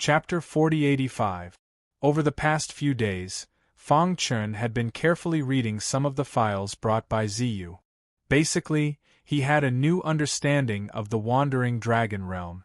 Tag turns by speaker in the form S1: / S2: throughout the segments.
S1: Chapter 4085. Over the past few days, Fang Chun had been carefully reading some of the files brought by Ziyu. Basically, he had a new understanding of the Wandering Dragon Realm.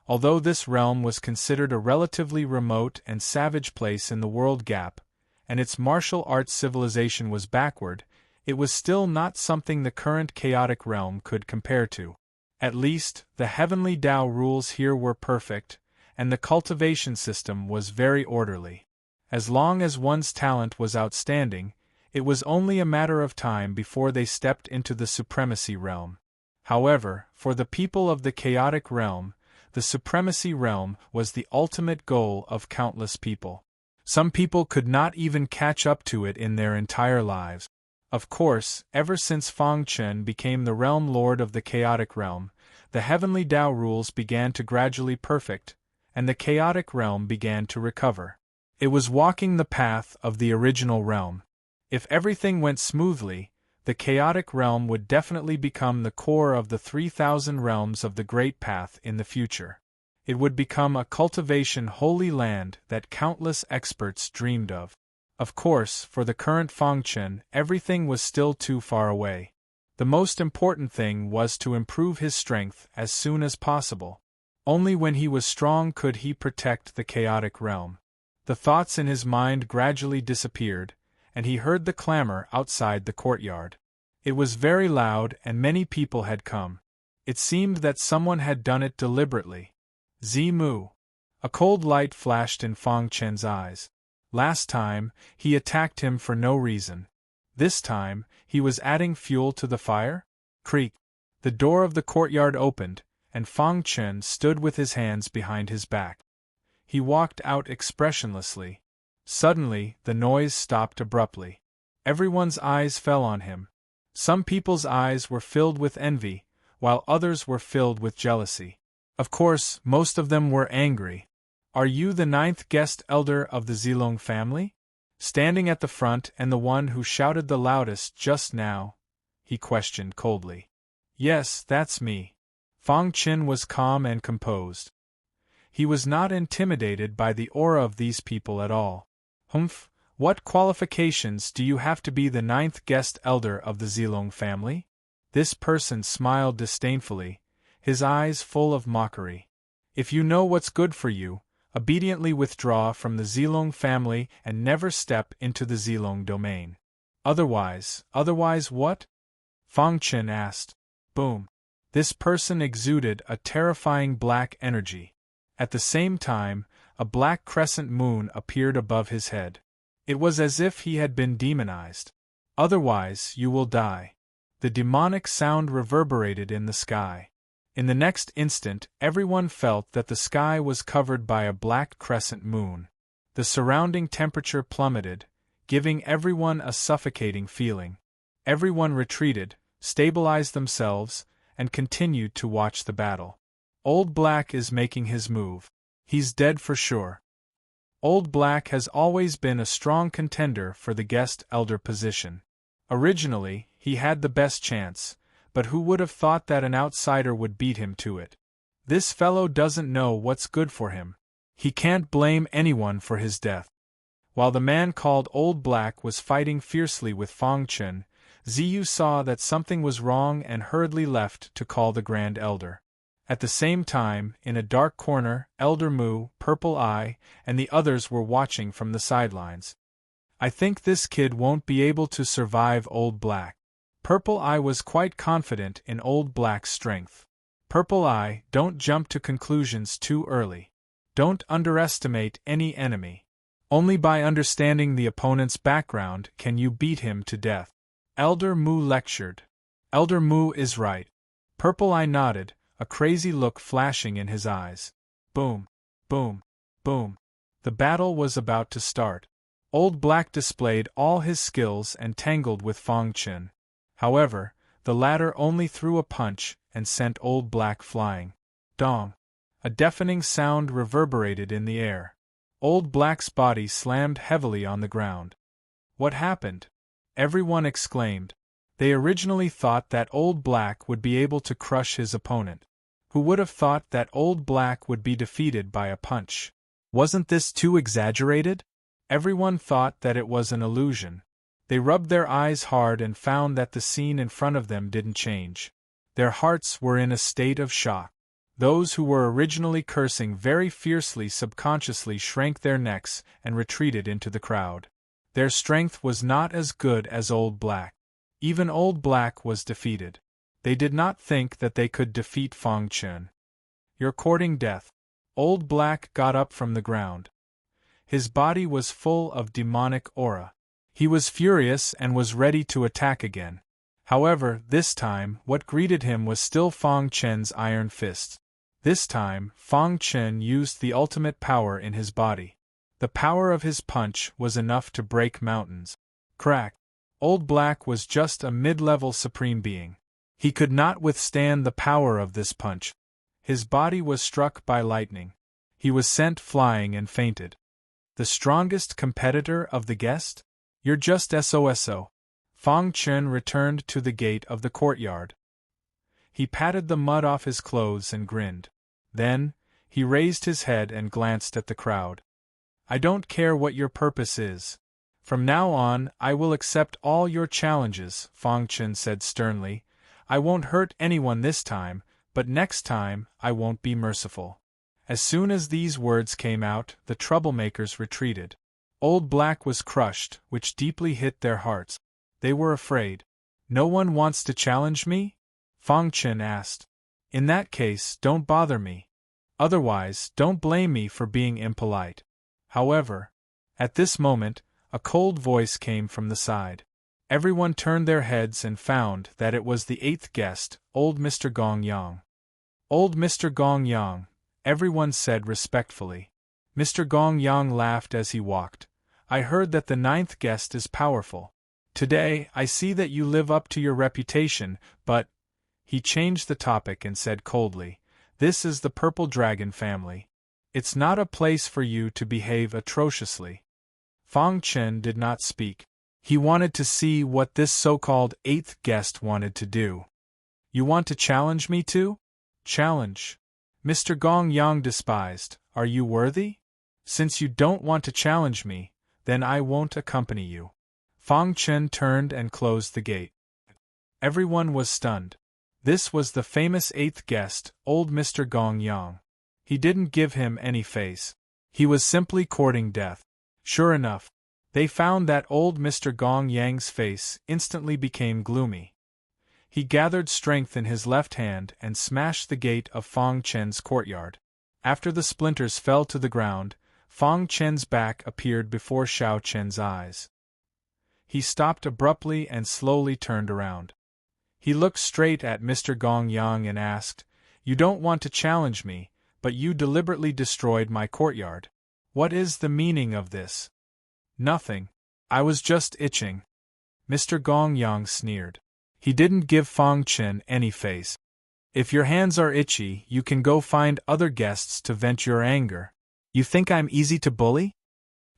S1: Although this realm was considered a relatively remote and savage place in the world gap, and its martial arts civilization was backward, it was still not something the current chaotic realm could compare to. At least, the heavenly Tao rules here were perfect, and the cultivation system was very orderly. As long as one's talent was outstanding, it was only a matter of time before they stepped into the supremacy realm. However, for the people of the chaotic realm, the supremacy realm was the ultimate goal of countless people. Some people could not even catch up to it in their entire lives. Of course, ever since Fang Chun became the realm lord of the chaotic realm, the heavenly Tao rules began to gradually perfect, and the chaotic realm began to recover. It was walking the path of the original realm. If everything went smoothly, the chaotic realm would definitely become the core of the 3,000 realms of the Great Path in the future. It would become a cultivation holy land that countless experts dreamed of. Of course, for the current Fang Chun, everything was still too far away. The most important thing was to improve his strength as soon as possible. Only when he was strong could he protect the chaotic realm. The thoughts in his mind gradually disappeared, and he heard the clamor outside the courtyard. It was very loud and many people had come. It seemed that someone had done it deliberately. Zimu. A cold light flashed in Fang Chun's eyes. Last time, he attacked him for no reason. This time, he was adding fuel to the fire? Creak. The door of the courtyard opened, and Fang Chun stood with his hands behind his back. He walked out expressionlessly. Suddenly, the noise stopped abruptly. Everyone's eyes fell on him. Some people's eyes were filled with envy, while others were filled with jealousy. Of course, most of them were angry. "Are you the 9th guest elder of the Zilong family? Standing at the front and the one who shouted the loudest just now?" he questioned coldly. "Yes, that's me." Fang Chun was calm and composed. He was not intimidated by the aura of these people at all. "Humph, what qualifications do you have to be the 9th guest elder of the Zilong family?" This person smiled disdainfully, his eyes full of mockery. "If you know what's good for you, obediently withdraw from the Zilong family and never step into the Zilong domain. Otherwise what?" Fang Chun asked. Boom. This person exuded a terrifying black energy. At the same time, a black crescent moon appeared above his head. It was as if he had been demonized. "Otherwise, you will die." The demonic sound reverberated in the sky. In the next instant, everyone felt that the sky was covered by a black crescent moon. The surrounding temperature plummeted, giving everyone a suffocating feeling. Everyone retreated, stabilized themselves, and continued to watch the battle. Old Black is making his move. He's dead for sure. Old Black has always been a strong contender for the guest elder position. Originally, he had the best chance, but who would have thought that an outsider would beat him to it? This fellow doesn't know what's good for him. He can't blame anyone for his death. While the man called Old Black was fighting fiercely with Fang Chun, Ziyu saw that something was wrong and hurriedly left to call the Grand Elder. At the same time, in a dark corner, Elder Mu, Purple Eye, and the others were watching from the sidelines. "I think this kid won't be able to survive Old Black." Purple Eye was quite confident in Old Black's strength. "Purple Eye, don't jump to conclusions too early. Don't underestimate any enemy. Only by understanding the opponent's background can you beat him to death." Elder Mu lectured. "Elder Mu is right." Purple Eye nodded, a crazy look flashing in his eyes. Boom, boom, boom. The battle was about to start. Old Black displayed all his skills and tangled with Fang Chun. However, the latter only threw a punch and sent Old Black flying. Dong! A deafening sound reverberated in the air. Old Black's body slammed heavily on the ground. "What happened?" everyone exclaimed. They originally thought that Old Black would be able to crush his opponent. Who would have thought that Old Black would be defeated by a punch? Wasn't this too exaggerated? Everyone thought that it was an illusion. They rubbed their eyes hard and found that the scene in front of them didn't change. Their hearts were in a state of shock. Those who were originally cursing very fiercely subconsciously shrank their necks and retreated into the crowd. Their strength was not as good as Old Black. Even Old Black was defeated. They did not think that they could defeat Fang Chun. "You're courting death." Old Black got up from the ground. His body was full of demonic aura. He was furious and was ready to attack again. However, this time, what greeted him was still Fang Chen's iron fist. This time, Fang Chen used the ultimate power in his body. The power of his punch was enough to break mountains. Crack! Old Black was just a mid-level supreme being. He could not withstand the power of this punch. His body was struck by lightning. He was sent flying and fainted. The strongest competitor of the guest? You're just SOSO. Fang Chen returned to the gate of the courtyard. He patted the mud off his clothes and grinned. Then, he raised his head and glanced at the crowd. "I don't care what your purpose is. From now on, I will accept all your challenges," Fang Chen said sternly. "I won't hurt anyone this time, but next time, I won't be merciful." As soon as these words came out, the troublemakers retreated. Old Black was crushed, which deeply hit their hearts. They were afraid. "No one wants to challenge me?" Fang Chen asked. "In that case, don't bother me. Otherwise, don't blame me for being impolite." However, at this moment, a cold voice came from the side. Everyone turned their heads and found that it was the eighth guest, old Mr. Gong Yang. "Old Mr. Gong Yang," everyone said respectfully. Mr. Gong Yang laughed as he walked. "I heard that the ninth guest is powerful. Today, I see that you live up to your reputation, but—" He changed the topic and said coldly, "This is the Purple Dragon family. It's not a place for you to behave atrociously." Fang Chen did not speak. He wanted to see what this so-called eighth guest wanted to do. "You want to challenge me too?" "Challenge?" Mr. Gong Yang despised. "Are you worthy? Since you don't want to challenge me, then I won't accompany you." Fang Chen turned and closed the gate. Everyone was stunned. This was the famous eighth guest, old Mr. Gong Yang. He didn't give him any face. He was simply courting death. Sure enough, they found that old Mr. Gong Yang's face instantly became gloomy. He gathered strength in his left hand and smashed the gate of Fang Chen's courtyard. After the splinters fell to the ground, Fang Chen's back appeared before Xiao Chen's eyes. He stopped abruptly and slowly turned around. He looked straight at Mr. Gong Yang and asked, "You don't want to challenge me, but you deliberately destroyed my courtyard. What is the meaning of this?" "Nothing. I was just itching." Mr. Gong Yang sneered. He didn't give Fang Chen any face. "If your hands are itchy, you can go find other guests to vent your anger. You think I'm easy to bully?"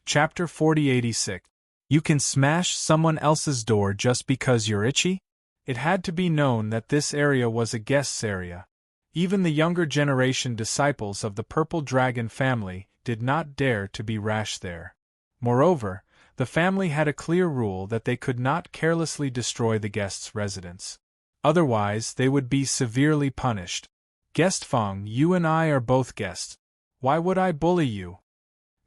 S1: Chapter 4086. You can smash someone else's door just because you're itchy? It had to be known that this area was a guest's area. Even the younger generation disciples of the Purple Dragon family did not dare to be rash there. Moreover, the family had a clear rule that they could not carelessly destroy the guest's residence. Otherwise, they would be severely punished. "Guest Fang, you and I are both guests. Why would I bully you?"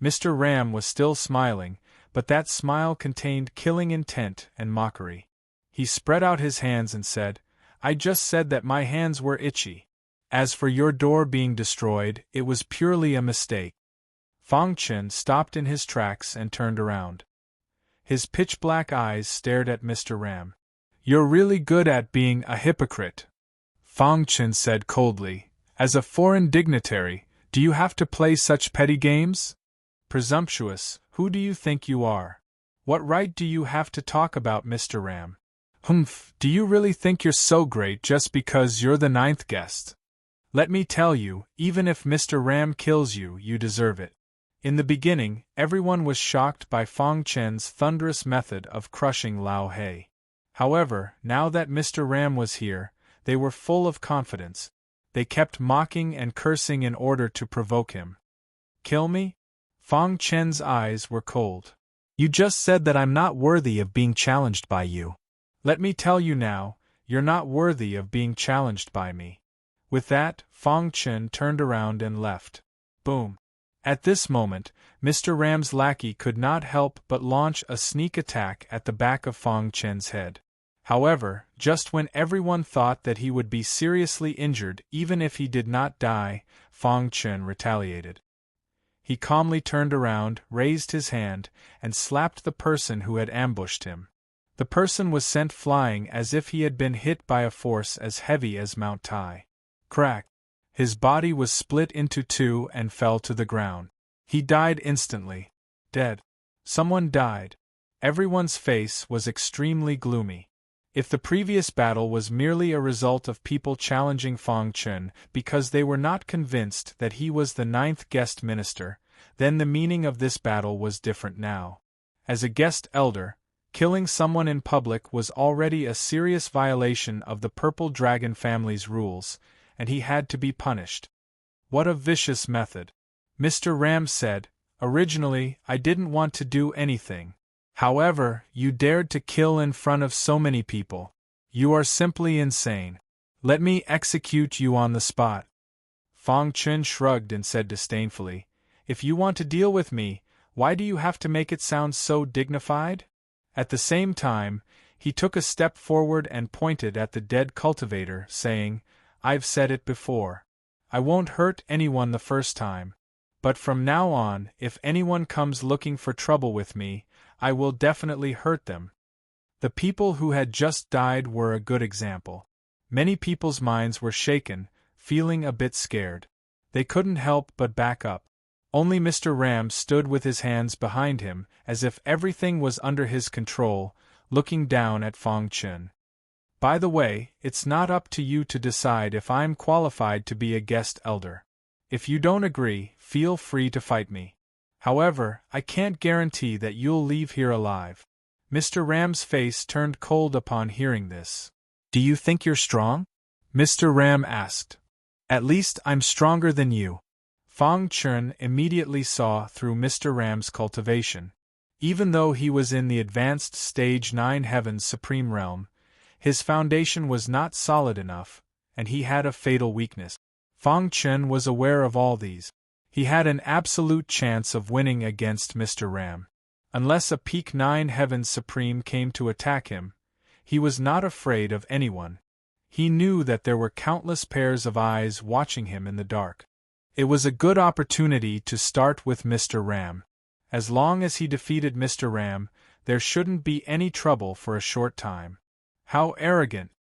S1: Mr. Ram was still smiling, but that smile contained killing intent and mockery. He spread out his hands and said, "I just said that my hands were itchy. As for your door being destroyed, it was purely a mistake." Fang Chen stopped in his tracks and turned around. His pitch-black eyes stared at Mr. Ram. "You're really good at being a hypocrite," Fang Chen said coldly. "As a foreign dignitary, do you have to play such petty games? Presumptuous, who do you think you are? What right do you have to talk about Mr. Ram? Humph, do you really think you're so great just because you're the ninth guest? Let me tell you, even if Mr. Ram kills you, you deserve it." In the beginning, everyone was shocked by Fang Chen's thunderous method of crushing Lao He. However, now that Mr. Ram was here, they were full of confidence. They kept mocking and cursing in order to provoke him. "Kill me? Fang Chen's eyes were cold. You just said that I'm not worthy of being challenged by you. Let me tell you now, you're not worthy of being challenged by me. With that, Fang Chen turned around and left. Boom. At this moment, Mr. Ram's lackey could not help but launch a sneak attack at the back of Fang Chen's head. However, just when everyone thought that he would be seriously injured even if he did not die, Fang Chen retaliated. He calmly turned around, raised his hand, and slapped the person who had ambushed him. The person was sent flying as if he had been hit by a force as heavy as Mount Tai. Crack! His body was split into two and fell to the ground. He died instantly. Dead. Someone died. Everyone's face was extremely gloomy. If the previous battle was merely a result of people challenging Fang Chen because they were not convinced that he was the 9th guest minister, then the meaning of this battle was different now. As a guest elder, killing someone in public was already a serious violation of the Purple Dragon family's rules, and he had to be punished. What a vicious method. Mr. Ram said, "Originally, I didn't want to do anything. However, you dared to kill in front of so many people. You are simply insane. Let me execute you on the spot." Fang Chen shrugged and said disdainfully, "If you want to deal with me, why do you have to make it sound so dignified?" At the same time, he took a step forward and pointed at the dead cultivator, saying, "I've said it before. I won't hurt anyone the first time. But from now on, if anyone comes looking for trouble with me, I will definitely hurt them." The people who had just died were a good example. Many people's minds were shaken, feeling a bit scared. They couldn't help but back up. Only Mr. Ram stood with his hands behind him, as if everything was under his control, looking down at Fang Chen. "By the way, it's not up to you to decide if I'm qualified to be a guest elder. If you don't agree, feel free to fight me. However, I can't guarantee that you'll leave here alive." Mr. Ram's face turned cold upon hearing this. "Do you think you're strong?" Mr. Ram asked. "At least I'm stronger than you." Fang Chen immediately saw through Mr. Ram's cultivation. Even though he was in the advanced stage 9 Heaven's Supreme Realm, his foundation was not solid enough, and he had a fatal weakness. Fang Chen was aware of all these. He had an absolute chance of winning against Mr. Ram. Unless a peak 9 Heaven's Supreme came to attack him, he was not afraid of anyone. He knew that there were countless pairs of eyes watching him in the dark. It was a good opportunity to start with Mr. Ram. As long as he defeated Mr. Ram, there shouldn't be any trouble for a short time. How arrogant!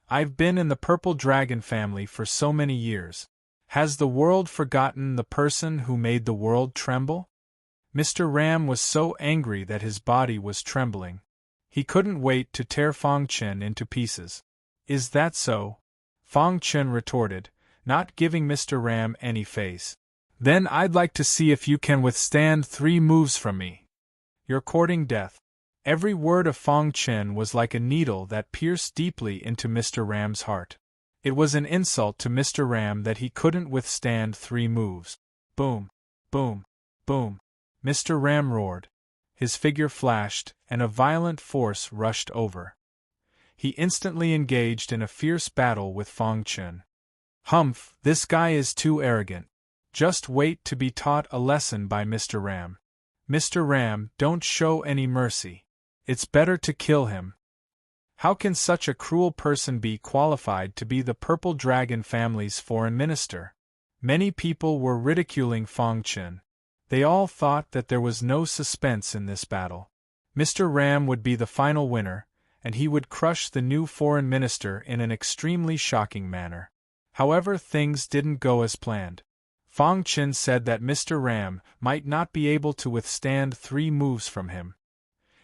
S1: I've been in the Purple Dragon family for so many years. Has the world forgotten the person who made the world tremble? Mr. Ram was so angry that his body was trembling. He couldn't wait to tear Fang Chen into pieces. "Is that so?" Fang Chen retorted, not giving Mr. Ram any face. "Then I'd like to see if you can withstand 3 moves from me. You're courting death." Every word of Fang Chen was like a needle that pierced deeply into Mr. Ram's heart. It was an insult to Mr. Ram that he couldn't withstand 3 moves. Boom! Boom! Boom! Mr. Ram roared. His figure flashed, and a violent force rushed over. He instantly engaged in a fierce battle with Fang Chen. "Humph, this guy is too arrogant. Just wait to be taught a lesson by Mr. Ram. Mr. Ram, don't show any mercy. It's better to kill him." How can such a cruel person be qualified to be the Purple Dragon family's foreign minister? Many people were ridiculing Fang Chen. They all thought that there was no suspense in this battle. Mr. Ram would be the final winner, and he would crush the new foreign minister in an extremely shocking manner. However, things didn't go as planned. Fang Chen said that Mr. Ram might not be able to withstand 3 moves from him.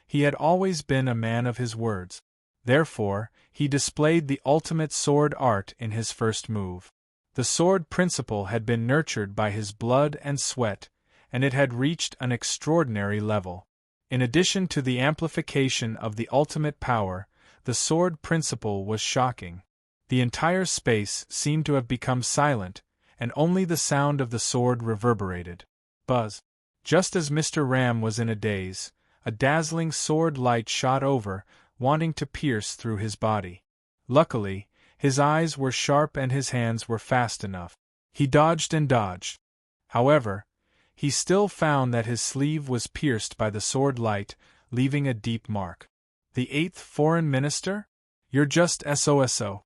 S1: He had always been a man of his words. Therefore, he displayed the ultimate sword art in his first move. The sword principle had been nurtured by his blood and sweat, and it had reached an extraordinary level. In addition to the amplification of the ultimate power, the sword principle was shocking. The entire space seemed to have become silent, and only the sound of the sword reverberated. Buzz! Just as Mr. Ram was in a daze, a dazzling sword light shot over, wanting to pierce through his body. Luckily, his eyes were sharp and his hands were fast enough. He dodged and dodged. However, he still found that his sleeve was pierced by the sword light, leaving a deep mark. The 8th Foreign Minister? You're just SOSO.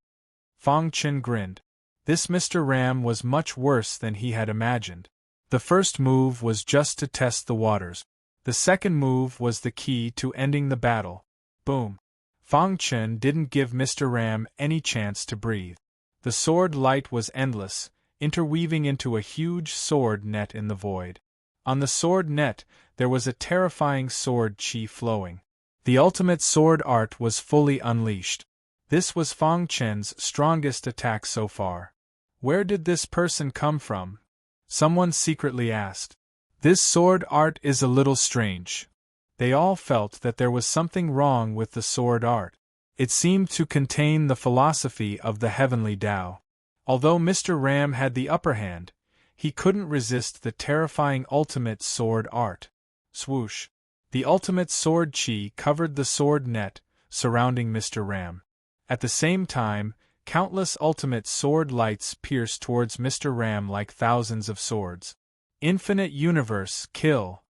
S1: Fong Chen grinned. This Mr. Ram was much worse than he had imagined. The first move was just to test the waters. The second move was the key to ending the battle. Boom. Fong Chen didn't give Mr. Ram any chance to breathe. The sword light was endless, interweaving into a huge sword net in the void. On the sword net, there was a terrifying sword chi flowing. The ultimate sword art was fully unleashed. This was Fong Chen's strongest attack so far. Where did this person come from? Someone secretly asked. This sword art is a little strange. They all felt that there was something wrong with the sword art. It seemed to contain the philosophy of the heavenly Tao. Although Mr. Ram had the upper hand, he couldn't resist the terrifying ultimate sword art. Swoosh! The ultimate sword chi covered the sword net, surrounding Mr. Ram. At the same time, countless ultimate sword lights pierced towards Mr. Ram like thousands of swords. Infinite Universe, kill!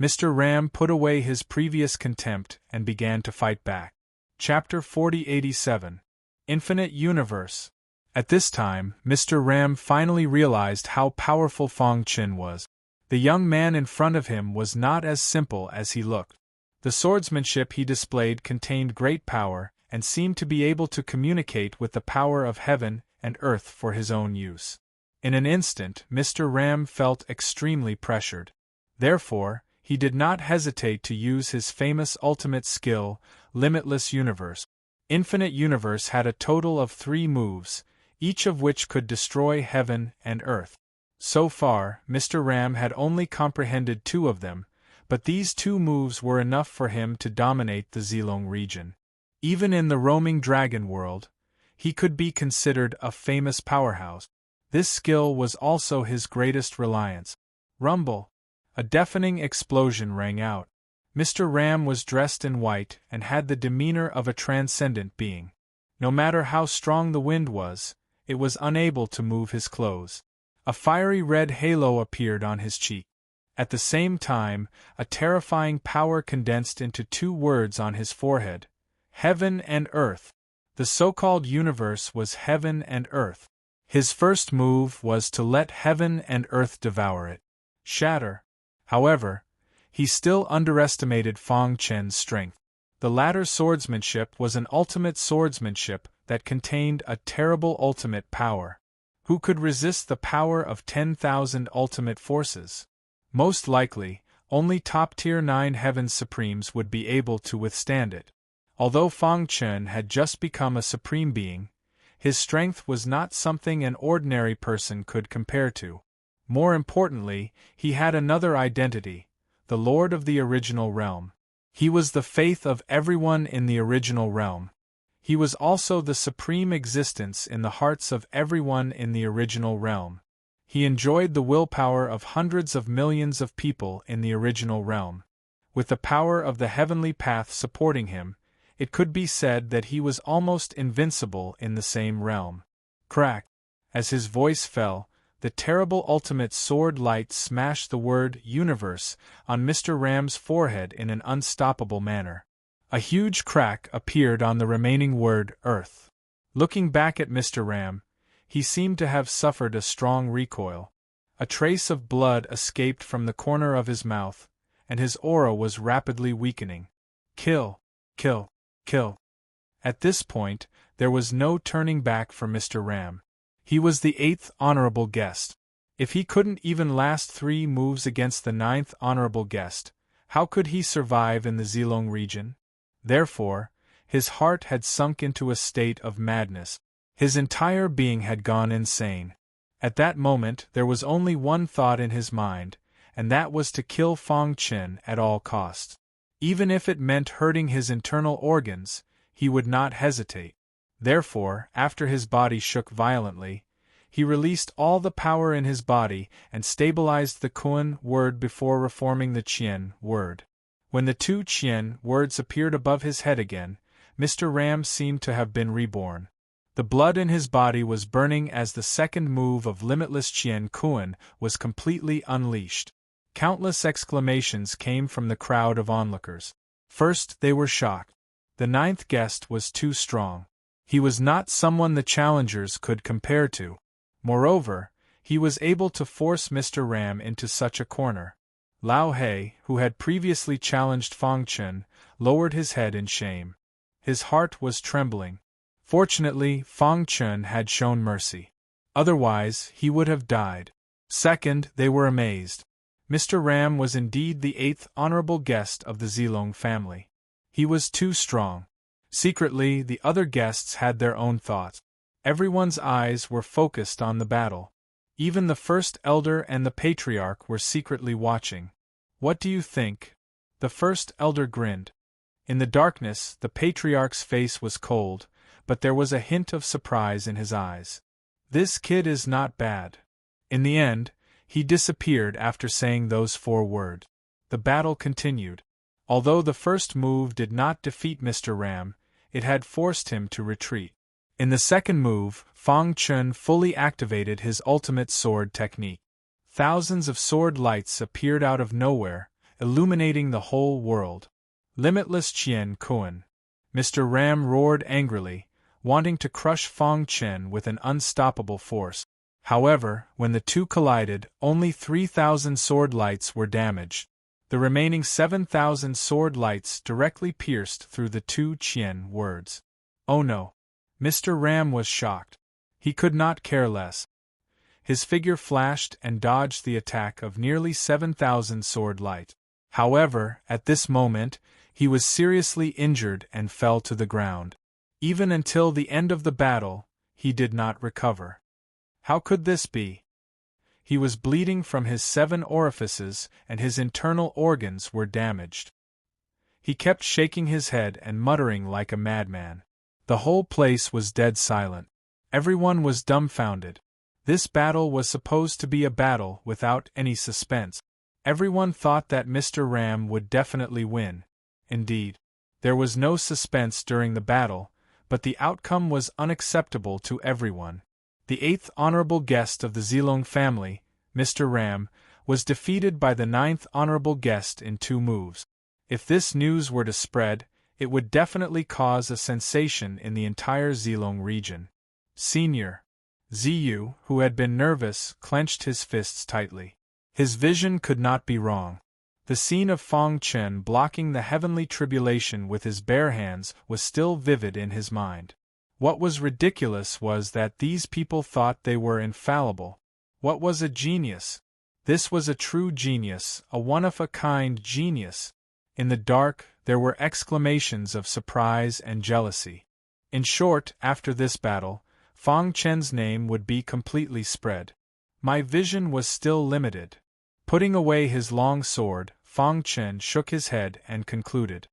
S1: Mr. Ram put away his previous contempt and began to fight back. Chapter 4087. Infinite Universe. At this time, Mr. Ram finally realized how powerful Fong Chen was. The young man in front of him was not as simple as he looked. The swordsmanship he displayed contained great power, and seemed to be able to communicate with the power of heaven and earth for his own use. In an instant, Mr. Ram felt extremely pressured. Therefore, he did not hesitate to use his famous ultimate skill, Limitless Universe. Infinite Universe had a total of 3 moves, each of which could destroy heaven and earth. So far, Mr. Ram had only comprehended 2 of them, but these 2 moves were enough for him to dominate the Zilong region. Even in the roaming dragon world, he could be considered a famous powerhouse. This skill was also his greatest reliance. Rumble! A deafening explosion rang out. Mr. Ram was dressed in white and had the demeanor of a transcendent being. No matter how strong the wind was, it was unable to move his clothes. A fiery red halo appeared on his cheek. At the same time, a terrifying power condensed into 2 words on his forehead: Heaven and Earth. The so-called universe was heaven and earth. His first move was to let heaven and earth devour it. Shatter. However, he still underestimated Fong Chen's strength. The latter's swordsmanship was an ultimate swordsmanship that contained a terrible ultimate power. Who could resist the power of 10,000 ultimate forces? Most likely, only top-tier 9 Heavens Supremes would be able to withstand it. Although Fong Chen had just become a supreme being, his strength was not something an ordinary person could compare to. More importantly, he had another identity, the Lord of the Original Realm. He was the faith of everyone in the Original Realm. He was also the supreme existence in the hearts of everyone in the Original Realm. He enjoyed the willpower of hundreds of millions of people in the Original Realm. With the power of the heavenly path supporting him, it could be said that he was almost invincible in the same realm. Crack! As his voice fell, the terrible ultimate sword light smashed the word universe on Mr. Ram's forehead in an unstoppable manner. A huge crack appeared on the remaining word earth. Looking back at Mr. Ram, he seemed to have suffered a strong recoil. A trace of blood escaped from the corner of his mouth, and his aura was rapidly weakening. Kill! Kill! Kill! At this point, there was no turning back for Mr. Ram. He was the 8th honorable guest. If he couldn't even last 3 moves against the 9th honorable guest, how could he survive in the Zilong region? Therefore, his heart had sunk into a state of madness. His entire being had gone insane. At that moment there was only one thought in his mind, and that was to kill Fong Chen at all costs. Even if it meant hurting his internal organs, he would not hesitate. Therefore, after his body shook violently, He released all the power in his body and stabilized the Kuan word before reforming the Qian word. When the two Qian words appeared above his head again, Mr. Ram seemed to have been reborn. The blood in his body was burning as the second move of limitless Qian Kuan was completely unleashed. Countless exclamations came from the crowd of onlookers. First, they were shocked. The ninth guest was too strong. He was not someone the challengers could compare to. Moreover, he was able to force Mr. Ram into such a corner. Lao He, who had previously challenged Fang Chen, lowered his head in shame. His heart was trembling. Fortunately, Fang Chen had shown mercy. Otherwise, he would have died. Second, they were amazed. Mr. Ram was indeed the eighth honorable guest of the Zilong family. He was too strong. Secretly, the other guests had their own thoughts. Everyone's eyes were focused on the battle. Even the first elder and the patriarch were secretly watching. "What do you think?" The first elder grinned. In the darkness, the patriarch's face was cold, but there was a hint of surprise in his eyes. "This kid is not bad." In the end, he disappeared after saying those 4 words. The battle continued. Although the first move did not defeat Mr. Ram, it had forced him to retreat. In the second move, Fang Chen fully activated his ultimate sword technique. Thousands of sword lights appeared out of nowhere, illuminating the whole world. Limitless Qian Kuan. Mr. Ram roared angrily, wanting to crush Fang Chen with an unstoppable force. However, when the two collided, only 3,000 sword lights were damaged. The remaining 7,000 sword lights directly pierced through the two Qian words. Oh no! Mr. Ram was shocked. He could not care less. His figure flashed and dodged the attack of nearly 7,000 sword light. However, at this moment, he was seriously injured and fell to the ground. Even until the end of the battle, he did not recover. How could this be? He was bleeding from his 7 orifices and his internal organs were damaged. He kept shaking his head and muttering like a madman. The whole place was dead silent. Everyone was dumbfounded. This battle was supposed to be a battle without any suspense. Everyone thought that Mr. Ram would definitely win. Indeed, there was no suspense during the battle, but the outcome was unacceptable to everyone. The eighth honorable guest of the Zilong family, Mr. Ram, was defeated by the ninth honorable guest in 2 moves. If this news were to spread, it would definitely cause a sensation in the entire Zilong region. Senior Ziyu, who had been nervous, clenched his fists tightly. His vision could not be wrong. The scene of Fang Chen blocking the heavenly tribulation with his bare hands was still vivid in his mind. What was ridiculous was that these people thought they were infallible. What was a genius? This was a true genius, a one-of-a-kind genius. In the dark, there were exclamations of surprise and jealousy. In short, after this battle, Fang Chen's name would be completely spread. My vision was still limited. Putting away his long sword, Fang Chen shook his head and concluded.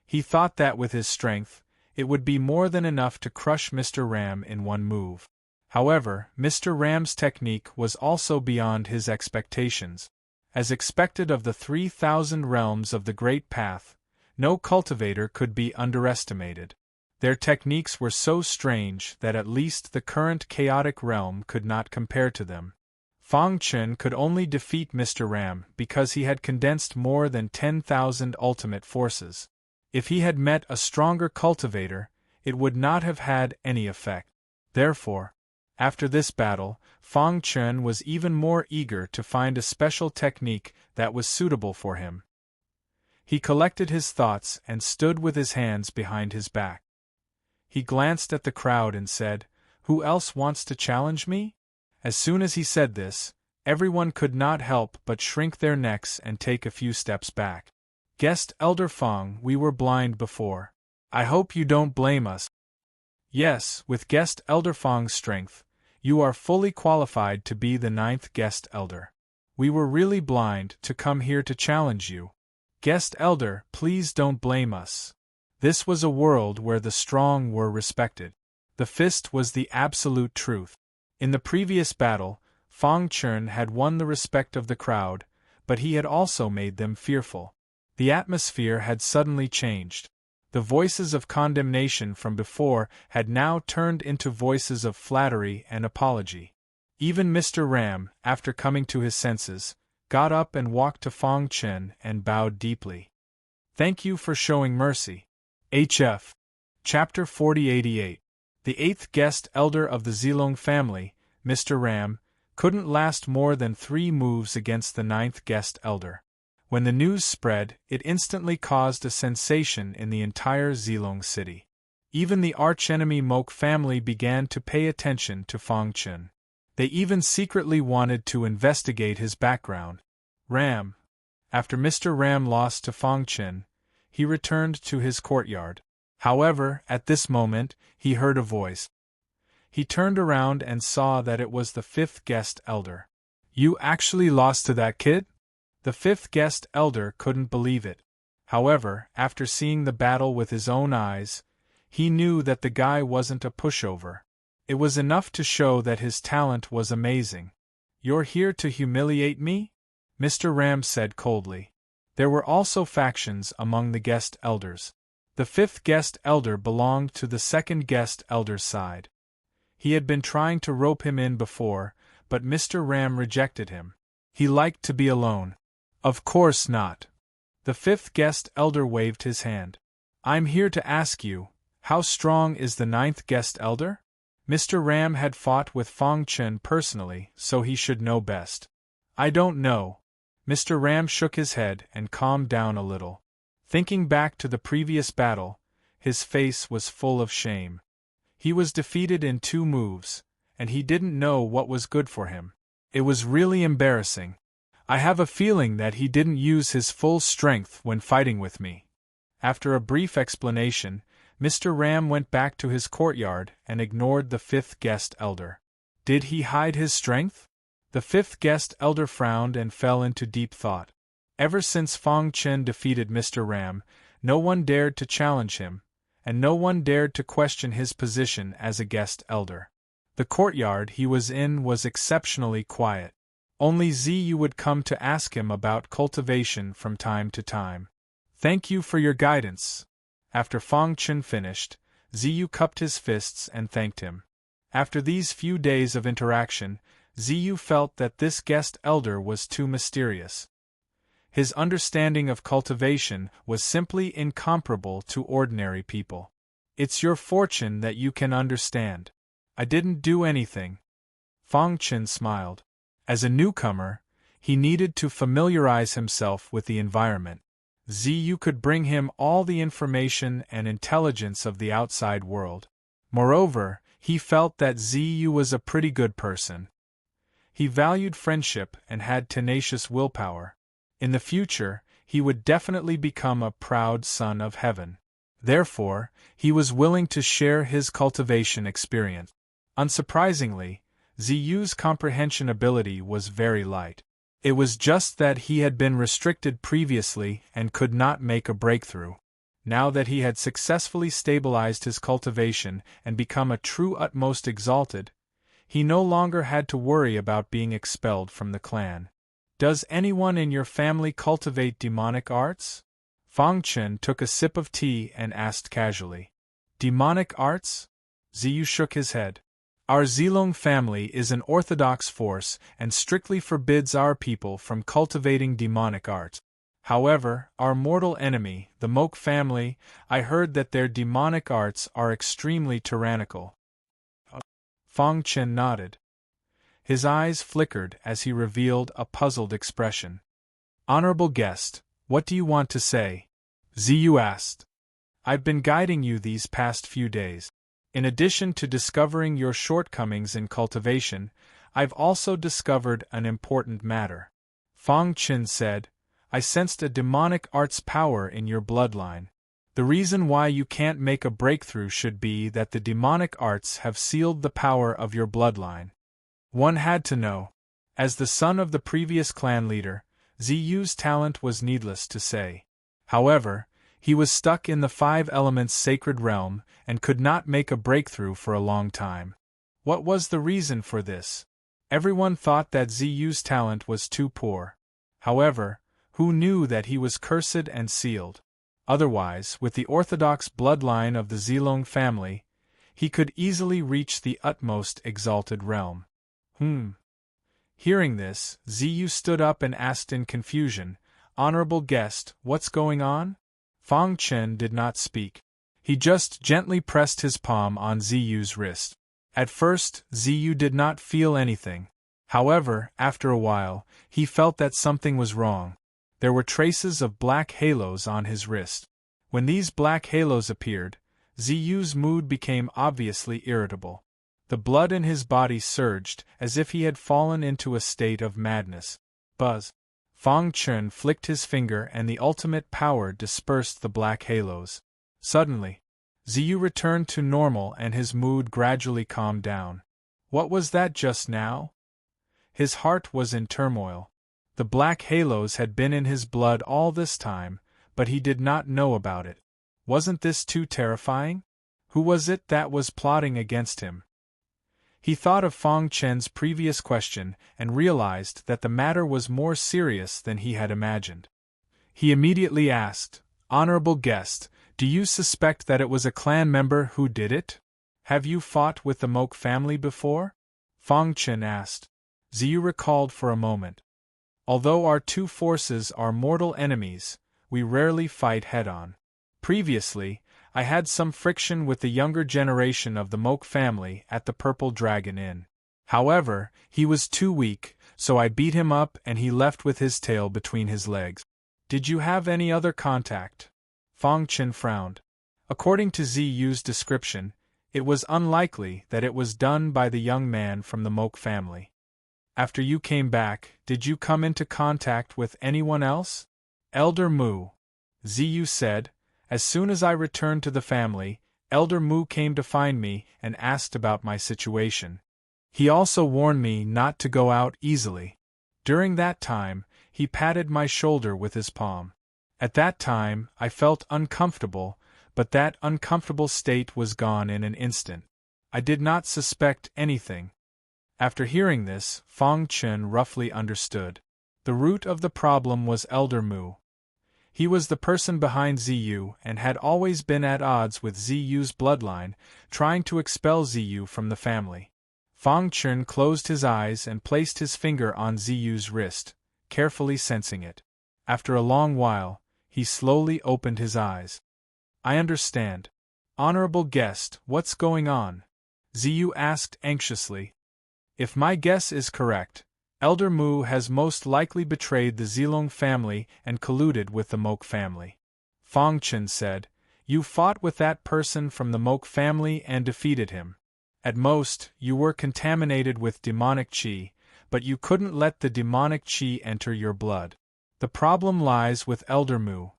S1: He thought that with his strength, it would be more than enough to crush Mr. Ram in 1 move. However, Mr. Ram's technique was also beyond his expectations. As expected of the 3,000 realms of the Great Path, no cultivator could be underestimated. Their techniques were so strange that at least the current chaotic realm could not compare to them. Fang Chen could only defeat Mr. Ram because he had condensed more than 10,000 ultimate forces. If he had met a stronger cultivator, it would not have had any effect. Therefore, after this battle, Fang Chen was even more eager to find a special technique that was suitable for him. He collected his thoughts and stood with his hands behind his back. He glanced at the crowd and said, "Who else wants to challenge me?" As soon as he said this, everyone could not help but shrink their necks and take a few steps back. Guest Elder Fang, we were blind before. I hope you don't blame us. Yes, with Guest Elder Fang's strength, you are fully qualified to be the 9th Guest Elder. We were really blind to come here to challenge you. Guest Elder, please don't blame us. This was a world where the strong were respected. The fist was the absolute truth. In the previous battle, Fang Chun had won the respect of the crowd, but he had also made them fearful. The atmosphere had suddenly changed. The voices of condemnation from before had now turned into voices of flattery and apology. Even Mr. Ram, after coming to his senses, got up and walked to Fang Chun and bowed deeply. "Thank you for showing mercy." HF. Chapter 4088. The eighth guest elder of the Zilong family, Mr. Ram, couldn't last more than 3 moves against the ninth guest elder. When the news spread, it instantly caused a sensation in the entire Zilong city. Even the archenemy Mok family began to pay attention to Fang Chun. They even secretly wanted to investigate his background. Ram. After Mr. Ram lost to Fang Chun, he returned to his courtyard. However, at this moment, he heard a voice. He turned around and saw that it was the 5th guest elder. "You actually lost to that kid?" The 5th guest elder couldn't believe it. However, after seeing the battle with his own eyes, he knew that the guy wasn't a pushover. It was enough to show that his talent was amazing. "You're here to humiliate me?" Mr. Ram said coldly. There were also factions among the guest elders. The 5th guest elder belonged to the 2nd guest elder's side. He had been trying to rope him in before, but Mr. Ram rejected him. He liked to be alone. "Of course not." The 5th guest elder waved his hand. "I'm here to ask you, how strong is the 9th guest elder?" Mr. Ram had fought with Fang Chun personally, so he should know best. "I don't know." Mr. Ram shook his head and calmed down a little. Thinking back to the previous battle, his face was full of shame. He was defeated in 2 moves, and he didn't know what was good for him. It was really embarrassing. "I have a feeling that he didn't use his full strength when fighting with me." After a brief explanation, Mr. Ram went back to his courtyard and ignored the 5th guest elder. Did he hide his strength? The 5th guest elder frowned and fell into deep thought. Ever since Fang Chun defeated Mr. Ram, no one dared to challenge him, and no one dared to question his position as a guest elder. The courtyard he was in was exceptionally quiet. Only Ziyu would come to ask him about cultivation from time to time. "Thank you for your guidance." After Fang Chun finished, Ziyu cupped his fists and thanked him. After these few days of interaction, Ziyu felt that this guest elder was too mysterious. His understanding of cultivation was simply incomparable to ordinary people. "It's your fortune that you can understand. I didn't do anything." Fang Chun smiled. As a newcomer, he needed to familiarize himself with the environment. Ziyu could bring him all the information and intelligence of the outside world. Moreover, he felt that Ziyu was a pretty good person. He valued friendship and had tenacious willpower. In the future, he would definitely become a proud son of heaven. Therefore, he was willing to share his cultivation experience. Unsurprisingly, Ziyu's comprehension ability was very light. It was just that he had been restricted previously and could not make a breakthrough. Now that he had successfully stabilized his cultivation and become a true utmost exalted, he no longer had to worry about being expelled from the clan. "Does anyone in your family cultivate demonic arts?" Fang Chun took a sip of tea and asked casually. "Demonic arts?" Ziyu shook his head. "Our Zilong family is an orthodox force and strictly forbids our people from cultivating demonic arts. However, our mortal enemy, the Mok family, I heard that their demonic arts are extremely tyrannical." Fang Chun nodded. His eyes flickered as he revealed a puzzled expression. "Honorable guest, what do you want to say?" Ziyu asked. "I've been guiding you these past few days. In addition to discovering your shortcomings in cultivation, I've also discovered an important matter." Fang Chun said, "I sensed a demonic arts power in your bloodline. The reason why you can't make a breakthrough should be that the demonic arts have sealed the power of your bloodline." One had to know. As the son of the previous clan leader, Ziyu's talent was needless to say. However, he was stuck in the 5 elements sacred realm and could not make a breakthrough for a long time. What was the reason for this? Everyone thought that Ziyu's talent was too poor. However, who knew that he was cursed and sealed? Otherwise, with the orthodox bloodline of the Zilong family, he could easily reach the utmost exalted realm. Hearing this, Ziyu stood up and asked in confusion, "Honorable guest, what's going on?" Fang Chen did not speak. He just gently pressed his palm on Ziyu's wrist. At first, Ziyu did not feel anything. However, after a while, he felt that something was wrong. There were traces of black halos on his wrist. When these black halos appeared, Ziyu's mood became obviously irritable. The blood in his body surged, as if he had fallen into a state of madness. Buzz! Fang Chen flicked his finger and the ultimate power dispersed the black halos. Suddenly, Ziyu returned to normal and his mood gradually calmed down. What was that just now? His heart was in turmoil. The black halos had been in his blood all this time, but he did not know about it. Wasn't this too terrifying? Who was it that was plotting against him? He thought of Fang Chen's previous question and realized that the matter was more serious than he had imagined. He immediately asked, "Honorable guest, do you suspect that it was a clan member who did it? Have you fought with the Mok family before?" Fang Chen asked. Ziyu recalled for a moment. "Although our two forces are mortal enemies, we rarely fight head-on. Previously, I had some friction with the younger generation of the Mok family at the Purple Dragon Inn. However, he was too weak, so I beat him up and he left with his tail between his legs." "Did you have any other contact?" Fang Chen frowned. According to Ziyu's description, it was unlikely that it was done by the young man from the Mok family. "After you came back, did you come into contact with anyone else?" "Elder Mu," Ziyu said. "As soon as I returned to the family, Elder Mu came to find me and asked about my situation. He also warned me not to go out easily. During that time, he patted my shoulder with his palm. At that time, I felt uncomfortable, but that uncomfortable state was gone in an instant. I did not suspect anything." After hearing this, Fang Chen roughly understood. The root of the problem was Elder Mu. He was the person behind Ziyu and had always been at odds with Ziyu's bloodline, trying to expel Ziyu from the family. Fang Chen closed his eyes and placed his finger on Ziyu's wrist, carefully sensing it. After a long while, he slowly opened his eyes. "I understand. Honorable guest, what's going on?" Ziyu asked anxiously. "If my guess is correct, Elder Mu has most likely betrayed the Zilong family and colluded with the Mok family." Fang Chen said, "You fought with that person from the Mok family and defeated him. At most, you were contaminated with demonic qi, but you couldn't let the demonic qi enter your blood. The problem lies with Elder Mu.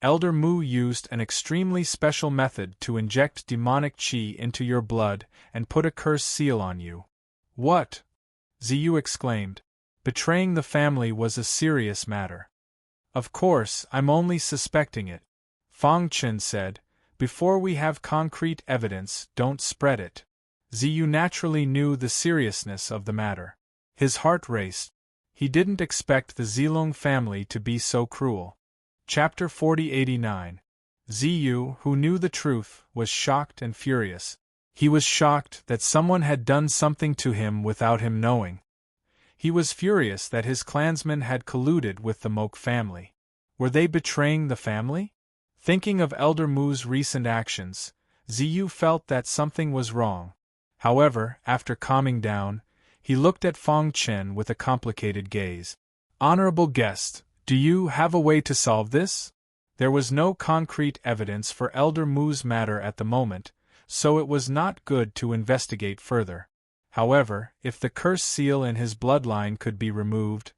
S1: Elder Mu used an extremely special method to inject demonic qi into your blood and put a curse seal on you." "What?" Ziyu exclaimed. Betraying the family was a serious matter. "Of course, I'm only suspecting it," Fang Chen said. "Before we have concrete evidence, don't spread it." Ziyu naturally knew the seriousness of the matter. His heart raced. He didn't expect the Zilong family to be so cruel. Chapter 4089. Ziyu, who knew the truth, was shocked and furious. He was shocked that someone had done something to him without him knowing. He was furious that his clansmen had colluded with the Mok family. Were they betraying the family? Thinking of Elder Mu's recent actions, Ziyu felt that something was wrong. However, after calming down, he looked at Fang Chen with a complicated gaze. "Honorable guest, do you have a way to solve this?" There was no concrete evidence for Elder Mu's matter at the moment, so it was not good to investigate further. However, if the curse seal in his bloodline could be removed,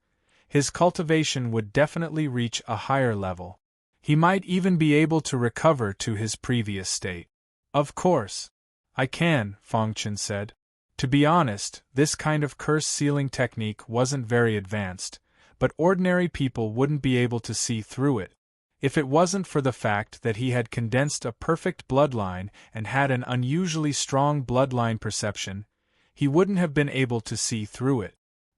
S1: his cultivation would definitely reach a higher level. He might even be able to recover to his previous state. "Of course. I can," Fang Chen said. To be honest, this kind of curse sealing technique wasn't very advanced, but ordinary people wouldn't be able to see through it. If it wasn't for the fact that he had condensed a perfect bloodline and had an unusually strong bloodline perception, he wouldn't have been able to see through it.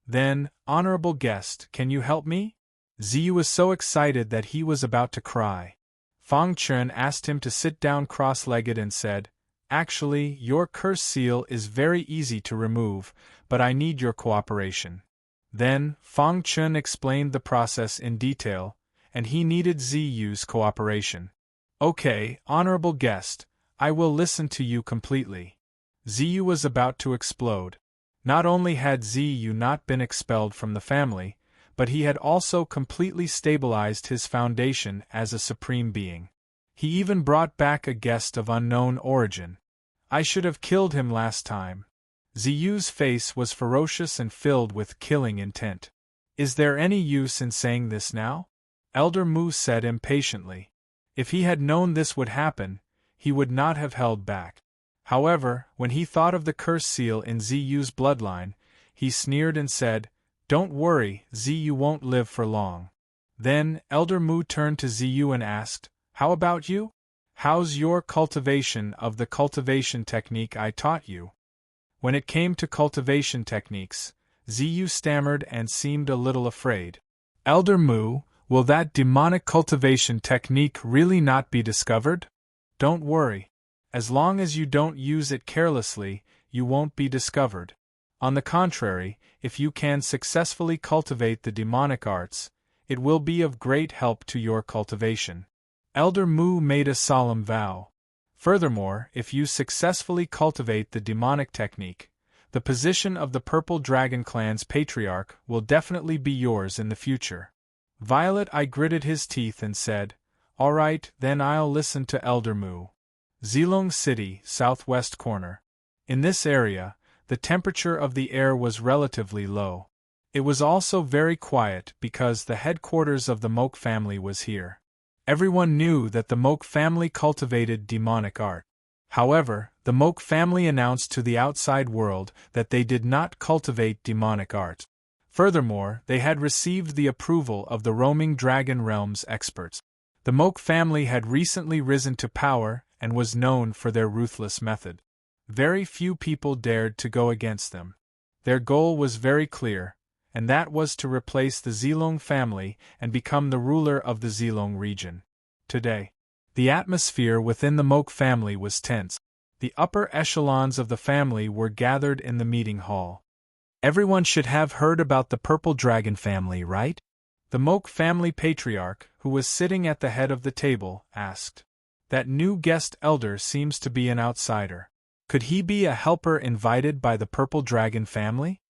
S1: Then, honorable guest, can you help me? Ziyu was so excited that he was about to cry. Fang Chen asked him to sit down cross-legged and said, "Actually, your curse seal is very easy to remove, but I need your cooperation." Then, Fang Chen explained the process in detail, and he needed Ziyu's cooperation. "Okay, honorable guest, I will listen to you completely." Ziyu was about to explode. Not only had Ziyu not been expelled from the family, but he had also completely stabilized his foundation as a supreme being. He even brought back a guest of unknown origin. I should have killed him last time. Ziyu's face was ferocious and filled with killing intent. Is there any use in saying this now? Elder Mu said impatiently. If he had known this would happen, he would not have held back. However, when he thought of the curse seal in Ziyu's bloodline, he sneered and said, "Don't worry, Ziyu won't live for long." Then, Elder Mu turned to Ziyu and asked, "How about you? How's your cultivation of the cultivation technique I taught you?" When it came to cultivation techniques, Ziyu stammered and seemed a little afraid. "Elder Mu, will that demonic cultivation technique really not be discovered?" "Don't worry. As long as you don't use it carelessly, you won't be discovered. On the contrary, if you can successfully cultivate the demonic arts, it will be of great help to your cultivation." Elder Mu made a solemn vow. Furthermore, if you successfully cultivate the demonic technique, the position of the Purple Dragon Clan's patriarch will definitely be yours in the future. Violet Eye gritted his teeth and said, "All right, then I'll listen to Elder Mu." Zilong City, southwest corner. In this area, the temperature of the air was relatively low. It was also very quiet because the headquarters of the Moke family was here. Everyone knew that the Moke family cultivated demonic art. However, the Moke family announced to the outside world that they did not cultivate demonic art. Furthermore, they had received the approval of the roaming dragon realm's experts. The Moke family had recently risen to power and was known for their ruthless method. Very few people dared to go against them. Their goal was very clear, and that was to replace the Zilong family and become the ruler of the Zilong region. Today, the atmosphere within the Moke family was tense. The upper echelons of the family were gathered in the meeting hall. Everyone should have heard about the Purple Dragon family, right? The Moke family patriarch, who was sitting at the head of the table, asked. That new guest elder seems to be an outsider. Could he be a helper invited by the Purple Dragon family?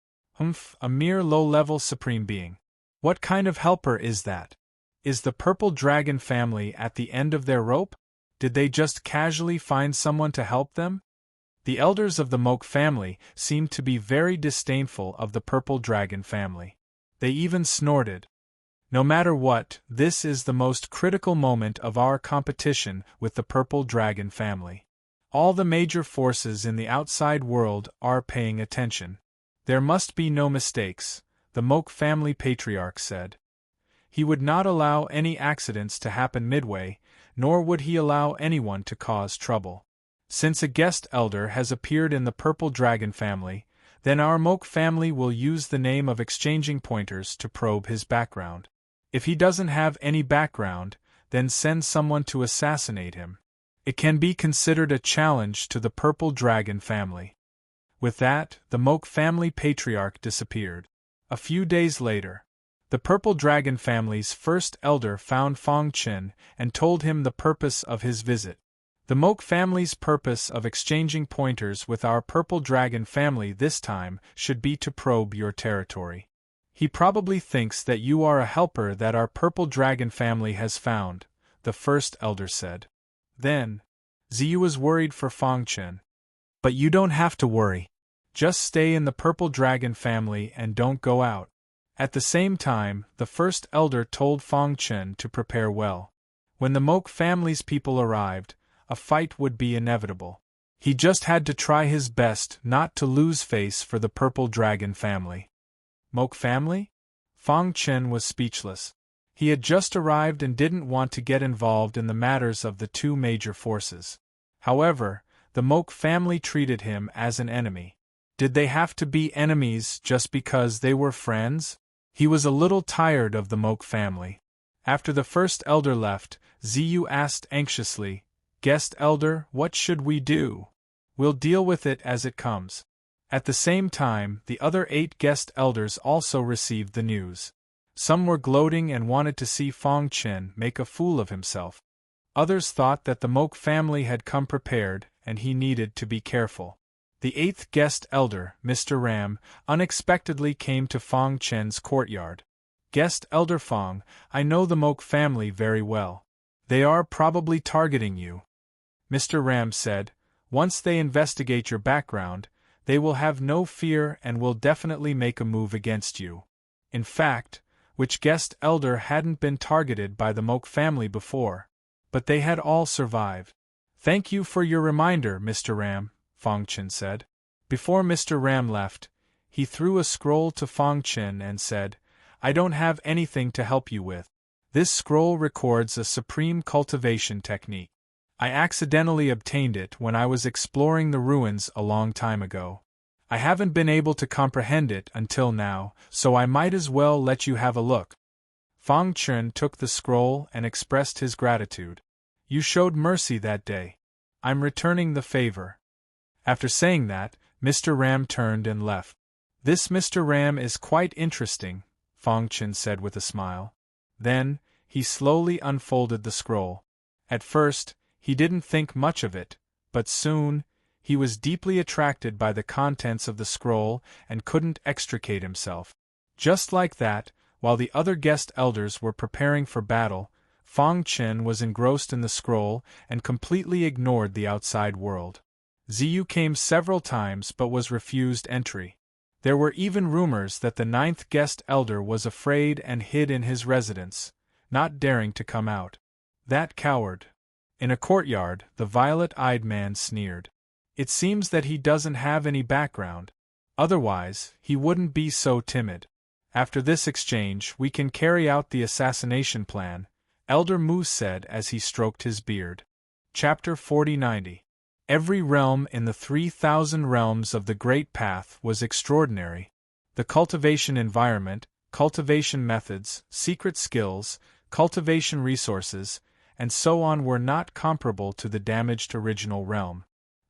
S1: A mere low-level supreme being. What kind of helper is that? Is the Purple Dragon family at the end of their rope? Did they just casually find someone to help them? The elders of the Moke family seemed to be very disdainful of the Purple Dragon family. They even snorted. No matter what, this is the most critical moment of our competition with the Purple Dragon family. All the major forces in the outside world are paying attention. There must be no mistakes, the Moke family patriarch said. He would not allow any accidents to happen midway, nor would he allow anyone to cause trouble. Since a guest elder has appeared in the Purple Dragon family, then our Moke family will use the name of exchanging pointers to probe his background. If he doesn't have any background, then send someone to assassinate him. It can be considered a challenge to the Purple Dragon family. With that, the Moke family patriarch disappeared. A few days later, the Purple Dragon family's first elder found Fang Chen and told him the purpose of his visit. The Moke family's purpose of exchanging pointers with our Purple Dragon family this time should be to probe your territory. He probably thinks that you are a helper that our Purple Dragon family has found, the first elder said. Then, Ziyu was worried for Fang Chen. But you don't have to worry. Just stay in the Purple Dragon family and don't go out. At the same time, the first elder told Fang Chen to prepare well. When the Moke family's people arrived, a fight would be inevitable. He just had to try his best not to lose face for the Purple Dragon family. Moke family? Fang Chen was speechless. He had just arrived and didn't want to get involved in the matters of the two major forces. However, the Moke family treated him as an enemy. Did they have to be enemies just because they were friends? He was a little tired of the Moke family. After the first elder left, Ziyu asked anxiously, "Guest elder, what should we do?" "We'll deal with it as it comes." At the same time, the other 8 guest elders also received the news. Some were gloating and wanted to see Fong Chen make a fool of himself. Others thought that the Moke family had come prepared, and he needed to be careful. The 8th guest elder, Mr. Ram, unexpectedly came to Fong Chen's courtyard. "Guest elder Fong, I know the Moke family very well. They are probably targeting you," Mr. Ram said. "Once they investigate your background, they will have no fear and will definitely make a move against you." In fact, which guest elder hadn't been targeted by the Moke family before? But they had all survived. "Thank you for your reminder, Mr. Ram," Fong Chen said. Before Mr. Ram left, he threw a scroll to Fong Chen and said, "I don't have anything to help you with. This scroll records a supreme cultivation technique. I accidentally obtained it when I was exploring the ruins a long time ago. I haven't been able to comprehend it until now, so I might as well let you have a look." Fong Chen took the scroll and expressed his gratitude. "You showed mercy that day. I'm returning the favor." After saying that, Mr. Ram turned and left. "This Mr. Ram is quite interesting," Fong Chen said with a smile. Then, he slowly unfolded the scroll. At first, he didn't think much of it, but soon, he was deeply attracted by the contents of the scroll and couldn't extricate himself. Just like that, while the other guest elders were preparing for battle, Fong Chen was engrossed in the scroll and completely ignored the outside world. Ziyu came several times but was refused entry. There were even rumors that the 9th guest elder was afraid and hid in his residence, not daring to come out. That coward. In a courtyard, the violet-eyed man sneered. "It seems that he doesn't have any background. Otherwise, he wouldn't be so timid. After this exchange, we can carry out the assassination plan," Elder Mu said as he stroked his beard. Chapter 4090. Every realm in the 3,000 realms of the Great Path was extraordinary. The cultivation environment, cultivation methods, secret skills, cultivation resources, and so on were not comparable to the damaged original realm.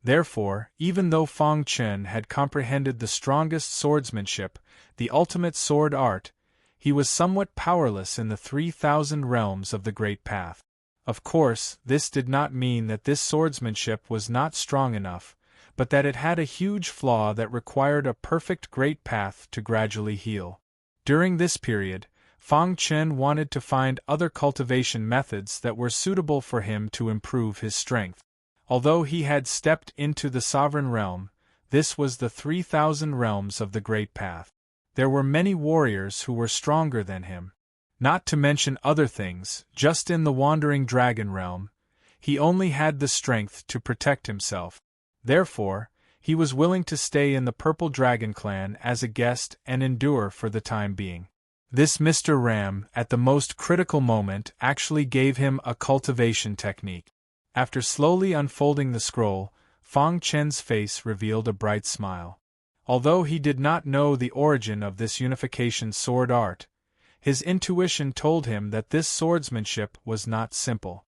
S1: Therefore, even though Fong Chen had comprehended the strongest swordsmanship, the ultimate sword art, he was somewhat powerless in the 3,000 realms of the Great Path. Of course, this did not mean that this swordsmanship was not strong enough, but that it had a huge flaw that required a perfect Great Path to gradually heal. During this period, Fong Chen wanted to find other cultivation methods that were suitable for him to improve his strength. Although he had stepped into the Sovereign Realm, this was the 3,000 realms of the Great Path. There were many warriors who were stronger than him. Not to mention other things, just in the Wandering Dragon Realm, he only had the strength to protect himself. Therefore, he was willing to stay in the Purple Dragon Clan as a guest and endure for the time being. This Mr. Ram, at the most critical moment, actually gave him a cultivation technique. After slowly unfolding the scroll, Fong Chen's face revealed a bright smile. Although he did not know the origin of this unification sword art, his intuition told him that this swordsmanship was not simple.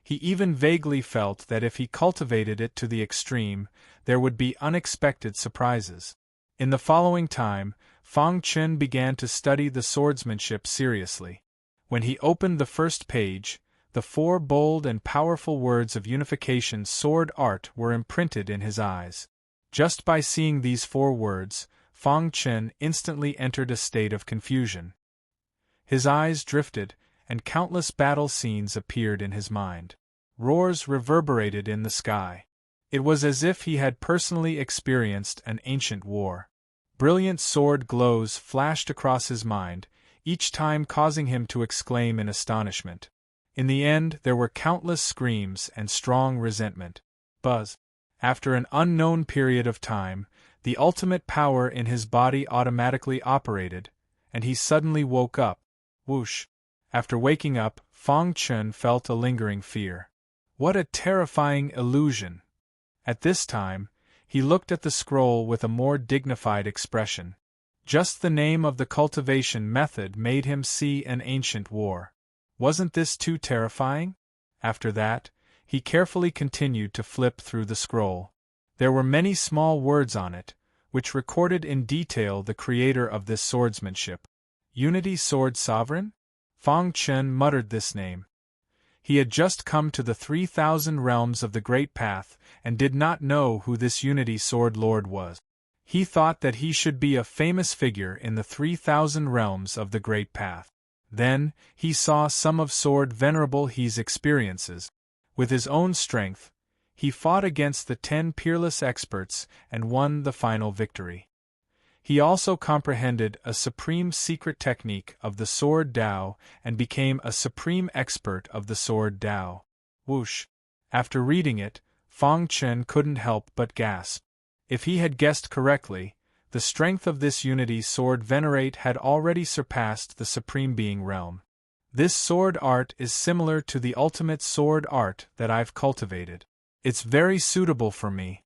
S1: He even vaguely felt that if he cultivated it to the extreme, there would be unexpected surprises. In the following time, Fong Chen began to study the swordsmanship seriously. When he opened the first page, the 4 bold and powerful words of unification sword art were imprinted in his eyes. Just by seeing these 4 words, Fong Chen instantly entered a state of confusion. His eyes drifted, and countless battle scenes appeared in his mind. Roars reverberated in the sky. It was as if he had personally experienced an ancient war. Brilliant sword glows flashed across his mind, each time causing him to exclaim in astonishment. In the end, there were countless screams and strong resentment. Buzz. After an unknown period of time, the ultimate power in his body automatically operated, and he suddenly woke up. Whoosh. After waking up, Fong Chen felt a lingering fear. What a terrifying illusion! At this time, He looked at the scroll with a more dignified expression. Just the name of the cultivation method made him see an ancient war. Wasn't this too terrifying? After that, he carefully continued to flip through the scroll. There were many small words on it, which recorded in detail the creator of this swordsmanship. Unity Sword Sovereign? Fang Chen muttered this name. He had just come to the 3,000 realms of the Great Path, and did not know who this Unity Sword Lord was. He thought that he should be a famous figure in the 3,000 realms of the Great Path. Then, he saw some of Sword Venerable He's experiences. With his own strength, he fought against the 10 peerless experts and won the final victory. He also comprehended a supreme secret technique of the Sword Dao and became a supreme expert of the Sword Dao. Whoosh! After reading it, Fang Chen couldn't help but gasp. If he had guessed correctly, the strength of this Unity Sword Venerate had already surpassed the Supreme Being realm. This sword art is similar to the ultimate sword art that I've cultivated. It's very suitable for me.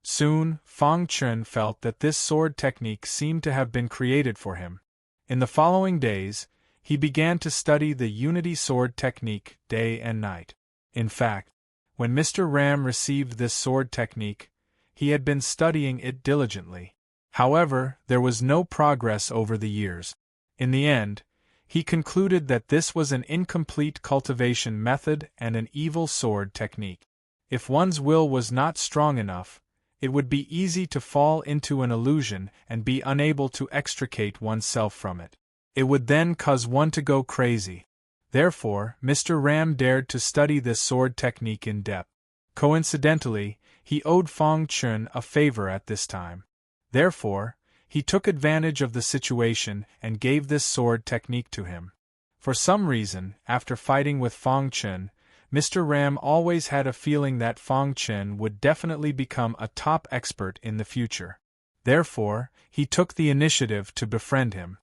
S1: Soon, Fang Chen felt that this sword technique seemed to have been created for him. In the following days, he began to study the Unity Sword technique day and night. In fact, when Mr. Ram received this sword technique, he had been studying it diligently. However, there was no progress over the years. In the end, he concluded that this was an incomplete cultivation method and an evil sword technique. If one's will was not strong enough, it would be easy to fall into an illusion and be unable to extricate oneself from it. It would then cause one to go crazy. Therefore, Mr. Ram dared to study this sword technique in depth. Coincidentally, he owed Fang Chen a favor at this time. Therefore, he took advantage of the situation and gave this sword technique to him. For some reason, after fighting with Fang Chen, Mr. Ram always had a feeling that Fang Chen would definitely become a top expert in the future. Therefore, he took the initiative to befriend him.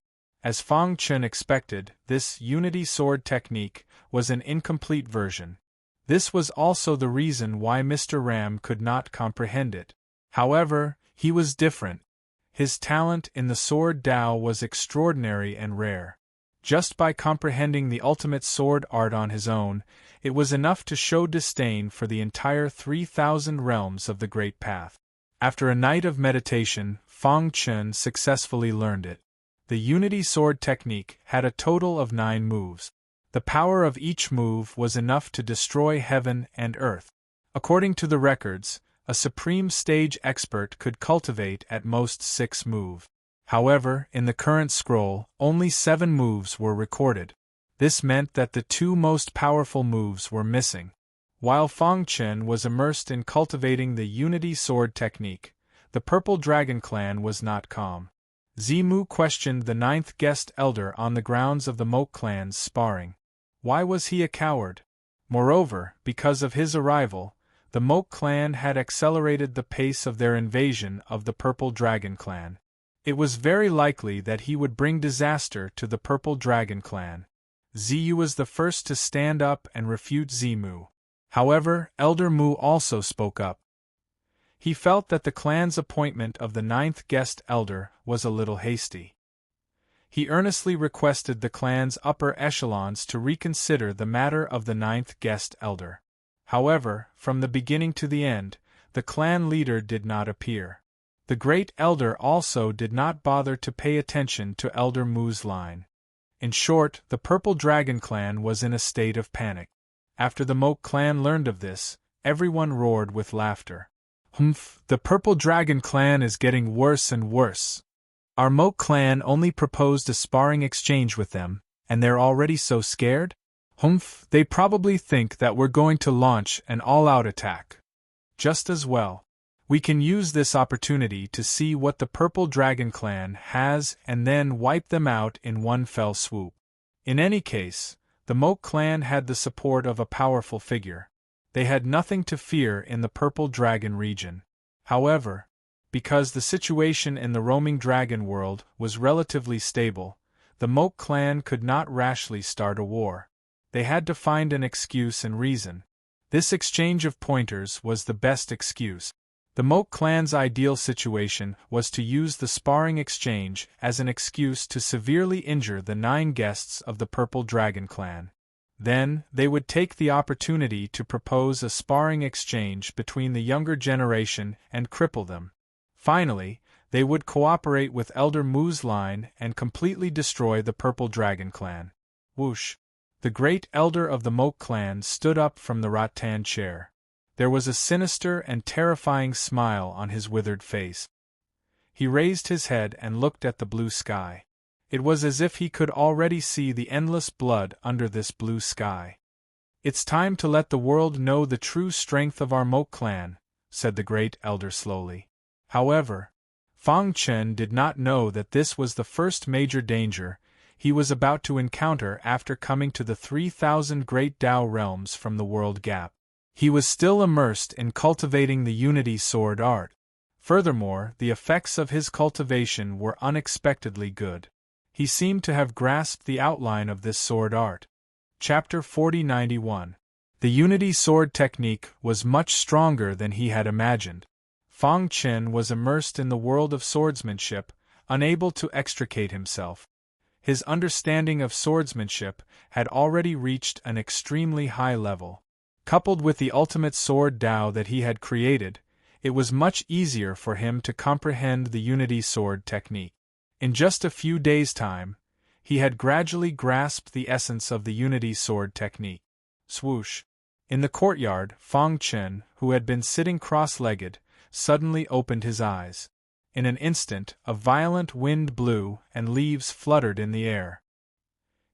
S1: As Fang Chen expected, this Unity Sword technique was an incomplete version. This was also the reason why Mr. Ram could not comprehend it. However, he was different. His talent in the Sword Dao was extraordinary and rare. Just by comprehending the ultimate sword art on his own, it was enough to show disdain for the entire 3,000 realms of the Great Path. After a night of meditation, Fang Chen successfully learned it. The Unity Sword technique had a total of 9 moves. The power of each move was enough to destroy heaven and earth. According to the records, a supreme stage expert could cultivate at most 6 moves. However, in the current scroll, only 7 moves were recorded. This meant that the 2 most powerful moves were missing. While Fang Chen was immersed in cultivating the Unity Sword technique, the Purple Dragon clan was not calm. Zimu questioned the 9th guest elder on the grounds of the Moke clan's sparring. Why was he a coward? Moreover, because of his arrival, the Moke clan had accelerated the pace of their invasion of the Purple Dragon clan. It was very likely that he would bring disaster to the Purple Dragon clan. Ziyu was the first to stand up and refute Zimu. However, Elder Mu also spoke up. He felt that the clan's appointment of the 9th guest elder was a little hasty. He earnestly requested the clan's upper echelons to reconsider the matter of the 9th guest elder. However, from the beginning to the end, the clan leader did not appear. The great elder also did not bother to pay attention to Elder Mu's line. In short, the Purple Dragon clan was in a state of panic. After the Moke clan learned of this, everyone roared with laughter. Humph, the Purple Dragon clan is getting worse and worse. Our Moke clan only proposed a sparring exchange with them, and they're already so scared? Humph, they probably think that we're going to launch an all-out attack. Just as well. We can use this opportunity to see what the Purple Dragon clan has and then wipe them out in one fell swoop. In any case, the Moke clan had the support of a powerful figure. They had nothing to fear in the Purple Dragon region. However, because the situation in the roaming dragon world was relatively stable, the Moke clan could not rashly start a war. They had to find an excuse and reason. This exchange of pointers was the best excuse. The Moke clan's ideal situation was to use the sparring exchange as an excuse to severely injure the 9 guests of the Purple Dragon clan. Then, they would take the opportunity to propose a sparring exchange between the younger generation and cripple them. Finally, they would cooperate with Elder Mu's line and completely destroy the Purple Dragon clan. Whoosh! The great elder of the Moke clan stood up from the rattan chair. There was a sinister and terrifying smile on his withered face. He raised his head and looked at the blue sky. It was as if he could already see the endless blood under this blue sky. "It's time to let the world know the true strength of our Moke clan," said the great elder slowly. However, Fang Chen did not know that this was the first major danger he was about to encounter after coming to the 3,000 Great Tao realms from the World Gap. He was still immersed in cultivating the Unity Sword art. Furthermore, the effects of his cultivation were unexpectedly good. He seemed to have grasped the outline of this sword art. Chapter 4091. The Unity Sword technique was much stronger than he had imagined. Fang Chen was immersed in the world of swordsmanship, unable to extricate himself. His understanding of swordsmanship had already reached an extremely high level. Coupled with the ultimate sword Tao that he had created, it was much easier for him to comprehend the Unity Sword technique. In just a few days' time, he had gradually grasped the essence of the Unity Sword technique. Swoosh! In the courtyard, Fang Chen, who had been sitting cross-legged, suddenly opened his eyes. In an instant, a violent wind blew and leaves fluttered in the air.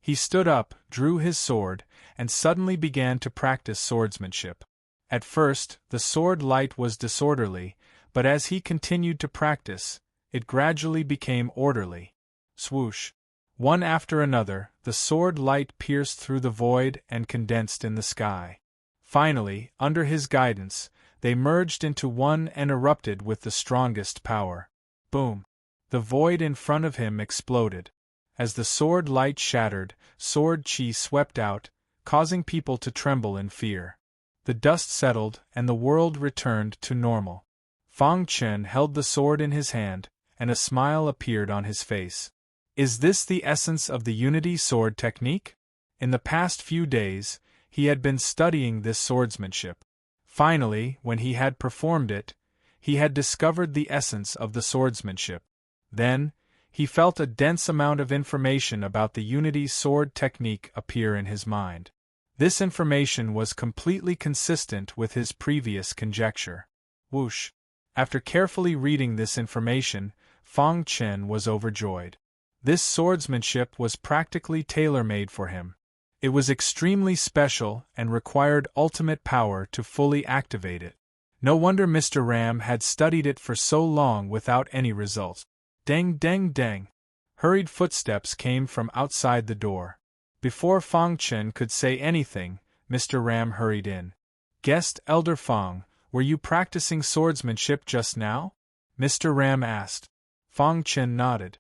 S1: He stood up, drew his sword, and suddenly began to practice swordsmanship. At first, the sword light was disorderly, but as he continued to practice, it gradually became orderly. Swoosh! One after another, the sword light pierced through the void and condensed in the sky. Finally, under his guidance, they merged into one and erupted with the strongest power. Boom! The void in front of him exploded. As the sword light shattered, sword chi swept out, causing people to tremble in fear. The dust settled, and the world returned to normal. Fang Chen held the sword in his hand, and a smile appeared on his face. Is this the essence of the Unity Sword technique? In the past few days, he had been studying this swordsmanship. Finally, when he had performed it, he had discovered the essence of the swordsmanship. Then, he felt a dense amount of information about the Unity Sword technique appear in his mind. This information was completely consistent with his previous conjecture. Whoosh! After carefully reading this information, Fang Chen was overjoyed. This swordsmanship was practically tailor-made for him. It was extremely special and required ultimate power to fully activate it. No wonder Mr. Ram had studied it for so long without any results. Deng deng deng! Hurried footsteps came from outside the door. Before Fang Chen could say anything, Mr. Ram hurried in. "Guest Elder Fang, were you practicing swordsmanship just now?" Mr. Ram asked. Fang Chen nodded.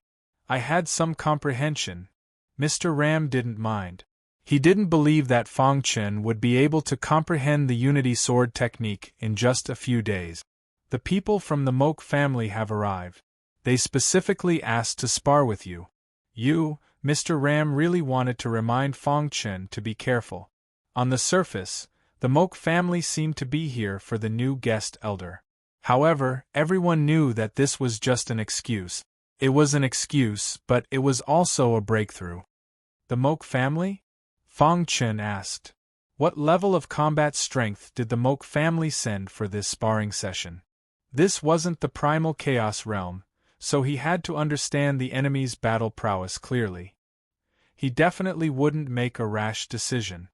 S1: "I had some comprehension." Mr. Ram didn't mind. He didn't believe that Fang Chen would be able to comprehend the Unity Sword technique in just a few days. "The people from the Moke family have arrived. They specifically asked to spar with you." Mr. Ram really wanted to remind Fang Chen to be careful. On the surface, the Moke family seemed to be here for the new guest elder. However, everyone knew that this was just an excuse. It was an excuse, but it was also a breakthrough. "The Moke family?" Fang Chen asked. What level of combat strength did the Moke family send for this sparring session? This wasn't the primal chaos realm, so he had to understand the enemy's battle prowess clearly. He definitely wouldn't make a rash decision.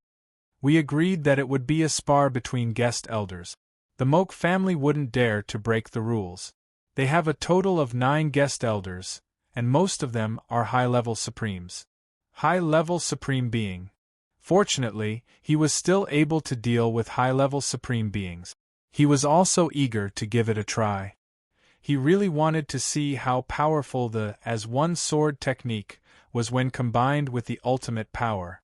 S1: We agreed that it would be a spar between guest elders. The Moke family wouldn't dare to break the rules. They have a total of 9 guest elders, and most of them are high-level supremes. High-level supreme being. Fortunately, he was still able to deal with high-level supreme beings. He was also eager to give it a try. He really wanted to see how powerful the as-one sword technique was when combined with the ultimate power.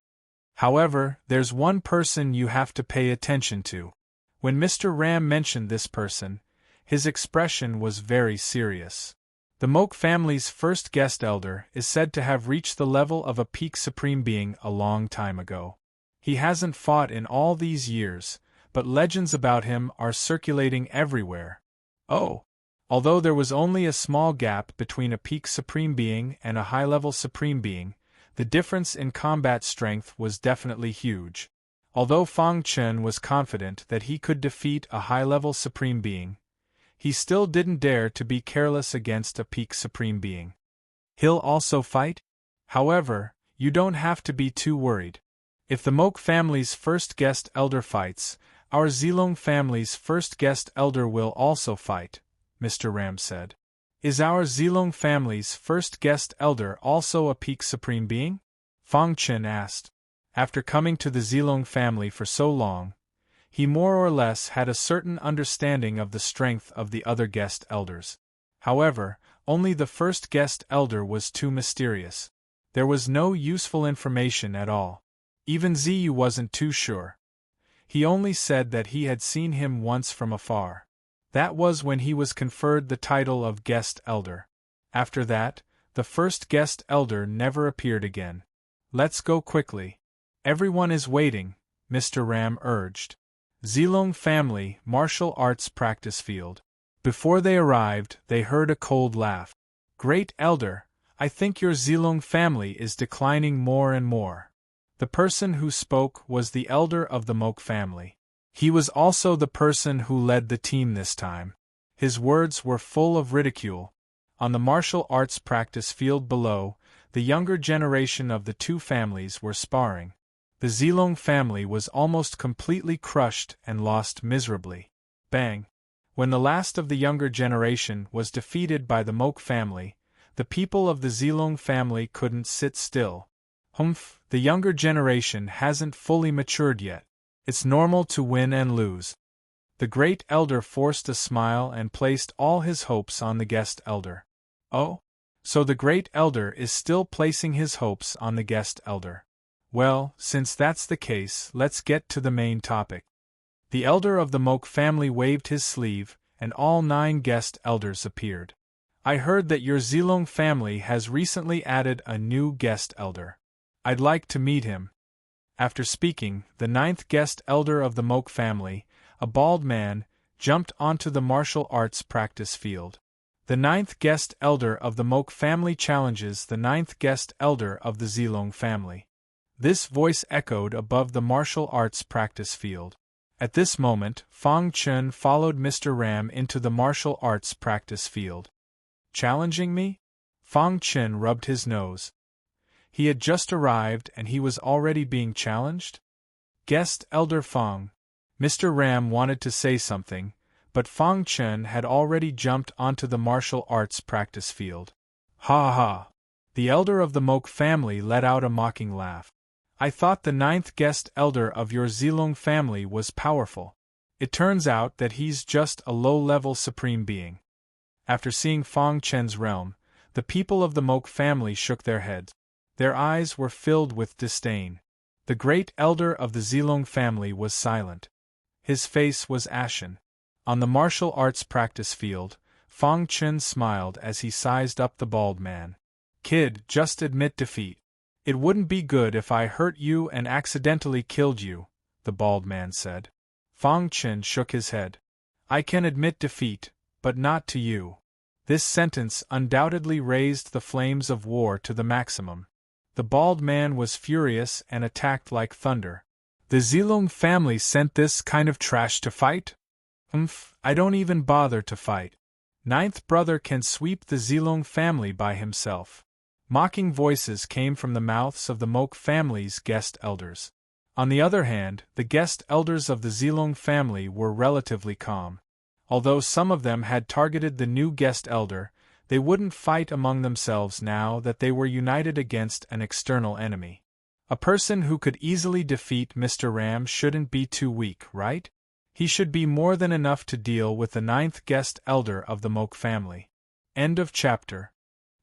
S1: However, there's one person you have to pay attention to. When Mr. Ram mentioned this person, His expression was very serious. The Moke family's first guest elder is said to have reached the level of a peak supreme being a long time ago. He hasn't fought in all these years, but legends about him are circulating everywhere. Oh! Although there was only a small gap between a peak supreme being and a high-level supreme being, the difference in combat strength was definitely huge. Although Fang Chen was confident that he could defeat a high-level supreme being, he still didn't dare to be careless against a peak supreme being. He'll also fight? However, you don't have to be too worried. If the Moke family's first guest elder fights, our Zilong family's first guest elder will also fight, Mr. Ram said. Is our Zilong family's first guest elder also a peak supreme being? Fang Chen asked. After coming to the Zilong family for so long, he more or less had a certain understanding of the strength of the other guest elders. However, only the first guest elder was too mysterious. There was no useful information at all. Even Ziyu wasn't too sure. He only said that he had seen him once from afar. That was when he was conferred the title of guest elder. After that, the first guest elder never appeared again. Let's go quickly. Everyone is waiting, Mr. Ram urged. Zilong family martial arts practice field. Before they arrived, they heard a cold laugh. Great elder, I think your Zilong family is declining more and more. The person who spoke was the elder of the Moke family. He was also the person who led the team this time. His words were full of ridicule. On the martial arts practice field below, the younger generation of the two families were sparring. The Zilong family was almost completely crushed and lost miserably. Bang! When the last of the younger generation was defeated by the Moke family, the people of the Zilong family couldn't sit still. Humph, the younger generation hasn't fully matured yet. It's normal to win and lose. The great elder forced a smile and placed all his hopes on the guest elder. Oh? So the great elder is still placing his hopes on the guest elder. Well, since that's the case, let's get to the main topic. The elder of the Moke family waved his sleeve, and all 9 guest elders appeared. I heard that your Zilong family has recently added a new guest elder. I'd like to meet him. After speaking, the 9th guest elder of the Moke family, a bald man, jumped onto the martial arts practice field. The 9th guest elder of the Moke family challenges the 9th guest elder of the Zilong family. This voice echoed above the martial arts practice field. At this moment, Fang Chen followed Mr. Ram into the martial arts practice field. Challenging me? Fang Chen rubbed his nose. He had just arrived and he was already being challenged? Guest Elder Fang. Mr. Ram wanted to say something, but Fang Chen had already jumped onto the martial arts practice field. Ha ha! The elder of the Moke family let out a mocking laugh. I thought the 9th guest elder of your Zilong family was powerful. It turns out that he's just a low-level supreme being. After seeing Fang Chen's realm, the people of the Moke family shook their heads. Their eyes were filled with disdain. The great elder of the Zilong family was silent. His face was ashen. On the martial arts practice field, Fang Chen smiled as he sized up the bald man. Kid, just admit defeat. It wouldn't be good if I hurt you and accidentally killed you, the bald man said. Fang Chen shook his head. I can admit defeat, but not to you. This sentence undoubtedly raised the flames of war to the maximum. The bald man was furious and attacked like thunder. The Zilong family sent this kind of trash to fight? I don't even bother to fight. 9th brother can sweep the Zilong family by himself. Mocking voices came from the mouths of the Moke family's guest elders. On the other hand, the guest elders of the Zilong family were relatively calm. Although some of them had targeted the new guest elder, they wouldn't fight among themselves now that they were united against an external enemy. A person who could easily defeat Mr. Ram shouldn't be too weak, right? He should be more than enough to deal with the 9th guest elder of the Moke family. End of chapter.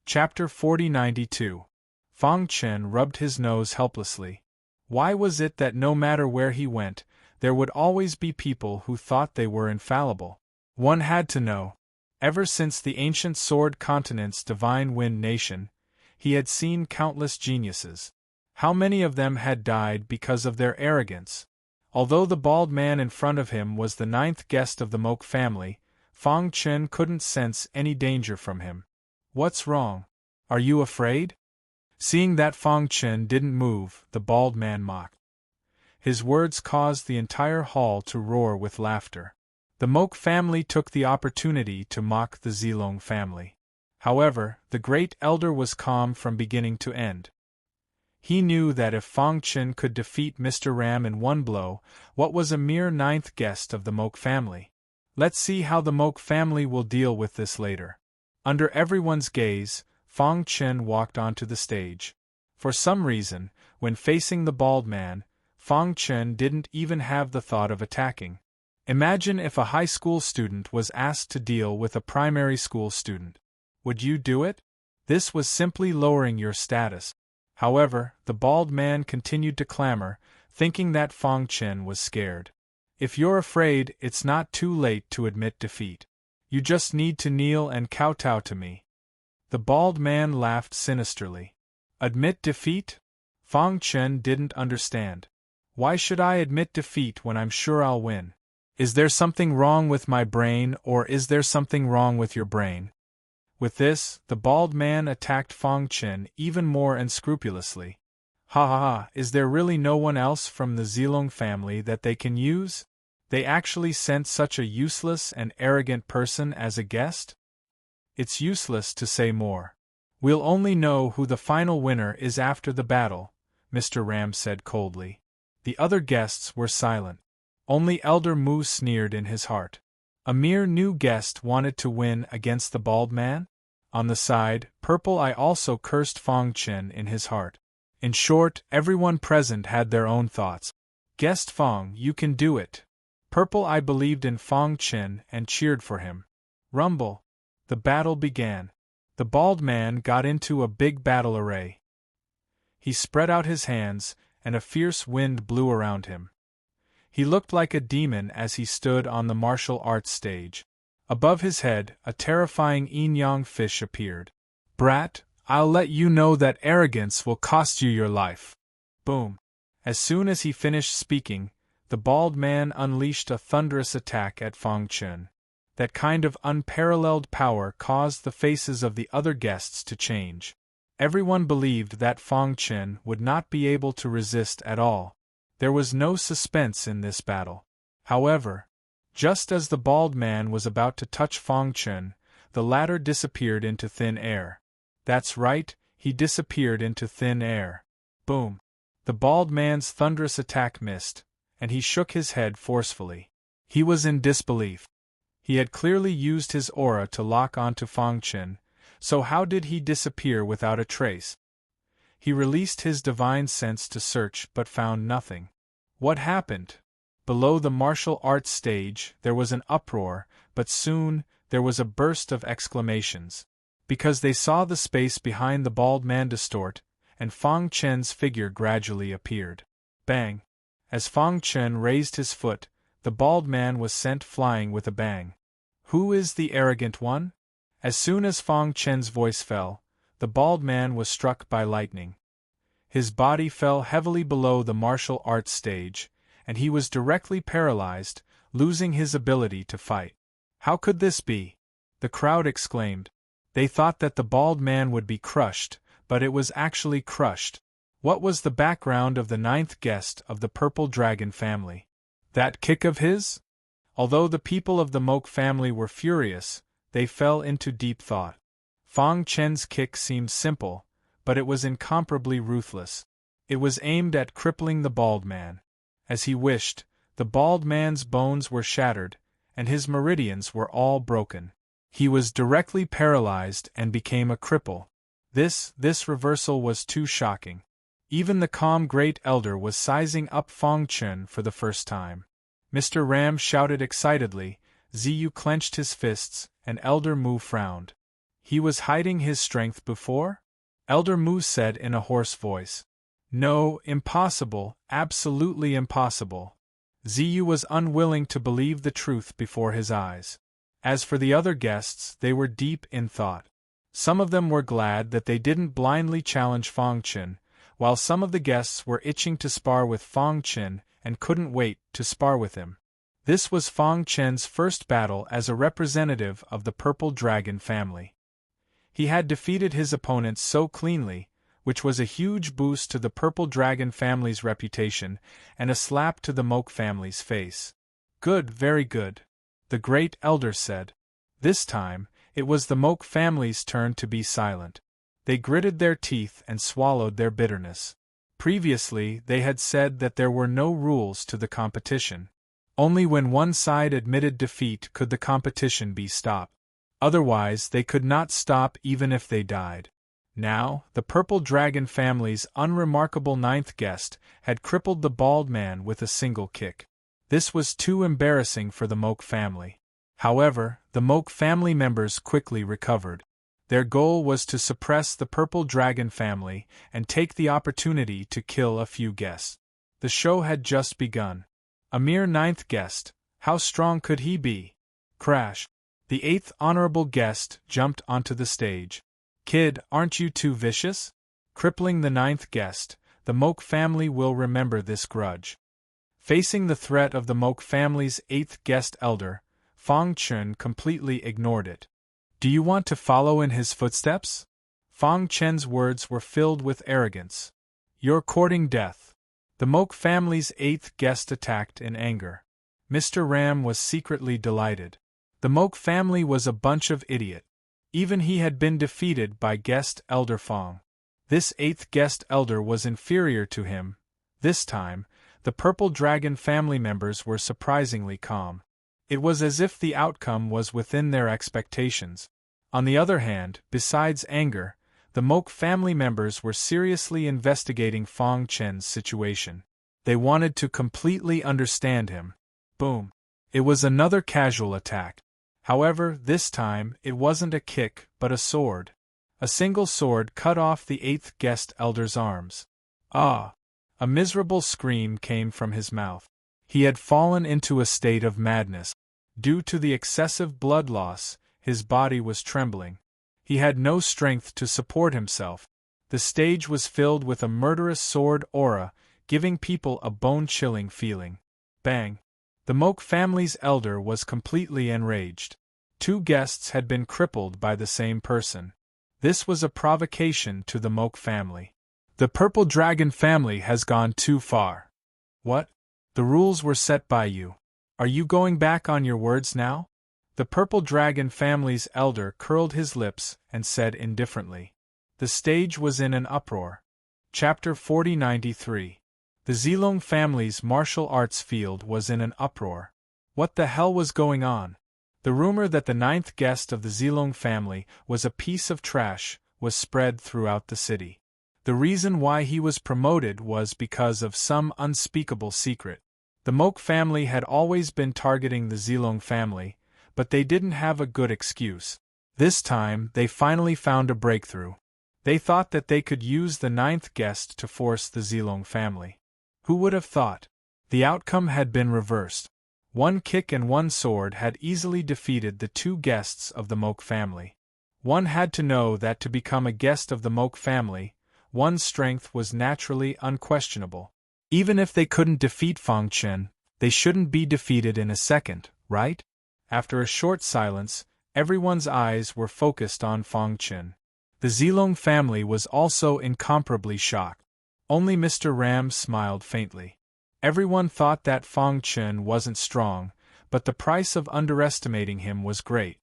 S1: Chapter 4092. Fang Chen rubbed his nose helplessly. Why was it that no matter where he went, there would always be people who thought they were infallible? One had to know. Ever since the ancient Sword Continent's Divine Wind Nation, he had seen countless geniuses. How many of them had died because of their arrogance? Although the bald man in front of him was the 9th guest of the Moke family, Fang Chen couldn't sense any danger from him. What's wrong? Are you afraid? Seeing that Fang Chen didn't move, the bald man mocked. His words caused the entire hall to roar with laughter. The Moke family took the opportunity to mock the Zilong family. However, the great elder was calm from beginning to end. He knew that if Fang Chen could defeat Mr. Ram in one blow, what was a mere 9th guest of the Moke family? Let's see how the Moke family will deal with this later. Under everyone's gaze, Fang Chen walked onto the stage. For some reason, when facing the bald man, Fang Chen didn't even have the thought of attacking. Imagine if a high school student was asked to deal with a primary school student. Would you do it? This was simply lowering your status. However, the bald man continued to clamor, thinking that Fang Chen was scared. If you're afraid, it's not too late to admit defeat. You just need to kneel and kowtow to me. The bald man laughed sinisterly. Admit defeat? Fang Chen didn't understand. Why should I admit defeat when I'm sure I'll win? Is there something wrong with my brain, or is there something wrong with your brain? With this, the bald man attacked Fang Chen even more unscrupulously. Ha ha ha, is there really no one else from the Zilong family that they can use? They actually sent such a useless and arrogant person as a guest? It's useless to say more. We'll only know who the final winner is after the battle, Mr. Ram said coldly. The other guests were silent. Only Elder Mu sneered in his heart. A mere new guest wanted to win against the bald man? On the side, Purple Eye also cursed Fang Chen in his heart. In short, everyone present had their own thoughts. Guest Fang, you can do it. Purple Eye believed in Fang Chen and cheered for him. Rumble. The battle began. The bald man got into a big battle array. He spread out his hands, and a fierce wind blew around him. He looked like a demon as he stood on the martial arts stage. Above his head, a terrifying yin-yang fish appeared. Brat, I'll let you know that arrogance will cost you your life. Boom. As soon as he finished speaking, the bald man unleashed a thunderous attack at Fang Chen. That kind of unparalleled power caused the faces of the other guests to change. Everyone believed that Fang Chen would not be able to resist at all. There was no suspense in this battle. However, just as the bald man was about to touch Fang Chen, the latter disappeared into thin air. That's right, he disappeared into thin air. Boom. The bald man's thunderous attack missed, and he shook his head forcefully. He was in disbelief. He had clearly used his aura to lock onto Fang Chen, so how did he disappear without a trace? He released his divine sense to search but found nothing. What happened? Below the martial arts stage there was an uproar, but soon there was a burst of exclamations. Because they saw the space behind the bald man distort, and Fang Chen's figure gradually appeared. Bang! As Fang Chen raised his foot, the bald man was sent flying with a bang. Who is the arrogant one? As soon as Fang Chen's voice fell, the bald man was struck by lightning. His body fell heavily below the martial arts stage, and he was directly paralyzed, losing his ability to fight. How could this be? The crowd exclaimed. They thought that the bald man would be crushed, but it was actually crushed. What was the background of the 9th guest of the Purple Dragon family? That kick of his? Although the people of the Moke family were furious, they fell into deep thought. Fang Chen's kick seemed simple, but it was incomparably ruthless. It was aimed at crippling the bald man. As he wished, the bald man's bones were shattered, and his meridians were all broken. He was directly paralyzed and became a cripple. This reversal was too shocking. Even the calm great elder was sizing up Fang Chen for the first time. Mr. Ram shouted excitedly, Ziyu clenched his fists, and Elder Mu frowned. He was hiding his strength before? Elder Mu said in a hoarse voice. No, impossible, absolutely impossible. Ziyu was unwilling to believe the truth before his eyes. As for the other guests, they were deep in thought. Some of them were glad that they didn't blindly challenge Fong Chen, while some of the guests were itching to spar with Fong Chen and couldn't wait to spar with him. This was Fong Chen's first battle as a representative of the Purple Dragon family. He had defeated his opponents so cleanly, which was a huge boost to the Purple Dragon family's reputation and a slap to the Moke family's face. Good, very good, the Great Elder said. This time, it was the Moke family's turn to be silent. They gritted their teeth and swallowed their bitterness. Previously, they had said that there were no rules to the competition. Only when one side admitted defeat could the competition be stopped. Otherwise, they could not stop even if they died. Now, the Purple Dragon family's unremarkable ninth guest had crippled the bald man with a single kick. This was too embarrassing for the Moke family. However, the Moke family members quickly recovered. Their goal was to suppress the Purple Dragon family and take the opportunity to kill a few guests. The show had just begun. A mere ninth guest, how strong could he be? Crash! The eighth honorable guest jumped onto the stage. Kid, aren't you too vicious? Crippling the ninth guest, the Moke family will remember this grudge. Facing the threat of the Moke family's eighth guest elder, Fong Chen completely ignored it. Do you want to follow in his footsteps? Fong Chen's words were filled with arrogance. You're courting death. The Moke family's eighth guest attacked in anger. Mr. Ram was secretly delighted. The Moke family was a bunch of idiots. Even he had been defeated by guest elder Fong. This eighth guest elder was inferior to him. This time, the Purple Dragon family members were surprisingly calm. It was as if the outcome was within their expectations. On the other hand, besides anger, the Moke family members were seriously investigating Fong Chen's situation. They wanted to completely understand him. Boom! It was another casual attack. However, this time, it wasn't a kick, but a sword. A single sword cut off the eighth guest elder's arms. Ah! A miserable scream came from his mouth. He had fallen into a state of madness. Due to the excessive blood loss, his body was trembling. He had no strength to support himself. The stage was filled with a murderous sword aura, giving people a bone-chilling feeling. Bang! The Moke family's elder was completely enraged. Two guests had been crippled by the same person. This was a provocation to the Moke family. The Purple Dragon family has gone too far. What? The rules were set by you. Are you going back on your words now? The Purple Dragon family's elder curled his lips and said indifferently. The stage was in an uproar. Chapter 4093. The Zilong family's martial arts field was in an uproar. What the hell was going on? The rumor that the ninth guest of the Zilong family was a piece of trash was spread throughout the city. The reason why he was promoted was because of some unspeakable secret. The Moke family had always been targeting the Zilong family, but they didn't have a good excuse. This time, they finally found a breakthrough. They thought that they could use the ninth guest to force the Zilong family. Who would have thought? The outcome had been reversed. One kick and one sword had easily defeated the two guests of the Moke family. One had to know that to become a guest of the Moke family, one's strength was naturally unquestionable. Even if they couldn't defeat Fong Chen, they shouldn't be defeated in a second, right? After a short silence, everyone's eyes were focused on Fong Chen. The Zilong family was also incomparably shocked. Only Mr. Ram smiled faintly. Everyone thought that Fong Chen wasn't strong, but the price of underestimating him was great.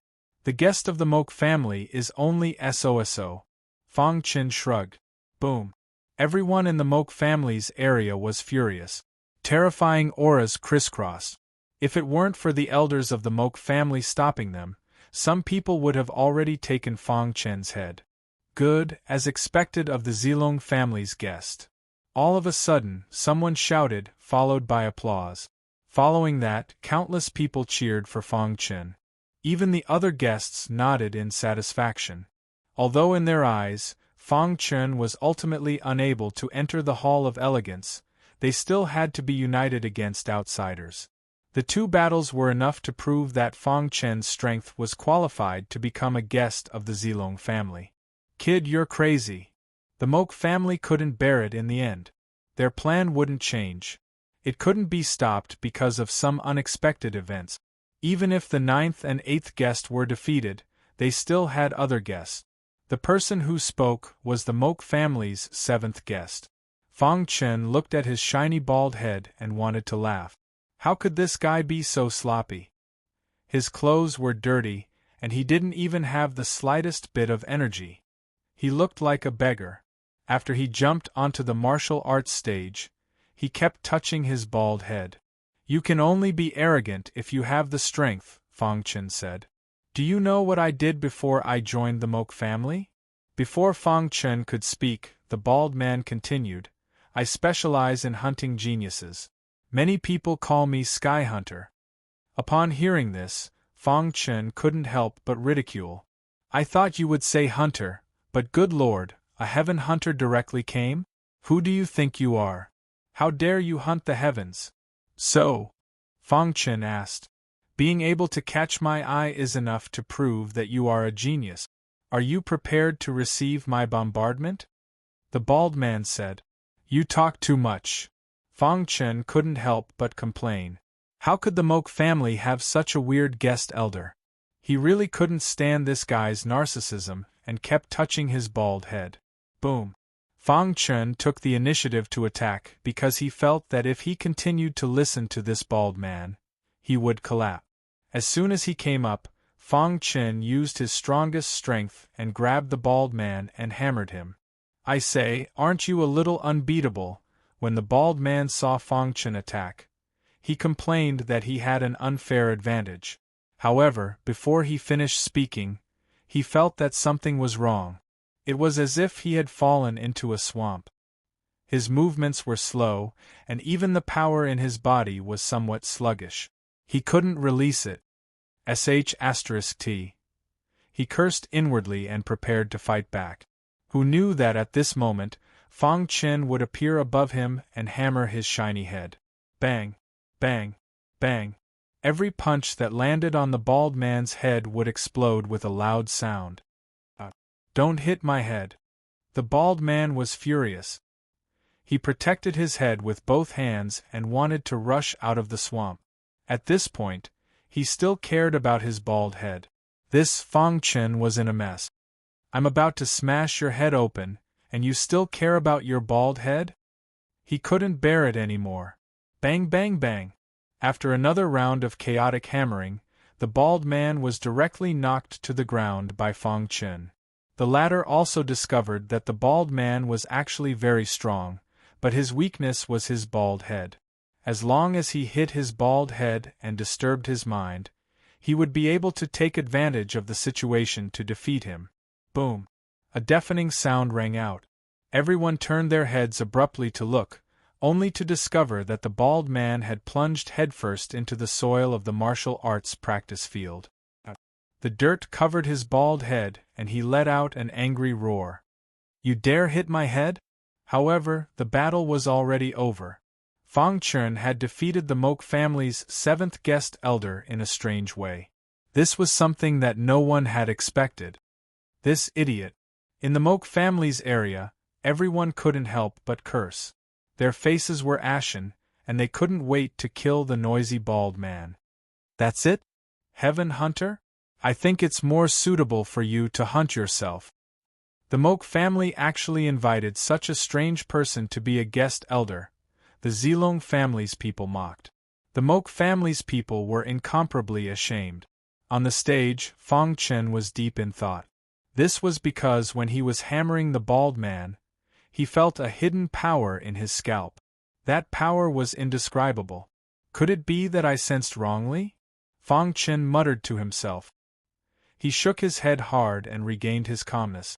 S1: The guest of the Moke family is only SOSO. Fong Chen shrugged. Boom. Everyone in the Moke family's area was furious. Terrifying auras crisscrossed. If it weren't for the elders of the Moke family stopping them, some people would have already taken Fong Chen's head. Good, as expected of the Zilong family's guest. All of a sudden, someone shouted, followed by applause. Following that, countless people cheered for Fong Chen. Even the other guests nodded in satisfaction. Although in their eyes, Fong Chen was ultimately unable to enter the Hall of Elegance, they still had to be united against outsiders. The two battles were enough to prove that Fang Chen's strength was qualified to become a guest of the Zilong family. Kid, you're crazy. The Mok family couldn't bear it in the end. Their plan wouldn't change. It couldn't be stopped because of some unexpected events. Even if the 9th and 8th guest were defeated, they still had other guests. The person who spoke was the Mok family's 7th guest. Fang Chen looked at his shiny bald head and wanted to laugh. How could this guy be so sloppy? His clothes were dirty, and he didn't even have the slightest bit of energy. He looked like a beggar. After he jumped onto the martial arts stage, he kept touching his bald head. You can only be arrogant if you have the strength, Fang Chen said. Do you know what I did before I joined the Mok family? Before Fang Chen could speak, the bald man continued, I specialize in hunting geniuses. Many people call me Sky Hunter. Upon hearing this, Fang Chen couldn't help but ridicule. I thought you would say hunter, but good lord, a heaven hunter directly came? Who do you think you are? How dare you hunt the heavens? So, Fang Chen asked, being able to catch my eye is enough to prove that you are a genius. Are you prepared to receive my bombardment? The bald man said. You talk too much. Fang Chen couldn't help but complain. How could the Mok family have such a weird guest elder? He really couldn't stand this guy's narcissism and kept touching his bald head. Boom. Fang Chen took the initiative to attack because he felt that if he continued to listen to this bald man, he would collapse. As soon as he came up, Fang Chen used his strongest strength and grabbed the bald man and hammered him. I say, aren't you a little unbeatable? When the bald man saw Fang Chen attack, he complained that he had an unfair advantage. However, before he finished speaking, he felt that something was wrong. It was as if he had fallen into a swamp. His movements were slow, and even the power in his body was somewhat sluggish. He couldn't release it. *T. He cursed inwardly and prepared to fight back. Who knew that at this moment, Fang Chen would appear above him and hammer his shiny head. Bang! Bang! Bang! Every punch that landed on the bald man's head would explode with a loud sound. Don't hit my head. The bald man was furious. He protected his head with both hands and wanted to rush out of the swamp. At this point, he still cared about his bald head. This Fang Chen was in a mess. I'm about to smash your head open, and you still care about your bald head? He couldn't bear it anymore. Bang bang bang. After another round of chaotic hammering, the bald man was directly knocked to the ground by Fang Chen. The latter also discovered that the bald man was actually very strong, but his weakness was his bald head. As long as he hit his bald head and disturbed his mind, he would be able to take advantage of the situation to defeat him. Boom! A deafening sound rang out. Everyone turned their heads abruptly to look, only to discover that the bald man had plunged headfirst into the soil of the martial arts practice field. The dirt covered his bald head, and he let out an angry roar. You dare hit my head? However, the battle was already over. Fang Chen had defeated the Mok family's 7th guest elder in a strange way. This was something that no one had expected. This idiot. In the Mok family's area, everyone couldn't help but curse. Their faces were ashen, and they couldn't wait to kill the noisy bald man. That's it? Heaven Hunter? I think it's more suitable for you to hunt yourself. The Mok family actually invited such a strange person to be a guest elder. The Zilong family's people mocked. The Mok family's people were incomparably ashamed. On the stage, Fang Chen was deep in thought. This was because when he was hammering the bald man, he felt a hidden power in his scalp. That power was indescribable. Could it be that I sensed wrongly? Fang Chen muttered to himself. He shook his head hard and regained his calmness.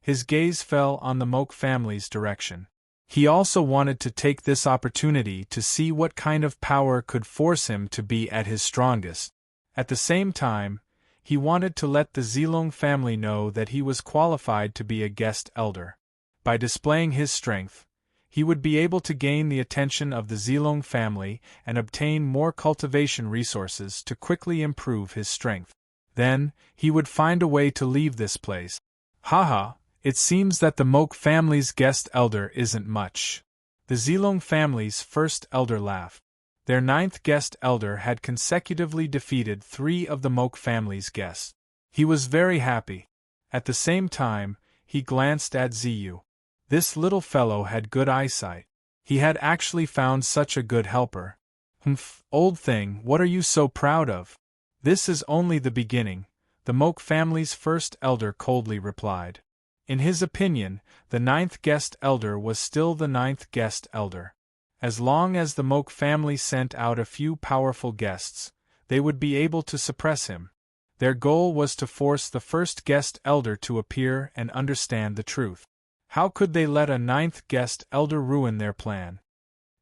S1: His gaze fell on the Mok family's direction. He also wanted to take this opportunity to see what kind of power could force him to be at his strongest. At the same time, he wanted to let the Zilong family know that he was qualified to be a guest elder. By displaying his strength, he would be able to gain the attention of the Zilong family and obtain more cultivation resources to quickly improve his strength. Then, he would find a way to leave this place. Haha, it seems that the Mok family's guest elder isn't much. The Zilong family's first elder laughed. Their 9th guest elder had consecutively defeated 3 of the Mok family's guests. He was very happy. At the same time, he glanced at Ziyu. This little fellow had good eyesight. He had actually found such a good helper. Humph, old thing, what are you so proud of? This is only the beginning, the Mok family's first elder coldly replied. In his opinion, the 9th guest elder was still the 9th guest elder. As long as the Mok family sent out a few powerful guests, they would be able to suppress him. Their goal was to force the first guest elder to appear and understand the truth. How could they let a 9th guest elder ruin their plan?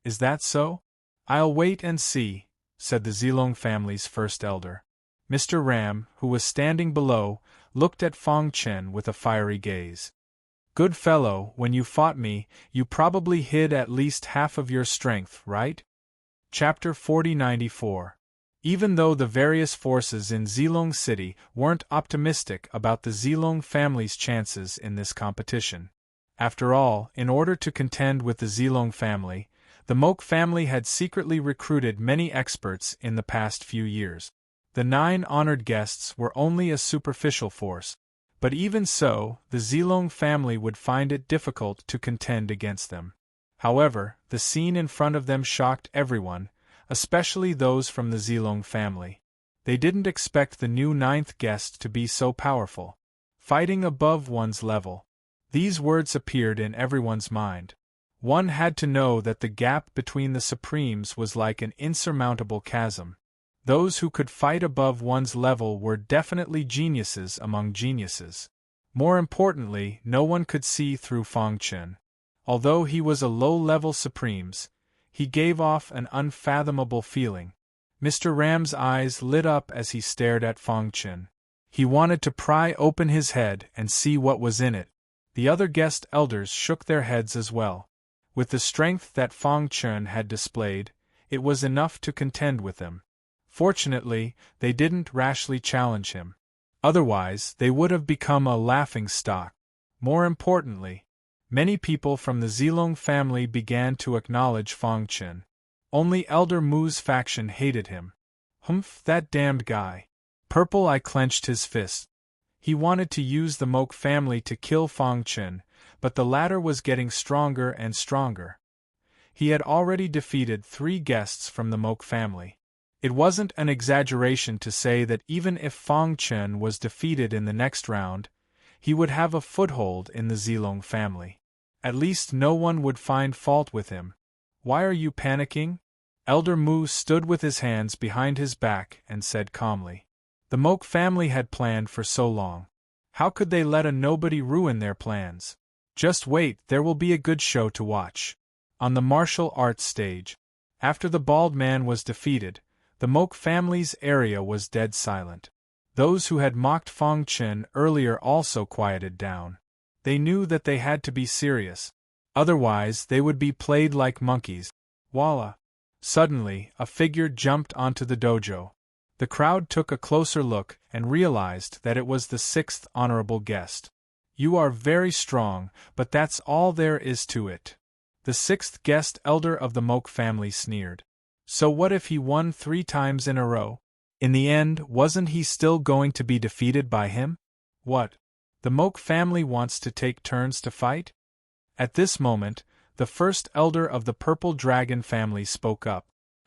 S1: Is that so? I'll wait and see, said the Zilong family's first elder. Mr. Ram, who was standing below, looked at Fong Chen with a fiery gaze. Good fellow, when you fought me, you probably hid at least half of your strength, right? Chapter 4094. Even though the various forces in Zilong City weren't optimistic about the Zilong family's chances in this competition. After all, in order to contend with the Zilong family, the Mok family had secretly recruited many experts in the past few years. The 9 honored guests were only a superficial force, but even so, the Zilong family would find it difficult to contend against them. However, the scene in front of them shocked everyone, especially those from the Zilong family. They didn't expect the new 9th guest to be so powerful. Fighting above one's level. These words appeared in everyone's mind. One had to know that the gap between the Supremes was like an insurmountable chasm. Those who could fight above one's level were definitely geniuses among geniuses. More importantly, no one could see through Fong Chen. Although he was a low-level Supremes, he gave off an unfathomable feeling. Mr. Ram's eyes lit up as he stared at Fong Chen. He wanted to pry open his head and see what was in it. The other guest elders shook their heads as well. With the strength that Fong Chen had displayed, it was enough to contend with him. Fortunately, they didn't rashly challenge him. Otherwise, they would have become a laughingstock. More importantly, many people from the Zilong family began to acknowledge Fong Chen. Only Elder Mu's faction hated him. Humph, that damned guy. Purple Eye clenched his fist. He wanted to use the Mok family to kill Fong Chen, but the latter was getting stronger and stronger. He had already defeated 3 guests from the Mok family. It wasn't an exaggeration to say that even if Fong Chen was defeated in the next round, he would have a foothold in the Zilong family. At least no one would find fault with him. Why are you panicking? Elder Mu stood with his hands behind his back and said calmly. The Mok family had planned for so long. How could they let a nobody ruin their plans? Just wait, there will be a good show to watch. On the martial arts stage, after the bald man was defeated, the Mok family's area was dead silent. Those who had mocked Fong Chen earlier also quieted down. They knew that they had to be serious. Otherwise, they would be played like monkeys. Voila! Suddenly, a figure jumped onto the dojo. The crowd took a closer look and realized that it was the 6th honorable guest. You are very strong, but that's all there is to it. The 6th guest elder of the Mok family sneered. So what if he won 3 times in a row? In the end, wasn't he still going to be defeated by him? What? The Mok family wants to take turns to fight? At this moment, the first elder of the Purple Dragon family spoke up.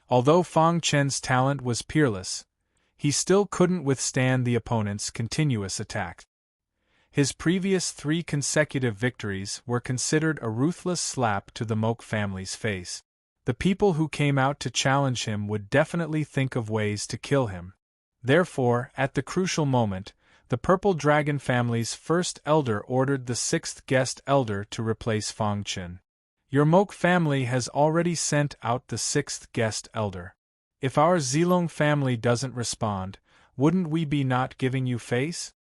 S1: Although Fong Chen's talent was peerless, he still couldn't withstand the opponent's continuous attack. His previous 3 consecutive victories were considered a ruthless slap to the Mok family's face. The people who came out to challenge him would definitely think of ways to kill him. Therefore, at the crucial moment, the Purple Dragon family's first elder ordered the 6th guest elder to replace Fong Chen. Your Mok family has already sent out the 6th guest elder. If our Zilong family doesn't respond, wouldn't we be not giving you face?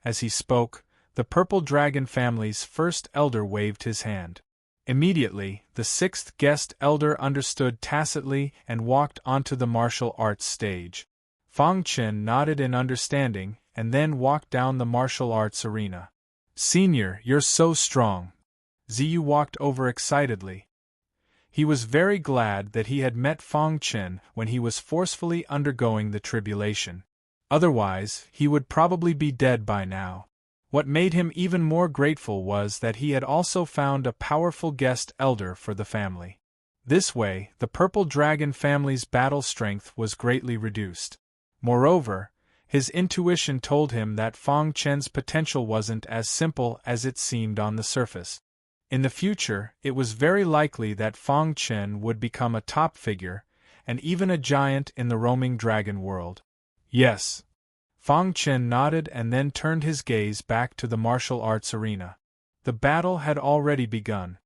S1: As he spoke, the Purple Dragon family's first elder waved his hand. Immediately, the sixth guest elder understood tacitly and walked onto the martial arts stage. Fang Chen nodded in understanding and then walked down the martial arts arena. "Senior, you're so strong." Ziyu walked over excitedly. He was very glad that he had met Fang Chen when he was forcefully undergoing the tribulation. Otherwise, he would probably be dead by now. What made him even more grateful was that he had also found a powerful guest elder for the family. This way, the Purple Dragon family's battle strength was greatly reduced. Moreover, his intuition told him that Fang Chen's potential wasn't as simple as it seemed on the surface. In the future, it was very likely that Fang Chen would become a top figure, and even a giant in the roaming dragon world. Yes. Fang Chen nodded and then turned his gaze back to the martial arts arena. The battle had already begun.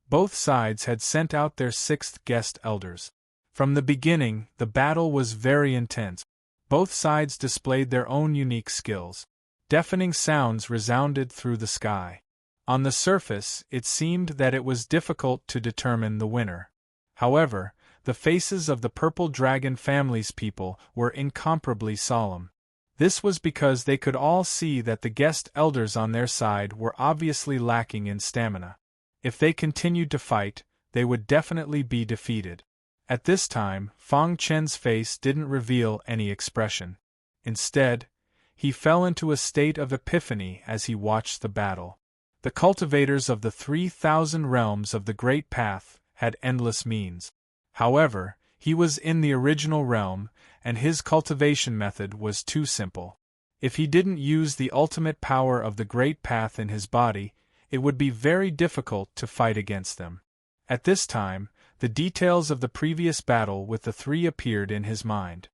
S1: Both sides had sent out their sixth guest elders. From the beginning, the battle was very intense. Both sides displayed their own unique skills. Deafening sounds resounded through the sky. On the surface, it seemed that it was difficult to determine the winner. However, the faces of the Purple Dragon family's people were incomparably solemn. This was because they could all see that the guest elders on their side were obviously lacking in stamina. If they continued to fight, they would definitely be defeated. At this time, Fang Chen's face didn't reveal any expression. Instead, he fell into a state of epiphany as he watched the battle. The cultivators of the 3,000 realms of the Great Path had endless means. However, he was in the original realm, and his cultivation method was too simple. If he didn't use the ultimate power of the Great Path in his body, it would be very difficult to fight against them. At this time, the details of the previous battle with the three appeared in his mind.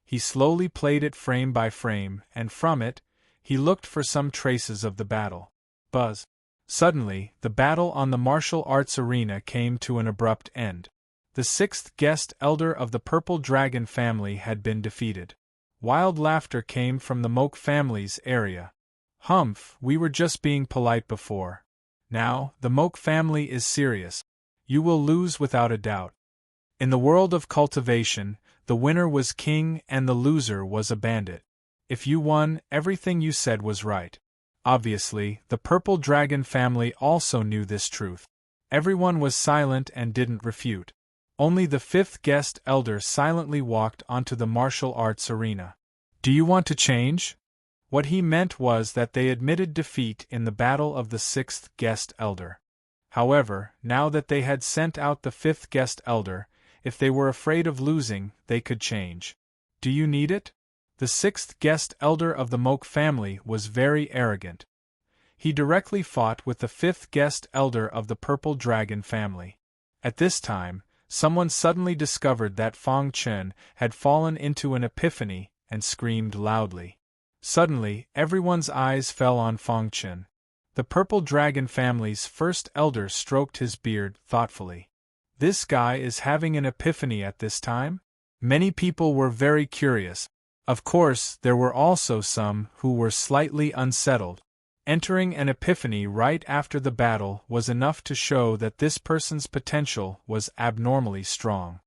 S1: He slowly played it frame by frame, and from it, he looked for some traces of the battle. Buzz. Suddenly, the battle on the martial arts arena came to an abrupt end. The sixth guest elder of the Purple Dragon family had been defeated. Wild laughter came from the Moke family's area. "Humph, we were just being polite before. Now, the Moke family is serious. You will lose without a doubt." In the world of cultivation, the winner was king and the loser was a bandit. If you won, everything you said was right. Obviously, the Purple Dragon family also knew this truth. Everyone was silent and didn't refute. Only the fifth guest elder silently walked onto the martial arts arena. "Do you want to change?" What he meant was that they admitted defeat in the battle of the sixth guest elder. However, now that they had sent out the fifth guest elder, if they were afraid of losing, they could change. "Do you need it?" The sixth guest elder of the Moke family was very arrogant. He directly fought with the fifth guest elder of the Purple Dragon family. At this time, someone suddenly discovered that Fang Chen had fallen into an epiphany and screamed loudly. Suddenly, everyone's eyes fell on Fang Chen. The Purple Dragon family's first elder stroked his beard thoughtfully. "This guy is having an epiphany at this time?" Many people were very curious. Of course, there were also some who were slightly unsettled. Entering an epiphany right after the battle was enough to show that this person's potential was abnormally strong.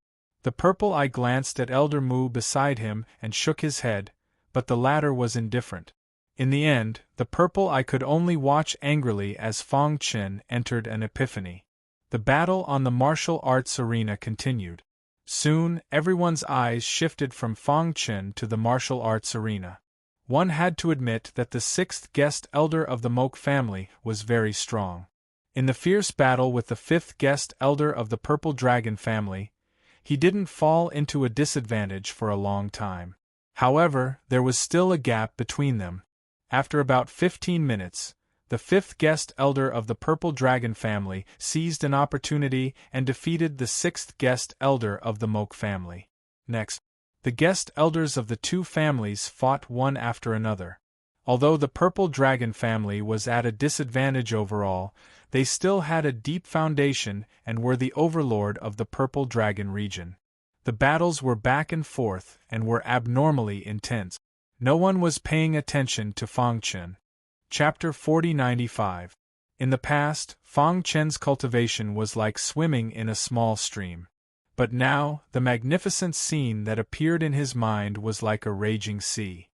S1: The Purple Eye glanced at Elder Mu beside him and shook his head, but the latter was indifferent. In the end, the Purple Eye could only watch angrily as Fang Chen entered an epiphany. The battle on the martial arts arena continued. Soon, everyone's eyes shifted from Fang Chen to the martial arts arena. One had to admit that the sixth guest elder of the Moke family was very strong. In the fierce battle with the fifth guest elder of the Purple Dragon family, he didn't fall into a disadvantage for a long time. However, there was still a gap between them. After about 15 minutes, the fifth guest elder of the Purple Dragon family seized an opportunity and defeated the sixth guest elder of the Moke family. Next, the guest elders of the two families fought one after another. Although the Purple Dragon family was at a disadvantage overall, they still had a deep foundation and were the overlord of the Purple Dragon region. The battles were back and forth and were abnormally intense. No one was paying attention to Fang Chen. Chapter 4095. In the past, Fang Chen's cultivation was like swimming in a small stream. But now, the magnificent scene that appeared in his mind was like a raging sea.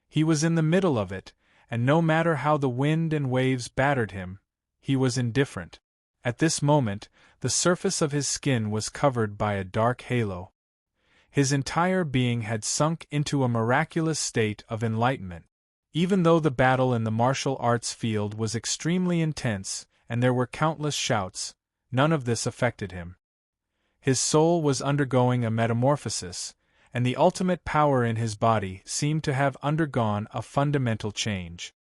S1: He was in the middle of it, and no matter how the wind and waves battered him, he was indifferent. At this moment, the surface of his skin was covered by a dark halo. His entire being had sunk into a miraculous state of enlightenment. Even though the battle in the martial arts field was extremely intense, and there were countless shouts, none of this affected him. His soul was undergoing a metamorphosis, and the ultimate power in his body seemed to have undergone a fundamental change.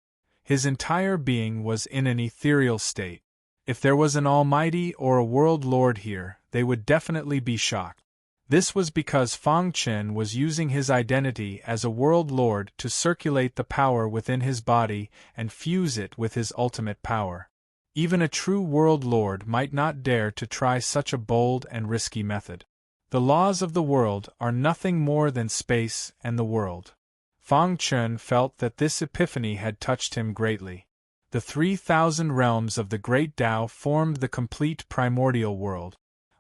S1: His entire being was in an ethereal state. If there was an almighty or a world lord here, they would definitely be shocked. This was because Fang Chen was using his identity as a world lord to circulate the power within his body and fuse it with his ultimate power. Even a true world lord might not dare to try such a bold and risky method. The laws of the world are nothing more than space and the world. Fang Chen felt that this epiphany had touched him greatly. The 3,000 realms of the Great Tao formed the complete primordial world.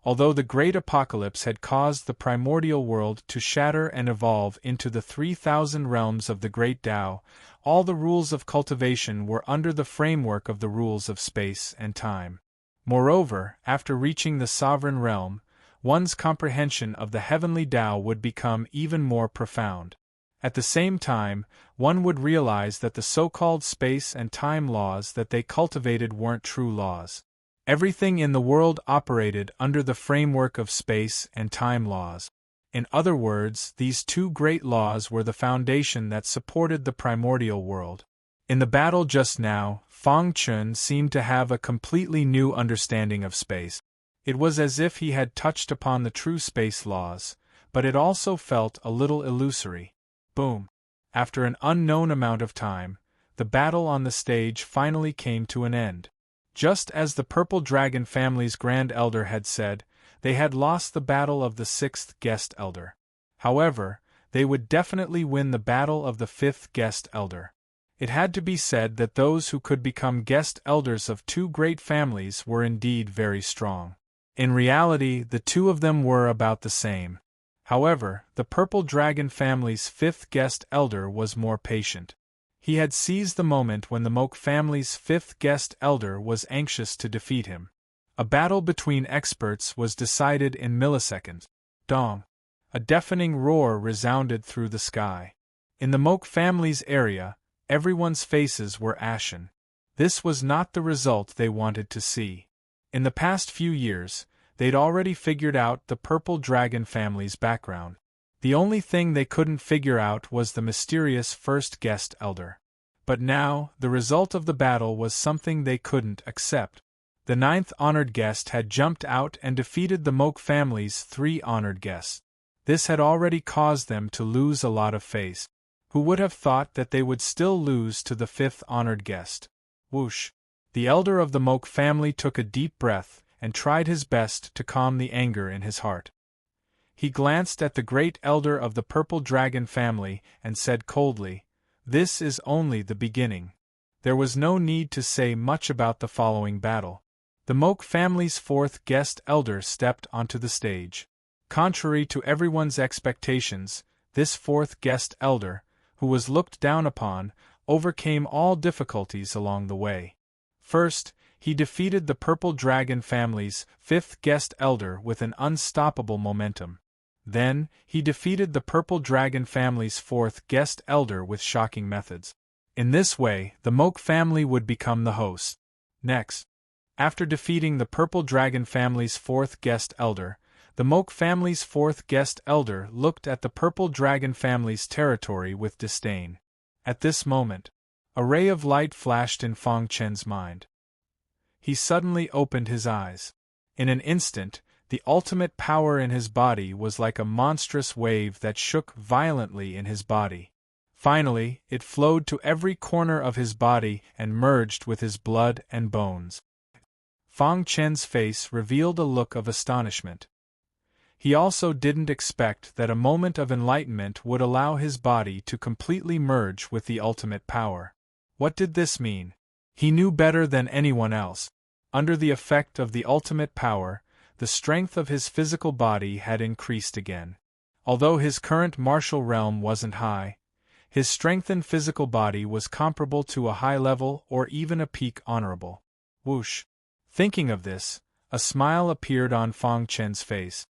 S1: Although the Great Apocalypse had caused the primordial world to shatter and evolve into the 3,000 realms of the Great Tao, all the rules of cultivation were under the framework of the rules of space and time. Moreover, after reaching the sovereign realm, one's comprehension of the heavenly Tao would become even more profound. At the same time, one would realize that the so-called space and time laws that they cultivated weren't true laws. Everything in the world operated under the framework of space and time laws. In other words, these two great laws were the foundation that supported the primordial world. In the battle just now, Fang Chen seemed to have a completely new understanding of space. It was as if he had touched upon the true space laws, but it also felt a little illusory. Boom! After an unknown amount of time, the battle on the stage finally came to an end. Just as the Purple Dragon family's Grand Elder had said, they had lost the battle of the 6th Guest Elder. However, they would definitely win the battle of the 5th Guest Elder. It had to be said that those who could become Guest Elders of two great families were indeed very strong. In reality, the two of them were about the same. However, the Purple Dragon family's 5th Guest Elder was more patient. He had seized the moment when the Moke family's 5th Guest Elder was anxious to defeat him. A battle between experts was decided in milliseconds. Dong! A deafening roar resounded through the sky. In the Moke family's area, everyone's faces were ashen. This was not the result they wanted to see. In the past few years, they'd already figured out the Purple Dragon family's background. The only thing they couldn't figure out was the mysterious 1st Guest Elder. But now, the result of the battle was something they couldn't accept. The 9th honored guest had jumped out and defeated the Moke family's 3 honored guests. This had already caused them to lose a lot of face. Who would have thought that they would still lose to the 5th honored guest? Whoosh! The elder of the Moke family took a deep breath and tried his best to calm the anger in his heart. He glanced at the great elder of the Purple Dragon family and said coldly, "This is only the beginning." There was no need to say much about the following battle. The Moke family's 4th Guest Elder stepped onto the stage. Contrary to everyone's expectations, this 4th Guest Elder, who was looked down upon, overcame all difficulties along the way. First, he defeated the Purple Dragon family's 5th Guest Elder with an unstoppable momentum. Then, he defeated the Purple Dragon family's 4th Guest Elder with shocking methods. In this way, the Moke family would become the host. Next, after defeating the Purple Dragon family's 4th Guest Elder, the Moke family's 4th Guest Elder looked at the Purple Dragon family's territory with disdain. At this moment, a ray of light flashed in Fang Chen's mind. He suddenly opened his eyes. In an instant, the ultimate power in his body was like a monstrous wave that shook violently in his body. Finally, it flowed to every corner of his body and merged with his blood and bones. Fang Chen's face revealed a look of astonishment. He also didn't expect that a moment of enlightenment would allow his body to completely merge with the ultimate power. What did this mean? He knew better than anyone else. Under the effect of the ultimate power, the strength of his physical body had increased again. Although his current martial realm wasn't high, his strengthened physical body was comparable to a high level or even a peak honorable. Whoosh! Thinking of this, a smile appeared on Fang Chen's face.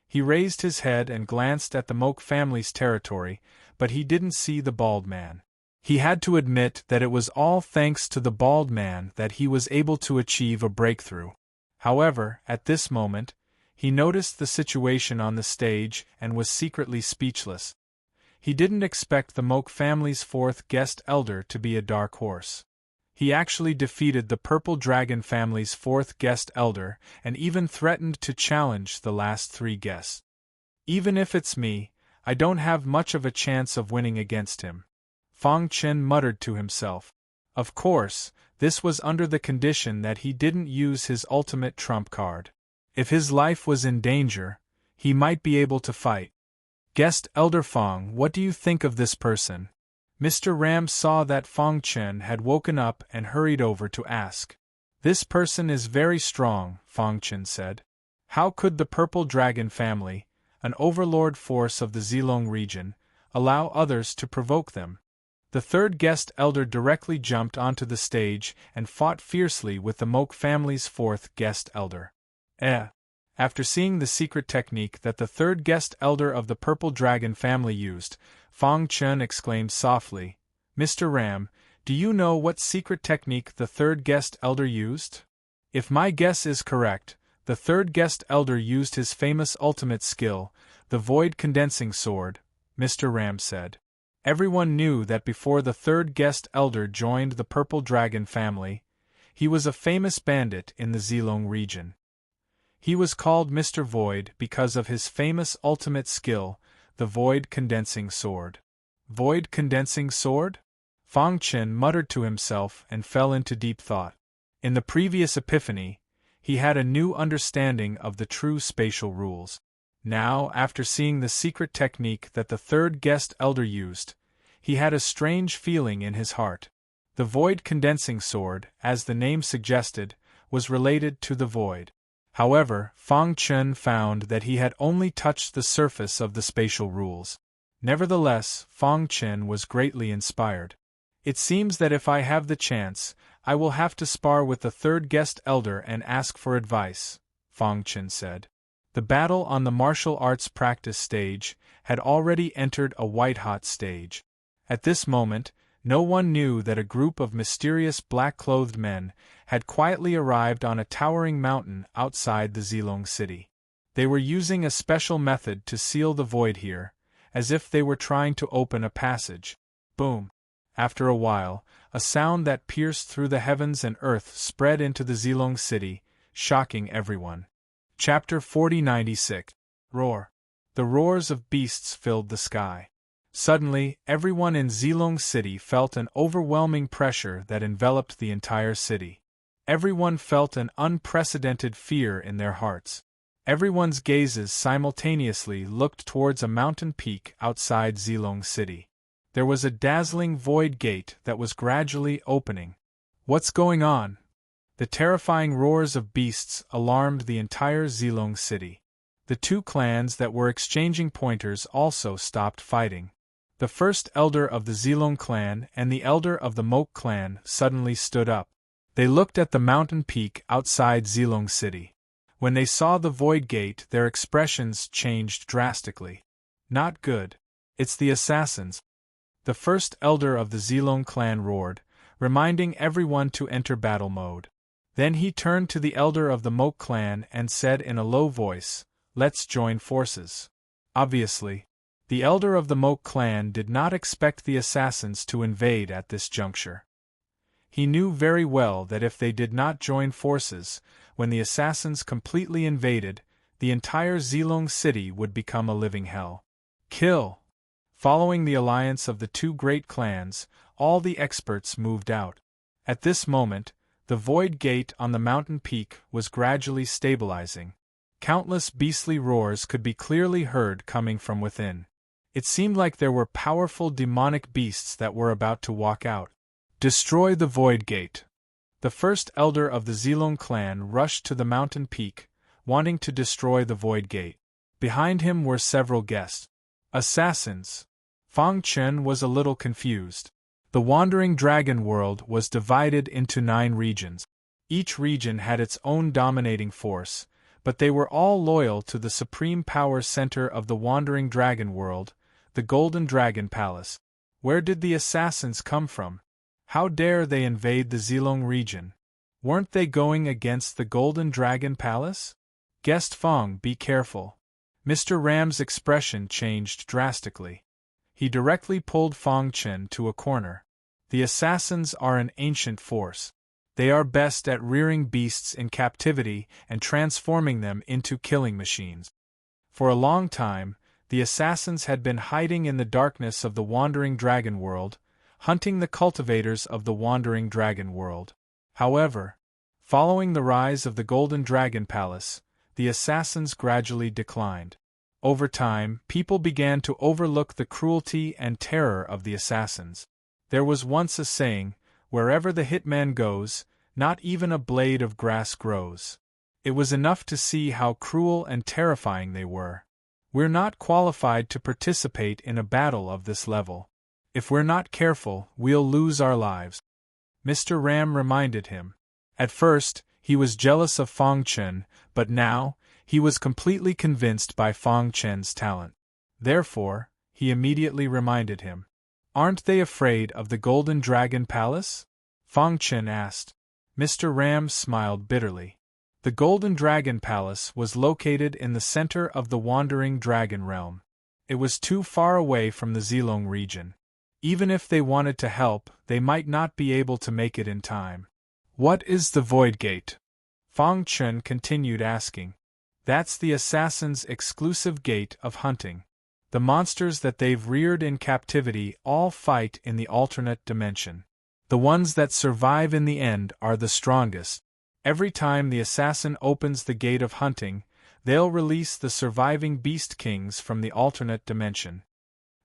S1: He raised his head and glanced at the Mok family's territory, but he didn't see the bald man. He had to admit that it was all thanks to the bald man that he was able to achieve a breakthrough. However, at this moment, he noticed the situation on the stage and was secretly speechless. He didn't expect the Mok family's fourth guest elder to be a dark horse. He actually defeated the Purple Dragon family's fourth guest elder and even threatened to challenge the last three guests. Even if it's me, I don't have much of a chance of winning against him, Fang Chen muttered to himself. Of course, this was under the condition that he didn't use his ultimate trump card. If his life was in danger, he might be able to fight. Guest Elder Fang, what do you think of this person? Mr. Ram saw that Fang Chen had woken up and hurried over to ask. This person is very strong, Fang Chen said. How could the Purple Dragon family, an overlord force of the Zilong region, allow others to provoke them? The third guest elder directly jumped onto the stage and fought fiercely with the Mok family's fourth guest elder. After seeing the secret technique that the third guest elder of the Purple Dragon family used, Fang Chen exclaimed softly, Mr. Ram, do you know what secret technique the third guest elder used? If my guess is correct, the third guest elder used his famous ultimate skill, the Void Condensing Sword, Mr. Ram said. Everyone knew that before the third guest elder joined the Purple Dragon family, he was a famous bandit in the Zilong region. He was called Mr. Void because of his famous ultimate skill, the Void Condensing Sword. Void Condensing Sword? Fang Chen muttered to himself and fell into deep thought. In the previous epiphany, he had a new understanding of the true spatial rules. Now, after seeing the secret technique that the third guest elder used, he had a strange feeling in his heart. The Void Condensing Sword, as the name suggested, was related to the void. However, Fang Chen found that he had only touched the surface of the spatial rules. Nevertheless, Fang Chen was greatly inspired. It seems that if I have the chance, I will have to spar with the third guest elder and ask for advice, Fang Chen said. The battle on the martial arts practice stage had already entered a white-hot stage. At this moment, no one knew that a group of mysterious black-clothed men had quietly arrived on a towering mountain outside the Zilong city. They were using a special method to seal the void here, as if they were trying to open a passage. Boom! After a while, a sound that pierced through the heavens and earth spread into the Zilong city, shocking everyone. Chapter 4096. Roar. The roars of beasts filled the sky. Suddenly, everyone in Zilong City felt an overwhelming pressure that enveloped the entire city. Everyone felt an unprecedented fear in their hearts. Everyone's gazes simultaneously looked towards a mountain peak outside Zilong City. There was a dazzling void gate that was gradually opening. What's going on? The terrifying roars of beasts alarmed the entire Zilong City. The two clans that were exchanging pointers also stopped fighting. The first elder of the Zilong clan and the elder of the Mok clan suddenly stood up. They looked at the mountain peak outside Zilong City. When they saw the void gate, their expressions changed drastically. Not good. It's the assassins. The first elder of the Zilong clan roared, reminding everyone to enter battle mode. Then he turned to the elder of the Mok clan and said in a low voice, "Let's join forces." Obviously, the elder of the Mok clan did not expect the assassins to invade at this juncture. He knew very well that if they did not join forces, when the assassins completely invaded, the entire Zilong city would become a living hell. Kill! Following the alliance of the two great clans, all the experts moved out. At this moment, the void gate on the mountain peak was gradually stabilizing. Countless beastly roars could be clearly heard coming from within. It seemed like there were powerful demonic beasts that were about to walk out. Destroy the Void Gate. The first elder of the Zilong clan rushed to the mountain peak, wanting to destroy the Void Gate. Behind him were several guests. Assassins. Fang Chen was a little confused. The Wandering Dragon World was divided into 9 regions. Each region had its own dominating force, but they were all loyal to the supreme power center of the Wandering Dragon World, the Golden Dragon Palace. Where did the assassins come from? How dare they invade the Zilong region? Weren't they going against the Golden Dragon Palace? Guest Fang, be careful. Mr. Ram's expression changed drastically. He directly pulled Fang Chen to a corner. The assassins are an ancient force. They are best at rearing beasts in captivity and transforming them into killing machines. For a long time, the assassins had been hiding in the darkness of the Wandering Dragon World, hunting the cultivators of the Wandering Dragon World. However, following the rise of the Golden Dragon Palace, the assassins gradually declined. Over time, people began to overlook the cruelty and terror of the assassins. There was once a saying, "Wherever the hitman goes, not even a blade of grass grows." It was enough to see how cruel and terrifying they were. We're not qualified to participate in a battle of this level. If we're not careful, we'll lose our lives. Mr. Ram reminded him. At first, he was jealous of Fang Chen, but now, he was completely convinced by Fang Chen's talent. Therefore, he immediately reminded him. Aren't they afraid of the Golden Dragon Palace? Fang Chen asked. Mr. Ram smiled bitterly. The Golden Dragon Palace was located in the center of the Wandering Dragon Realm. It was too far away from the Zilong region. Even if they wanted to help, they might not be able to make it in time. What is the Void Gate? Fang Chen continued asking. That's the assassin's exclusive gate of hunting. The monsters that they've reared in captivity all fight in the alternate dimension. The ones that survive in the end are the strongest. Every time the assassin opens the gate of hunting, they'll release the surviving beast kings from the alternate dimension.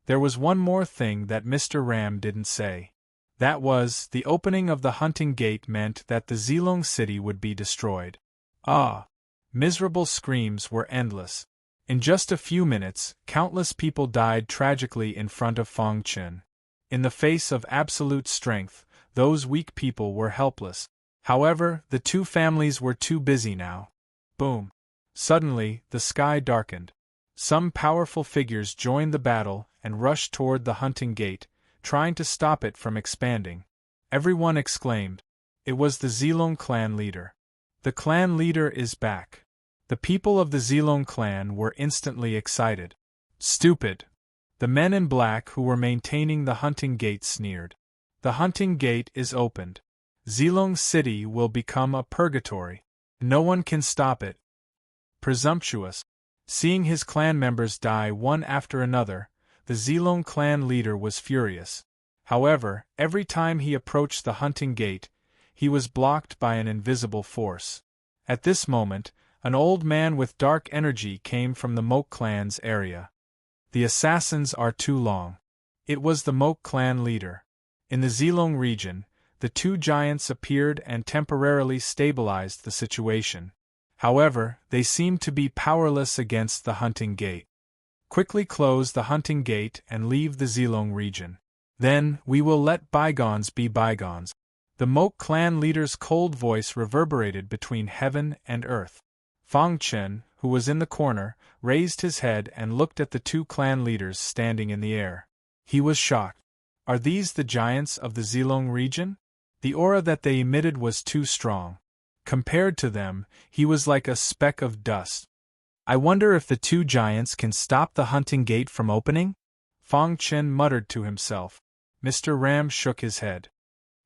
S1: There was one more thing that Mr. Ram didn't say. That was, the opening of the hunting gate meant that the Zilong city would be destroyed. Ah! Miserable screams were endless. In just a few minutes, countless people died tragically in front of Fang Chen. In the face of absolute strength, those weak people were helpless. However, the two families were too busy now. Boom! Suddenly, the sky darkened. Some powerful figures joined the battle and rushed toward the hunting gate, trying to stop it from expanding. Everyone exclaimed. It was the Zilong clan leader. The clan leader is back. The people of the Zilong clan were instantly excited. Stupid! The men in black who were maintaining the hunting gate sneered. The hunting gate is opened. Zilong City will become a purgatory. No one can stop it. Presumptuous. Seeing his clan members die one after another, the Zilong clan leader was furious. However, every time he approached the hunting gate, he was blocked by an invisible force. At this moment, an old man with dark energy came from the Moke clan's area. The assassins are too long. It was the Moke clan leader. In the Zilong region, the two giants appeared and temporarily stabilized the situation. However, they seemed to be powerless against the hunting gate. Quickly close the hunting gate and leave the Zilong region. Then, we will let bygones be bygones. The Moke clan leader's cold voice reverberated between heaven and earth. Fang Chen, who was in the corner, raised his head and looked at the two clan leaders standing in the air. He was shocked. Are these the giants of the Zilong region? The aura that they emitted was too strong. Compared to them, he was like a speck of dust. I wonder if the two giants can stop the hunting gate from opening? Fang Chen muttered to himself. Mr. Ram shook his head.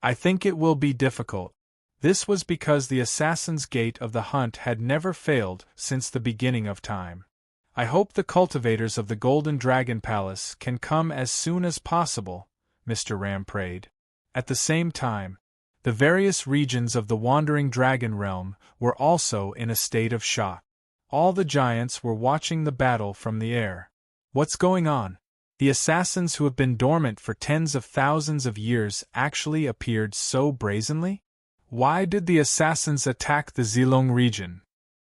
S1: I think it will be difficult. This was because the assassin's gate of the hunt had never failed since the beginning of time. I hope the cultivators of the Golden Dragon Palace can come as soon as possible, Mr. Ram prayed. At the same time, the various regions of the Wandering Dragon Realm were also in a state of shock. All the giants were watching the battle from the air. What's going on? The assassins who have been dormant for tens of thousands of years actually appeared so brazenly? Why did the assassins attack the Zilong region?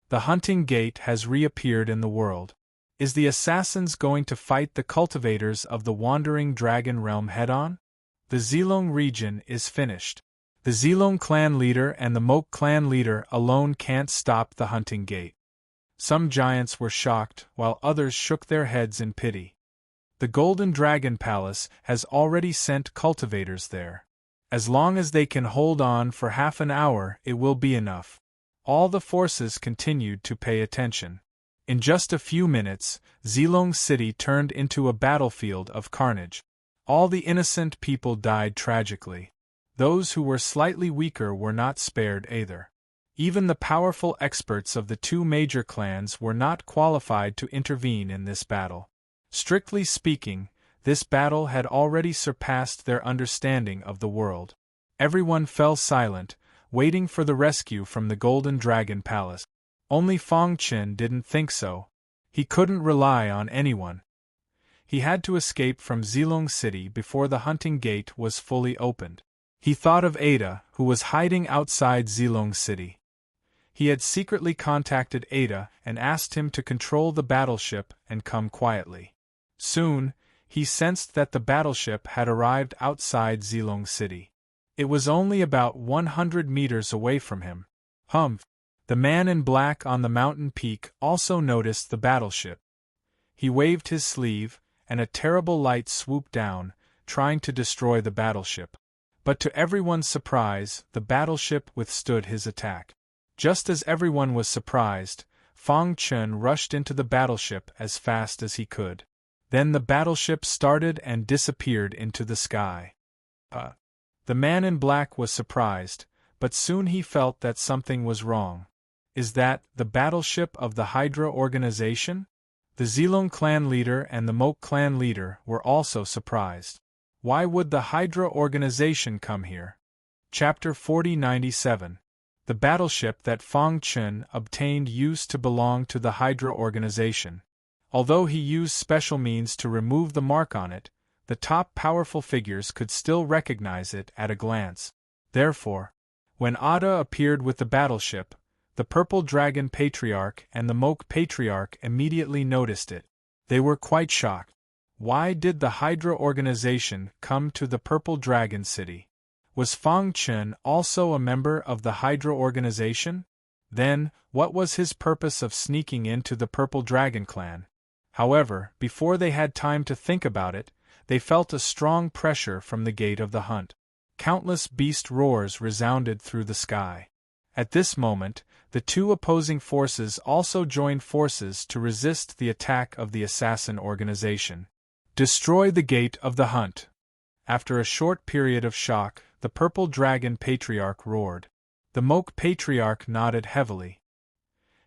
S1: The hunting gate has reappeared in the world. Is the assassins going to fight the cultivators of the wandering dragon realm head-on? The Zilong region is finished. The Zilong clan leader and the Moke clan leader alone can't stop the hunting gate. Some giants were shocked, while others shook their heads in pity. The Golden Dragon Palace has already sent cultivators there. As long as they can hold on for half an hour, it will be enough. All the forces continued to pay attention. In just a few minutes, Zilong City turned into a battlefield of carnage. All the innocent people died tragically. Those who were slightly weaker were not spared either. Even the powerful experts of the two major clans were not qualified to intervene in this battle. Strictly speaking, this battle had already surpassed their understanding of the world. Everyone fell silent, waiting for the rescue from the Golden Dragon Palace. Only Fong Qin didn't think so. He couldn't rely on anyone. He had to escape from Zilong City before the hunting gate was fully opened. He thought of Ada, who was hiding outside Zilong City. He had secretly contacted Ada and asked him to control the battleship and come quietly. Soon, he sensed that the battleship had arrived outside Zilong City. It was only about 100 meters away from him. Humph! The man in black on the mountain peak also noticed the battleship. He waved his sleeve, and a terrible light swooped down, trying to destroy the battleship. But to everyone's surprise, the battleship withstood his attack. Just as everyone was surprised, Fong Qin rushed into the battleship as fast as he could. Then the battleship started and disappeared into the sky. The man in black was surprised, but soon he felt that something was wrong. Is that the battleship of the Hydra organization? The Zilong clan leader and the Moke clan leader were also surprised. Why would the Hydra organization come here? Chapter 4097. The battleship that Fong Qin obtained used to belong to the Hydra organization. Although he used special means to remove the mark on it, the top powerful figures could still recognize it at a glance. Therefore, when Ada appeared with the battleship, the Purple Dragon Patriarch and the Moke Patriarch immediately noticed it. They were quite shocked. Why did the Hydra organization come to the Purple Dragon City? Was Fong Qin also a member of the Hydra organization? Then, what was his purpose of sneaking into the Purple Dragon clan? However, before they had time to think about it, they felt a strong pressure from the gate of the hunt. Countless beast roars resounded through the sky. At this moment, the two opposing forces also joined forces to resist the attack of the assassin organization. Destroy the gate of the hunt. After a short period of shock, the Purple Dragon Patriarch roared. The Moke Patriarch nodded heavily.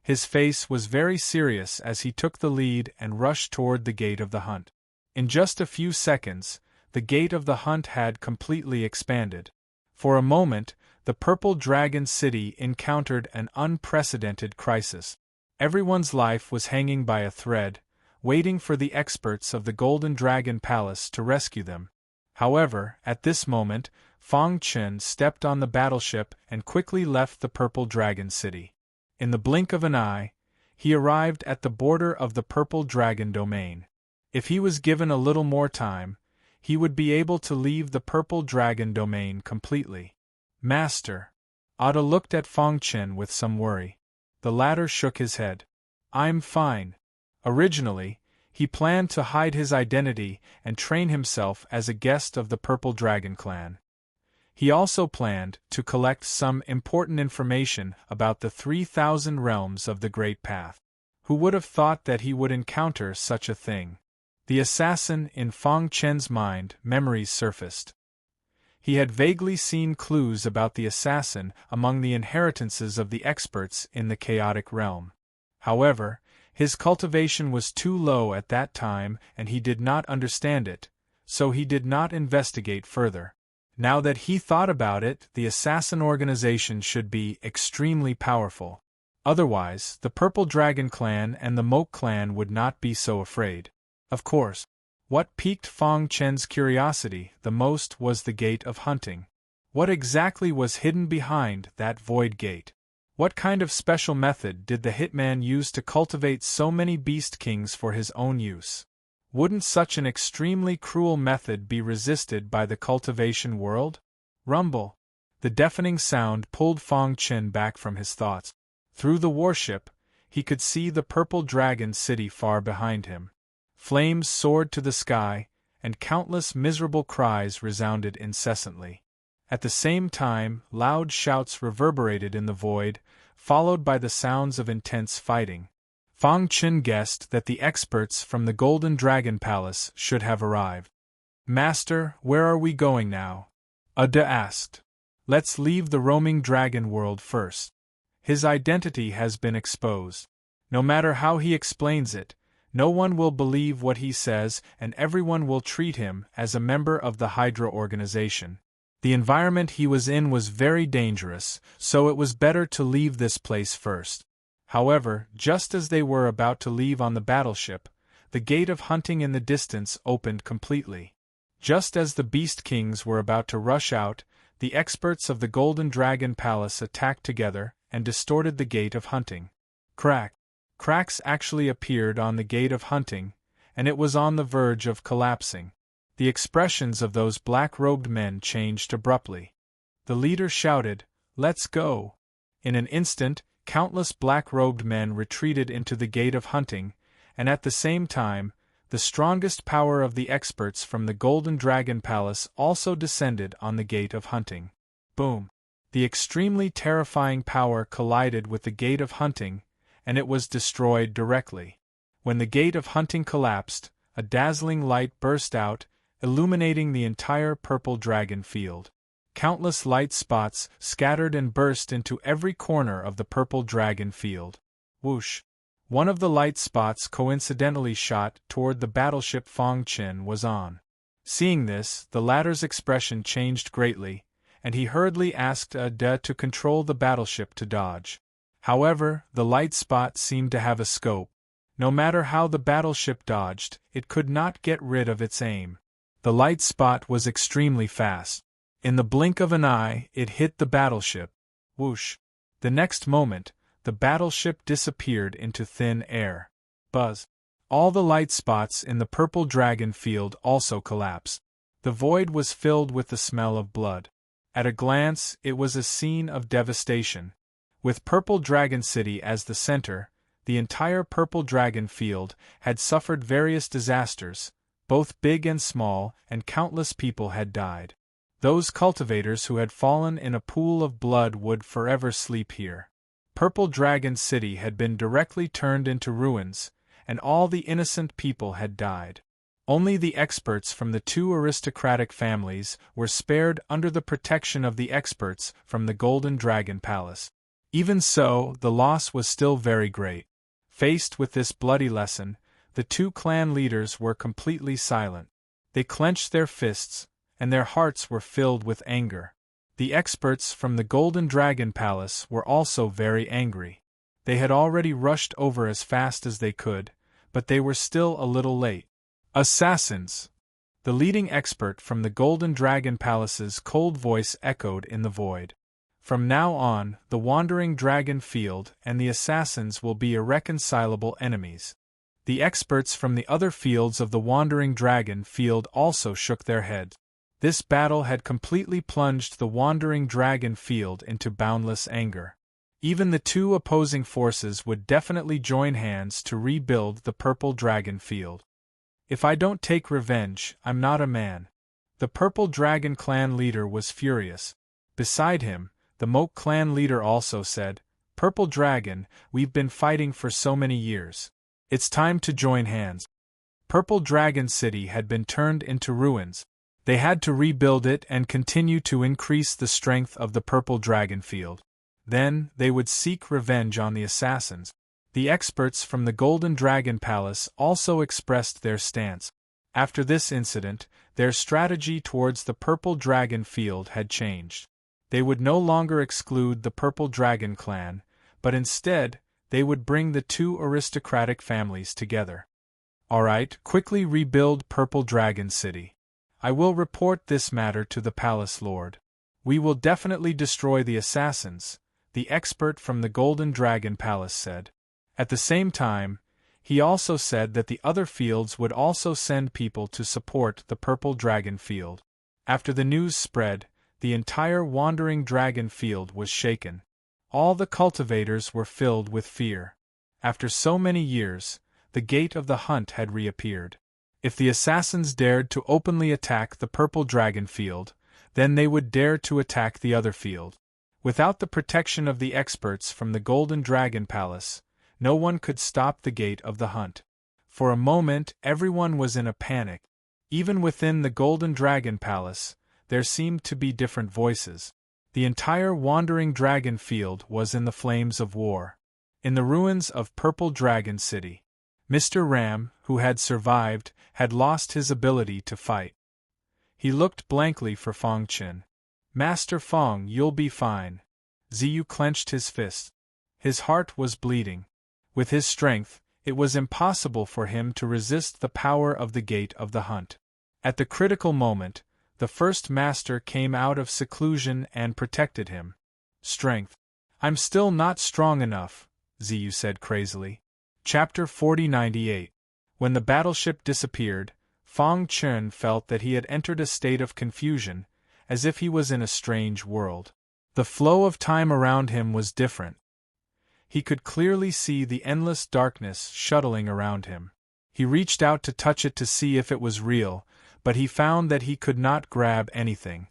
S1: His face was very serious as he took the lead and rushed toward the gate of the hunt. In just a few seconds, the gate of the hunt had completely expanded. For a moment, the Purple Dragon City encountered an unprecedented crisis. Everyone's life was hanging by a thread, waiting for the experts of the Golden Dragon Palace to rescue them. However, at this moment, Fong Qin stepped on the battleship and quickly left the Purple Dragon City. In the blink of an eye, he arrived at the border of the Purple Dragon domain. If he was given a little more time, he would be able to leave the Purple Dragon domain completely. Master. Ada looked at Fong Qin with some worry. The latter shook his head. I'm fine. Originally, he planned to hide his identity and train himself as a guest of the Purple Dragon clan. He also planned to collect some important information about the 3,000 realms of the Great Path. Who would have thought that he would encounter such a thing? The assassin in Fong Qin's mind, memories surfaced. He had vaguely seen clues about the assassin among the inheritances of the experts in the chaotic realm. However, his cultivation was too low at that time and he did not understand it, so he did not investigate further. Now that he thought about it, the assassin organization should be extremely powerful. Otherwise, the Purple Dragon clan and the Moke clan would not be so afraid. Of course, What piqued Fong Chen's curiosity the most was the gate of hunting. What exactly was hidden behind that void gate? What kind of special method did the hitman use to cultivate so many beast kings for his own use? Wouldn't such an extremely cruel method be resisted by the cultivation world? Rumble. The deafening sound pulled Fong Chen back from his thoughts. Through the warship, he could see the purple dragon city far behind him. Flames soared to the sky, and countless miserable cries resounded incessantly. At the same time, loud shouts reverberated in the void, followed by the sounds of intense fighting. Fong Chen guessed that the experts from the Golden Dragon Palace should have arrived. "Master, where are we going now?" Ada asked. "Let's leave the roaming dragon world first. His identity has been exposed. No matter how he explains it, no one will believe what he says, and everyone will treat him as a member of the Hydra organization. The environment he was in was very dangerous, so it was better to leave this place first." However, just as they were about to leave on the battleship, the gate of hunting in the distance opened completely. Just as the Beast Kings were about to rush out, the experts of the Golden Dragon Palace attacked together and distorted the gate of hunting. Crack! Cracks actually appeared on the gate of hunting, and it was on the verge of collapsing. The expressions of those black-robed men changed abruptly. The leader shouted, "Let's go!" In an instant, countless black-robed men retreated into the gate of hunting, and at the same time, the strongest power of the experts from the Golden Dragon Palace also descended on the gate of hunting. Boom! The extremely terrifying power collided with the gate of hunting, and it was destroyed directly. When the gate of hunting collapsed, a dazzling light burst out, illuminating the entire purple dragon field. Countless light spots scattered and burst into every corner of the purple dragon field. Whoosh! One of the light spots coincidentally shot toward the battleship Fong Chen was on. Seeing this, the latter's expression changed greatly, and he hurriedly asked Ada to control the battleship to dodge. However, the light spot seemed to have a scope. No matter how the battleship dodged, it could not get rid of its aim. The light spot was extremely fast. In the blink of an eye, it hit the battleship. Whoosh! The next moment, the battleship disappeared into thin air. Buzz! All the light spots in the purple dragon field also collapsed. The void was filled with the smell of blood. At a glance, it was a scene of devastation. With Purple Dragon City as the center, the entire purple dragon field had suffered various disasters, both big and small, and countless people had died. Those cultivators who had fallen in a pool of blood would forever sleep here. Purple Dragon City had been directly turned into ruins, and all the innocent people had died. Only the experts from the two aristocratic families were spared under the protection of the experts from the Golden Dragon Palace. Even so, the loss was still very great. Faced with this bloody lesson, the two clan leaders were completely silent. They clenched their fists, and their hearts were filled with anger. The experts from the Golden Dragon Palace were also very angry. They had already rushed over as fast as they could, but they were still a little late. "Assassins!" The leading expert from the Golden Dragon Palace's cold voice echoed in the void. "From now on, the Wandering Dragon Field and the Assassins will be irreconcilable enemies." The experts from the other fields of the Wandering Dragon Field also shook their heads. This battle had completely plunged the Wandering Dragon Field into boundless anger. Even the two opposing forces would definitely join hands to rebuild the Purple Dragon Field. "If I don't take revenge, I'm not a man." The Purple Dragon clan leader was furious. Beside him, the Moke clan leader also said, "Purple Dragon, we've been fighting for so many years. It's time to join hands." Purple Dragon City had been turned into ruins. They had to rebuild it and continue to increase the strength of the Purple Dragon Field. Then, they would seek revenge on the assassins. The experts from the Golden Dragon Palace also expressed their stance. After this incident, their strategy towards the Purple Dragon Field had changed. They would no longer exclude the Purple Dragon clan, but instead, they would bring the two aristocratic families together. Alright, quickly rebuild Purple Dragon City. I will report this matter to the Palace Lord. We will definitely destroy the assassins, the expert from the Golden Dragon Palace said. At the same time, he also said that the other fields would also send people to support the Purple Dragon Field. After the news spread, the entire Wandering Dragon Field was shaken. All the cultivators were filled with fear. After so many years, the gate of the hunt had reappeared. If the assassins dared to openly attack the Purple Dragon Field, then they would dare to attack the other field. Without the protection of the experts from the Golden Dragon Palace, no one could stop the gate of the hunt. For a moment, everyone was in a panic. Even within the Golden Dragon Palace, there seemed to be different voices. The entire Wandering Dragon Field was in the flames of war. In the ruins of Purple Dragon City, Mr. Ram, who had survived, had lost his ability to fight. He looked blankly for Fong Qin. Master Fong, you'll be fine. Ziyu clenched his fist. His heart was bleeding. With his strength, it was impossible for him to resist the power of the gate of the hunt. At the critical moment, the first master came out of seclusion and protected him. Strength. I'm still not strong enough, Ziyu said crazily. Chapter 4098. When the battleship disappeared, Fong Qin felt that he had entered a state of confusion, as if he was in a strange world. The flow of time around him was different. He could clearly see the endless darkness shuttling around him. He reached out to touch it to see if it was real, but he found that he could not grab anything.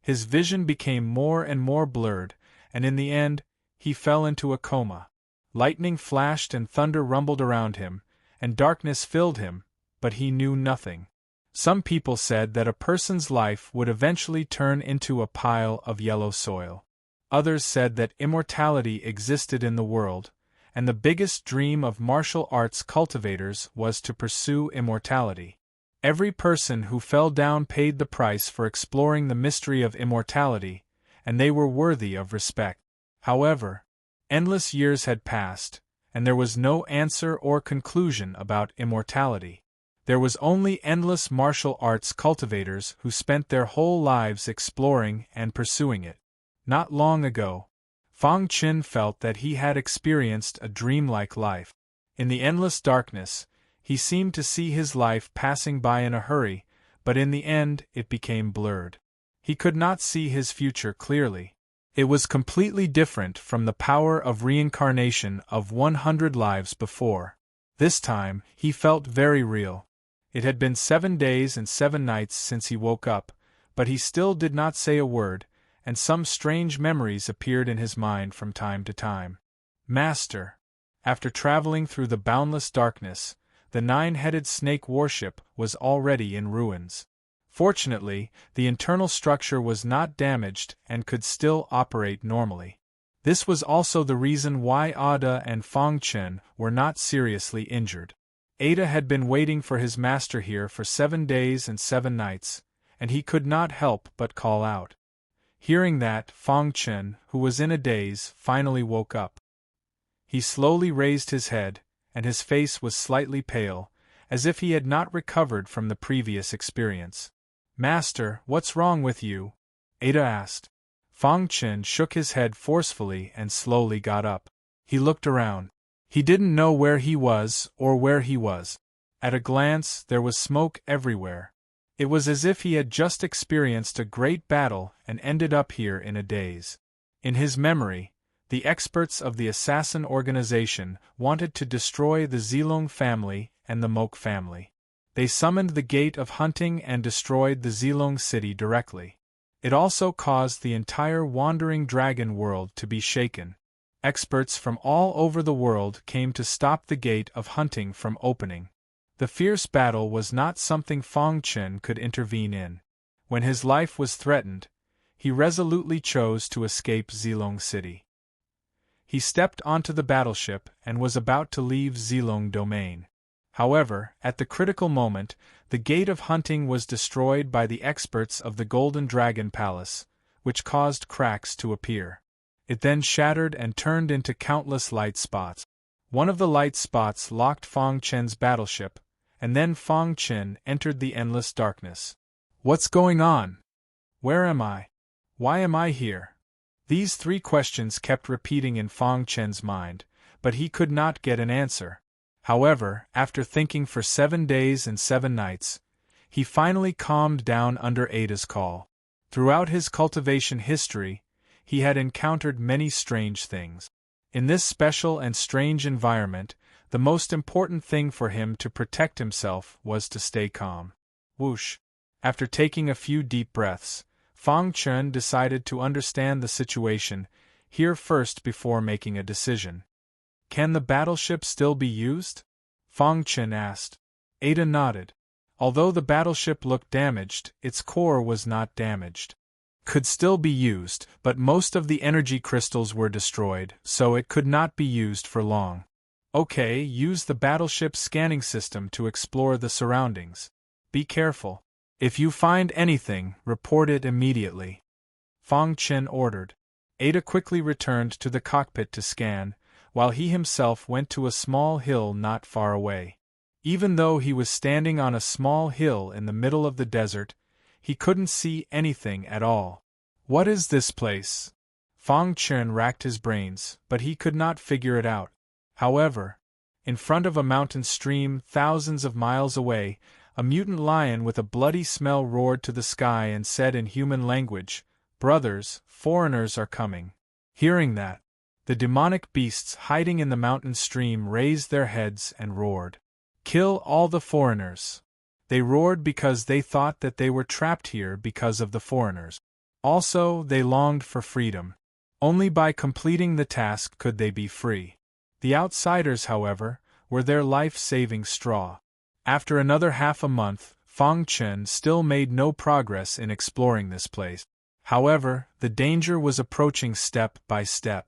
S1: His vision became more and more blurred, and in the end, he fell into a coma. Lightning flashed and thunder rumbled around him, and darkness filled him, but he knew nothing. Some people said that a person's life would eventually turn into a pile of yellow soil. Others said that immortality existed in the world, and the biggest dream of martial arts cultivators was to pursue immortality. Every person who fell down paid the price for exploring the mystery of immortality, and they were worthy of respect. However, endless years had passed, and there was no answer or conclusion about immortality. There was only endless martial arts cultivators who spent their whole lives exploring and pursuing it. Not long ago, Fong Qin felt that he had experienced a dreamlike life. In the endless darkness, he seemed to see his life passing by in a hurry, but in the end it became blurred. He could not see his future clearly. It was completely different from the power of reincarnation of 100 lives before. This time, he felt very real. It had been 7 days and 7 nights since he woke up, but he still did not say a word, and some strange memories appeared in his mind from time to time. Master. After traveling through the boundless darkness, the 9-headed snake warship was already in ruins. Fortunately, the internal structure was not damaged and could still operate normally. This was also the reason why Ada and Fong Qin were not seriously injured. Ada had been waiting for his master here for 7 days and 7 nights, and he could not help but call out. Hearing that, Fong Qin, who was in a daze, finally woke up. He slowly raised his head, and his face was slightly pale, as if he had not recovered from the previous experience. Master, what's wrong with you? Ada asked. Fong Qin shook his head forcefully and slowly got up. He looked around. He didn't know where he was or where he was. At a glance, there was smoke everywhere. It was as if he had just experienced a great battle and ended up here in a daze. In his memory, the experts of the assassin organization wanted to destroy the Zilong family and the Mok family. They summoned the Gate of Hunting and destroyed the Zilong city directly. It also caused the entire Wandering Dragon world to be shaken. Experts from all over the world came to stop the Gate of Hunting from opening. The fierce battle was not something Fong Qin could intervene in. When his life was threatened, he resolutely chose to escape Zilong City. He stepped onto the battleship and was about to leave Zilong domain. However, at the critical moment, the Gate of Hunting was destroyed by the experts of the Golden Dragon Palace, which caused cracks to appear. It then shattered and turned into countless light spots. One of the light spots locked Fong Qin's battleship, and then Fang Chen entered the endless darkness. What's going on? Where am I? Why am I here? These three questions kept repeating in Fang Chen's mind, but he could not get an answer. However, after thinking for 7 days and 7 nights, he finally calmed down under Ada's call. Throughout his cultivation history, he had encountered many strange things. In this special and strange environment, the most important thing for him to protect himself was to stay calm. Whoosh! After taking a few deep breaths, Fang Chen decided to understand the situation here first before making a decision. Can the battleship still be used? Fang Chen asked. Ada nodded. Although the battleship looked damaged, its core was not damaged. Could still be used, but most of the energy crystals were destroyed, so it could not be used for long. Okay, use the battleship's scanning system to explore the surroundings. Be careful. If you find anything, report it immediately. Fang Chen ordered. Ada quickly returned to the cockpit to scan, while he himself went to a small hill not far away. Even though he was standing on a small hill in the middle of the desert, he couldn't see anything at all. What is this place? Fang Chen racked his brains, but he could not figure it out. However, in front of a mountain stream thousands of miles away, a mutant lion with a bloody smell roared to the sky and said in human language, "Brothers, foreigners are coming." Hearing that, the demonic beasts hiding in the mountain stream raised their heads and roared. Kill all the foreigners. They roared because they thought that they were trapped here because of the foreigners. Also, they longed for freedom. Only by completing the task could they be free. The outsiders, however, were their life-saving straw. After another half a month, Fang Chen still made no progress in exploring this place. However, the danger was approaching step by step.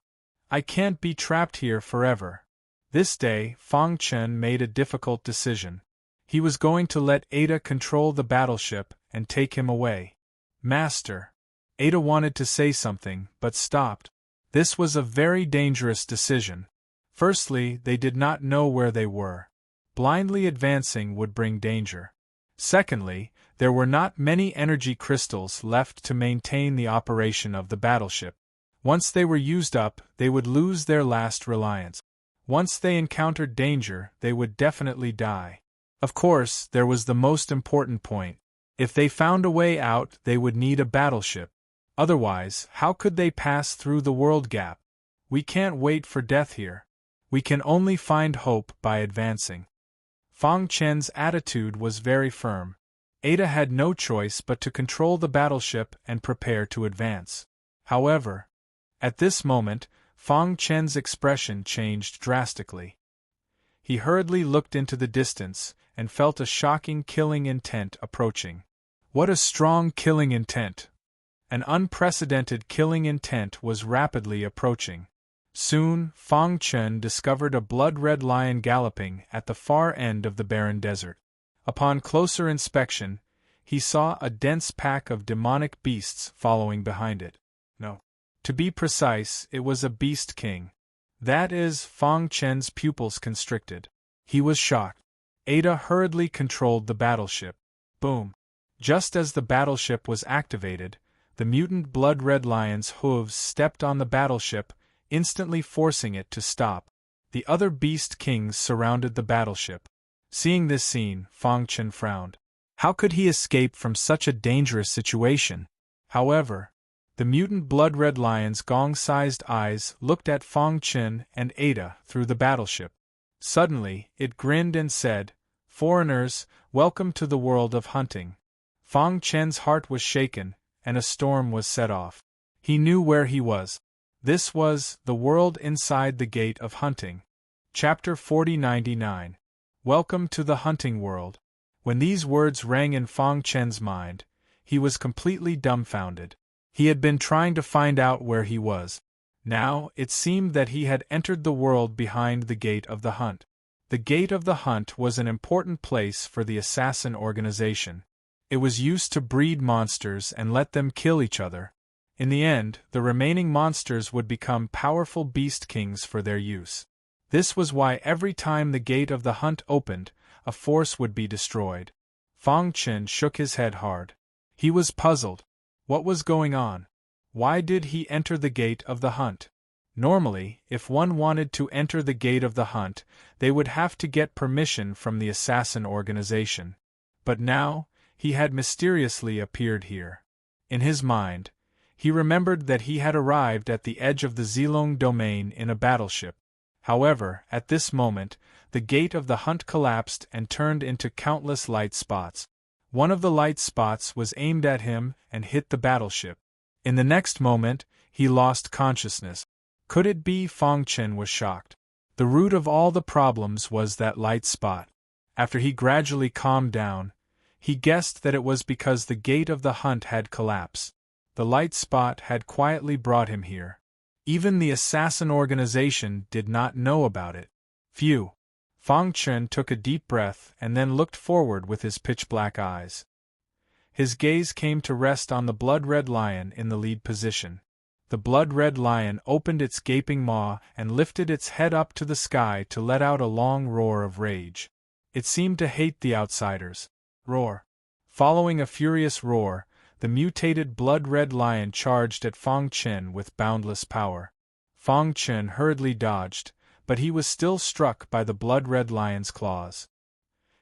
S1: I can't be trapped here forever. This day, Fang Chen made a difficult decision. He was going to let Ada control the battleship and take him away. Master. Ada wanted to say something, but stopped. This was a very dangerous decision. Firstly, they did not know where they were. Blindly advancing would bring danger. Secondly, there were not many energy crystals left to maintain the operation of the battleship. Once they were used up, they would lose their last reliance. Once they encountered danger, they would definitely die. Of course, there was the most important point. If they found a way out, they would need a battleship. Otherwise, how could they pass through the world gap? We can't wait for death here. We can only find hope by advancing. Fang Chen's attitude was very firm. Ada had no choice but to control the battleship and prepare to advance. However, at this moment, Fang Chen's expression changed drastically. He hurriedly looked into the distance and felt a shocking killing intent approaching. What a strong killing intent! An unprecedented killing intent was rapidly approaching. Soon, Fang Chen discovered a blood-red lion galloping at the far end of the barren desert. Upon closer inspection, he saw a dense pack of demonic beasts following behind it. No. To be precise, it was a beast king. That is, Fang Chen's pupils constricted. He was shocked. Ada hurriedly controlled the battleship. Boom! Just as the battleship was activated, the mutant blood-red lion's hooves stepped on the battleship, instantly forcing it to stop. The other beast kings surrounded the battleship. Seeing this scene, Fang Chen frowned. How could he escape from such a dangerous situation? However, the mutant blood-red lion's gong-sized eyes looked at Fang Chen and Ada through the battleship. Suddenly, it grinned and said, "Foreigners, welcome to the world of hunting." Fang Chen's heart was shaken, and a storm was set off. He knew where he was. This was the world inside the gate of hunting. Chapter 4099. Welcome to the hunting world. When these words rang in Fang Chen's mind, he was completely dumbfounded. He had been trying to find out where he was. Now, it seemed that he had entered the world behind the Gate of the Hunt. The Gate of the Hunt was an important place for the assassin organization. It was used to breed monsters and let them kill each other. In the end, the remaining monsters would become powerful beast kings for their use. This was why every time the Gate of the Hunt opened, a force would be destroyed. Fang Chen shook his head hard. He was puzzled. What was going on? Why did he enter the gate of the hunt? Normally, if one wanted to enter the gate of the hunt, they would have to get permission from the assassin organization. But now, he had mysteriously appeared here. In his mind, he remembered that he had arrived at the edge of the Zilong domain in a battleship. However, at this moment, the gate of the hunt collapsed and turned into countless light spots. One of the light spots was aimed at him and hit the battleship. In the next moment, he lost consciousness. Could it be? Fang Chen was shocked. The root of all the problems was that light spot. After he gradually calmed down, he guessed that it was because the gate of the hunt had collapsed. The light spot had quietly brought him here. Even the assassin organization did not know about it. Phew! Fang Chen took a deep breath and then looked forward with his pitch-black eyes. His gaze came to rest on the blood-red lion in the lead position. The blood-red lion opened its gaping maw and lifted its head up to the sky to let out a long roar of rage. It seemed to hate the outsiders. Roar! Following a furious roar, the mutated blood-red lion charged at Fang Chen with boundless power. Fang Chen hurriedly dodged, but he was still struck by the blood-red lion's claws.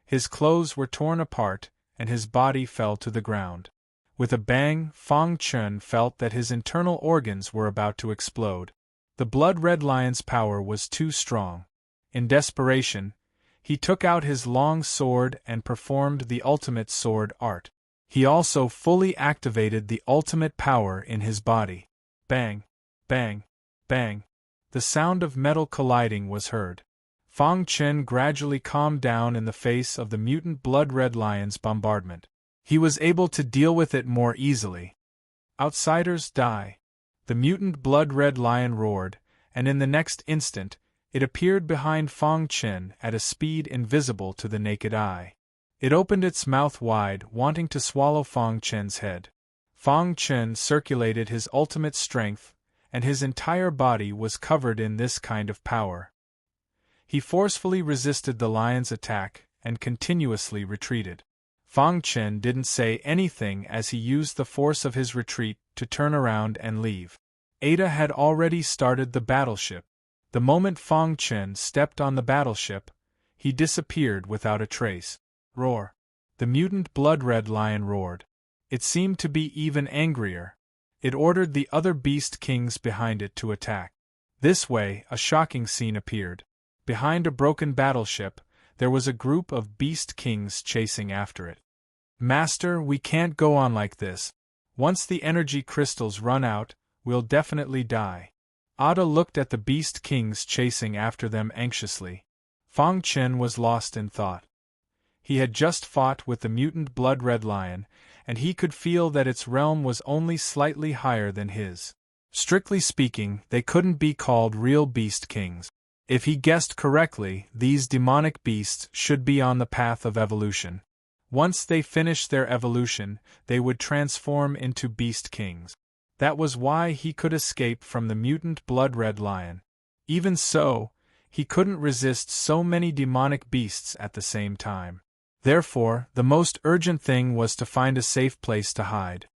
S1: His clothes were torn apart, and his body fell to the ground. With a bang, Fang Chen felt that his internal organs were about to explode. The blood-red lion's power was too strong. In desperation, he took out his long sword and performed the ultimate sword art. He also fully activated the ultimate power in his body. Bang! Bang! Bang! The sound of metal colliding was heard. Fang Chen gradually calmed down in the face of the mutant blood-red lion's bombardment. He was able to deal with it more easily. Outsiders die. The mutant blood-red lion roared, and in the next instant, it appeared behind Fang Chen at a speed invisible to the naked eye. It opened its mouth wide, wanting to swallow Fang Chen's head. Fang Chen circulated his ultimate strength, and his entire body was covered in this kind of power. He forcefully resisted the lion's attack and continuously retreated. Fang Chen didn't say anything as he used the force of his retreat to turn around and leave. Ada had already started the battleship. The moment Fang Chen stepped on the battleship, he disappeared without a trace. Roar! The mutant blood-red lion roared. It seemed to be even angrier. It ordered the other beast kings behind it to attack. This way, a shocking scene appeared. Behind a broken battleship, there was a group of beast kings chasing after it. Master, we can't go on like this. Once the energy crystals run out, we'll definitely die. Ada looked at the beast kings chasing after them anxiously. Fang Chen was lost in thought. He had just fought with the mutant blood-red lion, and he could feel that its realm was only slightly higher than his. Strictly speaking, they couldn't be called real beast kings. If he guessed correctly, these demonic beasts should be on the path of evolution. Once they finished their evolution, they would transform into beast kings. That was why he could escape from the mutant blood-red lion. Even so, he couldn't resist so many demonic beasts at the same time. Therefore, the most urgent thing was to find a safe place to hide.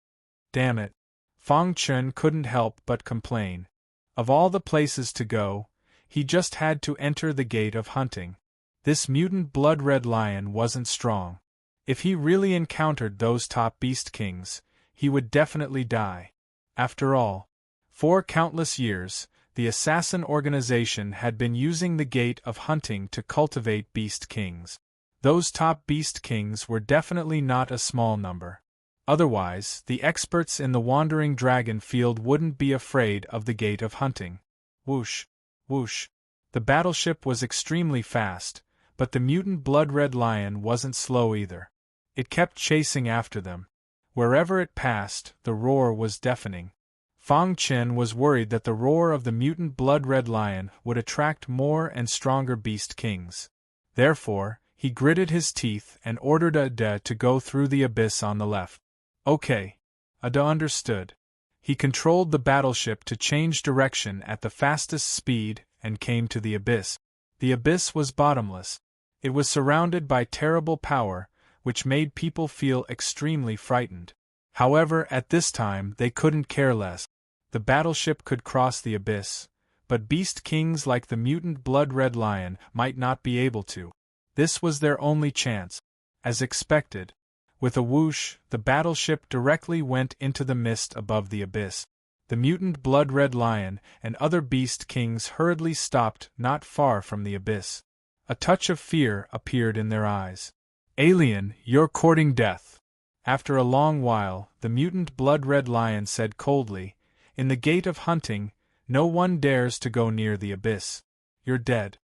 S1: Damn it! Fang Chen couldn't help but complain. Of all the places to go, he just had to enter the gate of hunting. This mutant blood-red lion wasn't strong. If he really encountered those top beast kings, he would definitely die. After all, for countless years, the assassin organization had been using the gate of hunting to cultivate beast kings. Those top beast kings were definitely not a small number. Otherwise, the experts in the wandering dragon field wouldn't be afraid of the gate of hunting. Whoosh! Whoosh! The battleship was extremely fast, but the mutant blood-red lion wasn't slow either. It kept chasing after them. Wherever it passed, the roar was deafening. Fang Chen was worried that the roar of the mutant blood-red lion would attract more and stronger beast kings. Therefore, he gritted his teeth and ordered Ada to go through the abyss on the left. Okay. Ada understood. He controlled the battleship to change direction at the fastest speed and came to the abyss. The abyss was bottomless. It was surrounded by terrible power, which made people feel extremely frightened. However, at this time they couldn't care less. The battleship could cross the abyss, but beast kings like the mutant blood-red lion might not be able to. This was their only chance. As expected, with a whoosh, the battleship directly went into the mist above the abyss. The mutant blood-red lion and other beast kings hurriedly stopped not far from the abyss. A touch of fear appeared in their eyes. "Alien, you're courting death." After a long while, the mutant blood-red lion said coldly, "In the gate of hunting, no one dares to go near the abyss. You're dead."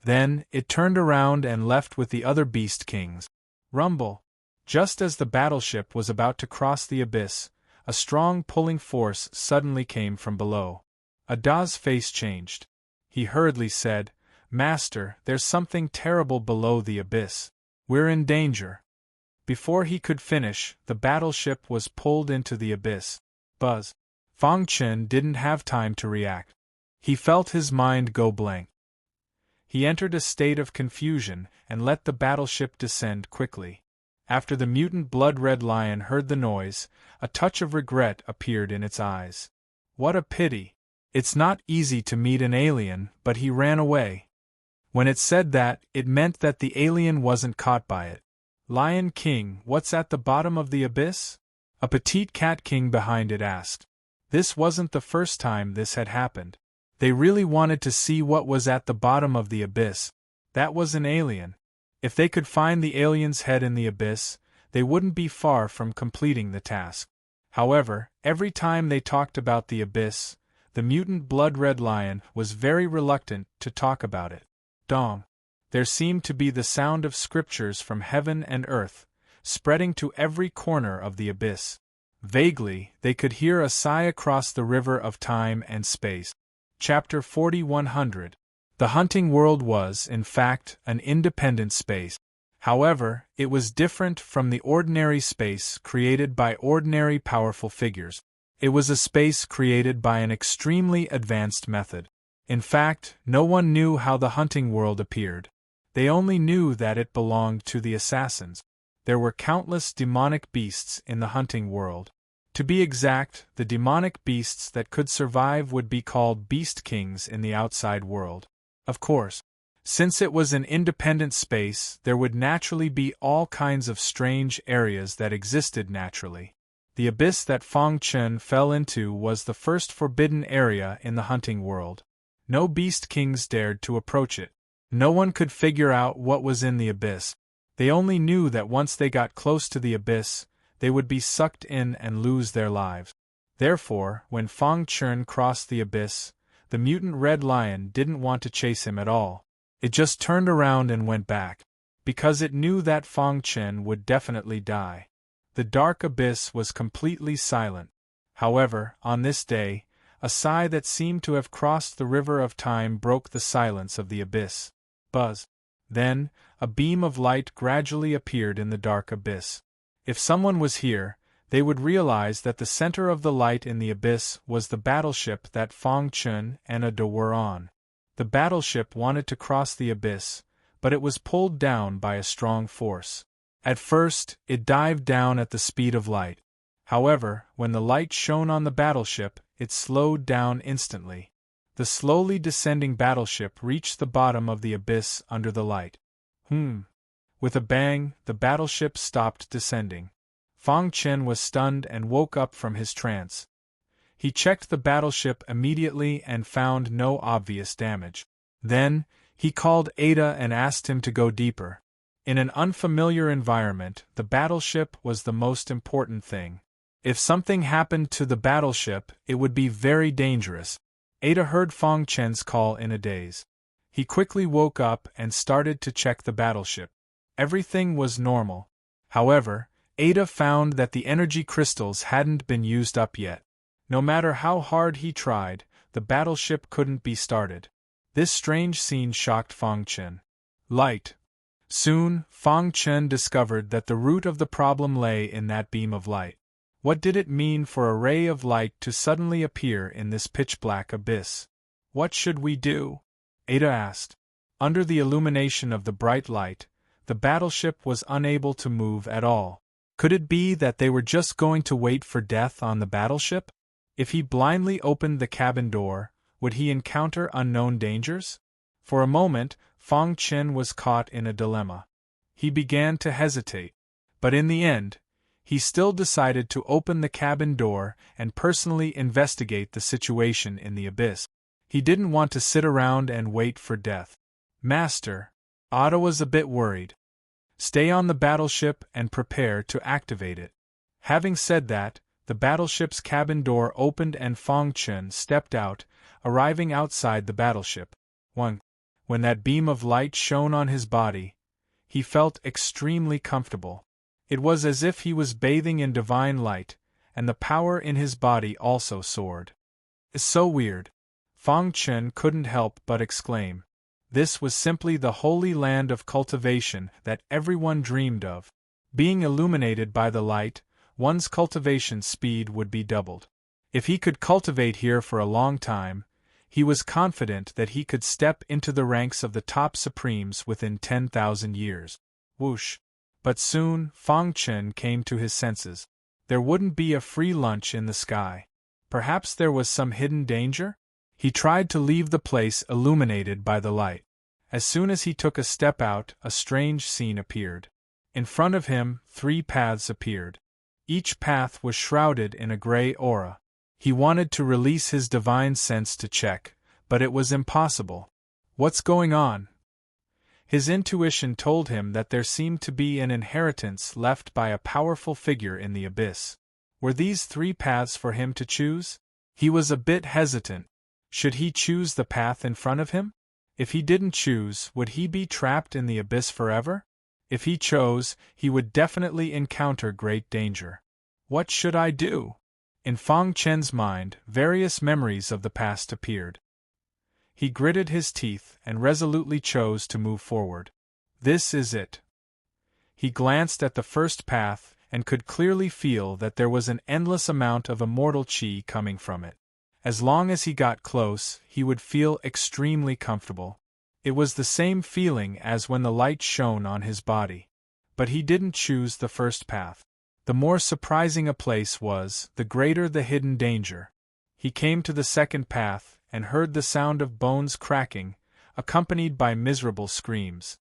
S1: Then, it turned around and left with the other beast kings. Rumble. Just as the battleship was about to cross the abyss, a strong pulling force suddenly came from below. Ada's face changed. He hurriedly said, "Master, there's something terrible below the abyss. We're in danger." Before he could finish, the battleship was pulled into the abyss. Buzz. Fang Chen didn't have time to react. He felt his mind go blank. He entered a state of confusion and let the battleship descend quickly. After the mutant blood-red lion heard the noise, a touch of regret appeared in its eyes. What a pity! It's not easy to meet an alien, but he ran away. When it said that, it meant that the alien wasn't caught by it. "Lion King, what's at the bottom of the abyss?" A petite cat king behind it asked. This wasn't the first time this had happened. They really wanted to see what was at the bottom of the abyss. That was an alien. If they could find the alien's head in the abyss, they wouldn't be far from completing the task. However, every time they talked about the abyss, the mutant blood-red lion was very reluctant to talk about it. Dong. There seemed to be the sound of scriptures from heaven and earth, spreading to every corner of the abyss. Vaguely, they could hear a sigh across the river of time and space. Chapter 4100. The hunting world was, in fact, an independent space. However, it was different from the ordinary space created by ordinary powerful figures. It was a space created by an extremely advanced method. In fact, no one knew how the hunting world appeared. They only knew that it belonged to the assassins. There were countless demonic beasts in the hunting world. To be exact, the demonic beasts that could survive would be called beast kings in the outside world. Of course, since it was an independent space, there would naturally be all kinds of strange areas that existed naturally. The abyss that Fang Chen fell into was the first forbidden area in the hunting world. No beast kings dared to approach it. No one could figure out what was in the abyss. They only knew that once they got close to the abyss, they would be sucked in and lose their lives. Therefore, when Fang Chen crossed the abyss, the mutant red lion didn't want to chase him at all. It just turned around and went back, because it knew that Fang Chen would definitely die. The dark abyss was completely silent. However, on this day, a sigh that seemed to have crossed the river of time broke the silence of the abyss. Buzz. Then, a beam of light gradually appeared in the dark abyss. If someone was here, they would realize that the center of the light in the abyss was the battleship that Fang Chen and Ada were on. The battleship wanted to cross the abyss, but it was pulled down by a strong force. At first, it dived down at the speed of light. However, when the light shone on the battleship, it slowed down instantly. The slowly descending battleship reached the bottom of the abyss under the light. With a bang, the battleship stopped descending. Fang Chen was stunned and woke up from his trance. He checked the battleship immediately and found no obvious damage. Then, he called Ada and asked him to go deeper. In an unfamiliar environment, the battleship was the most important thing. If something happened to the battleship, it would be very dangerous. Ada heard Fang Chen's call in a daze. He quickly woke up and started to check the battleship. Everything was normal. However, Ada found that the energy crystals hadn't been used up yet. No matter how hard he tried, the battleship couldn't be started. This strange scene shocked Fang Chen. Light. Soon, Fang Chen discovered that the root of the problem lay in that beam of light. What did it mean for a ray of light to suddenly appear in this pitch-black abyss? "What should we do?" Ada asked. Under the illumination of the bright light, the battleship was unable to move at all. Could it be that they were just going to wait for death on the battleship? If he blindly opened the cabin door, would he encounter unknown dangers? For a moment, Fang Chen was caught in a dilemma. He began to hesitate. But in the end, he still decided to open the cabin door and personally investigate the situation in the abyss. He didn't want to sit around and wait for death. Master, Otto was a bit worried. Stay on the battleship and prepare to activate it. Having said that, the battleship's cabin door opened and Fang Chen stepped out, arriving outside the battleship. When that beam of light shone on his body, he felt extremely comfortable. It was as if he was bathing in divine light, and the power in his body also soared. It's so weird. Fang Chen couldn't help but exclaim. This was simply the holy land of cultivation that everyone dreamed of. Being illuminated by the light, one's cultivation speed would be doubled. If he could cultivate here for a long time, he was confident that he could step into the ranks of the top supremes within 10,000 years. Whoosh! But soon, Fang Chen came to his senses. There wouldn't be a free lunch in the sky. Perhaps there was some hidden danger? He tried to leave the place illuminated by the light. As soon as he took a step out, a strange scene appeared. In front of him, 3 paths appeared. Each path was shrouded in a gray aura. He wanted to release his divine sense to check, but it was impossible. What's going on? His intuition told him that there seemed to be an inheritance left by a powerful figure in the abyss. Were these 3 paths for him to choose? He was a bit hesitant. Should he choose the path in front of him? If he didn't choose, would he be trapped in the abyss forever? If he chose, he would definitely encounter great danger. What should I do? In Fang Chen's mind, various memories of the past appeared. He gritted his teeth and resolutely chose to move forward. This is it. He glanced at the first path and could clearly feel that there was an endless amount of immortal qi coming from it. As long as he got close, he would feel extremely comfortable. It was the same feeling as when the light shone on his body. But he didn't choose the first path. The more surprising a place was, the greater the hidden danger. He came to the second path and heard the sound of bones cracking, accompanied by miserable screams.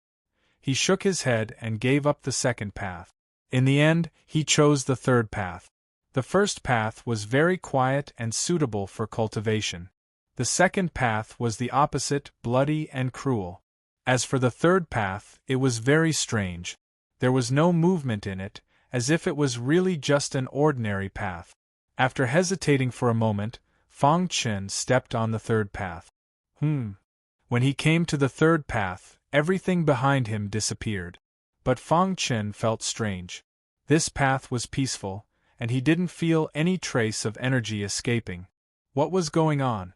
S1: He shook his head and gave up the second path. In the end, he chose the third path. The first path was very quiet and suitable for cultivation. The second path was the opposite, bloody and cruel. As for the third path, it was very strange. There was no movement in it, as if it was really just an ordinary path. After hesitating for a moment, Fang Chen stepped on the third path. When he came to the third path, everything behind him disappeared. But Fang Chen felt strange. This path was peaceful, and he didn't feel any trace of energy escaping. What was going on?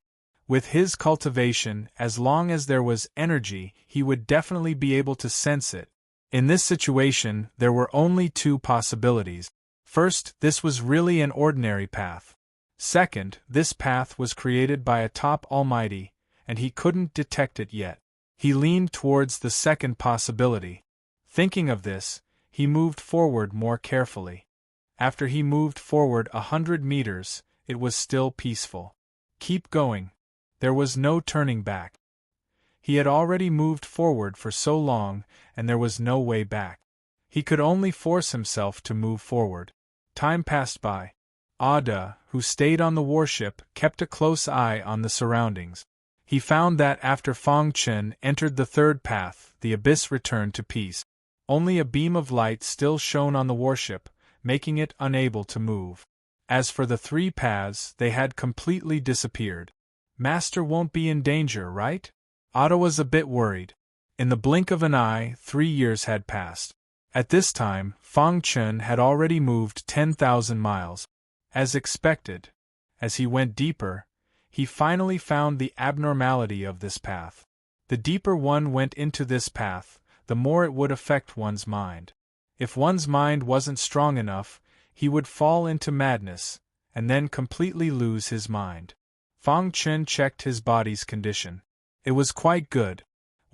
S1: With his cultivation, as long as there was energy, he would definitely be able to sense it. In this situation, there were only 2 possibilities. First, this was really an ordinary path. Second, this path was created by a top almighty, and he couldn't detect it yet. He leaned towards the second possibility. Thinking of this, he moved forward more carefully. After he moved forward 100 meters, it was still peaceful. Keep going. There was no turning back. He had already moved forward for so long, and there was no way back. He could only force himself to move forward. Time passed by. Ada, who stayed on the warship, kept a close eye on the surroundings. He found that after Fang Chen entered the third path, the abyss returned to peace. Only a beam of light still shone on the warship, making it unable to move. As for the 3 paths, they had completely disappeared. Master won't be in danger, right? Otto was a bit worried. In the blink of an eye, 3 years had passed. At this time, Fang Chen had already moved 10,000 miles. As expected, as he went deeper, he finally found the abnormality of this path. The deeper one went into this path, the more it would affect one's mind. If one's mind wasn't strong enough, he would fall into madness, and then completely lose his mind. Fang Chen checked his body's condition. It was quite good.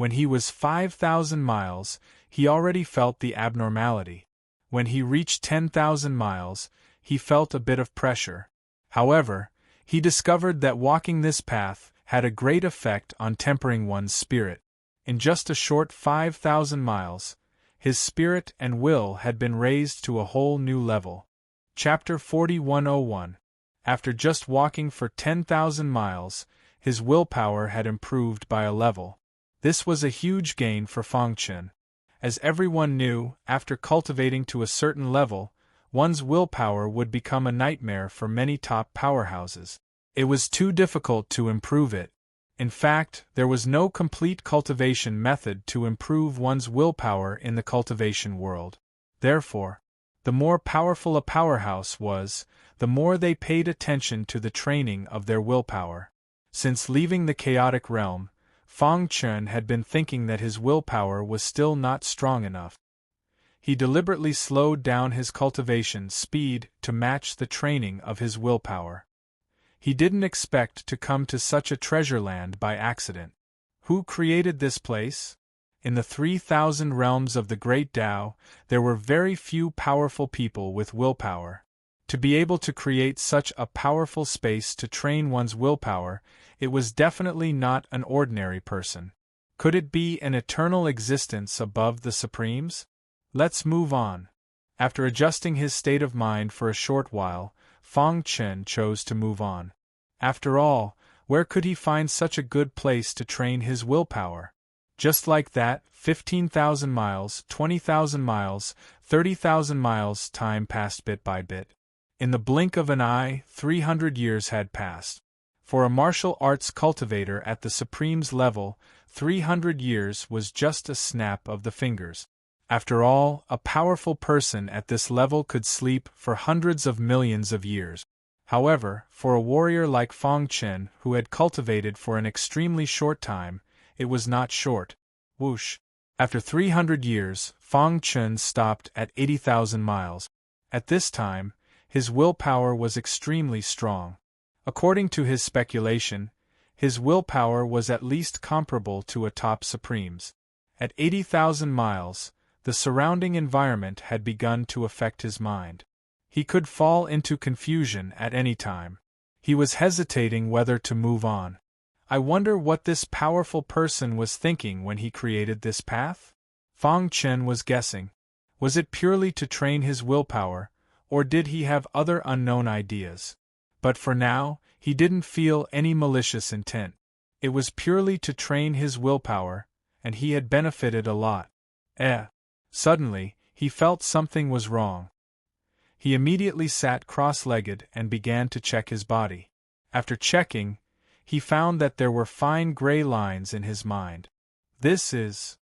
S1: When he was 5,000 miles, he already felt the abnormality. When he reached 10,000 miles, he felt a bit of pressure. However, he discovered that walking this path had a great effect on tempering one's spirit. In just a short 5,000 miles, his spirit and will had been raised to a whole new level. Chapter 4101. After just walking for 10,000 miles, his willpower had improved by a level. This was a huge gain for Fangchen. As everyone knew, after cultivating to a certain level, one's willpower would become a nightmare for many top powerhouses. It was too difficult to improve it. In fact, there was no complete cultivation method to improve one's willpower in the cultivation world. Therefore, the more powerful a powerhouse was, the more they paid attention to the training of their willpower. Since leaving the chaotic realm, Fangchen had been thinking that his willpower was still not strong enough. He deliberately slowed down his cultivation speed to match the training of his willpower. He didn't expect to come to such a treasure land by accident. Who created this place? In the 3,000 realms of the Great Tao, there were very few powerful people with willpower. To be able to create such a powerful space to train one's willpower, it was definitely not an ordinary person. Could it be an eternal existence above the Supremes? Let's move on. After adjusting his state of mind for a short while, Fangchen chose to move on. After all, where could he find such a good place to train his willpower? Just like that, 15,000 miles, 20,000 miles, 30,000 miles, time passed bit by bit. In the blink of an eye, 300 years had passed. For a martial arts cultivator at the Supreme's level, 300 years was just a snap of the fingers. After all, a powerful person at this level could sleep for hundreds of millions of years. However, for a warrior like Fangchen, who had cultivated for an extremely short time, it was not short. Whoosh! After 300 years, Fangchen stopped at 80,000 miles. At this time, his willpower was extremely strong. According to his speculation, his willpower was at least comparable to a top Supreme's. At 80,000 miles, the surrounding environment had begun to affect his mind. He could fall into confusion at any time. He was hesitating whether to move on. I wonder what this powerful person was thinking when he created this path? Fangchen was guessing. Was it purely to train his willpower, or did he have other unknown ideas? But for now, he didn't feel any malicious intent. It was purely to train his willpower, and he had benefited a lot. Suddenly, he felt something was wrong. He immediately sat cross-legged and began to check his body. After checking, he found that there were fine gray lines in his mind. This is...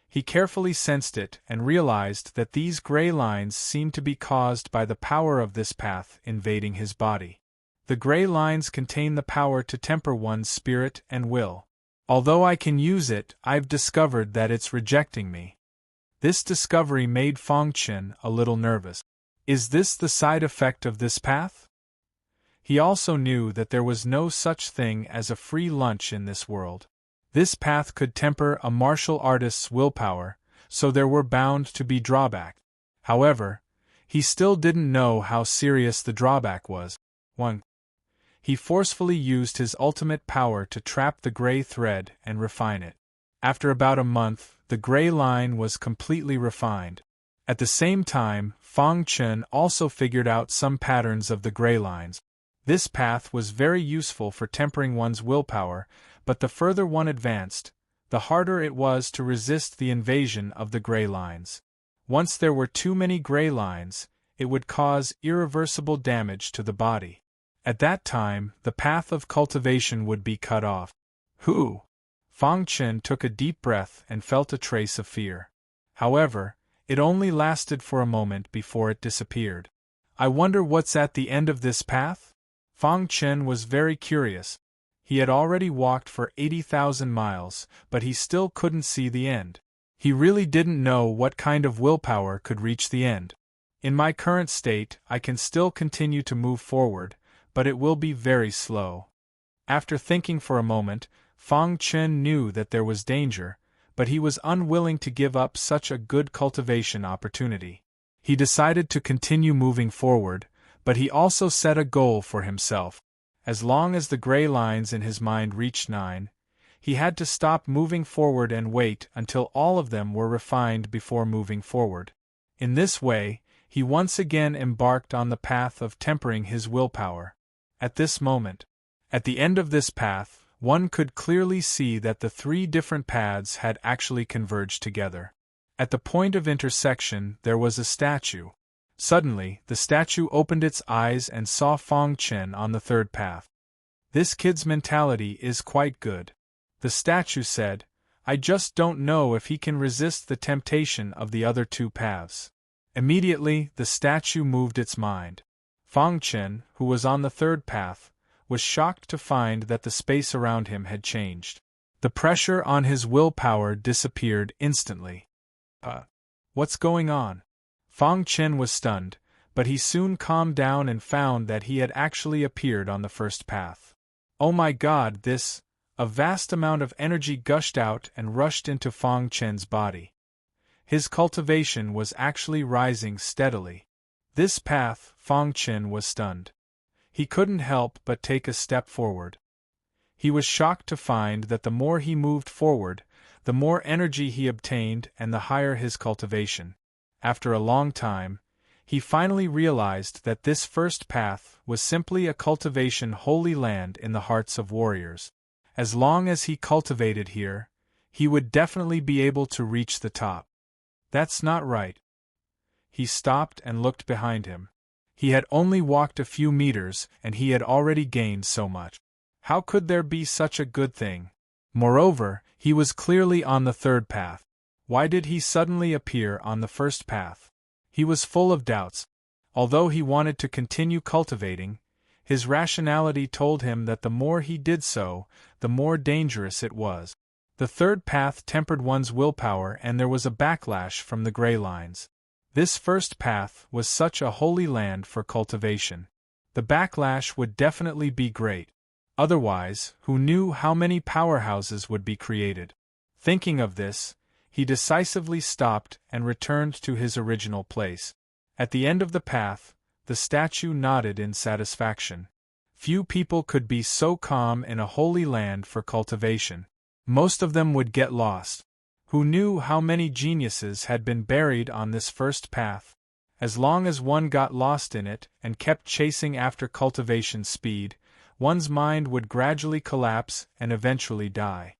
S1: He carefully sensed it and realized that these gray lines seemed to be caused by the power of this path invading his body. The gray lines contain the power to temper one's spirit and will. Although I can use it, I've discovered that it's rejecting me. This discovery made Fangchen a little nervous. Is this the side effect of this path? He also knew that there was no such thing as a free lunch in this world. This path could temper a martial artist's willpower, so there were bound to be drawbacks. However, he still didn't know how serious the drawback was. 1. He forcefully used his ultimate power to trap the gray thread and refine it. After about a month, the gray line was completely refined. At the same time, Fangchen also figured out some patterns of the gray lines. This path was very useful for tempering one's willpower, but the further one advanced, the harder it was to resist the invasion of the gray lines. Once there were too many gray lines, it would cause irreversible damage to the body. At that time, the path of cultivation would be cut off. Fangchen took a deep breath and felt a trace of fear. However, it only lasted for a moment before it disappeared. I wonder what's at the end of this path? Fangchen was very curious. He had already walked for 80,000 miles, but he still couldn't see the end. He really didn't know what kind of willpower could reach the end. In my current state, I can still continue to move forward, but it will be very slow. After thinking for a moment, Fang Chen knew that there was danger, but he was unwilling to give up such a good cultivation opportunity. He decided to continue moving forward, but he also set a goal for himself. As long as the gray lines in his mind reached 9, he had to stop moving forward and wait until all of them were refined before moving forward. In this way, he once again embarked on the path of tempering his willpower. At this moment, at the end of this path, one could clearly see that the 3 different paths had actually converged together. At the point of intersection there was a statue. Suddenly, the statue opened its eyes and saw Fang Chen on the 3rd path. "This kid's mentality is quite good," the statue said. "I just don't know if he can resist the temptation of the other 2 paths." Immediately, the statue moved its mind. Fang Chen, who was on the 3rd path, was shocked to find that the space around him had changed. The pressure on his willpower disappeared instantly. What's going on?" Fang Chen was stunned, but he soon calmed down and found that he had actually appeared on the 1st path. "Oh my God, this..." A vast amount of energy gushed out and rushed into Fang Chen's body. His cultivation was actually rising steadily. This path, Fang Chen was stunned. He couldn't help but take a step forward. He was shocked to find that the more he moved forward, the more energy he obtained and the higher his cultivation. After a long time, he finally realized that this 1st path was simply a cultivation holy land in the hearts of warriors. As long as he cultivated here, he would definitely be able to reach the top. That's not right. He stopped and looked behind him. He had only walked a few meters and he had already gained so much. How could there be such a good thing? Moreover, he was clearly on the 3rd path. Why did he suddenly appear on the 1st path? He was full of doubts. Although he wanted to continue cultivating, his rationality told him that the more he did so, the more dangerous it was. The 3rd path tempered one's willpower and there was a backlash from the gray lines. This 1st path was such a holy land for cultivation. The backlash would definitely be great. Otherwise, who knew how many powerhouses would be created? Thinking of this, he decisively stopped and returned to his original place. At the end of the path, the statue nodded in satisfaction. Few people could be so calm in a holy land for cultivation. Most of them would get lost. Who knew how many geniuses had been buried on this 1st path? As long as one got lost in it and kept chasing after cultivation speed, one's mind would gradually collapse and eventually die.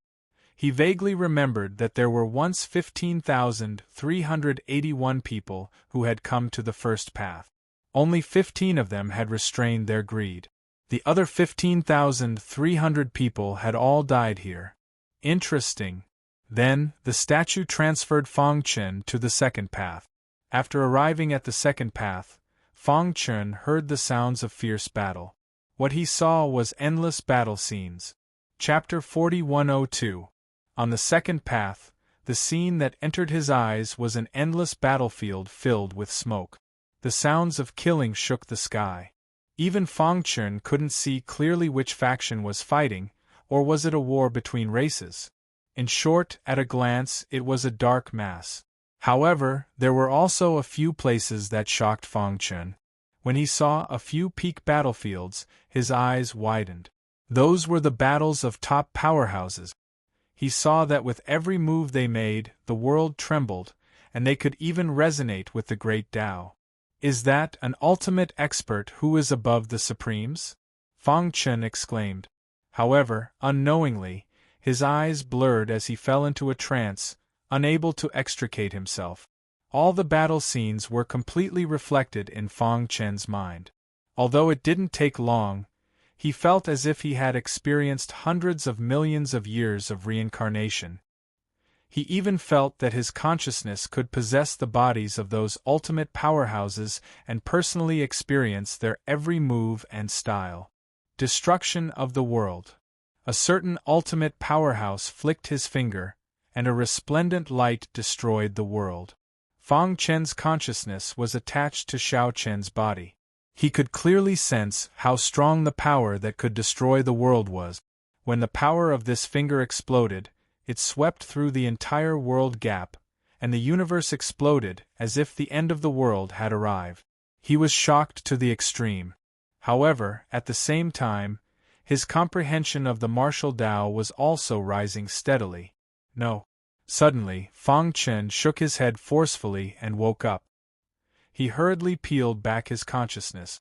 S1: He vaguely remembered that there were once 15,381 people who had come to the 1st path. Only 15 of them had restrained their greed. The other 15,300 people had all died here. Interesting. Then, the statue transferred Fang Chen to the 2nd path. After arriving at the 2nd path, Fang Chen heard the sounds of fierce battle. What he saw was endless battle scenes. Chapter 4102. On the 2nd path, the scene that entered his eyes was an endless battlefield filled with smoke. The sounds of killing shook the sky. Even Fang Chen couldn't see clearly which faction was fighting, or was it a war between races. In short, at a glance, it was a dark mass. However, there were also a few places that shocked Fang Chen. When he saw a few peak battlefields, his eyes widened. Those were the battles of top powerhouses. He saw that with every move they made, the world trembled, and they could even resonate with the great Tao. Is that an ultimate expert who is above the Supremes? Fang Chen exclaimed. However, unknowingly, his eyes blurred as he fell into a trance, unable to extricate himself. All the battle scenes were completely reflected in Fang Chen's mind. Although it didn't take long, he felt as if he had experienced hundreds of millions of years of reincarnation. He even felt that his consciousness could possess the bodies of those ultimate powerhouses and personally experience their every move and style. Destruction of the world. A certain ultimate powerhouse flicked his finger, and a resplendent light destroyed the world. Fang Chen's consciousness was attached to Xiao Chen's body. He could clearly sense how strong the power that could destroy the world was. When the power of this finger exploded, it swept through the entire world gap, and the universe exploded as if the end of the world had arrived. He was shocked to the extreme. However, at the same time, his comprehension of the martial Tao was also rising steadily. No. Suddenly, Fang Chen shook his head forcefully and woke up. He hurriedly peeled back his consciousness.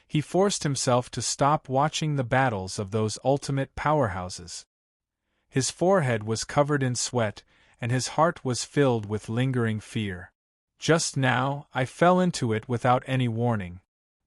S1: He forced himself to stop watching the battles of those ultimate powerhouses. His forehead was covered in sweat, and his heart was filled with lingering fear. Just now, I fell into it without any warning.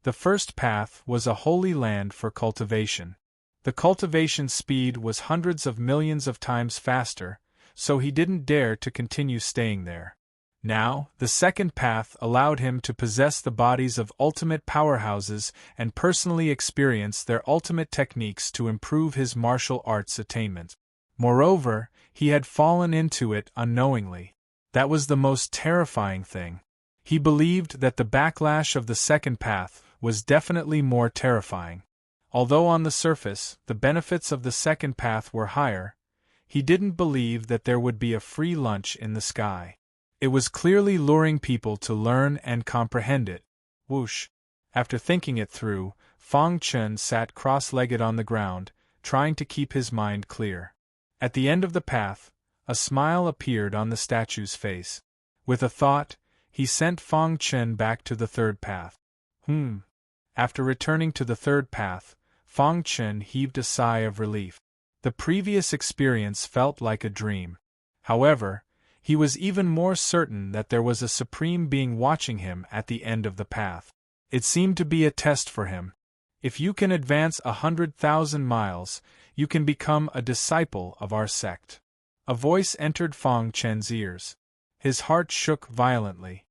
S1: The first path was a holy land for cultivation. The cultivation speed was hundreds of millions of times faster, so he didn't dare to continue staying there. Now, the second path allowed him to possess the bodies of ultimate powerhouses and personally experience their ultimate techniques to improve his martial arts attainment. Moreover, he had fallen into it unknowingly. That was the most terrifying thing. He believed that the backlash of the second path was definitely more terrifying. Although on the surface, the benefits of the second path were higher, he didn't believe that there would be a free lunch in the sky. It was clearly luring people to learn and comprehend it. Whoosh! After thinking it through, Fang Chen sat cross-legged on the ground, trying to keep his mind clear. At the end of the path, a smile appeared on the statue's face. With a thought, he sent Fang Chen back to the third path. After returning to the third path, Fang Chen heaved a sigh of relief. The previous experience felt like a dream. However, he was even more certain that there was a supreme being watching him at the end of the path. It seemed to be a test for him. If you can advance 100,000 miles, you can become a disciple of our sect. A voice entered Fang Chen's ears. His heart shook violently.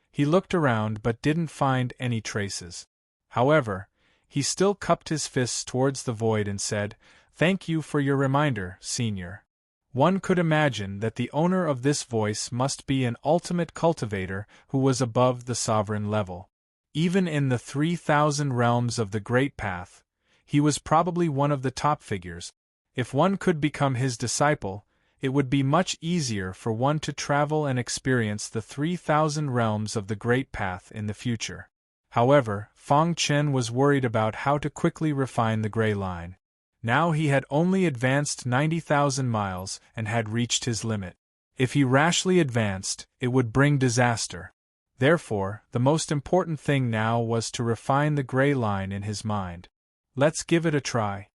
S1: He looked around but didn't find any traces. However, he still cupped his fists towards the void and said, "Thank you for your reminder, Senior." One could imagine that the owner of this voice must be an ultimate cultivator who was above the sovereign level. Even in the 3,000 realms of the Great Path, he was probably one of the top figures. If one could become his disciple, it would be much easier for one to travel and experience the 3,000 realms of the Great Path in the future. However, Fang Chen was worried about how to quickly refine the gray line. Now he had only advanced 90,000 miles and had reached his limit. If he rashly advanced, it would bring disaster. Therefore, the most important thing now was to refine the gray line in his mind. Let's give it a try.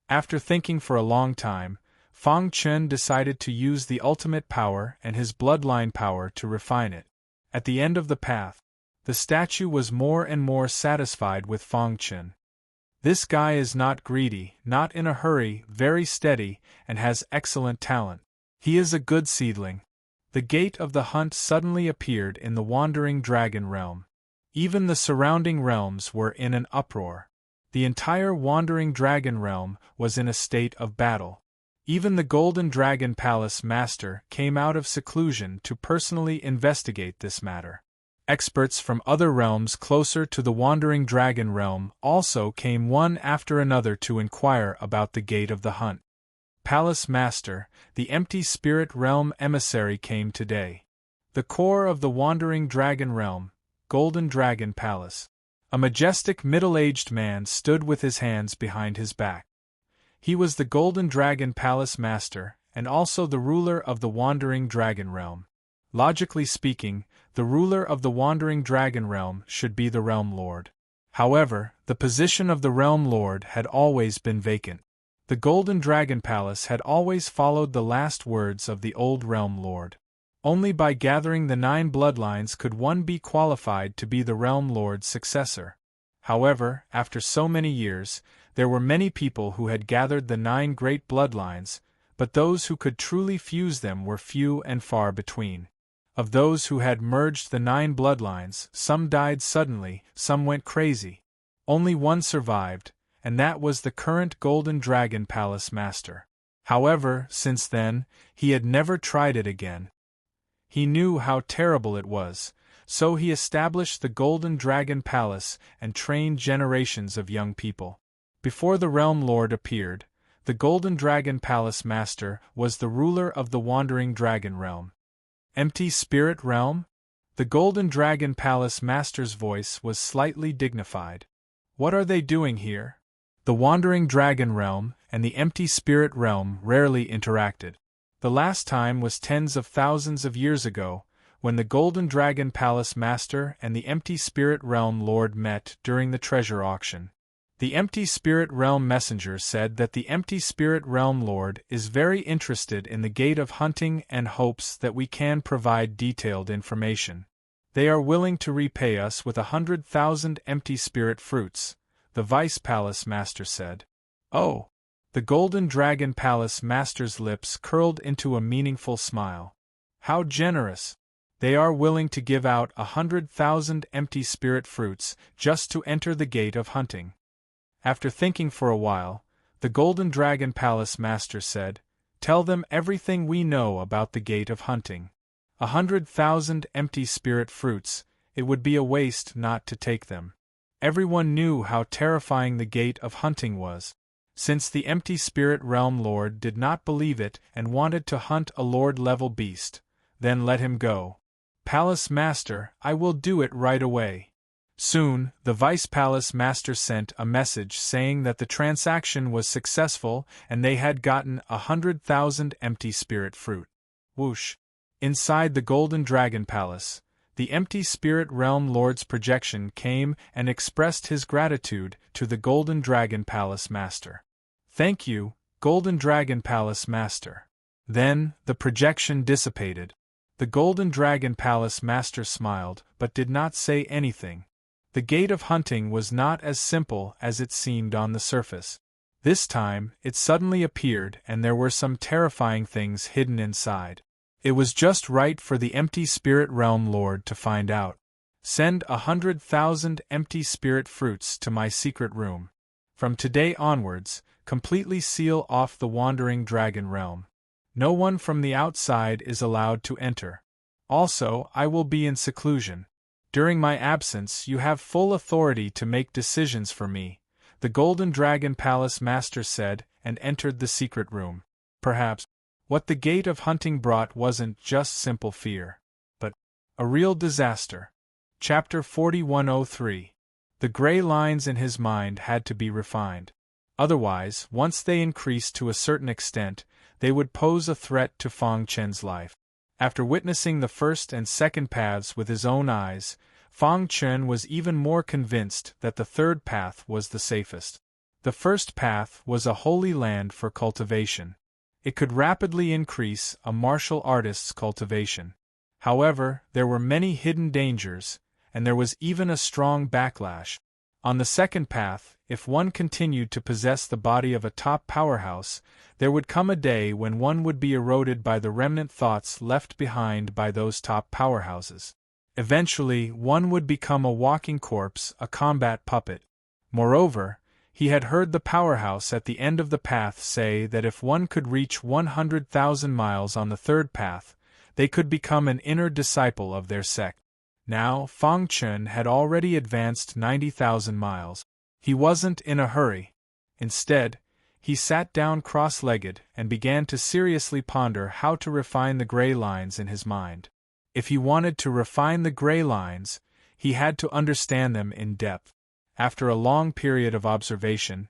S1: After thinking for a long time, Fang Chen decided to use the ultimate power and his bloodline power to refine it. At the end of the path, the statue was more and more satisfied with Fang Chen. This guy is not greedy, not in a hurry, very steady, and has excellent talent. He is a good seedling. The gate of the hunt suddenly appeared in the wandering dragon realm. Even the surrounding realms were in an uproar. The entire wandering dragon realm was in a state of battle. Even the Golden Dragon Palace Master came out of seclusion to personally investigate this matter. Experts from other realms closer to the Wandering Dragon Realm also came one after another to inquire about the Gate of the Hunt. Palace Master, the Empty Spirit Realm Emissary came today. The core of the Wandering Dragon Realm, Golden Dragon Palace. A majestic middle-aged man stood with his hands behind his back. He was the Golden Dragon Palace Master, and also the ruler of the Wandering Dragon Realm. Logically speaking, the ruler of the Wandering Dragon Realm should be the Realm Lord. However, the position of the Realm Lord had always been vacant. The Golden Dragon Palace had always followed the last words of the old Realm Lord. Only by gathering the 9 bloodlines could one be qualified to be the Realm Lord's successor. However, after so many years, there were many people who had gathered the 9 great bloodlines, but those who could truly fuse them were few and far between. Of those who had merged the 9 bloodlines, some died suddenly, some went crazy. Only one survived, and that was the current Golden Dragon Palace Master. However, since then, he had never tried it again. He knew how terrible it was, so he established the Golden Dragon Palace and trained generations of young people. Before the Realm Lord appeared, the Golden Dragon Palace Master was the ruler of the Wandering Dragon Realm. Empty Spirit Realm? The Golden Dragon Palace Master's voice was slightly dignified. What are they doing here? The Wandering Dragon Realm and the Empty Spirit Realm rarely interacted. The last time was tens of thousands of years ago, when the Golden Dragon Palace Master and the Empty Spirit Realm Lord met during the treasure auction. The Empty Spirit Realm messenger said that the Empty Spirit Realm Lord is very interested in the Gate of Hunting and hopes that we can provide detailed information. They are willing to repay us with 100,000 empty spirit fruits, the Vice Palace Master said. Oh! The Golden Dragon Palace Master's lips curled into a meaningful smile. How generous! They are willing to give out 100,000 empty spirit fruits just to enter the Gate of Hunting. After thinking for a while, the Golden Dragon Palace Master said, "Tell them everything we know about the Gate of Hunting. 100,000 empty spirit fruits, it would be a waste not to take them." Everyone knew how terrifying the Gate of Hunting was. Since the Empty Spirit Realm Lord did not believe it and wanted to hunt a Lord-level beast, then let him go. "Palace Master, I will do it right away." Soon, the Vice Palace Master sent a message saying that the transaction was successful and they had gotten 100,000 empty spirit fruit. Whoosh! Inside the Golden Dragon Palace, the Empty Spirit Realm Lord's projection came and expressed his gratitude to the Golden Dragon Palace Master. "Thank you, Golden Dragon Palace Master." Then, the projection dissipated. The Golden Dragon Palace Master smiled but did not say anything. The Gate of Hunting was not as simple as it seemed on the surface. This time, it suddenly appeared and there were some terrifying things hidden inside. It was just right for the Empty Spirit Realm Lord to find out. "Send 100,000 empty spirit fruits to my secret room. From today onwards, completely seal off the Wandering Dragon Realm. No one from the outside is allowed to enter. Also, I will be in seclusion. During my absence you have full authority to make decisions for me," the Golden Dragon Palace Master said and entered the secret room. Perhaps what the Gate of Hunting brought wasn't just simple fear, but a real disaster. Chapter 4103. The gray lines in his mind had to be refined. Otherwise, once they increased to a certain extent, they would pose a threat to Fang Chen's life. After witnessing the first and second paths with his own eyes, Fang Chen was even more convinced that the third path was the safest. The first path was a holy land for cultivation. It could rapidly increase a martial artist's cultivation. However, there were many hidden dangers, and there was even a strong backlash. On the second path, if one continued to possess the body of a top powerhouse, there would come a day when one would be eroded by the remnant thoughts left behind by those top powerhouses. Eventually, one would become a walking corpse, a combat puppet. Moreover, he had heard the powerhouse at the end of the path say that if one could reach 100,000 miles on the third path, they could become an inner disciple of their sect. Now, Fang Chen had already advanced 90,000 miles. He wasn't in a hurry. Instead, he sat down cross-legged and began to seriously ponder how to refine the gray lines in his mind. If he wanted to refine the gray lines, he had to understand them in depth. After a long period of observation,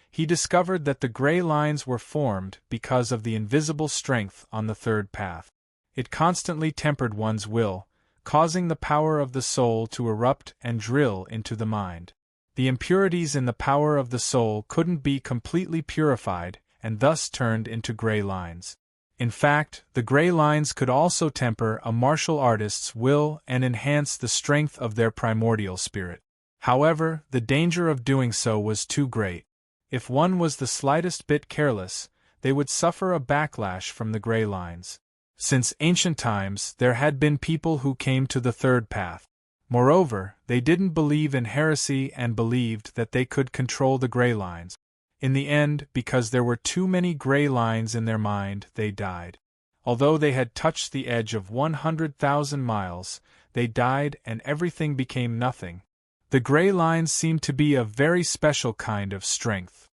S1: he discovered that the gray lines were formed because of the invisible strength on the third path. It constantly tempered one's will, causing the power of the soul to erupt and drill into the mind. The impurities in the power of the soul couldn't be completely purified, and thus turned into gray lines. In fact, the gray lines could also temper a martial artist's will and enhance the strength of their primordial spirit. However, the danger of doing so was too great. If one was the slightest bit careless, they would suffer a backlash from the gray lines. Since ancient times, there had been people who came to the third path. Moreover, they didn't believe in heresy and believed that they could control the gray lines. In the end, because there were too many gray lines in their mind, they died. Although they had touched the edge of 100,000 miles, they died and everything became nothing. The gray lines seemed to be a very special kind of strength.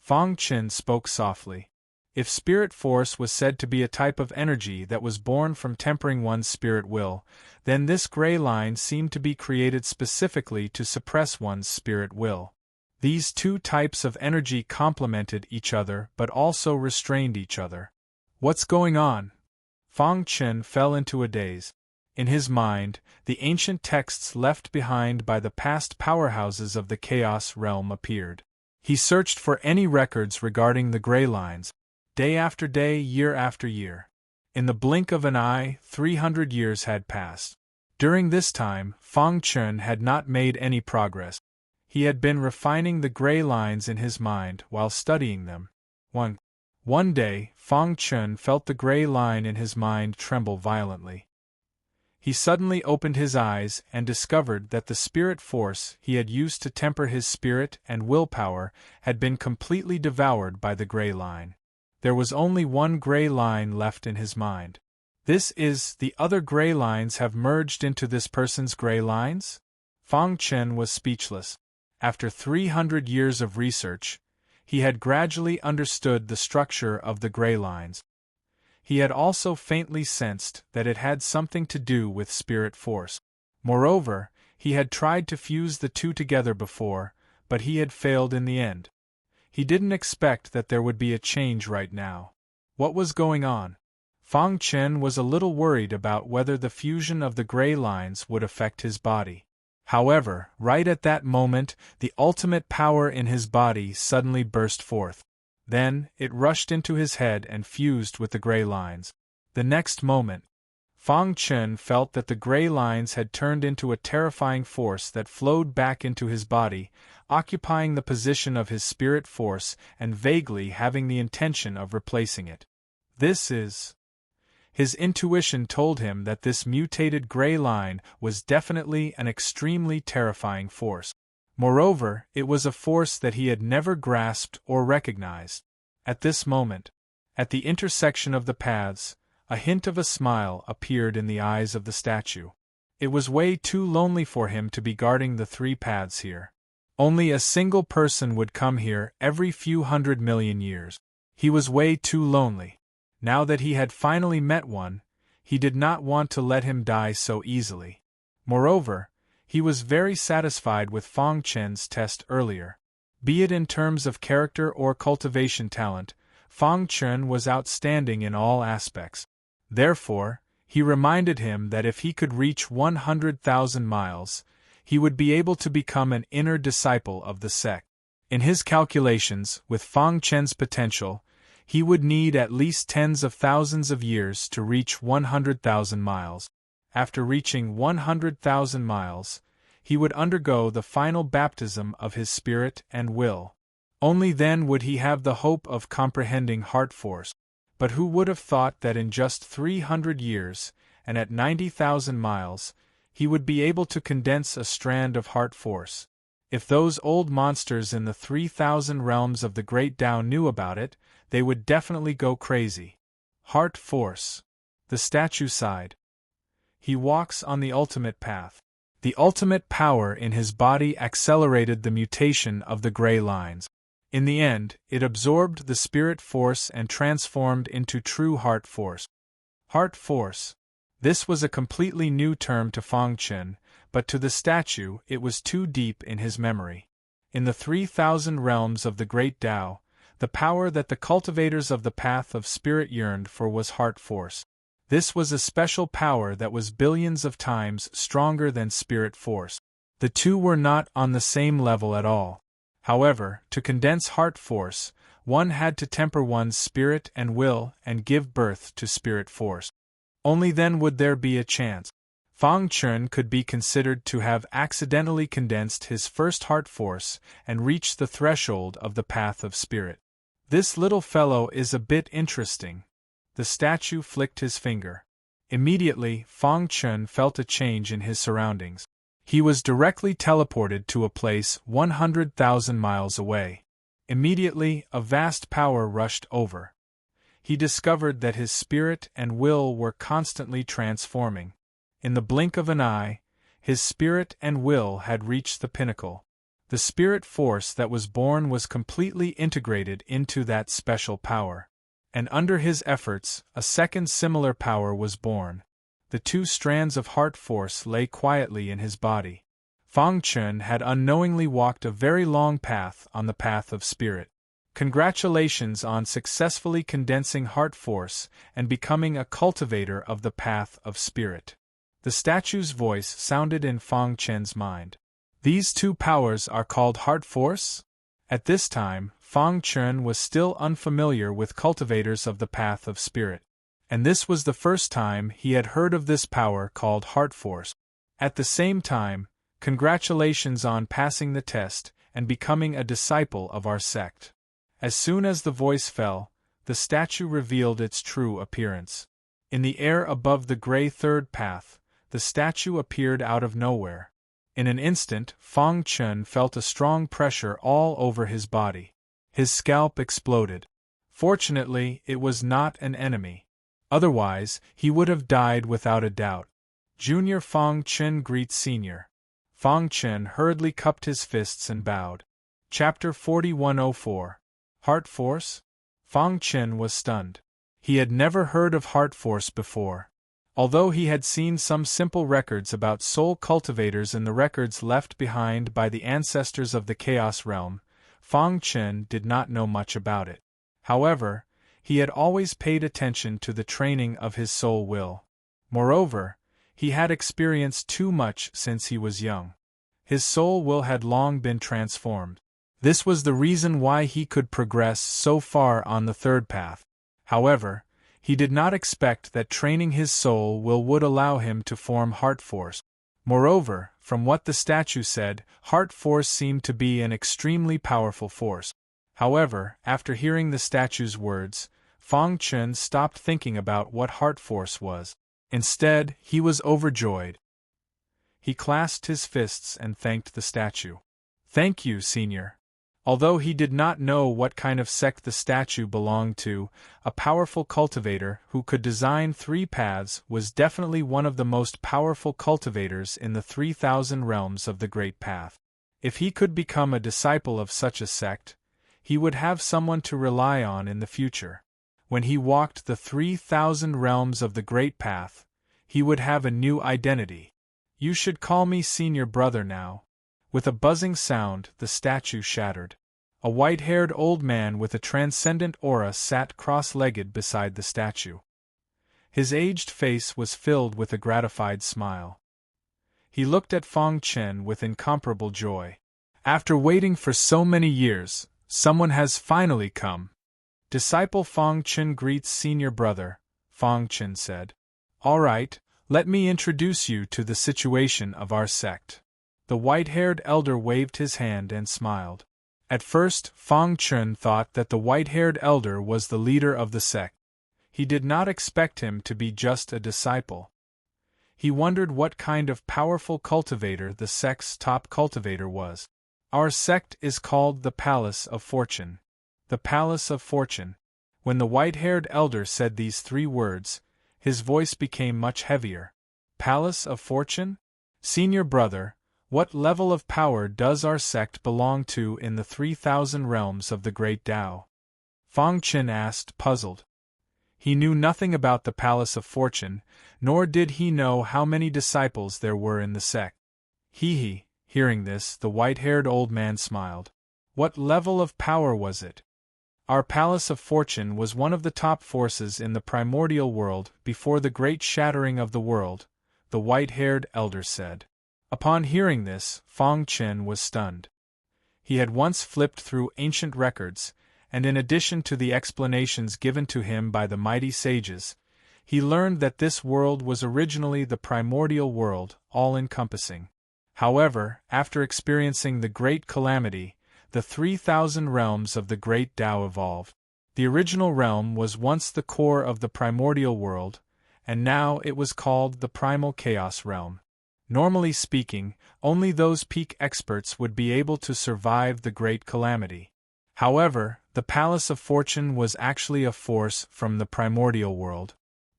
S1: Fang Chen spoke softly. If spirit force was said to be a type of energy that was born from tempering one's spirit will, then this gray line seemed to be created specifically to suppress one's spirit will. These two types of energy complemented each other but also restrained each other. What's going on? Fang Chen fell into a daze. In his mind, the ancient texts left behind by the past powerhouses of the Chaos realm appeared. He searched for any records regarding the gray lines, day after day, year after year. In the blink of an eye, 300 years had passed. During this time, Fang Chen had not made any progress. He had been refining the gray lines in his mind while studying them. One day, Fang Chen felt the gray line in his mind tremble violently. He suddenly opened his eyes and discovered that the spirit force he had used to temper his spirit and willpower had been completely devoured by the gray line. There was only one gray line left in his mind. The other gray lines have merged into this person's gray lines? Fang Chen was speechless. After 300 years of research, he had gradually understood the structure of the gray lines. He had also faintly sensed that it had something to do with spirit force. Moreover, he had tried to fuse the two together before, but he had failed in the end. He didn't expect that there would be a change right now. What was going on? Fang Chen was a little worried about whether the fusion of the gray lines would affect his body. However, right at that moment, the ultimate power in his body suddenly burst forth. Then, it rushed into his head and fused with the gray lines. The next moment, Fang Chen felt that the gray lines had turned into a terrifying force that flowed back into his body, occupying the position of his spirit force and vaguely having the intention of replacing it. His intuition told him that this mutated gray line was definitely an extremely terrifying force. Moreover, it was a force that he had never grasped or recognized. At this moment, at the intersection of the paths, a hint of a smile appeared in the eyes of the statue. It was way too lonely for him to be guarding the three paths here. Only a single person would come here every few 100 million years. He was way too lonely. Now that he had finally met one, he did not want to let him die so easily. Moreover, he was very satisfied with Fang Chen's test earlier. Be it in terms of character or cultivation talent, Fang Chen was outstanding in all aspects. Therefore, he reminded him that if he could reach 100,000 miles, he would be able to become an inner disciple of the sect. In his calculations, with Fang Chen's potential, he would need at least tens of thousands of years to reach 100,000 miles. After reaching 100,000 miles, he would undergo the final baptism of his spirit and will. Only then would he have the hope of comprehending heart force. But who would have thought that in just 300 years, and at 90,000 miles, he would be able to condense a strand of heart force? If those old monsters in the 3,000 realms of the Great Tao knew about it, they would definitely go crazy. Heart force. The statue sighed. He walks on the ultimate path. The ultimate power in his body accelerated the mutation of the gray lines. In the end, it absorbed the spirit force and transformed into true heart force. Heart force. This was a completely new term to Fang Chen, but to the statue it was too deep in his memory. In the 3,000 realms of the Great Tao, the power that the cultivators of the path of spirit yearned for was heart force. This was a special power that was billions of times stronger than spirit force. The two were not on the same level at all. However, to condense heart force, one had to temper one's spirit and will and give birth to spirit force. Only then would there be a chance. Fang Chen could be considered to have accidentally condensed his first heart force and reached the threshold of the path of spirit. This little fellow is a bit interesting. The statue flicked his finger. Immediately, Fang Chen felt a change in his surroundings. He was directly teleported to a place 100,000 miles away. Immediately, a vast power rushed over. He discovered that his spirit and will were constantly transforming. In the blink of an eye, his spirit and will had reached the pinnacle. The spirit force that was born was completely integrated into that special power. And under his efforts, a second similar power was born. The two strands of heart force lay quietly in his body. Fang Chun had unknowingly walked a very long path on the path of spirit. Congratulations on successfully condensing heart force and becoming a cultivator of the path of spirit. The statue's voice sounded in Fang Chen's mind. These two powers are called heart force? At this time, Fang Chun was still unfamiliar with cultivators of the path of spirit. And this was the first time he had heard of this power called heart force. At the same time, congratulations on passing the test and becoming a disciple of our sect. As soon as the voice fell, the statue revealed its true appearance. In the air above the gray third path, the statue appeared out of nowhere. In an instant, Fang Chun felt a strong pressure all over his body. His scalp exploded. Fortunately, it was not an enemy. Otherwise, he would have died without a doubt. Junior Fang Chun greets Senior. Fang Chun hurriedly cupped his fists and bowed. Chapter 4104. Heart Force? Fang Chun was stunned. He had never heard of heart force before. Although he had seen some simple records about soul cultivators in the records left behind by the ancestors of the Chaos Realm, Fang Chun did not know much about it. However, he had always paid attention to the training of his soul will. Moreover, he had experienced too much since he was young. His soul will had long been transformed. This was the reason why he could progress so far on the third path. However, he did not expect that training his soul will would allow him to form heart force. Moreover, from what the statue said, heart force seemed to be an extremely powerful force. However, after hearing the statue's words, Fang Chun stopped thinking about what heart force was. Instead, he was overjoyed. He clasped his fists and thanked the statue. "Thank you, Senior." Although he did not know what kind of sect the statue belonged to, a powerful cultivator who could design 3 paths was definitely one of the most powerful cultivators in the 3,000 realms of the Great Path. If he could become a disciple of such a sect, he would have someone to rely on in the future. When he walked the 3,000 realms of the Great Path, he would have a new identity. "You should call me Senior Brother now." With a buzzing sound, the statue shattered. A white-haired old man with a transcendent aura sat cross-legged beside the statue. His aged face was filled with a gratified smile. He looked at Fang Chun with incomparable joy. "After waiting for so many years, someone has finally come." "Disciple Fang Chun greets Senior Brother," Fang Chun said. "All right, let me introduce you to the situation of our sect." The white-haired elder waved his hand and smiled. At first, Fang Chun thought that the white-haired elder was the leader of the sect. He did not expect him to be just a disciple. He wondered what kind of powerful cultivator the sect's top cultivator was. "Our sect is called the Palace of Fortune." The Palace of Fortune. When the white-haired elder said these 3 words, his voice became much heavier. "Palace of Fortune? Senior Brother, what level of power does our sect belong to in the 3,000 realms of the Great Tao?" Fang Chun asked, puzzled. He knew nothing about the Palace of Fortune, nor did he know how many disciples there were in the sect. Hearing this, the white-haired old man smiled. "What level of power was it?" "Our Palace of Fortune was one of the top forces in the primordial world before the great shattering of the world," the white-haired elder said. Upon hearing this, Fang Chun was stunned. He had once flipped through ancient records, and in addition to the explanations given to him by the mighty sages, he learned that this world was originally the primordial world, all-encompassing. However, after experiencing the great calamity, the 3,000 realms of the Great Tao evolved. The original realm was once the core of the primordial world, and now it was called the Primal Chaos Realm. Normally speaking, only those peak experts would be able to survive the great calamity. However, the Palace of Fortune was actually a force from the primordial world.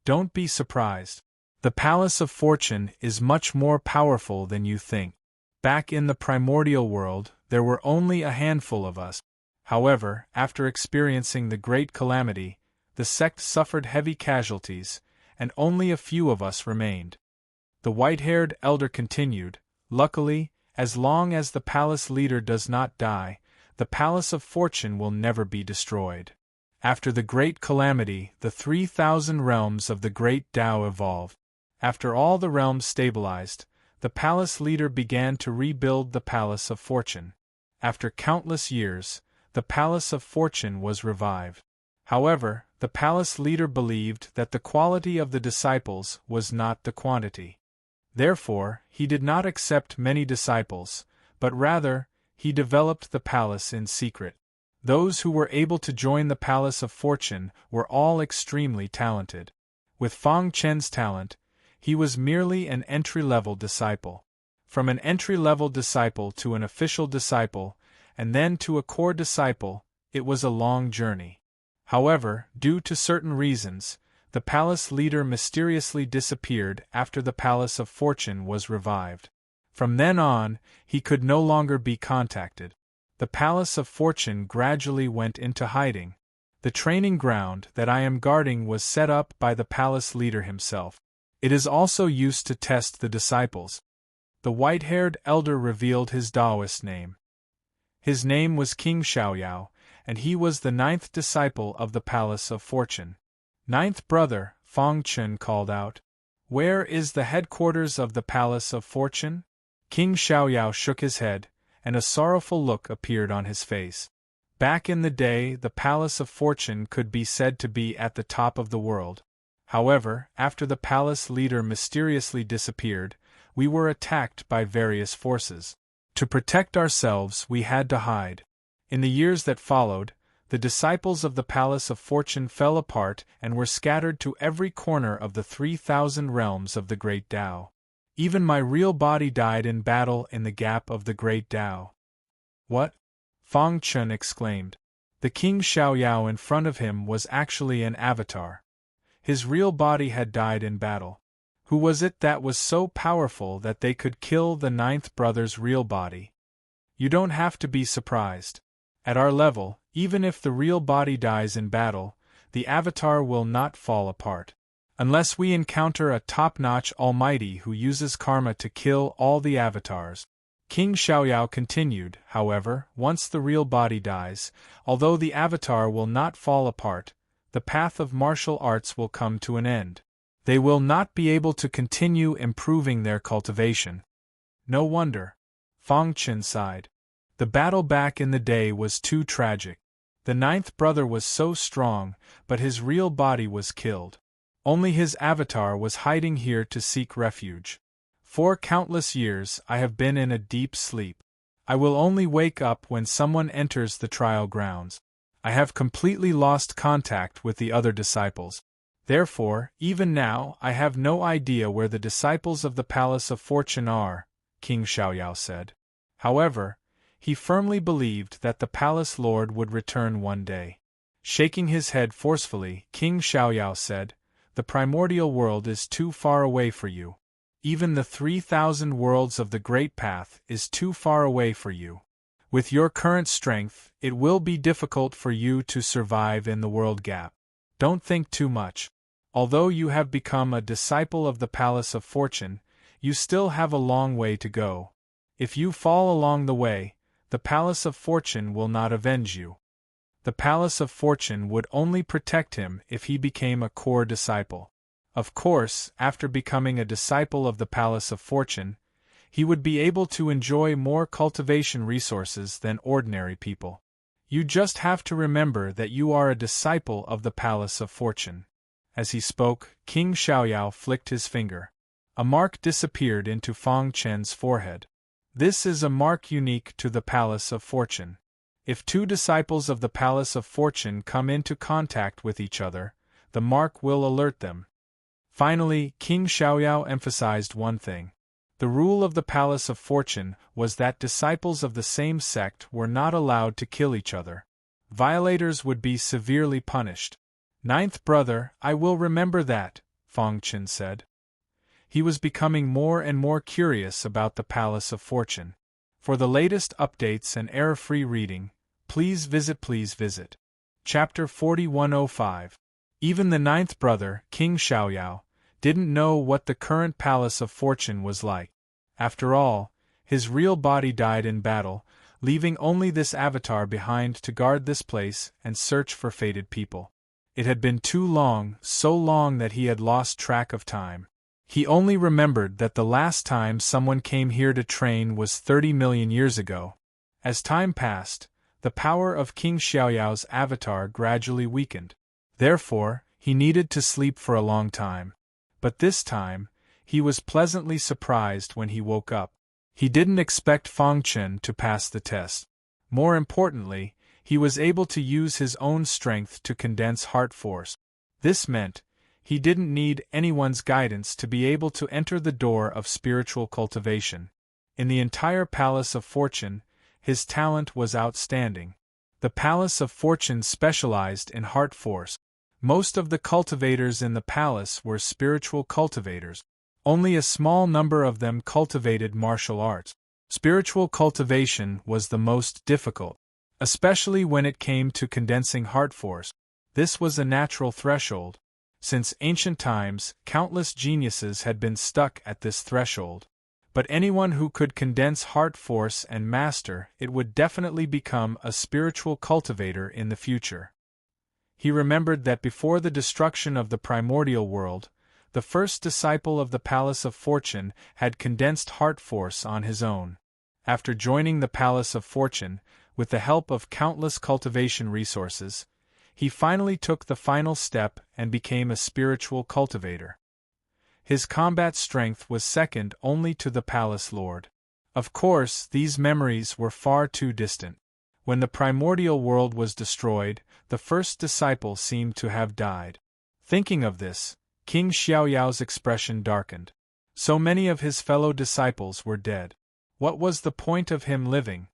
S1: Don't be surprised. The Palace of Fortune is much more powerful than you think. Back in the primordial world, There were only a handful of us. However, after experiencing the great calamity, the sect suffered heavy casualties, and only a few of us remained. The white-haired elder continued, "Luckily, as long as the palace leader does not die, the Palace of Fortune will never be destroyed. After the great calamity, the 3,000 realms of the great Tao evolved. After all the realms stabilized, the palace leader began to rebuild the Palace of Fortune. After countless years, the Palace of Fortune was revived. However, the palace leader believed that the quality of the disciples was not the quantity. Therefore, he did not accept many disciples, but rather, he developed the palace in secret. Those who were able to join the Palace of Fortune were all extremely talented. With Fang Chen's talent, he was merely an entry-level disciple. From an entry-level disciple to an official disciple, and then to a core disciple, it was a long journey. However, due to certain reasons, the palace leader mysteriously disappeared after the Palace of Fortune was revived. From then on, he could no longer be contacted. The Palace of Fortune gradually went into hiding. The training ground that I am guarding was set up by the palace leader himself. It is also used to test the disciples. The white-haired elder revealed his Taoist name. His name was King Xiaoyao, and he was the 9th disciple of the Palace of Fortune. 9th brother, Fang Chun called out, "Where is the headquarters of the Palace of Fortune?" King Xiaoyao shook his head, and a sorrowful look appeared on his face. Back in the day, the Palace of Fortune could be said to be at the top of the world. However, after the palace leader mysteriously disappeared, we were attacked by various forces. To protect ourselves, we had to hide. In the years that followed, the disciples of the Palace of Fortune fell apart and were scattered to every corner of the 3,000 realms of the Great Tao. Even my real body died in battle in the gap of the Great Tao. "What?" Fang Chun exclaimed. The King Xiaoyao in front of him was actually an avatar. His real body had died in battle. Who was it that was so powerful that they could kill the 9th brother's real body? You don't have to be surprised. At our level, even if the real body dies in battle, the avatar will not fall apart. Unless we encounter a top-notch almighty who uses karma to kill all the avatars. King Xiaoyao continued, however, once the real body dies, although the avatar will not fall apart, the path of martial arts will come to an end. They will not be able to continue improving their cultivation. No wonder. Fang Qin sighed. The battle back in the day was too tragic. The 9th brother was so strong, but his real body was killed. Only his avatar was hiding here to seek refuge. For countless years I have been in a deep sleep. I will only wake up when someone enters the trial grounds. I have completely lost contact with the other disciples. Therefore, even now, I have no idea where the disciples of the Palace of Fortune are, King Xiaoyao said. However, he firmly believed that the palace lord would return one day. Shaking his head forcefully, King Xiaoyao said, "The primordial world is too far away for you. Even the 3,000 worlds of the Great Path is too far away for you. With your current strength, it will be difficult for you to survive in the world gap. Don't think too much. Although you have become a disciple of the Palace of Fortune, you still have a long way to go. If you fall along the way, the Palace of Fortune will not avenge you. The Palace of Fortune would only protect him if he became a core disciple. Of course, after becoming a disciple of the Palace of Fortune, he would be able to enjoy more cultivation resources than ordinary people. You just have to remember that you are a disciple of the Palace of Fortune." As he spoke, King Xiaoyao flicked his finger. A mark disappeared into Fang Chen's forehead. This is a mark unique to the Palace of Fortune. If two disciples of the Palace of Fortune come into contact with each other, the mark will alert them. Finally, King Xiaoyao emphasized one thing. The rule of the Palace of Fortune was that disciples of the same sect were not allowed to kill each other. Violators would be severely punished. "9th brother, I will remember that," Fang Qin said. He was becoming more and more curious about the Palace of Fortune. For the latest updates and error-free reading, please visit. Chapter 4105. Even the ninth brother, King Xiaoyao, didn't know what the current Palace of Fortune was like. After all, his real body died in battle, leaving only this avatar behind to guard this place and search for fated people. It had been too long, so long that he had lost track of time. He only remembered that the last time someone came here to train was 30 million years ago. As time passed, the power of King Xiaoyao's avatar gradually weakened. Therefore, he needed to sleep for a long time. But this time, he was pleasantly surprised when he woke up. He didn't expect Fang Chen to pass the test. More importantly, he was able to use his own strength to condense heart force. This meant he didn't need anyone's guidance to be able to enter the door of spiritual cultivation. In the entire Palace of Fortune, his talent was outstanding. The Palace of Fortune specialized in heart force. Most of the cultivators in the palace were spiritual cultivators. Only a small number of them cultivated martial arts. Spiritual cultivation was the most difficult, especially when it came to condensing heart force. This was a natural threshold. Since ancient times, countless geniuses had been stuck at this threshold. But anyone who could condense heart force and master it would definitely become a spiritual cultivator in the future. He remembered that before the destruction of the primordial world, the first disciple of the Palace of Fortune had condensed heart force on his own. After joining the Palace of Fortune, with the help of countless cultivation resources, he finally took the final step and became a spiritual cultivator. His combat strength was second only to the Palace Lord. Of course, these memories were far too distant. When the primordial world was destroyed, the first disciple seemed to have died. Thinking of this, King Xiaoyao's expression darkened. So many of his fellow disciples were dead. What was the point of him living?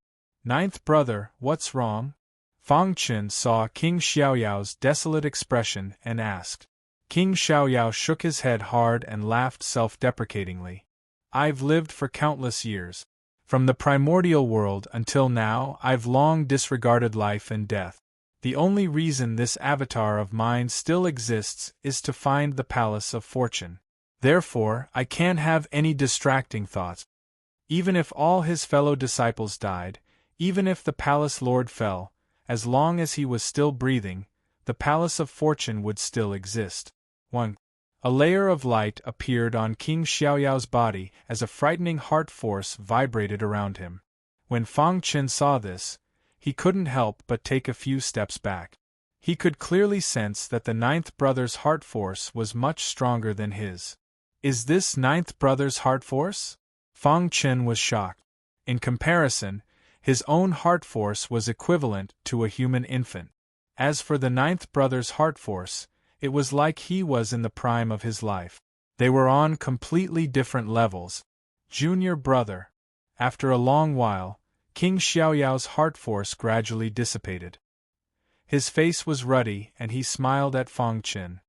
S1: Ninth brother, what's wrong? Fang Chen saw King Xiaoyao's desolate expression and asked. King Xiaoyao shook his head hard and laughed self-deprecatingly. I've lived for countless years. From the primordial world until now, I've long disregarded life and death. The only reason this avatar of mine still exists is to find the Palace of Fortune. Therefore, I can't have any distracting thoughts. Even if all his fellow disciples died, even if the Palace Lord fell, as long as he was still breathing, the Palace of Fortune would still exist. 1. A layer of light appeared on King Xiaoyao's body as a frightening heart force vibrated around him. When Fang Chen saw this, he couldn't help but take a few steps back. He could clearly sense that the ninth brother's heart force was much stronger than his. Is this ninth brother's heart force? Fang Chen was shocked. In comparison, his own heart force was equivalent to a human infant. As for the ninth brother's heart force, it was like he was in the prime of his life. They were on completely different levels. Junior brother. After a long while, King Xiaoyao's heart force gradually dissipated. His face was ruddy and he smiled at Fang Chen.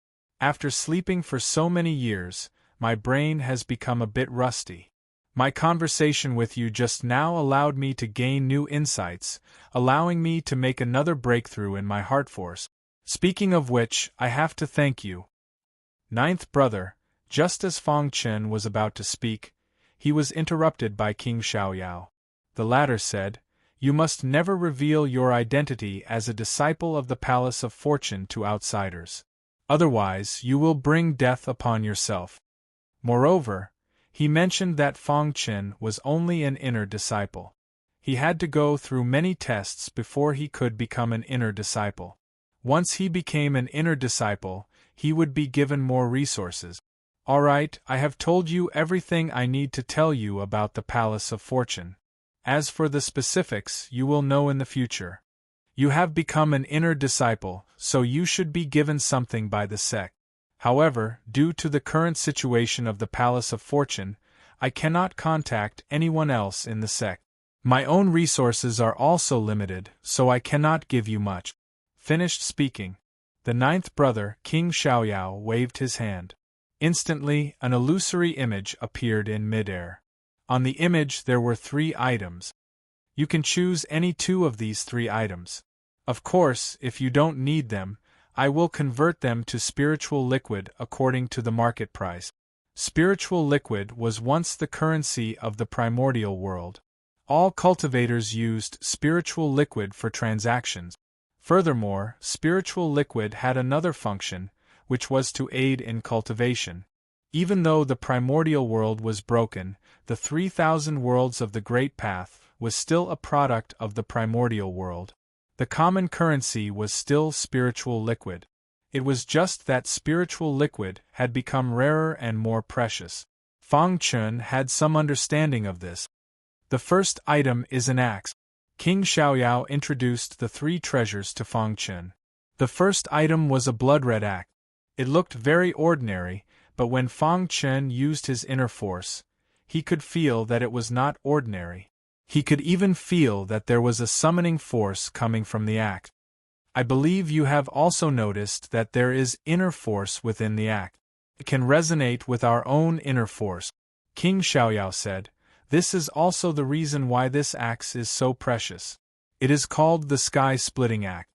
S1: After sleeping for so many years, my brain has become a bit rusty. My conversation with you just now allowed me to gain new insights, allowing me to make another breakthrough in my heart force. Speaking of which, I have to thank you. Ninth brother, just as Fang Chen was about to speak, he was interrupted by King Xiaoyao. The latter said, You must never reveal your identity as a disciple of the Palace of Fortune to outsiders. Otherwise, you will bring death upon yourself. Moreover, he mentioned that Fang Chen was only an inner disciple. He had to go through many tests before he could become an inner disciple. Once he became an inner disciple, he would be given more resources. All right, I have told you everything I need to tell you about the Palace of Fortune. As for the specifics, you will know in the future. You have become an inner disciple, so you should be given something by the sect. However, due to the current situation of the Palace of Fortune, I cannot contact anyone else in the sect. My own resources are also limited, so I cannot give you much. Finished speaking, the ninth brother, King Xiaoyao, waved his hand. Instantly, an illusory image appeared in midair. On the image there were 3 items. You can choose any two of these three items. Of course, if you don't need them, I will convert them to spiritual liquid according to the market price. Spiritual liquid was once the currency of the primordial world. All cultivators used spiritual liquid for transactions. Furthermore, spiritual liquid had another function, which was to aid in cultivation. Even though the primordial world was broken, the 3,000 worlds of the Great Path was still a product of the primordial world. The common currency was still spiritual liquid. It was just that spiritual liquid had become rarer and more precious. Fang Chun had some understanding of this. The first item is an axe. King Xiaoyao introduced the three treasures to Fang Chun. The first item was a blood-red axe. It looked very ordinary, but when Fang Chun used his inner force, he could feel that it was not ordinary. He could even feel that there was a summoning force coming from the axe. I believe you have also noticed that there is inner force within the axe. It can resonate with our own inner force. King Xiaoyao said, "This is also the reason why this axe is so precious. It is called the sky-splitting axe.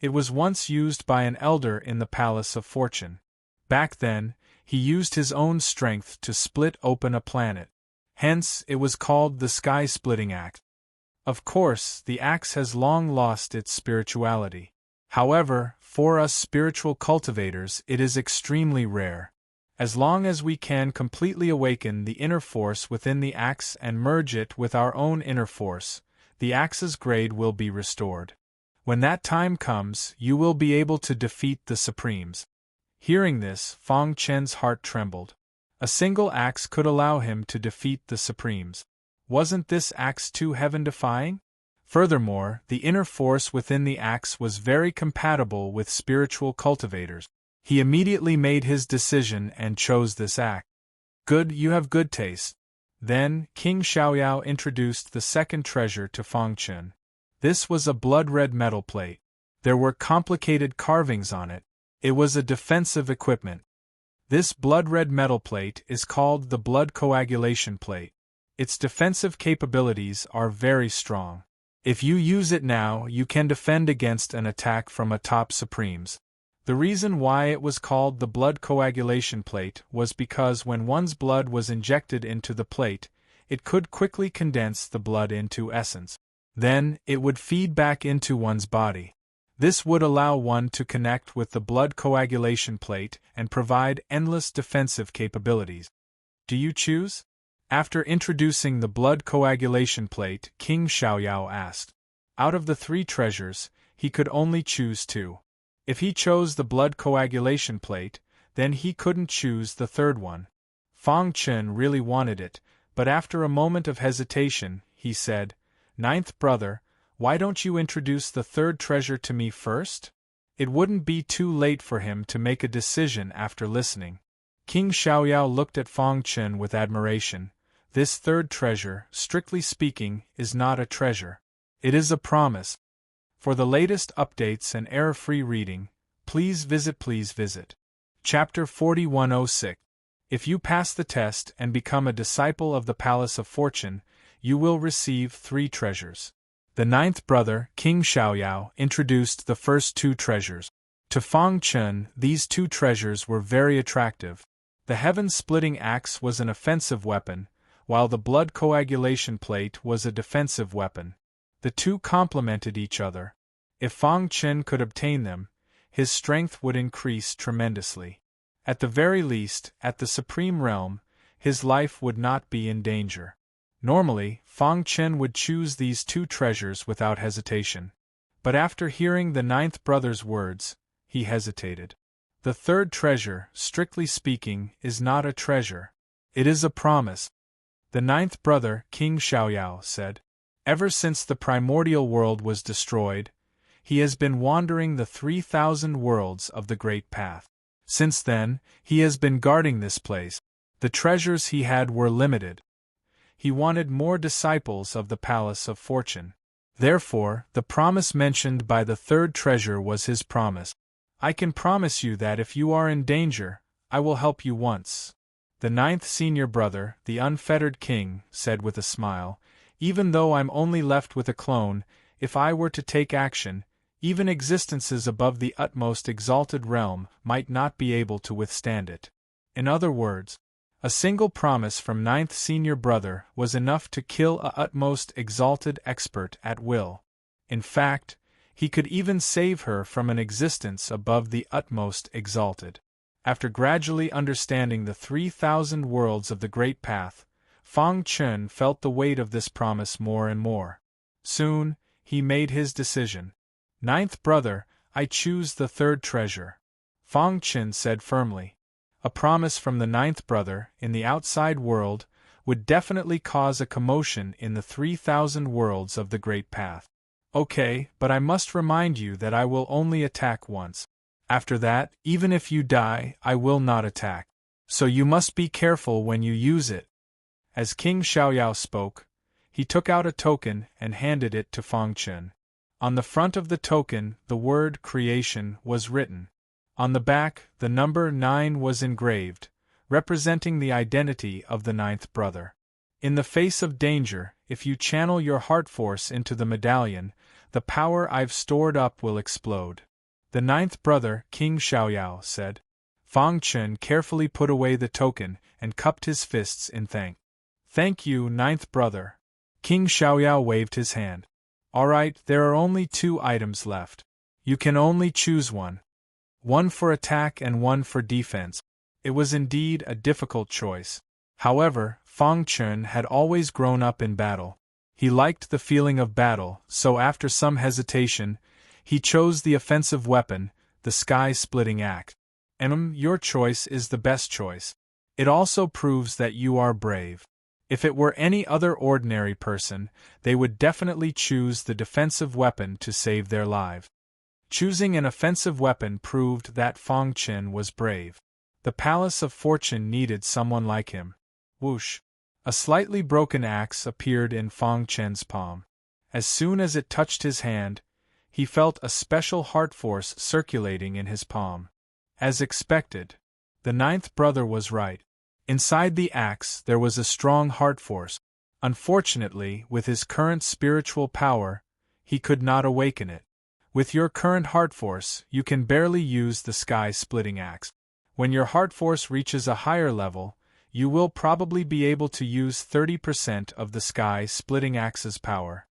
S1: It was once used by an elder in the Palace of Fortune. Back then, he used his own strength to split open a planet. Hence, it was called the sky-splitting axe. Of course, the axe has long lost its spirituality. However, for us spiritual cultivators, it is extremely rare. As long as we can completely awaken the inner force within the axe and merge it with our own inner force, the axe's grade will be restored. When that time comes, you will be able to defeat the Supremes." Hearing this, Fang Chen's heart trembled. A single axe could allow him to defeat the Supremes. Wasn't this axe too heaven-defying? Furthermore, the inner force within the axe was very compatible with spiritual cultivators. He immediately made his decision and chose this axe. "Good, you have good taste." Then, King Xiaoyao introduced the second treasure to Fang Chun. This was a blood-red metal plate. There were complicated carvings on it. It was a defensive equipment. This blood-red metal plate is called the blood coagulation plate. Its defensive capabilities are very strong. If you use it now, you can defend against an attack from atop Supremes. The reason why it was called the blood coagulation plate was because when one's blood was injected into the plate, it could quickly condense the blood into essence. Then, it would feed back into one's body. This would allow one to connect with the blood coagulation plate and provide endless defensive capabilities. Do you choose? After introducing the blood coagulation plate, King Xiaoyao asked. Out of the three treasures, he could only choose two. If he chose the blood coagulation plate, then he couldn't choose the third one. Fang Chun really wanted it, but after a moment of hesitation, he said, "Ninth brother, why don't you introduce the third treasure to me first?" It wouldn't be too late for him to make a decision after listening. King Xiaoyao looked at Fang Chun with admiration. This third treasure, strictly speaking, is not a treasure. It is a promise. For the latest updates and error-free reading, please visit Chapter 4106. If you pass the test and become a disciple of the Palace of Fortune, you will receive 3 treasures. The ninth brother, King Xiaoyao, introduced the first 2 treasures. To Fang Chun, these 2 treasures were very attractive. The heaven-splitting axe was an offensive weapon, while the blood coagulation plate was a defensive weapon. The 2 complemented each other. If Fang Chun could obtain them, his strength would increase tremendously. At the very least, at the Supreme Realm, his life would not be in danger. Normally, Fang Chun would choose these 2 treasures without hesitation. But after hearing the ninth brother's words, he hesitated. The third treasure, strictly speaking, is not a treasure. It is a promise. The ninth brother, King Xiaoyao, said, "Ever since the primordial world was destroyed, he has been wandering the 3,000 worlds of the Great Path. Since then, he has been guarding this place. The treasures he had were limited. He wanted more disciples of the Palace of Fortune. Therefore, the promise mentioned by the third treasure was his promise. I can promise you that if you are in danger, I will help you once." The ninth senior brother, the unfettered king, said with a smile, Even though I'm only left with a clone, if I were to take action, even existences above the utmost exalted realm might not be able to withstand it. In other words, a single promise from ninth senior brother was enough to kill a utmost exalted expert at will. In fact, he could even save her from an existence above the utmost exalted. After gradually understanding the 3,000 worlds of the Great Path, Fang Chun felt the weight of this promise more and more. Soon, he made his decision. Ninth brother, I choose the third treasure. Fang Chun said firmly. A promise from the ninth brother, in the outside world, would definitely cause a commotion in the 3,000 worlds of the Great Path. Okay, but I must remind you that I will only attack once. After that, even if you die, I will not attack. So you must be careful when you use it. As King Xiaoyao spoke, he took out a token and handed it to Fang Chun. On the front of the token, the word creation was written. On the back, the number 9 was engraved, representing the identity of the ninth brother. In the face of danger, if you channel your heart force into the medallion, the power I've stored up will explode. The ninth brother, King Xiaoyao, said. Fang Chun carefully put away the token and cupped his fists in thanks. Thank you, ninth brother. King Xiaoyao waved his hand. All right, there are only 2 items left. You can only choose one. One for attack and one for defense. It was indeed a difficult choice. However, Fang Chun had always grown up in battle. He liked the feeling of battle, so after some hesitation, he chose the offensive weapon, the sky-splitting axe. Your choice is the best choice. It also proves that you are brave. If it were any other ordinary person, they would definitely choose the defensive weapon to save their lives. Choosing an offensive weapon proved that Fang Chun was brave. The Palace of Fortune needed someone like him. Whoosh! A slightly broken axe appeared in Fang Chun's palm. As soon as it touched his hand, he felt a special heart force circulating in his palm. As expected, the ninth brother was right. Inside the axe there was a strong heart force. Unfortunately, with his current spiritual power, he could not awaken it. With your current heart force, you can barely use the sky-splitting axe. When your heart force reaches a higher level, you will probably be able to use 30% of the sky-splitting axe's power.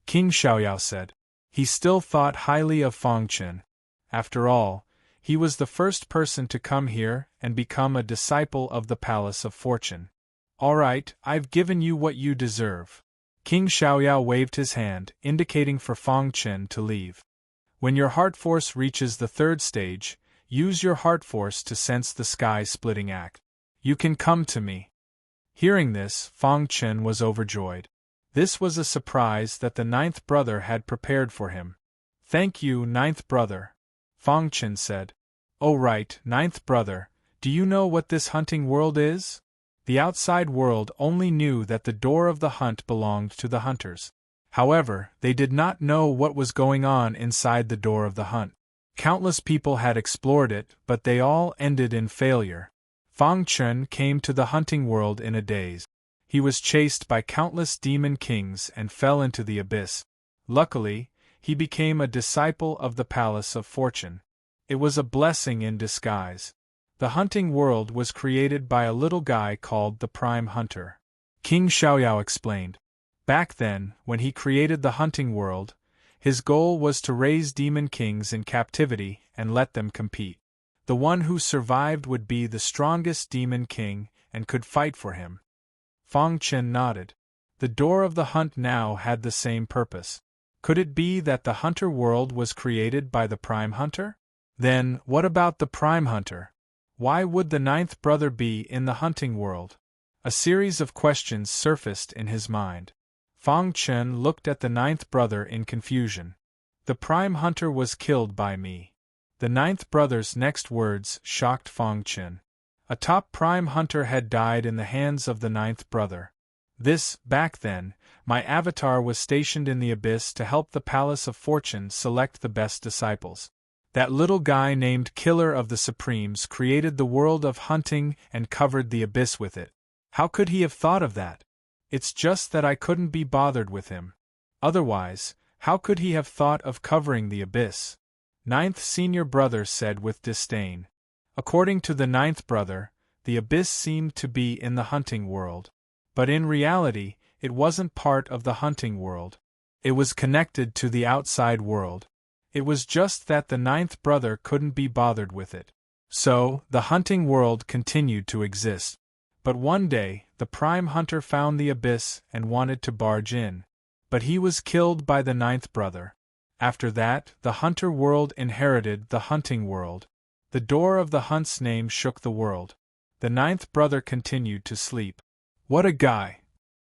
S1: King Xiaoyao said. He still thought highly of Fang Chun. After all, he was the first person to come here and become a disciple of the Palace of Fortune. All right, I've given you what you deserve. King Xiaoyao waved his hand, indicating for Fang Chun to leave. When your heart force reaches the 3rd stage, use your heart force to sense the sky-splitting axe. You can come to me. Hearing this, Fang Chun was overjoyed. This was a surprise that the ninth brother had prepared for him. Thank you, ninth brother. Fang Chun said. Oh right, ninth brother, do you know what this hunting world is? The outside world only knew that the door of the hunt belonged to the hunters. However, they did not know what was going on inside the door of the hunt. Countless people had explored it, but they all ended in failure. Fang Chun came to the hunting world in a daze. He was chased by countless demon kings and fell into the abyss. Luckily, he became a disciple of the Palace of Fortune. It was a blessing in disguise. The hunting world was created by a little guy called the Prime Hunter. King Xiaoyao explained. Back then, when he created the hunting world, his goal was to raise demon kings in captivity and let them compete. The one who survived would be the strongest demon king and could fight for him. Fang Chun nodded. The door of the hunt now had the same purpose. Could it be that the hunter world was created by the Prime Hunter? Then, what about the Prime Hunter? Why would the ninth brother be in the hunting world? A series of questions surfaced in his mind. Fang Chun looked at the ninth brother in confusion. The Prime Hunter was killed by me. The ninth brother's next words shocked Fang Chun. A top Prime Hunter had died in the hands of the ninth brother. Back then, my avatar was stationed in the abyss to help the Palace of Fortune select the best disciples. That little guy named Killer of the Supremes created the world of hunting and covered the abyss with it. How could he have thought of that? It's just that I couldn't be bothered with him. Otherwise, how could he have thought of covering the abyss? Ninth senior brother said with disdain. According to the ninth brother, the abyss seemed to be in the hunting world. But in reality, it wasn't part of the hunting world. It was connected to the outside world. It was just that the ninth brother couldn't be bothered with it. So, the hunting world continued to exist. But one day, the prime hunter found the abyss and wanted to barge in. But he was killed by the ninth brother. After that, the hunter world inherited the hunting world. The door of the hunt's name shook the world. The ninth brother continued to sleep. What a guy!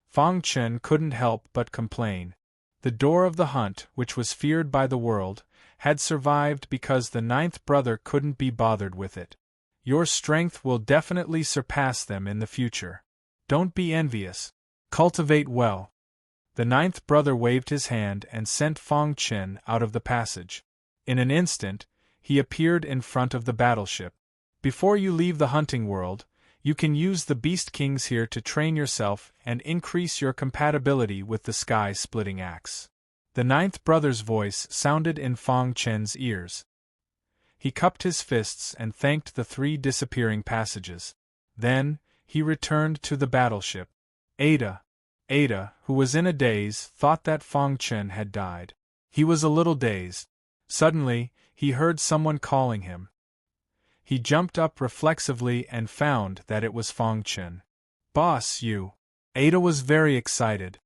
S1: Fang Chen couldn't help but complain. The door of the hunt, which was feared by the world, had survived because the ninth brother couldn't be bothered with it. Your strength will definitely surpass them in the future. Don't be envious. Cultivate well. The ninth brother waved his hand and sent Fang Chen out of the passage. In an instant, he appeared in front of the battleship. Before you leave the hunting world, you can use the Beast Kings here to train yourself and increase your compatibility with the sky-splitting axe. The ninth brother's voice sounded in Fang Chen's ears. He cupped his fists and thanked the three disappearing passages. Then, he returned to the battleship. Ada, who was in a daze, thought that Fang Chen had died. He was a little dazed. Suddenly, he heard someone calling him. He jumped up reflexively and found that it was Fang Chen. Boss, you. Ada was very excited.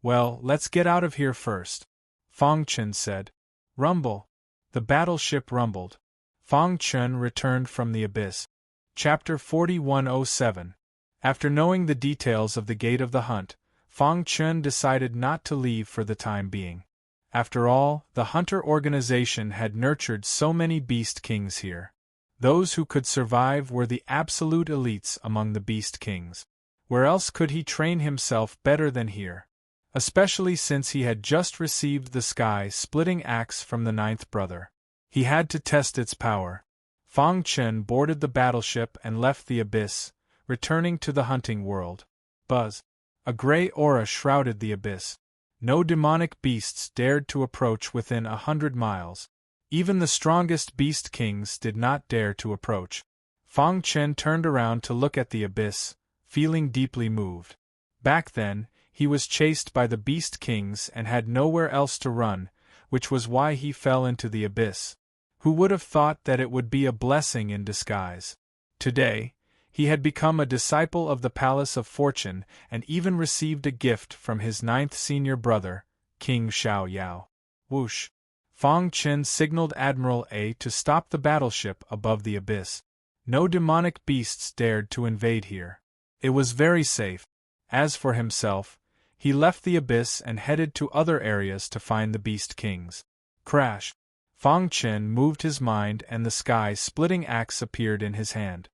S1: Well, let's get out of here first. Fang Chen said. Rumble. The battleship rumbled. Fang Chen returned from the abyss. Chapter 4107. After knowing the details of the Gate of the Hunt, Fang Chen decided not to leave for the time being. After all, the hunter organization had nurtured so many Beast Kings here. Those who could survive were the absolute elites among the Beast Kings. Where else could he train himself better than here? Especially since he had just received the sky-splitting axe from the ninth brother. He had to test its power. Fang Chen boarded the battleship and left the abyss, returning to the hunting world. Buzz. A gray aura shrouded the abyss. No demonic beasts dared to approach within 100 miles. Even the strongest Beast Kings did not dare to approach. Fang Chen turned around to look at the abyss, feeling deeply moved. Back then, he was chased by the Beast Kings and had nowhere else to run, which was why he fell into the abyss. Who would have thought that it would be a blessing in disguise? Today, he had become a disciple of the Palace of Fortune and even received a gift from his ninth senior brother, King Xiao Yao. Whoosh! Fang Chen signaled Admiral A to stop the battleship above the abyss. No demonic beasts dared to invade here. It was very safe. As for himself, he left the abyss and headed to other areas to find the Beast Kings. Crash! Fang Chen moved his mind and the sky-splitting axe appeared in his hand.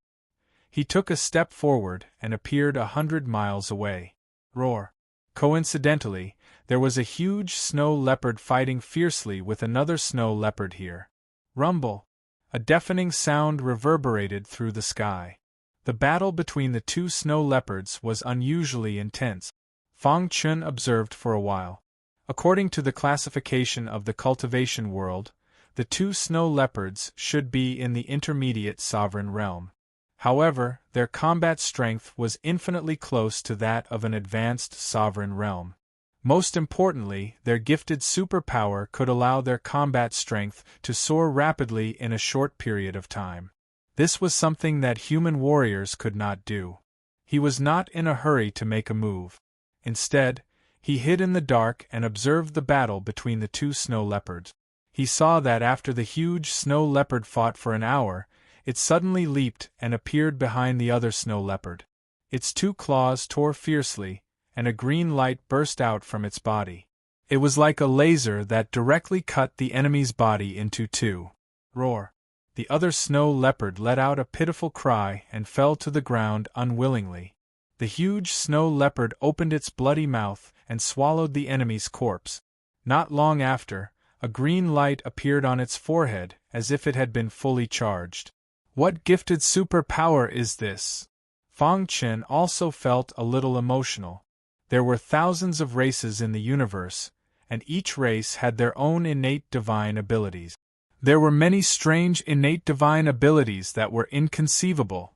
S1: He took a step forward and appeared 100 miles away. Roar! Coincidentally, there was a huge snow leopard fighting fiercely with another snow leopard here. Rumble! A deafening sound reverberated through the sky. The battle between the two snow leopards was unusually intense. Fang Chen observed for a while. According to the classification of the cultivation world, the two snow leopards should be in the intermediate sovereign realm. However, their combat strength was infinitely close to that of an advanced sovereign realm. Most importantly, their gifted superpower could allow their combat strength to soar rapidly in a short period of time. This was something that human warriors could not do. He was not in a hurry to make a move. Instead, he hid in the dark and observed the battle between the two snow leopards. He saw that after the huge snow leopard fought for an hour, it suddenly leaped and appeared behind the other snow leopard. Its two claws tore fiercely, and a green light burst out from its body. It was like a laser that directly cut the enemy's body into two. Roar! The other snow leopard let out a pitiful cry and fell to the ground unwillingly. The huge snow leopard opened its bloody mouth and swallowed the enemy's corpse. Not long after, a green light appeared on its forehead as if it had been fully charged. What gifted superpower is this? Fang Chen also felt a little emotional. There were thousands of races in the universe, and each race had their own innate divine abilities. There were many strange innate divine abilities that were inconceivable.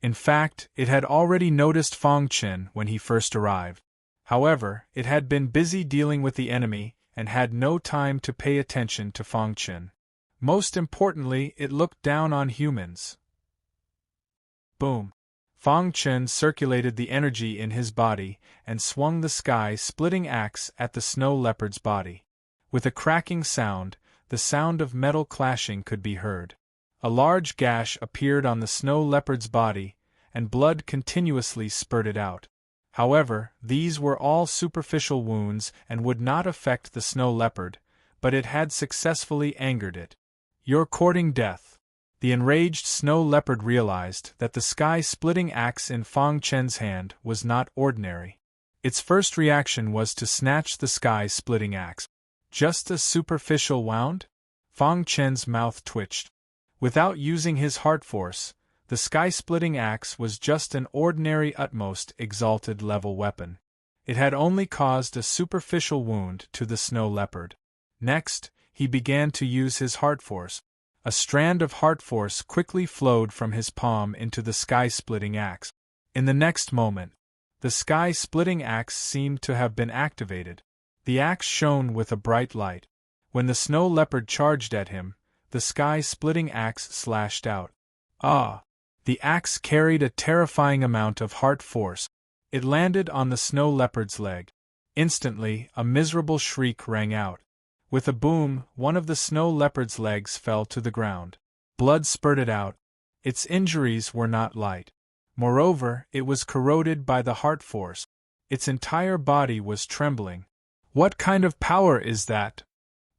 S1: In fact, it had already noticed Fong Chen when he first arrived. However, it had been busy dealing with the enemy and had no time to pay attention to Fong Chen. Most importantly, it looked down on humans. Boom! Fong Chen circulated the energy in his body and swung the sky-splitting axe at the snow leopard's body. With a cracking sound, the sound of metal clashing could be heard. A large gash appeared on the snow leopard's body, and blood continuously spurted out. However, these were all superficial wounds and would not affect the snow leopard, but it had successfully angered it. "You're courting death." The enraged snow leopard realized that the sky-splitting axe in Fong Chen's hand was not ordinary. Its first reaction was to snatch the sky-splitting axe. Just a superficial wound? Fong Chen's mouth twitched. Without using his heart force, the sky-splitting axe was just an ordinary utmost exalted level weapon. It had only caused a superficial wound to the snow leopard. Next, he began to use his heart force. A strand of heart force quickly flowed from his palm into the sky-splitting axe. In the next moment, the sky-splitting axe seemed to have been activated. The axe shone with a bright light. When the snow leopard charged at him, the sky-splitting axe slashed out. Ah! The axe carried a terrifying amount of heart force. It landed on the snow leopard's leg. Instantly, a miserable shriek rang out. With a boom, one of the snow leopard's legs fell to the ground. Blood spurted out. Its injuries were not light. Moreover, it was corroded by the heart force. Its entire body was trembling. What kind of power is that?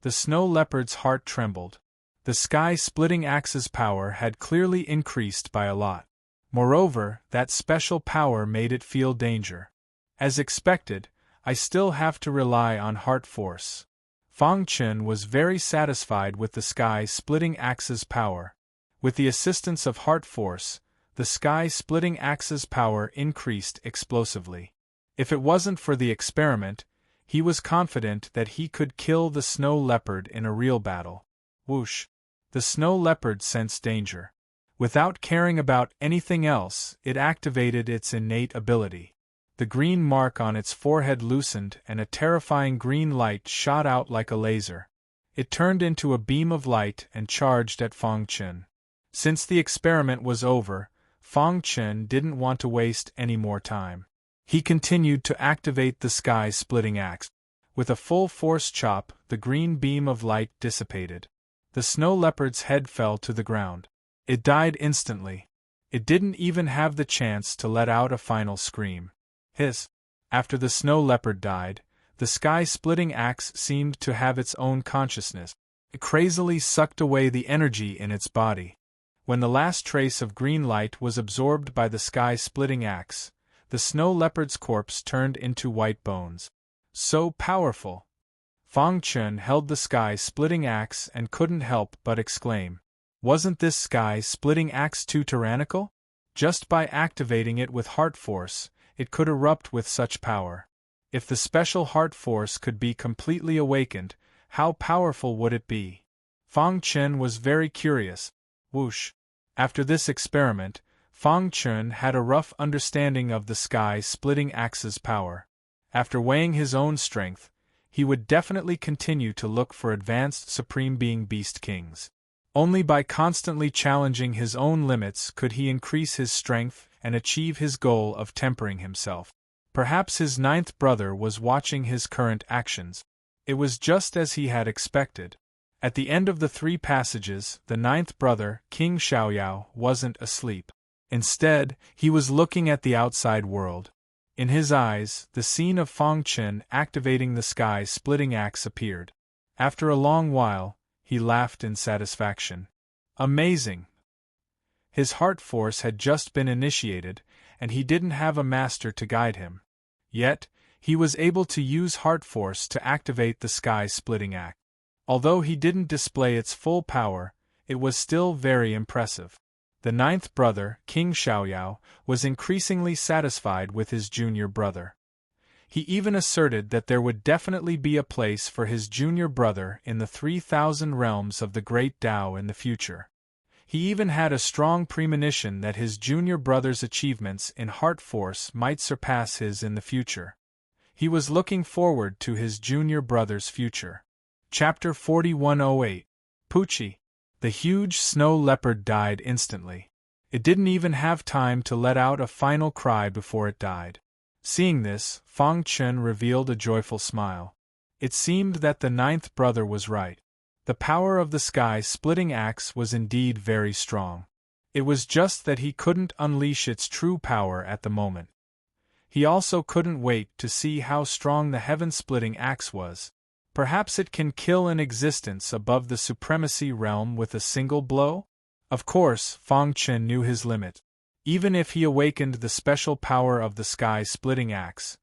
S1: The snow leopard's heart trembled. The sky-splitting axe's power had clearly increased by a lot. Moreover, that special power made it feel danger. As expected, I still have to rely on heart force. Fong Chen was very satisfied with the sky-splitting axe's power. With the assistance of heart force, the sky-splitting axe's power increased explosively. If it wasn't for the experiment, he was confident that he could kill the snow leopard in a real battle. Whoosh! The snow leopard sensed danger. Without caring about anything else, it activated its innate ability. The green mark on its forehead loosened and a terrifying green light shot out like a laser. It turned into a beam of light and charged at Fong Chen. Since the experiment was over, Fong Chen didn't want to waste any more time. He continued to activate the sky-splitting axe. With a full-force chop, the green beam of light dissipated. The snow leopard's head fell to the ground. It died instantly. It didn't even have the chance to let out a final scream. Hiss! After the snow leopard died, the sky-splitting axe seemed to have its own consciousness. It crazily sucked away the energy in its body. When the last trace of green light was absorbed by the sky-splitting axe, the snow leopard's corpse turned into white bones. So powerful! Fong Chen held the sky-splitting axe and couldn't help but exclaim. Wasn't this sky-splitting axe too tyrannical? Just by activating it with heart force, it could erupt with such power. If the special heart force could be completely awakened, how powerful would it be? Fong Chen was very curious. Whoosh! After this experiment, Fong Chen had a rough understanding of the sky-splitting axe's power. After weighing his own strength, he would definitely continue to look for advanced Supreme Being Beast Kings. Only by constantly challenging his own limits could he increase his strength and achieve his goal of tempering himself. Perhaps his ninth brother was watching his current actions. It was just as he had expected. At the end of the 3 passages, the ninth brother, King Xiaoyao, wasn't asleep. Instead, he was looking at the outside world. In his eyes, the scene of Fong Chen activating the sky-splitting axe appeared. After a long while, he laughed in satisfaction. Amazing! His heart force had just been initiated, and he didn't have a master to guide him. Yet, he was able to use heart force to activate the sky-splitting axe. Although he didn't display its full power, it was still very impressive. The ninth brother, King Xiaoyao, was increasingly satisfied with his junior brother. He even asserted that there would definitely be a place for his junior brother in the 3,000 realms of the Great Tao in the future. He even had a strong premonition that his junior brother's achievements in heart force might surpass his in the future. He was looking forward to his junior brother's future. Chapter 4108. Poochie. The huge snow leopard died instantly. It didn't even have time to let out a final cry before it died. Seeing this, Fang Chen revealed a joyful smile. It seemed that the ninth brother was right. The power of the sky-splitting axe was indeed very strong. It was just that he couldn't unleash its true power at the moment. He also couldn't wait to see how strong the heaven-splitting axe was. Perhaps it can kill an existence above the supremacy realm with a single blow? Of course, Fang Chen knew his limit. Even if he awakened the special power of the sky-splitting axe,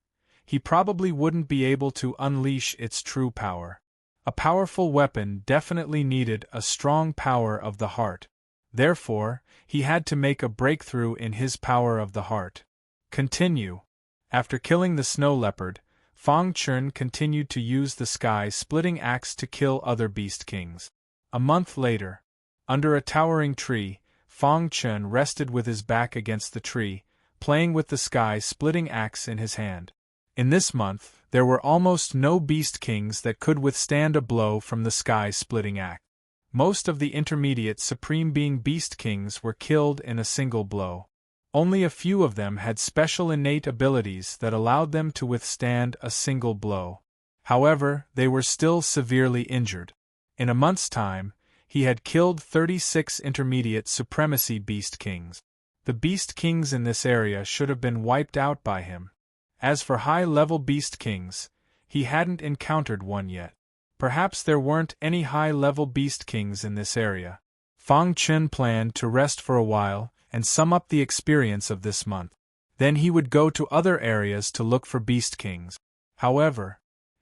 S1: he probably wouldn't be able to unleash its true power. A powerful weapon definitely needed a strong power of the heart. Therefore, he had to make a breakthrough in his power of the heart. Continue. After killing the snow leopard, Fang Chen continued to use the sky-splitting axe to kill other beast kings. A month later, under a towering tree, Fang Chen rested with his back against the tree, playing with the sky-splitting axe in his hand. In this month, there were almost no beast kings that could withstand a blow from the sky-splitting axe. Most of the intermediate supreme being beast kings were killed in a single blow. Only a few of them had special innate abilities that allowed them to withstand a single blow. However, they were still severely injured. In a month's time, he had killed 36 intermediate supremacy beast kings. The beast kings in this area should have been wiped out by him. As for high-level beast kings, he hadn't encountered one yet. Perhaps there weren't any high-level beast kings in this area. Fang Chen planned to rest for a while and sum up the experience of this month. Then he would go to other areas to look for beast kings. However,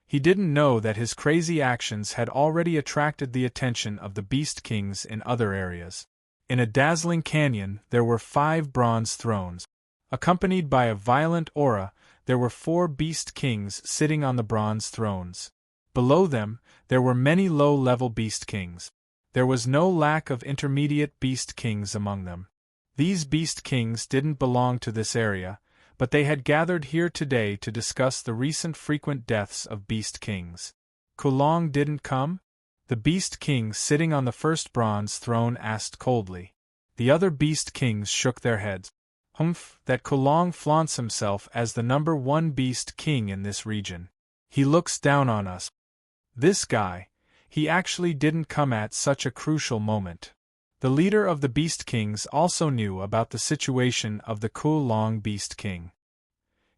S1: he didn't know that his crazy actions had already attracted the attention of the beast kings in other areas. In a dazzling canyon, there were 5 bronze thrones. Accompanied by a violent aura, there were 4 beast kings sitting on the bronze thrones. Below them, there were many low-level beast kings. There was no lack of intermediate beast kings among them. These beast kings didn't belong to this area, but they had gathered here today to discuss the recent frequent deaths of beast kings. Kulong didn't come? The beast king sitting on the first bronze throne asked coldly. The other beast kings shook their heads. Humph, that Kulong flaunts himself as the number 1 beast king in this region. He looks down on us. This guy, he actually didn't come at such a crucial moment. The leader of the Beast Kings also knew about the situation of the Kulong Beast King.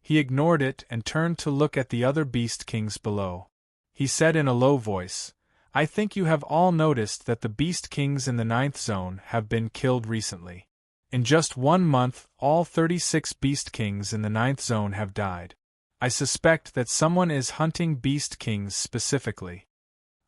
S1: He ignored it and turned to look at the other Beast Kings below. He said in a low voice, "I think you have all noticed that the Beast Kings in the 9th zone have been killed recently. In just 1 month, all 36 Beast Kings in the 9th zone have died. I suspect that someone is hunting Beast Kings specifically."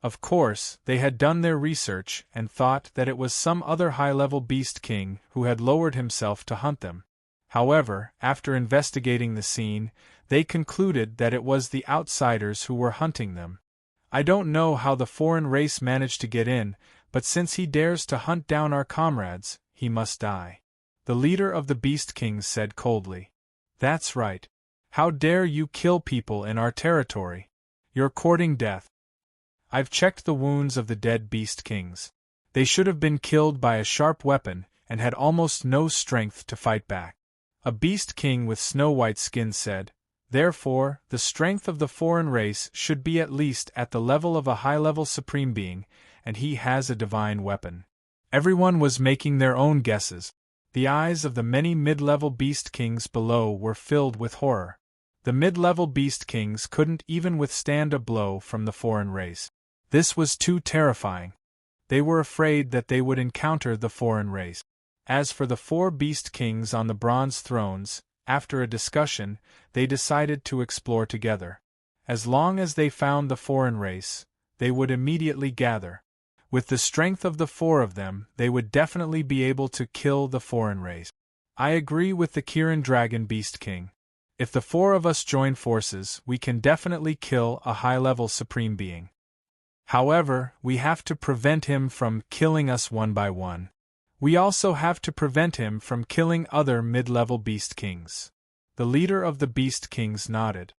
S1: Of course, they had done their research and thought that it was some other high-level Beast King who had lowered himself to hunt them. However, after investigating the scene, they concluded that it was the outsiders who were hunting them. I don't know how the foreign race managed to get in, but since he dares to hunt down our comrades, he must die. The leader of the Beast Kings said coldly. "That's right. How dare you kill people in our territory? You're courting death." I've checked the wounds of the dead Beast Kings. They should have been killed by a sharp weapon and had almost no strength to fight back. A Beast King with snow-white skin said, "Therefore, the strength of the foreign race should be at least at the level of a high-level supreme being, and he has a divine weapon." Everyone was making their own guesses. The eyes of the many mid-level Beast Kings below were filled with horror. The mid-level Beast Kings couldn't even withstand a blow from the foreign race. This was too terrifying. They were afraid that they would encounter the foreign race. As for the 4 Beast Kings on the bronze thrones, after a discussion, they decided to explore together. As long as they found the foreign race, they would immediately gather. With the strength of the 4 of them, they would definitely be able to kill the foreign race. I agree with the Kirin Dragon Beast King. If the four of us join forces, we can definitely kill a high-level Supreme Being. However, we have to prevent him from killing us one by one. We also have to prevent him from killing other mid-level Beast Kings. The leader of the Beast Kings nodded.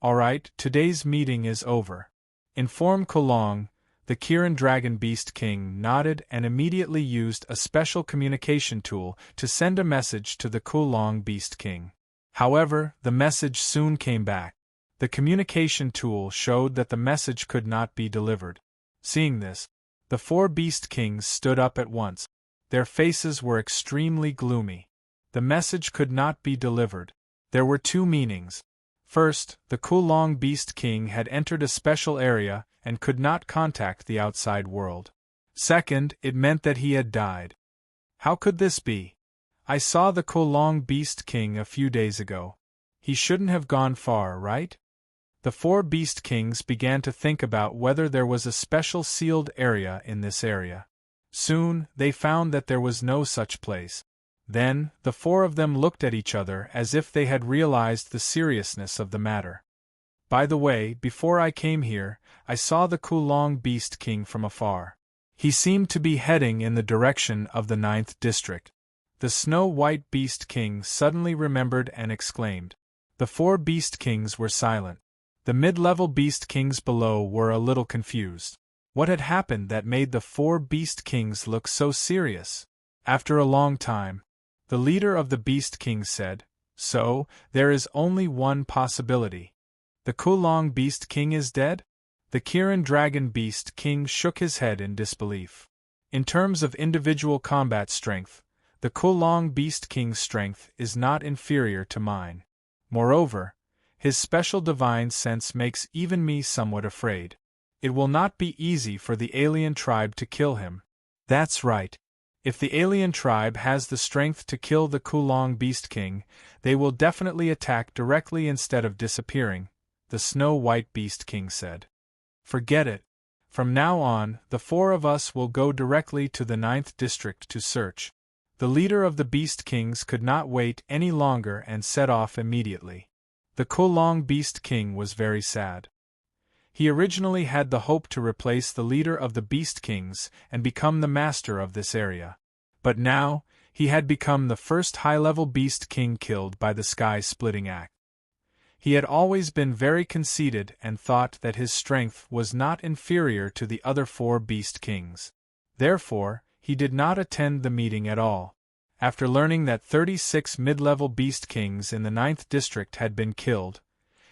S1: Alright, today's meeting is over. Inform Kulong. The Kirin Dragon Beast King nodded and immediately used a special communication tool to send a message to the Kulong Beast King. However, the message soon came back. The communication tool showed that the message could not be delivered. Seeing this, the four Beast Kings stood up at once. Their faces were extremely gloomy. The message could not be delivered. There were two meanings. First, the Kulong Beast King had entered a special area and could not contact the outside world. Second, it meant that he had died. How could this be? I saw the Kulong Beast King a few days ago. He shouldn't have gone far, right? The four Beast Kings began to think about whether there was a special sealed area in this area. Soon, they found that there was no such place. Then, the four of them looked at each other as if they had realized the seriousness of the matter. By the way, before I came here, I saw the Kulong Beast King from afar. He seemed to be heading in the direction of the 9th district. The Snow White Beast King suddenly remembered and exclaimed. The four Beast Kings were silent. The mid-level Beast Kings below were a little confused. What had happened that made the four Beast Kings look so serious? After a long time, the leader of the Beast Kings said, "So, there is only one possibility. The Kulong Beast King is dead?" The Kirin Dragon Beast King shook his head in disbelief. In terms of individual combat strength, the Kulong Beast King's strength is not inferior to mine. Moreover, his special divine sense makes even me somewhat afraid. It will not be easy for the alien tribe to kill him. That's right. If the alien tribe has the strength to kill the Kulong Beast King, they will definitely attack directly instead of disappearing, the Snow White Beast King said. Forget it. From now on, the four of us will go directly to the 9th district to search. The leader of the Beast Kings could not wait any longer and set off immediately. The Kulong Beast King was very sad. He originally had the hope to replace the leader of the Beast Kings and become the master of this area. But now, he had become the first high-level Beast King killed by the sky-splitting axe. He had always been very conceited and thought that his strength was not inferior to the other four Beast Kings. Therefore, he did not attend the meeting at all. After learning that 36 mid-level Beast Kings in the 9th district had been killed,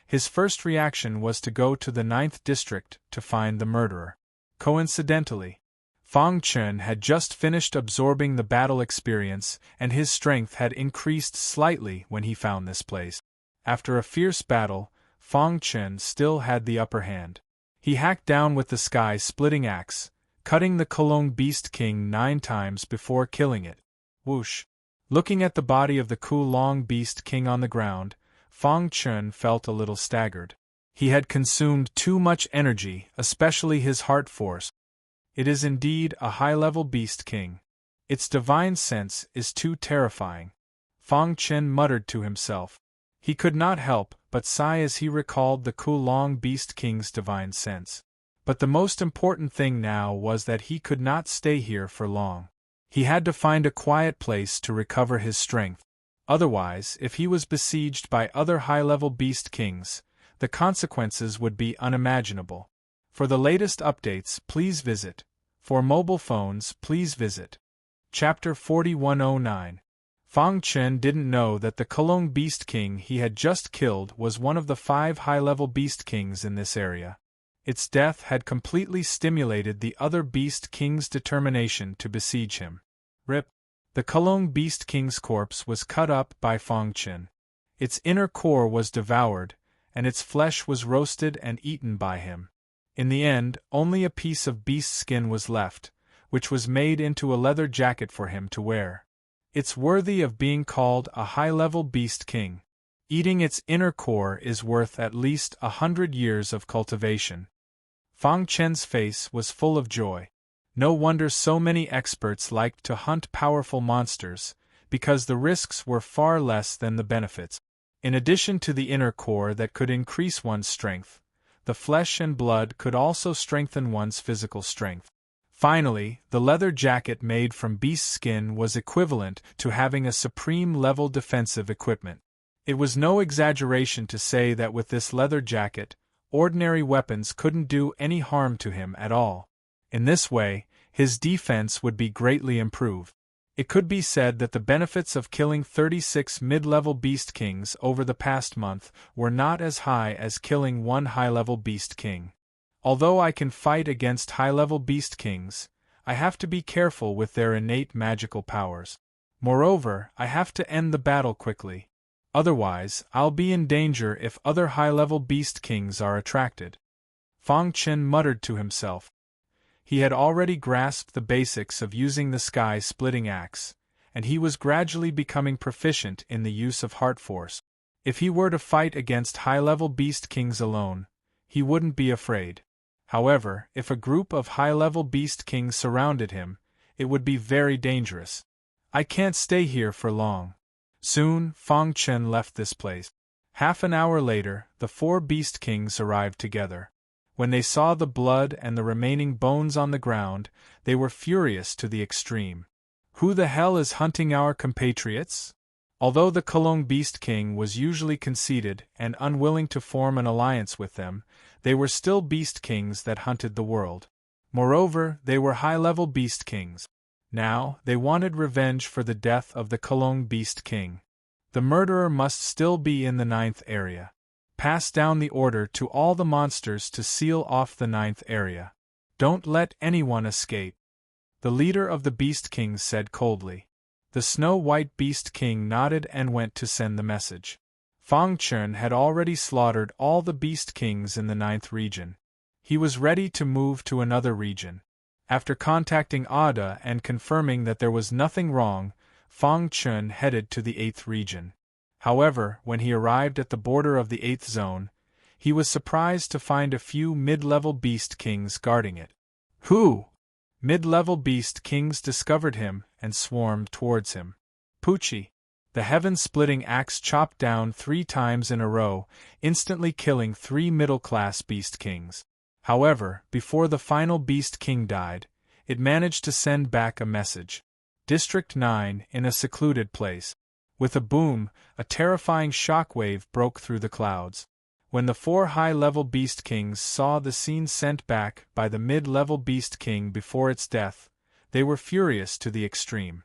S1: his first reaction was to go to the 9th district to find the murderer. Coincidentally, Fang Chen had just finished absorbing the battle experience and his strength had increased slightly when he found this place. After a fierce battle, Fang Chen still had the upper hand. He hacked down with the sky-splitting axe, cutting the Kulong Beast King 9 times before killing it. Whoosh! Looking at the body of the Kulong Beast King on the ground, Fang Chen felt a little staggered. He had consumed too much energy, especially his heart force. It is indeed a high-level Beast King. Its divine sense is too terrifying. Fang Chen muttered to himself. He could not help but sigh as he recalled the Kulong Beast King's divine sense. But the most important thing now was that he could not stay here for long. He had to find a quiet place to recover his strength. Otherwise, if he was besieged by other high-level Beast Kings, the consequences would be unimaginable. For the latest updates, please visit. For mobile phones, please visit. Chapter 4109. Fang Chen didn't know that the Kulong Beast King he had just killed was one of the 5 high-level Beast Kings in this area. Its death had completely stimulated the other Beast King's determination to besiege him. Rip. The Kulong Beast King's corpse was cut up by Fang Chen. Its inner core was devoured, and its flesh was roasted and eaten by him. In the end, only a piece of beast skin was left, which was made into a leather jacket for him to wear. It's worthy of being called a high-level Beast King. Eating its inner core is worth at least 100 years of cultivation. Fang Chen's face was full of joy. No wonder so many experts liked to hunt powerful monsters, because the risks were far less than the benefits. In addition to the inner core that could increase one's strength, the flesh and blood could also strengthen one's physical strength. Finally, the leather jacket made from beast skin was equivalent to having a supreme-level defensive equipment. It was no exaggeration to say that with this leather jacket, ordinary weapons couldn't do any harm to him at all. In this way, his defense would be greatly improved. It could be said that the benefits of killing 36 mid-level Beast Kings over the past month were not as high as killing one high-level Beast King. Although I can fight against high-level Beast Kings, I have to be careful with their innate magical powers. Moreover, I have to end the battle quickly. Otherwise, I'll be in danger if other high-level Beast Kings are attracted. Fang Chen muttered to himself. He had already grasped the basics of using the sky-splitting axe, and he was gradually becoming proficient in the use of heart force. If he were to fight against high-level Beast Kings alone, he wouldn't be afraid. However, if a group of high-level Beast Kings surrounded him, it would be very dangerous. I can't stay here for long. Soon, Fang Chen left this place. Half an hour later, the 4 Beast Kings arrived together. When they saw the blood and the remaining bones on the ground, they were furious to the extreme. Who the hell is hunting our compatriots? Although the Kelong Beast King was usually conceited and unwilling to form an alliance with them, they were still Beast Kings that hunted the world. Moreover, they were high-level Beast Kings. Now, they wanted revenge for the death of the Kelong Beast King. The murderer must still be in the 9th area. Pass down the order to all the monsters to seal off the 9th area. Don't let anyone escape. The leader of the Beast Kings said coldly. The Snow-White Beast King nodded and went to send the message. Fang Chen had already slaughtered all the Beast Kings in the 9th region. He was ready to move to another region. After contacting Ada and confirming that there was nothing wrong, Fang Chen headed to the 8th region. However, when he arrived at the border of the 8th zone, he was surprised to find a few mid-level Beast Kings guarding it. Who? Mid-level Beast Kings discovered him and swarmed towards him. Poochie! The heaven-splitting axe chopped down 3 times in a row, instantly killing 3 middle-class Beast Kings. However, before the final Beast King died, it managed to send back a message. District 9 in a secluded place. With a boom, a terrifying shockwave broke through the clouds. When the 4 high-level Beast Kings saw the scene sent back by the mid-level Beast King before its death, they were furious to the extreme.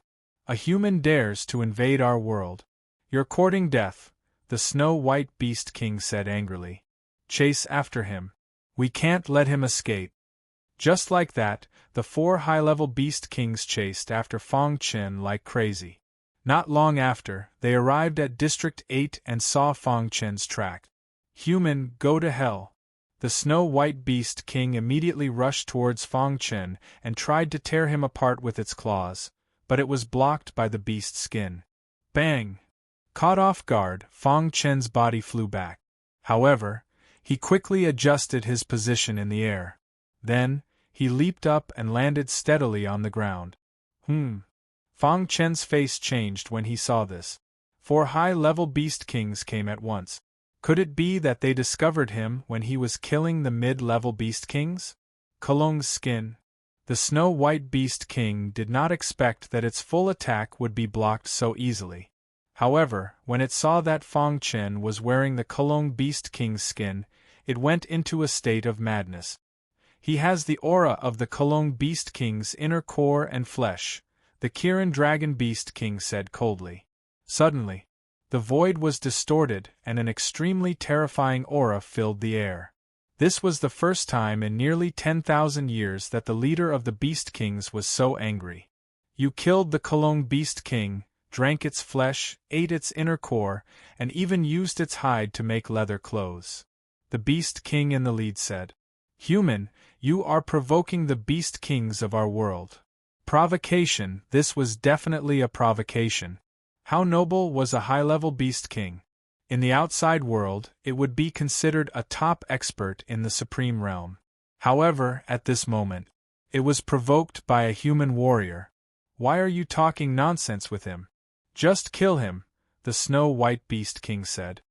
S1: A human dares to invade our world. You're courting death, the Snow-White Beast King said angrily. Chase after him. We can't let him escape. Just like that, the 4 high-level Beast Kings chased after Fang Chen like crazy. Not long after, they arrived at District 8 and saw Fang Chen's track. Human, go to hell. The Snow-White Beast King immediately rushed towards Fang Chen and tried to tear him apart with its claws, but it was blocked by the beast skin. Bang! Caught off guard, Fang Chen's body flew back. However, he quickly adjusted his position in the air. Then, he leaped up and landed steadily on the ground. Fang Chen's face changed when he saw this. 4 high-level Beast Kings came at once. Could it be that they discovered him when he was killing the mid-level Beast Kings? Kelong's skin. The Snow-White Beast King did not expect that its full attack would be blocked so easily. However, when it saw that Fang Chen was wearing the Kelong Beast King's skin, it went into a state of madness. He has the aura of the Kelong Beast King's inner core and flesh, the Kirin Dragon Beast King said coldly. Suddenly, the void was distorted and an extremely terrifying aura filled the air. This was the first time in nearly 10,000 years that the leader of the Beast Kings was so angry. You killed the Kelong Beast King, drank its flesh, ate its inner core, and even used its hide to make leather clothes. The Beast King in the lead said. Human, you are provoking the Beast Kings of our world. Provocation, this was definitely a provocation. How noble was a high-level Beast King? In the outside world, it would be considered a top expert in the Supreme Realm. However, at this moment, it was provoked by a human warrior. Why are you talking nonsense with him? Just kill him, the Snow-White Beast King said.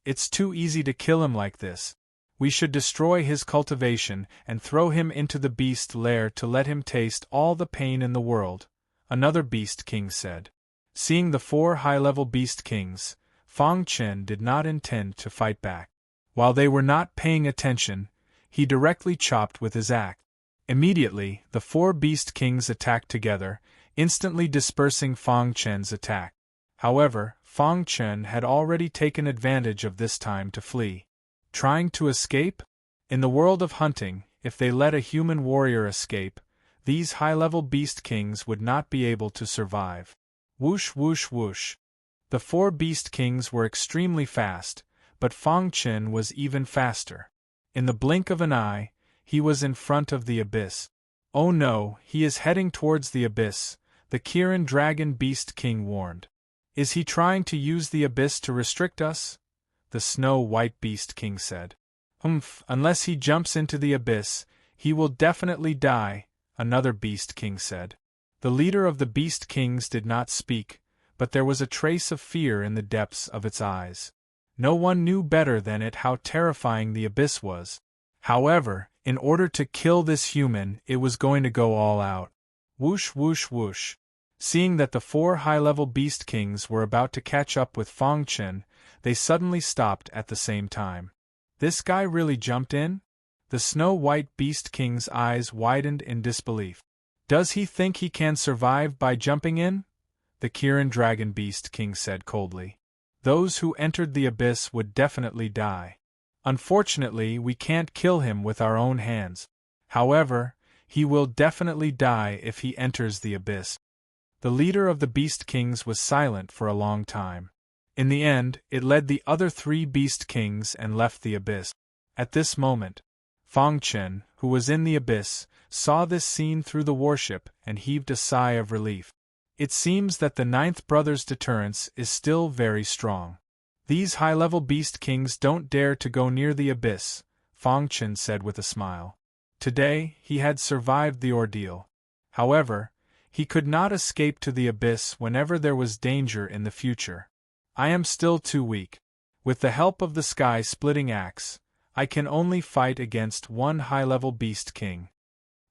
S1: It's too easy to kill him like this. We should destroy his cultivation and throw him into the beast lair to let him taste all the pain in the world, another beast king said. Seeing the 4 high-level beast kings, Fang Chen did not intend to fight back. While they were not paying attention, he directly chopped with his axe. Immediately, the 4 beast kings attacked together, instantly dispersing Fang Chen's attack. However, Fang Chen had already taken advantage of this time to flee. Trying to escape? In the world of hunting, if they let a human warrior escape, these high-level beast kings would not be able to survive. Whoosh whoosh whoosh. The 4 beast kings were extremely fast, but Fang Chen was even faster. In the blink of an eye, he was in front of the abyss. Oh no, he is heading towards the abyss, the Kirin Dragon Beast King warned. Is he trying to use the abyss to restrict us? The Snow White Beast King said. Unless he jumps into the abyss, he will definitely die, another Beast King said. The leader of the Beast Kings did not speak, but there was a trace of fear in the depths of its eyes. No one knew better than it how terrifying the abyss was. However, in order to kill this human, it was going to go all out. Whoosh whoosh whoosh. Seeing that the 4 high-level Beast Kings were about to catch up with Fang Chen, they suddenly stopped at the same time. This guy really jumped in? The Snow White Beast King's eyes widened in disbelief. Does he think he can survive by jumping in? The Kirin Dragon Beast King said coldly. Those who entered the abyss would definitely die. Unfortunately, we can't kill him with our own hands. However, he will definitely die if he enters the abyss. The leader of the Beast Kings was silent for a long time. In the end, it led the other 3 Beast Kings and left the abyss. At this moment, Fang Chen, who was in the abyss, saw this scene through the warship and heaved a sigh of relief. It seems that the 9th brother's deterrence is still very strong. These high-level Beast Kings don't dare to go near the abyss, Fang Chen said with a smile. Today, he had survived the ordeal. However, he could not escape to the abyss whenever there was danger in the future. I am still too weak. With the help of the sky-splitting axe, I can only fight against 1 high-level Beast King.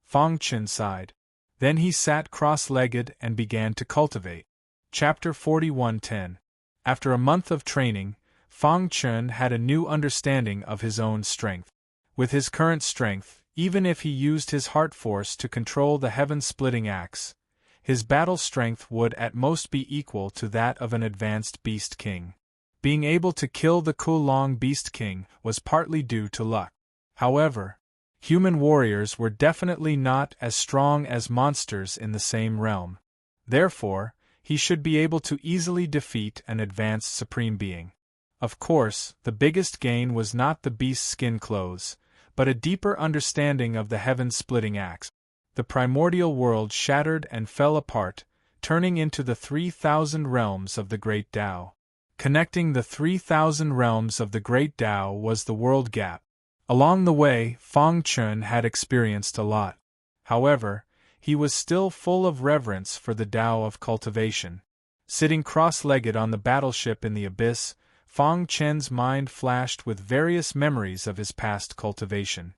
S1: Fang Chen sighed. Then he sat cross-legged and began to cultivate. Chapter 41:10. After a month of training, Fang Chen had a new understanding of his own strength. With his current strength, even if he used his heart force to control the heaven-splitting axe, his battle strength would at most be equal to that of an advanced Beast King. Being able to kill the Kulong Beast King was partly due to luck. However, human warriors were definitely not as strong as monsters in the same realm. Therefore, he should be able to easily defeat an advanced Supreme Being. Of course, the biggest gain was not the beast's skin clothes, but a deeper understanding of the heaven-splitting axe. The primordial world shattered and fell apart, turning into the 3,000 realms of the Great Tao. Connecting the 3,000 realms of the Great Tao was the world gap. Along the way, Fang Chen had experienced a lot. However, he was still full of reverence for the Tao of cultivation. Sitting cross-legged on the battleship in the abyss, Fang Chen's mind flashed with various memories of his past cultivation.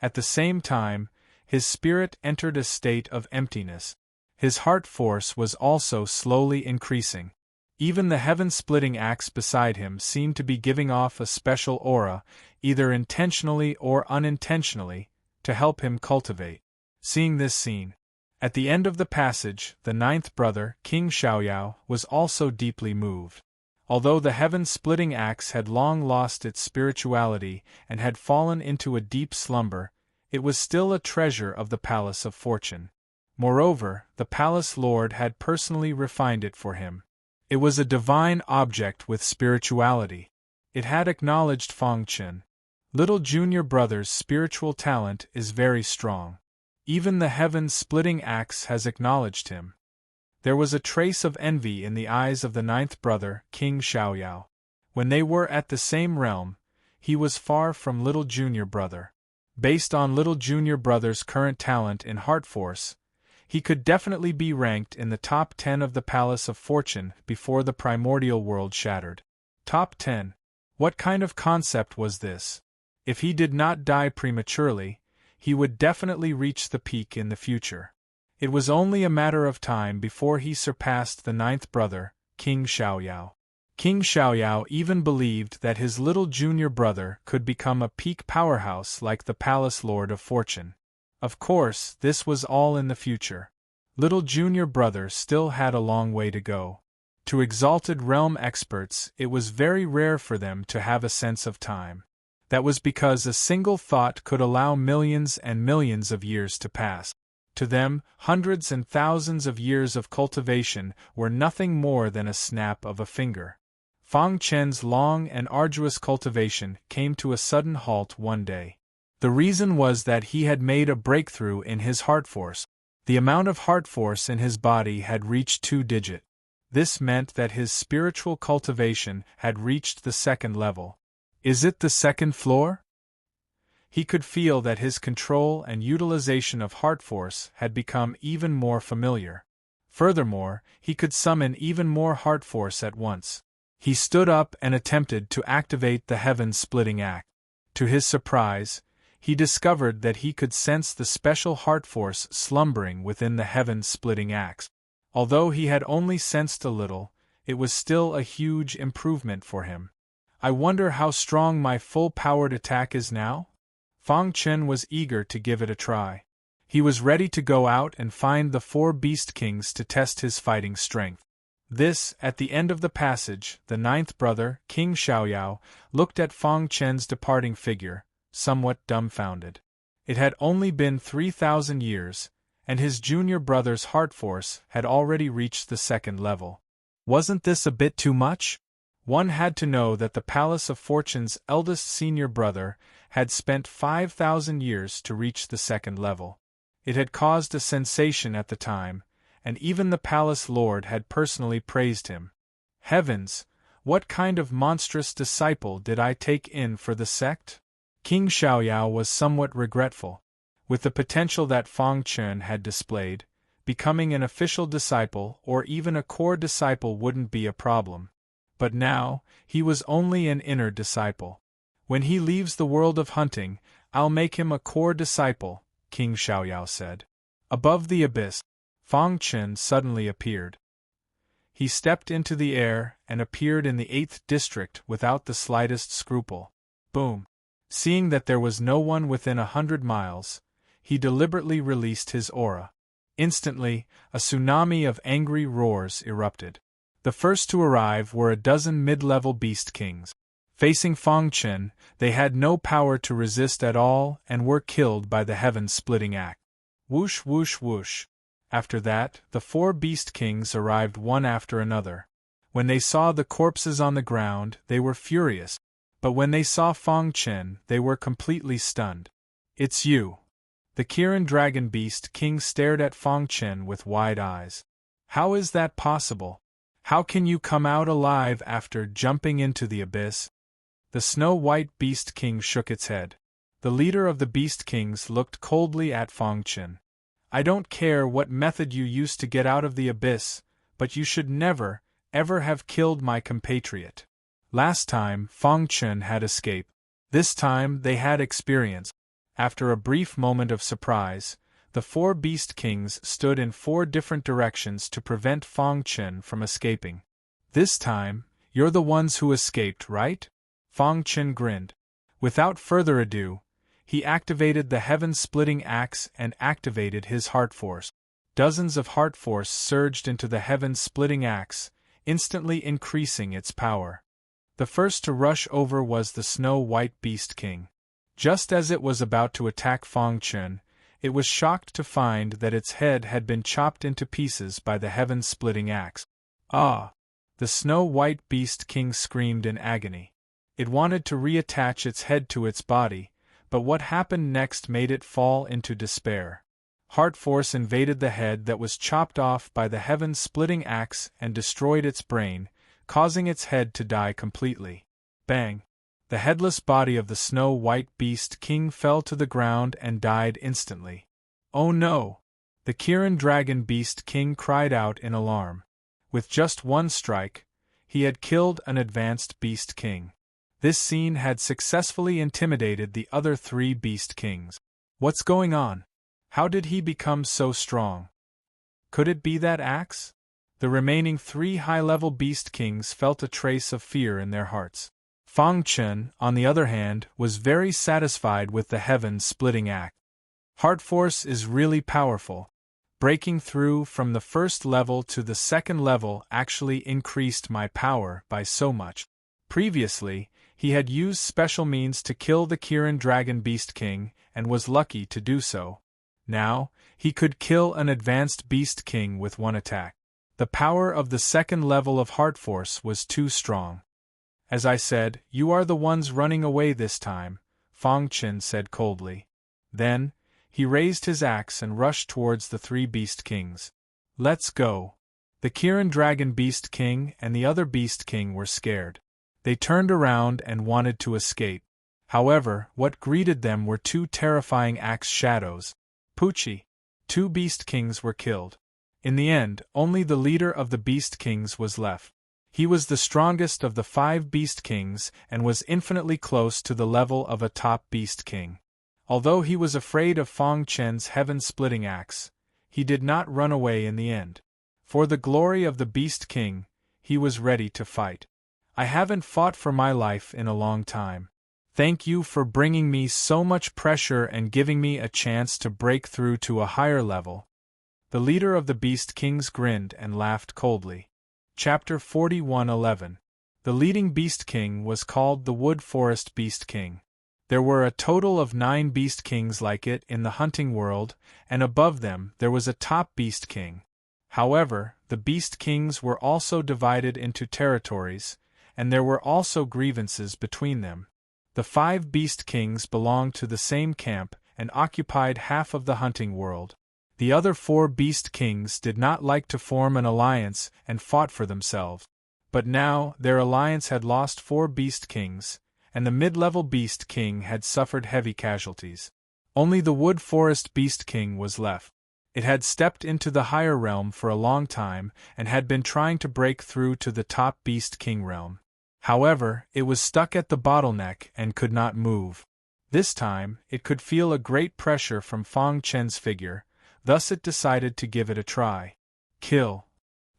S1: At the same time, his spirit entered a state of emptiness. His heart force was also slowly increasing. Even the heaven-splitting axe beside him seemed to be giving off a special aura, either intentionally or unintentionally, to help him cultivate. Seeing this scene, at the end of the passage, the 9th brother, King Xiaoyao, was also deeply moved. Although the heaven-splitting axe had long lost its spirituality and had fallen into a deep slumber, it was still a treasure of the Palace of Fortune. Moreover, the Palace Lord had personally refined it for him. It was a divine object with spirituality. It had acknowledged Fang Chen. Little junior brother's spiritual talent is very strong. Even the heaven-splitting axe has acknowledged him. There was a trace of envy in the eyes of the 9th brother, King Xiaoyao. When they were at the same realm, he was far from little junior brother. Based on little junior brother's current talent in heart force, he could definitely be ranked in the top 10 of the Palace of Fortune before the primordial world shattered. Top 10. What kind of concept was this? If he did not die prematurely, he would definitely reach the peak in the future. It was only a matter of time before he surpassed the ninth brother, King Xiaoyao. King Xiaoyao even believed that his little junior brother could become a peak powerhouse like the Palace Lord of Fortune. Of course, this was all in the future. Little junior brother still had a long way to go. To exalted realm experts, it was very rare for them to have a sense of time. That was because a single thought could allow millions and millions of years to pass. To them, hundreds and thousands of years of cultivation were nothing more than a snap of a finger. Fang Chen's long and arduous cultivation came to a sudden halt one day. The reason was that he had made a breakthrough in his heart force. The amount of heart force in his body had reached 2-digit. This meant that his spiritual cultivation had reached the second level. Is it the second floor? He could feel that his control and utilization of heart force had become even more familiar. Furthermore, he could summon even more heart force at once. He stood up and attempted to activate the heaven-splitting act. To his surprise, he discovered that he could sense the special heart force slumbering within the heaven-splitting axe. Although he had only sensed a little, it was still a huge improvement for him. I wonder how strong my full-powered attack is now? Fang Chen was eager to give it a try. He was ready to go out and find the 4 Beast Kings to test his fighting strength. At the end of the passage, the ninth brother, King Xiaoyao, looked at Fang Chen's departing figure, somewhat dumbfounded. It had only been 3,000 years, and his junior brother's heart force had already reached the second level. Wasn't this a bit too much? One had to know that the Palace of Fortune's eldest senior brother had spent 5,000 years to reach the second level. It had caused a sensation at the time, and even the Palace Lord had personally praised him. Heavens, what kind of monstrous disciple did I take in for the sect? King Xiaoyao was somewhat regretful. With the potential that Fang Chen had displayed, becoming an official disciple or even a core disciple wouldn't be a problem. But now, he was only an inner disciple. When he leaves the world of hunting, I'll make him a core disciple, King Xiaoyao said. Above the abyss, Fang Chen suddenly appeared. He stepped into the air and appeared in the 8th district without the slightest scruple. Boom! Seeing that there was no one within 100 miles, he deliberately released his aura. Instantly, a tsunami of angry roars erupted. The first to arrive were a dozen mid-level Beast Kings. Facing Fang Chen, they had no power to resist at all and were killed by the heaven-splitting axe. Whoosh whoosh whoosh. After that, the 4 Beast Kings arrived one after another. When they saw the corpses on the ground, they were furious. But when they saw Fang Chen, they were completely stunned. It's you. The Kirin Dragon Beast King stared at Fang Chen with wide eyes. How is that possible? How can you come out alive after jumping into the abyss? The Snow-White Beast King shook its head. The leader of the Beast Kings looked coldly at Fang Chen. I don't care what method you used to get out of the abyss, but you should never, ever have killed my compatriot. Last time, Fang Chen had escaped. This time, they had experience. After a brief moment of surprise, the 4 Beast Kings stood in 4 different directions to prevent Fang Chen from escaping. This time, you're the ones who escaped, right? Fang Chen grinned. Without further ado, he activated the heaven-splitting axe and activated his heart force. Dozens of heart force surged into the heaven-splitting axe, instantly increasing its power. The first to rush over was the Snow-White Beast King. Just as it was about to attack Fang Chen, it was shocked to find that its head had been chopped into pieces by the heaven-splitting axe. Ah! The Snow-White Beast King screamed in agony. It wanted to reattach its head to its body, but what happened next made it fall into despair. Heart force invaded the head that was chopped off by the heaven-splitting axe and destroyed its brain, causing its head to die completely. Bang! The headless body of the Snow-White Beast King fell to the ground and died instantly. Oh no! The Kirin Dragon Beast King cried out in alarm. With just one strike, he had killed an advanced Beast King. This scene had successfully intimidated the other 3 Beast Kings. What's going on? How did he become so strong? Could it be that axe? The remaining 3 high-level Beast Kings felt a trace of fear in their hearts. Fang Chen, on the other hand, was very satisfied with the heaven-splitting axe. Heart force is really powerful. Breaking through from the first level to the second level actually increased my power by so much. Previously, he had used special means to kill the Kirin Dragon Beast King, and was lucky to do so. Now, he could kill an advanced Beast King with one attack. The power of the second level of heart force was too strong. As I said, you are the ones running away this time, Fang Chen said coldly. Then, he raised his axe and rushed towards the 3 Beast Kings. Let's go. The Kirin Dragon Beast King and the other Beast King were scared. They turned around and wanted to escape. However, what greeted them were 2 terrifying axe shadows. Poochie. 2 Beast Kings were killed. In the end, only the leader of the Beast Kings was left. He was the strongest of the 5 Beast Kings and was infinitely close to the level of a top Beast King. Although he was afraid of Fang Chen's heaven-splitting axe, he did not run away in the end. For the glory of the Beast King, he was ready to fight. I haven't fought for my life in a long time. Thank you for bringing me so much pressure and giving me a chance to break through to a higher level. The leader of the Beast Kings grinned and laughed coldly. Chapter 41:11. The leading Beast King was called the Wood Forest Beast King. There were a total of 9 Beast Kings like it in the hunting world, and above them there was a top Beast King. However, the Beast Kings were also divided into territories, and there were also grievances between them. The 5 Beast Kings belonged to the same camp and occupied half of the hunting world. The other 4 Beast Kings did not like to form an alliance and fought for themselves. But now, their alliance had lost 4 Beast Kings, and the mid-level Beast King had suffered heavy casualties. Only the Wood Forest Beast King was left. It had stepped into the higher realm for a long time and had been trying to break through to the top Beast King realm. However, it was stuck at the bottleneck and could not move. This time, it could feel a great pressure from Fang Chen's figure, thus it decided to give it a try. Kill.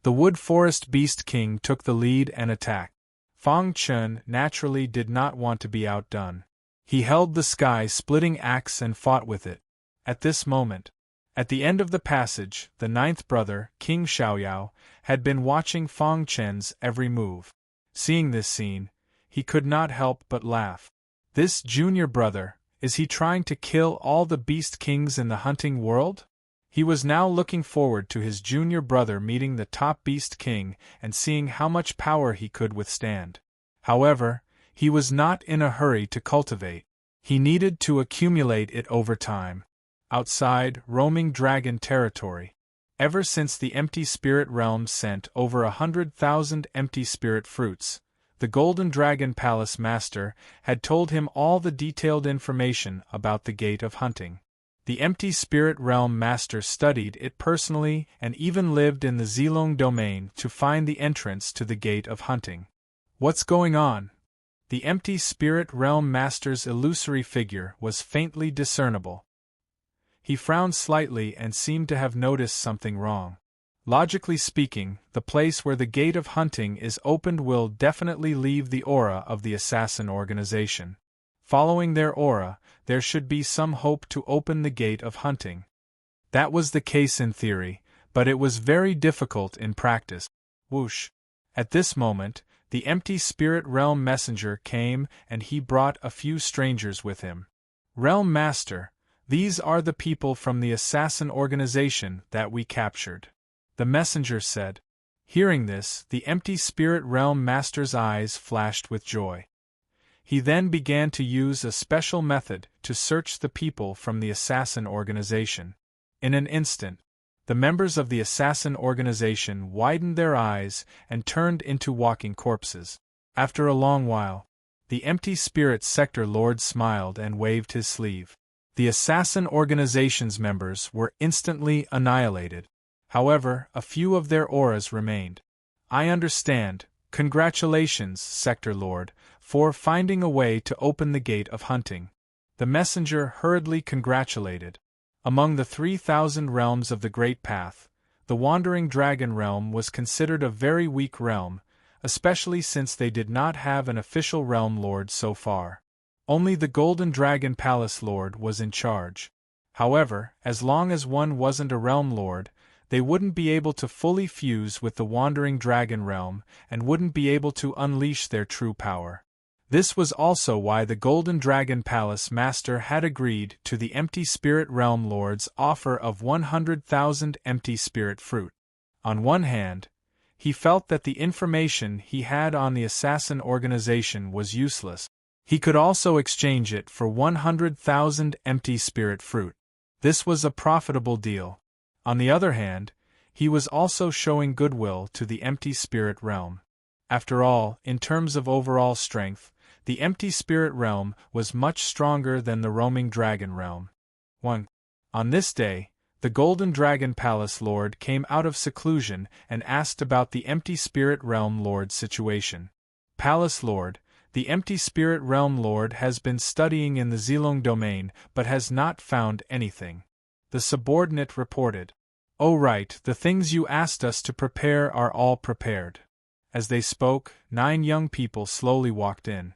S1: The Wood Forest Beast King took the lead and attacked. Fang Chen naturally did not want to be outdone. He held the sky-splitting axe and fought with it. At this moment, at the end of the passage, the 9th brother, King Xiaoyao, had been watching Fang Chen's every move. Seeing this scene, he could not help but laugh. This junior brother, is he trying to kill all the Beast Kings in the hunting world? He was now looking forward to his junior brother meeting the top Beast King and seeing how much power he could withstand. However, he was not in a hurry to cultivate. He needed to accumulate it over time. Outside, roaming dragon territory. Ever since the Empty Spirit Realm sent over 100,000 Empty Spirit Fruits, the Golden Dragon Palace Master had told him all the detailed information about the Gate of Hunting. The Empty Spirit Realm Master studied it personally and even lived in the Zilong domain to find the entrance to the Gate of Hunting. What's going on? The Empty Spirit Realm Master's illusory figure was faintly discernible. He frowned slightly and seemed to have noticed something wrong. Logically speaking, the place where the Gate of Hunting is opened will definitely leave the aura of the assassin organization. Following their aura, there should be some hope to open the Gate of Hunting. That was the case in theory, but it was very difficult in practice. Whoosh! At this moment, the Empty Spirit Realm Messenger came and he brought a few strangers with him. Realm Master, these are the people from the assassin organization that we captured. The messenger said. Hearing this, the Empty Spirit Realm Master's eyes flashed with joy. He then began to use a special method to search the people from the assassin organization. In an instant, the members of the assassin organization widened their eyes and turned into walking corpses. After a long while, the Empty Spirit Sector Lord smiled and waved his sleeve. The assassin organization's members were instantly annihilated. However, a few of their auras remained. I understand. Congratulations, Sector Lord. for finding a way to open the gate of hunting. The messenger hurriedly congratulated. Among the 3,000 realms of the Great Path, the Wandering Dragon Realm was considered a very weak realm, especially since they did not have an official realm lord so far. Only the Golden Dragon Palace Lord was in charge. However, as long as one wasn't a realm lord, they wouldn't be able to fully fuse with the Wandering Dragon Realm and wouldn't be able to unleash their true power. This was also why the Golden Dragon Palace Master had agreed to the Empty Spirit Realm Lord's offer of 100,000 Empty Spirit Fruit. On one hand, he felt that the information he had on the assassin organization was useless. He could also exchange it for 100,000 Empty Spirit Fruit. This was a profitable deal. On the other hand, he was also showing goodwill to the Empty Spirit Realm. After all, in terms of overall strength, the Empty Spirit Realm was much stronger than the Roaming Dragon Realm. 1. On this day, the Golden Dragon Palace Lord came out of seclusion and asked about the Empty Spirit Realm Lord's situation. Palace Lord, the Empty Spirit Realm Lord has been studying in the Zilong domain but has not found anything. The subordinate reported. Oh right, the things you asked us to prepare are all prepared. As they spoke, 9 young people slowly walked in.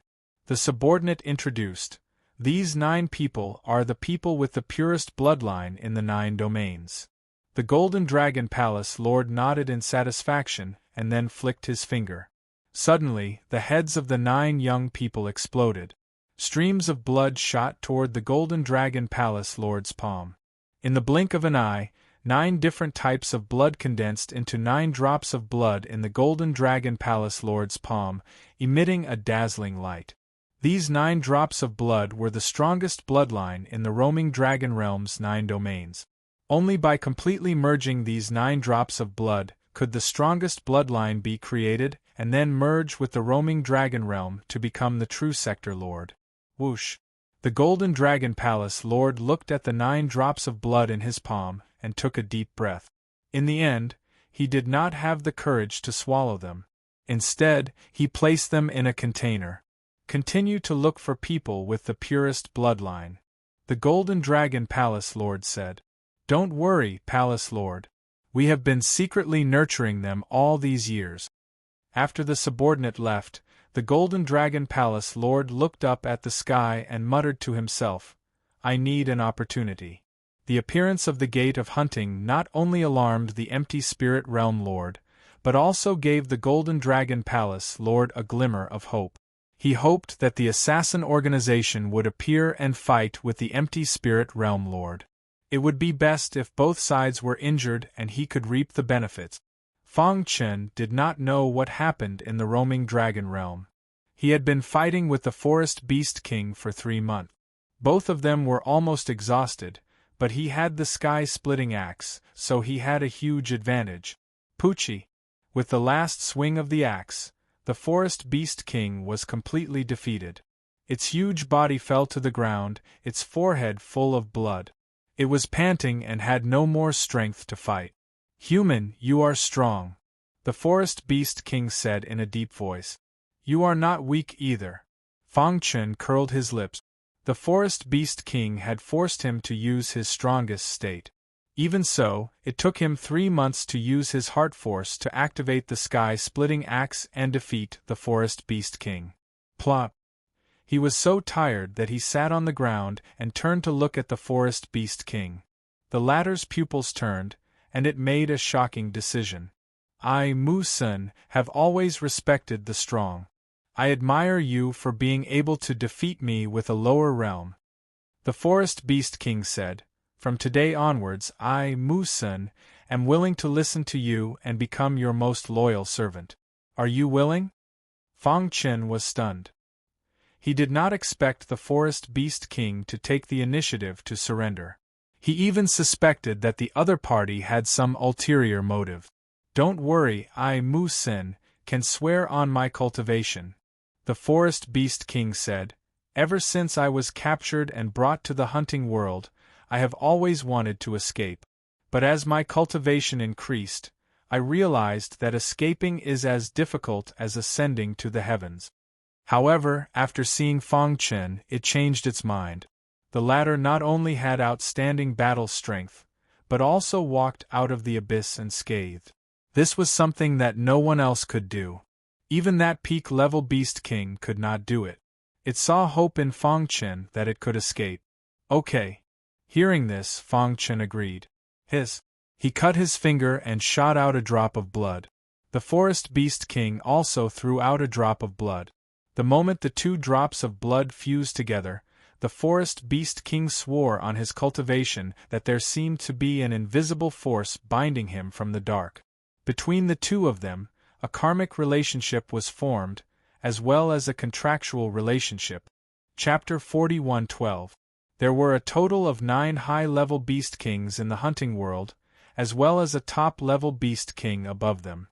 S1: The subordinate introduced. These 9 people are the people with the purest bloodline in the 9 domains. The Golden Dragon Palace Lord nodded in satisfaction and then flicked his finger. Suddenly, the heads of the 9 young people exploded. Streams of blood shot toward the Golden Dragon Palace Lord's palm. In the blink of an eye, 9 different types of blood condensed into 9 drops of blood in the Golden Dragon Palace Lord's palm, emitting a dazzling light. These 9 drops of blood were the strongest bloodline in the Roaming Dragon Realm's 9 domains. Only by completely merging these 9 drops of blood could the strongest bloodline be created and then merge with the Roaming Dragon Realm to become the true Sector Lord. Whoosh! The Golden Dragon Palace Lord looked at the 9 drops of blood in his palm and took a deep breath. In the end, he did not have the courage to swallow them. Instead, he placed them in a container. Continue to look for people with the purest bloodline, the Golden Dragon Palace Lord said. Don't worry, Palace Lord. We have been secretly nurturing them all these years. After the subordinate left, the Golden Dragon Palace Lord looked up at the sky and muttered to himself, I need an opportunity. The appearance of the Gate of Hunting not only alarmed the Empty Spirit Realm Lord, but also gave the Golden Dragon Palace Lord a glimmer of hope. He hoped that the assassin organization would appear and fight with the Empty Spirit Realm Lord. It would be best if both sides were injured and he could reap the benefits. Fang Chen did not know what happened in the Roaming Dragon Realm. He had been fighting with the Forest Beast King for 3 months. Both of them were almost exhausted, but he had the sky-splitting axe, so he had a huge advantage. Poochie! With the last swing of the axe, the Forest Beast King was completely defeated. Its huge body fell to the ground, its forehead full of blood. It was panting and had no more strength to fight. Human, you are strong, the Forest Beast King said in a deep voice. You are not weak either. Fang Chen curled his lips. The Forest Beast King had forced him to use his strongest state. Even so, it took him 3 months to use his heart force to activate the sky-splitting axe and defeat the Forest Beast King. Plop! He was so tired that he sat on the ground and turned to look at the Forest Beast King. The latter's pupils turned, and it made a shocking decision. I, Mu Sun, have always respected the strong. I admire you for being able to defeat me with a lower realm. The Forest Beast King said. From today onwards I, Mu Sun, am willing to listen to you and become your most loyal servant. Are you willing? Fang Chen was stunned. He did not expect the Forest Beast King to take the initiative to surrender. He even suspected that the other party had some ulterior motive. Don't worry, I, Mu Sun, can swear on my cultivation, the Forest Beast King said. Ever since I was captured and brought to the hunting world, I have always wanted to escape. But as my cultivation increased, I realized that escaping is as difficult as ascending to the heavens. However, after seeing Fang Chen, it changed its mind. The latter not only had outstanding battle strength, but also walked out of the abyss unscathed. This was something that no one else could do. Even that peak-level Beast King could not do it. It saw hope in Fang Chen that it could escape. Okay. Hearing this, Fang Chen agreed. He cut his finger and shot out a drop of blood. The Forest Beast King also threw out a drop of blood. The moment the two drops of blood fused together, the Forest Beast King swore on his cultivation that there seemed to be an invisible force binding him from the dark. Between the two of them, a karmic relationship was formed, as well as a contractual relationship. Chapter 41:12. There were a total of 9 high-level Beast Kings in the hunting world, as well as a top-level Beast King above them.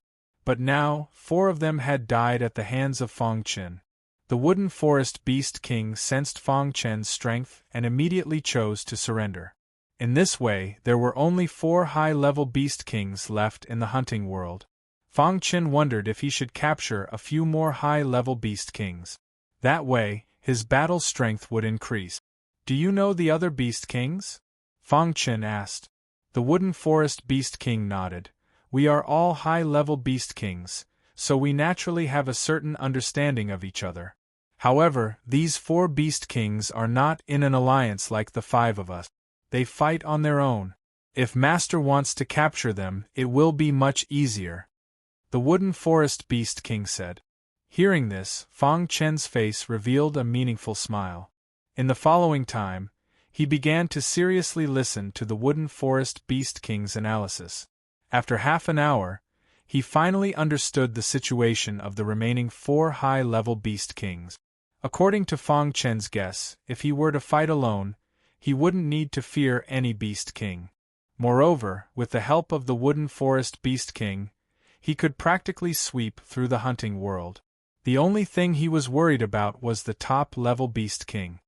S1: But now, 4 of them had died at the hands of Fang Chen. The Wooden Forest Beast King sensed Fang Chen's strength and immediately chose to surrender. In this way, there were only 4 high-level Beast Kings left in the hunting world. Fang Chen wondered if he should capture a few more high-level Beast Kings. That way, his battle strength would increase. Do you know the other Beast Kings? Fang Chen asked. The Wooden Forest Beast King nodded. We are all high-level Beast Kings, so we naturally have a certain understanding of each other. However, these 4 Beast Kings are not in an alliance like the 5 of us. They fight on their own. If Master wants to capture them, it will be much easier. The Wooden Forest Beast King said. Hearing this, Fang Chen's face revealed a meaningful smile. In the following time, he began to seriously listen to the Wooden Forest Beast King's analysis. After half an hour, he finally understood the situation of the remaining 4 high-level Beast Kings. According to Fang Chen's guess, if he were to fight alone, he wouldn't need to fear any Beast King. Moreover, with the help of the Wooden Forest Beast King, he could practically sweep through the hunting world. The only thing he was worried about was the top-level Beast King.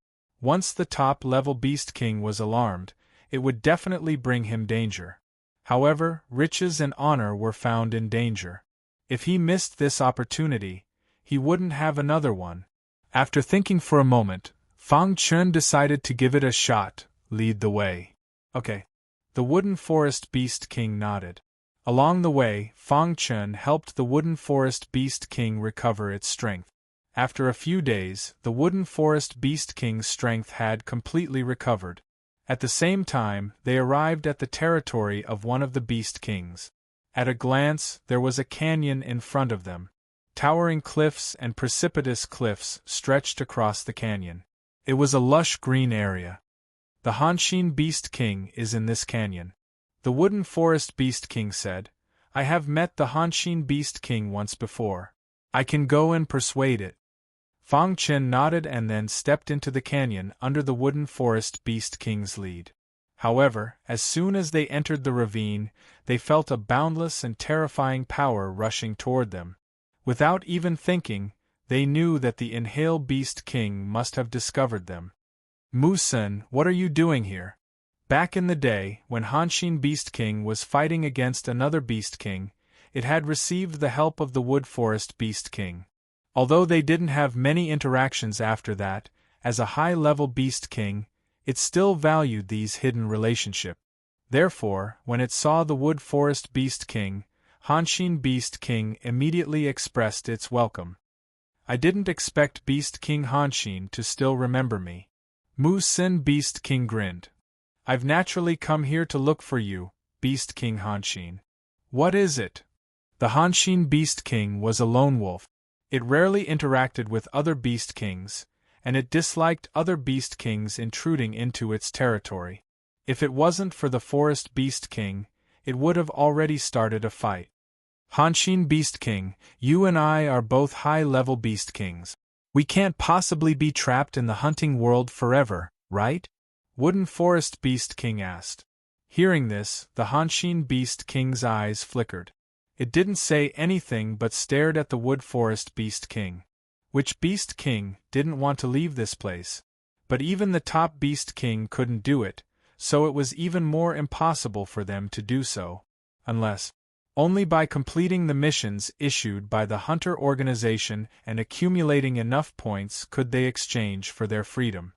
S1: Once the top-level Beast King was alarmed, it would definitely bring him danger. However, riches and honor were found in danger. If he missed this opportunity, he wouldn't have another one. After thinking for a moment, Fang Chen decided to give it a shot. Lead the way. Okay. The Wooden Forest Beast King nodded. Along the way, Fang Chen helped the Wooden Forest Beast King recover its strength. After a few days, the Wooden Forest Beast King's strength had completely recovered. At the same time, they arrived at the territory of one of the Beast Kings. At a glance, there was a canyon in front of them. Towering cliffs and precipitous cliffs stretched across the canyon. It was a lush green area. The Hanshin Beast King is in this canyon. The Wooden Forest Beast King said, I have met the Hanshin Beast King once before. I can go and persuade it. Fang Chen nodded and then stepped into the canyon under the Wooden Forest Beast King's lead. However, as soon as they entered the ravine, they felt a boundless and terrifying power rushing toward them. Without even thinking, they knew that the Inhale Beast King must have discovered them. Mu-sen, what are you doing here? Back in the day, when Hanshin Beast King was fighting against another Beast King, it had received the help of the Wood Forest Beast King. Although they didn't have many interactions after that, as a high-level Beast King, it still valued these hidden relationships. Therefore, when it saw the Wood Forest Beast King, Hanshin Beast King immediately expressed its welcome. I didn't expect Beast King Hanshin to still remember me. Mu-sen Beast King grinned. I've naturally come here to look for you, Beast King Hanshin. What is it? The Hanshin Beast King was a lone wolf. It rarely interacted with other Beast Kings, and it disliked other Beast Kings intruding into its territory. If it wasn't for the Forest Beast King, it would have already started a fight. Hanshin Beast King, you and I are both high-level Beast Kings. We can't possibly be trapped in the hunting world forever, right? Wooden Forest Beast King asked. Hearing this, the Hanshin Beast King's eyes flickered. It didn't say anything but stared at the Wood Forest Beast King. Which Beast King didn't want to leave this place? But even the top Beast King couldn't do it, so it was even more impossible for them to do so. Unless... Only by completing the missions issued by the Hunter organization and accumulating enough points could they exchange for their freedom.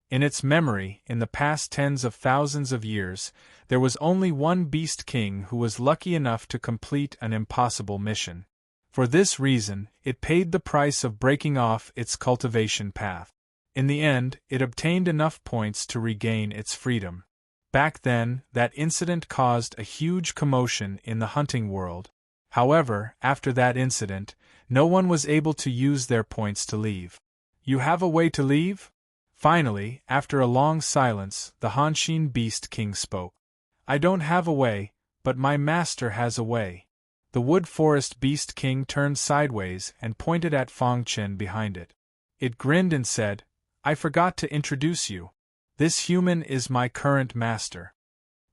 S1: In its memory, in the past tens of thousands of years, there was only one Beast King who was lucky enough to complete an impossible mission. For this reason, it paid the price of breaking off its cultivation path. In the end, it obtained enough points to regain its freedom. Back then, that incident caused a huge commotion in the hunting world. However, after that incident, no one was able to use their points to leave. You have a way to leave? Finally, after a long silence, the Hanshin Beast King spoke. I don't have a way, but my master has a way. The Wood Forest Beast King turned sideways and pointed at Fang Chen behind it. It grinned and said, I forgot to introduce you. This human is my current master.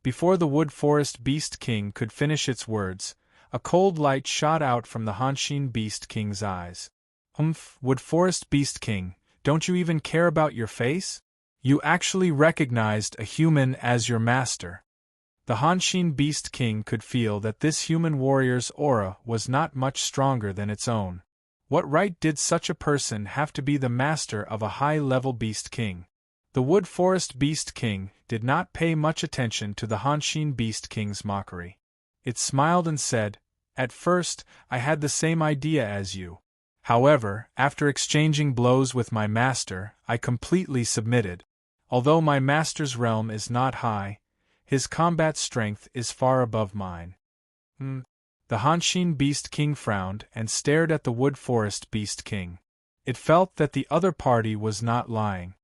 S1: Before the Wood Forest Beast King could finish its words, a cold light shot out from the Hanshin Beast King's eyes. Wood Forest Beast King, don't you even care about your face? You actually recognized a human as your master. The Hanshin Beast King could feel that this human warrior's aura was not much stronger than its own. What right did such a person have to be the master of a high-level Beast King? The Wood Forest Beast King did not pay much attention to the Hanshin Beast King's mockery. It smiled and said, At first, I had the same idea as you. However, after exchanging blows with my master, I completely submitted. Although my master's realm is not high, his combat strength is far above mine. The Hanshin Beast King frowned and stared at the Wood Forest Beast King. It felt that the other party was not lying.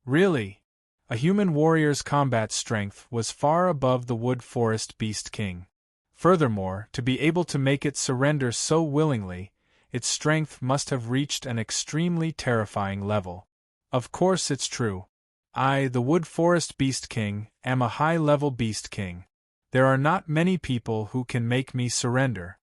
S1: Really? A human warrior's combat strength was far above the Wood Forest Beast King. Furthermore, to be able to make it surrender so willingly, its strength must have reached an extremely terrifying level. Of course it's true. I, the Wood Forest Beast King, am a high-level Beast King. There are not many people who can make me surrender.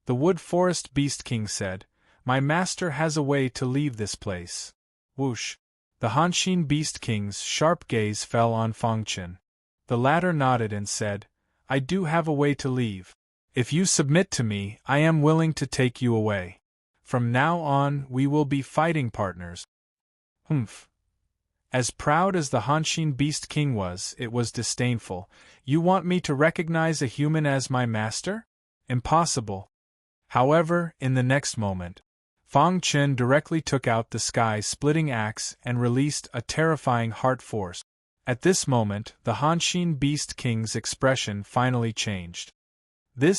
S1: The Wood Forest Beast King said, My master has a way to leave this place. Whoosh! The Hanshin Beast King's sharp gaze fell on Fang Chen. The latter nodded and said, I do have a way to leave. If you submit to me, I am willing to take you away. From now on, we will be fighting partners. As proud as the Hanshin Beast King was, it was disdainful. You want me to recognize a human as my master? Impossible. However, in the next moment, Fang Chen directly took out the sky-splitting axe and released a terrifying heart force. At this moment, the Hanshin Beast King's expression finally changed. The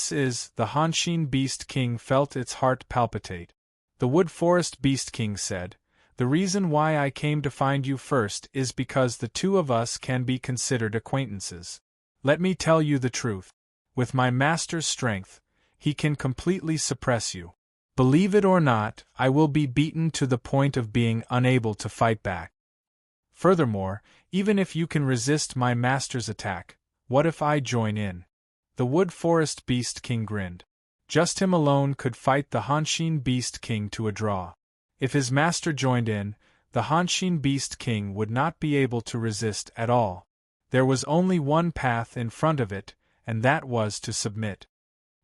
S1: Hanshin Beast King felt its heart palpitate. The Wood Forest Beast King said, The reason why I came to find you first is because the two of us can be considered acquaintances. Let me tell you the truth. With my master's strength, he can completely suppress you. Believe it or not, I will be beaten to the point of being unable to fight back. Furthermore, even if you can resist my master's attack, what if I join in? The Wood Forest Beast King grinned. Just him alone could fight the Hanshin Beast King to a draw. If his master joined in, the Hanshin Beast King would not be able to resist at all. There was only one path in front of it, and that was to submit.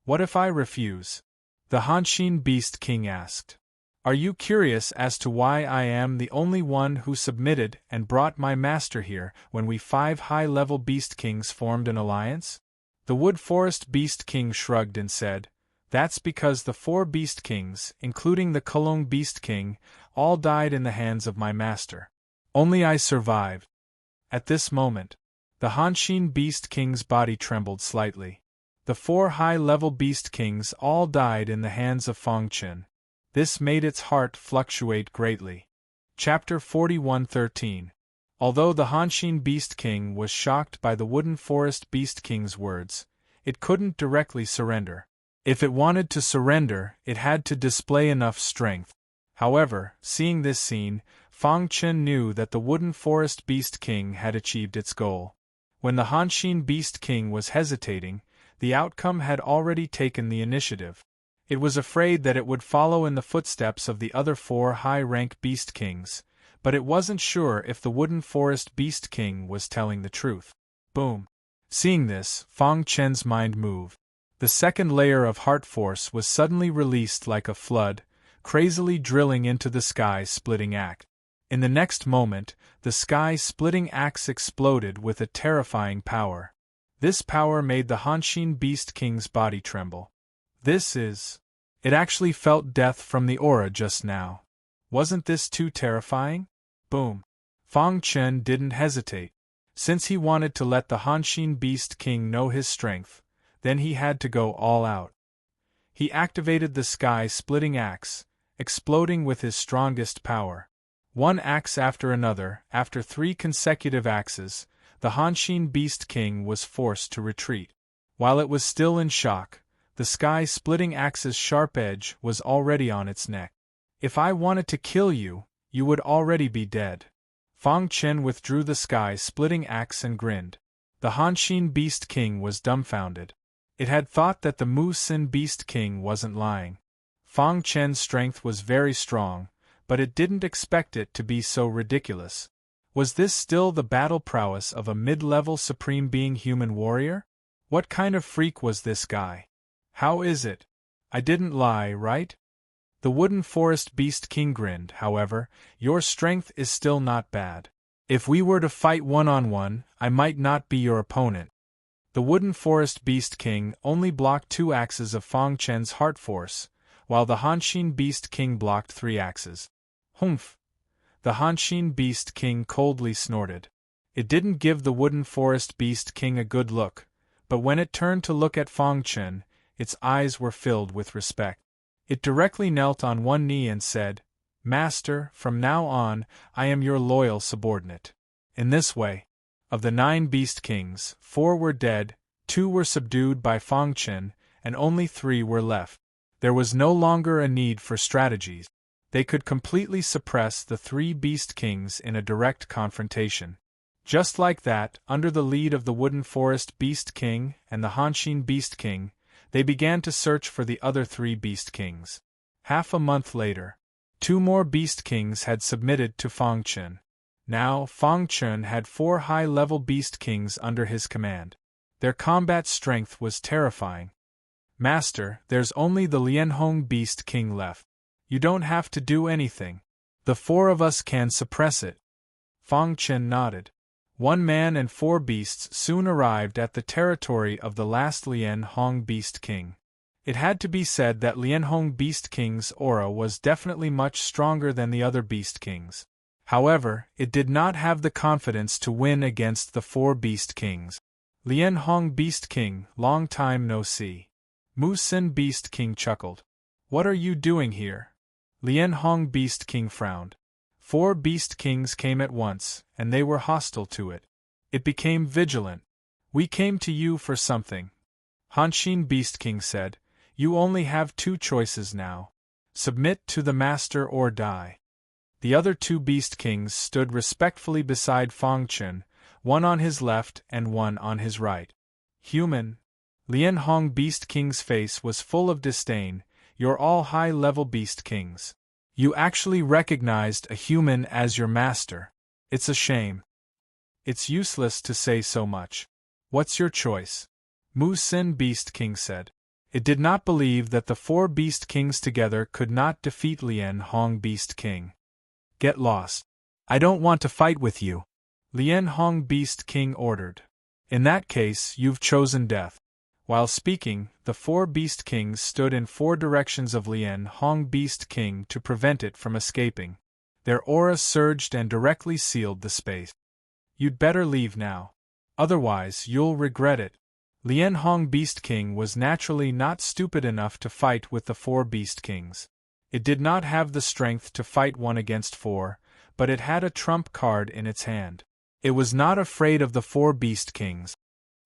S1: What if I refuse? The Hanshin Beast King asked. Are you curious as to why I am the only one who submitted and brought my master here when we 5 high-level Beast Kings formed an alliance? The Wood Forest Beast King shrugged and said, That's because the 4 Beast Kings, including the Kulong Beast King, all died in the hands of my master. Only I survived. At this moment, the Hanshin Beast King's body trembled slightly. The 4 high-level Beast Kings all died in the hands of Fang Chen. This made its heart fluctuate greatly. Chapter 41:13. Although the Hanshin Beast King was shocked by the Wooden Forest Beast King's words, it couldn't directly surrender. If it wanted to surrender, it had to display enough strength. However, seeing this scene, Fang Chen knew that the Wooden Forest Beast King had achieved its goal. When the Hanshin Beast King was hesitating, the outcome had already taken the initiative. It was afraid that it would follow in the footsteps of the other 4 high-rank Beast Kings, but it wasn't sure if the Wooden Forest Beast King was telling the truth. Boom! Seeing this, Fang Chen's mind moved. The second layer of heart force was suddenly released like a flood, crazily drilling into the sky-splitting axe. In the next moment, the sky-splitting axe exploded with a terrifying power. This power made the Hanshin Beast King's body tremble. It actually felt death from the aura just now. Wasn't this too terrifying? Boom. Fang Chen didn't hesitate. Since he wanted to let the Hanshin Beast King know his strength, then he had to go all out. He activated the sky-splitting axe, exploding with his strongest power. One axe after another, after 3 consecutive axes, the Hanshin Beast King was forced to retreat. While it was still in shock, the sky-splitting axe's sharp edge was already on its neck. If I wanted to kill you, you would already be dead. Fang Chen withdrew the sky-splitting axe and grinned. The Hanshin Beast King was dumbfounded. It had thought that the Mu Sin Beast King wasn't lying. Fang Chen's strength was very strong, but it didn't expect it to be so ridiculous. Was this still the battle prowess of a mid-level supreme being human warrior? What kind of freak was this guy? How is it? I didn't lie, right? The Wooden Forest Beast King grinned. However, your strength is still not bad. If we were to fight one-on-one, I might not be your opponent. The Wooden Forest Beast King only blocked 2 axes of Fang Chen's heart force, while the Hanshin Beast King blocked 3 axes. Humph! The Hanshin Beast King coldly snorted. It didn't give the Wooden Forest Beast King a good look, but when it turned to look at Fang Chen, its eyes were filled with respect. It directly knelt on one knee and said, "Master, from now on, I am your loyal subordinate." In this way, of the 9 Beast Kings, 4 were dead, 2 were subdued by Fang Chen, and only 3 were left. There was no longer a need for strategies. They could completely suppress the 3 Beast Kings in a direct confrontation. Just like that, under the lead of the Wooden Forest Beast King and the Hanshin Beast King, they began to search for the other 3 Beast Kings. Half a month later, 2 more Beast Kings had submitted to Fang Chen. Now, Fang Chen had 4 high-level Beast Kings under his command. Their combat strength was terrifying. "Master, there's only the Lianhong Beast King left. You don't have to do anything. The 4 of us can suppress it." Fang Chen nodded. 1 man and 4 beasts soon arrived at the territory of the last Lianhong Beast King. It had to be said that Lianhong Beast King's aura was definitely much stronger than the other Beast Kings. However, it did not have the confidence to win against the 4 Beast Kings. "Lianhong Beast King, long time no see." Mu Sin Beast King chuckled. "What are you doing here?" Lianhong Beast King frowned. 4 Beast Kings came at once, and they were hostile to it. It became vigilant. "We came to you for something." Hanshin Beast King said, "You only have 2 choices now. Submit to the master or die." The other 2 Beast Kings stood respectfully beside Fang Chen, one on his left and one on his right. "Human." Lianhong Beast King's face was full of disdain. "You're all high-level Beast Kings. You actually recognized a human as your master. It's a shame." "It's useless to say so much. What's your choice?" Mu Sin Beast King said. It did not believe that the 4 Beast Kings together could not defeat Lianhong Beast King. "Get lost. I don't want to fight with you," Lianhong Beast King ordered. "In that case, you've chosen death." While speaking, the 4 Beast Kings stood in 4 directions of Lianhong Beast King to prevent it from escaping. Their aura surged and directly sealed the space. "You'd better leave now. Otherwise, you'll regret it." Lianhong Beast King was naturally not stupid enough to fight with the 4 Beast Kings. It did not have the strength to fight 1 against 4, but it had a trump card in its hand. It was not afraid of the 4 Beast Kings.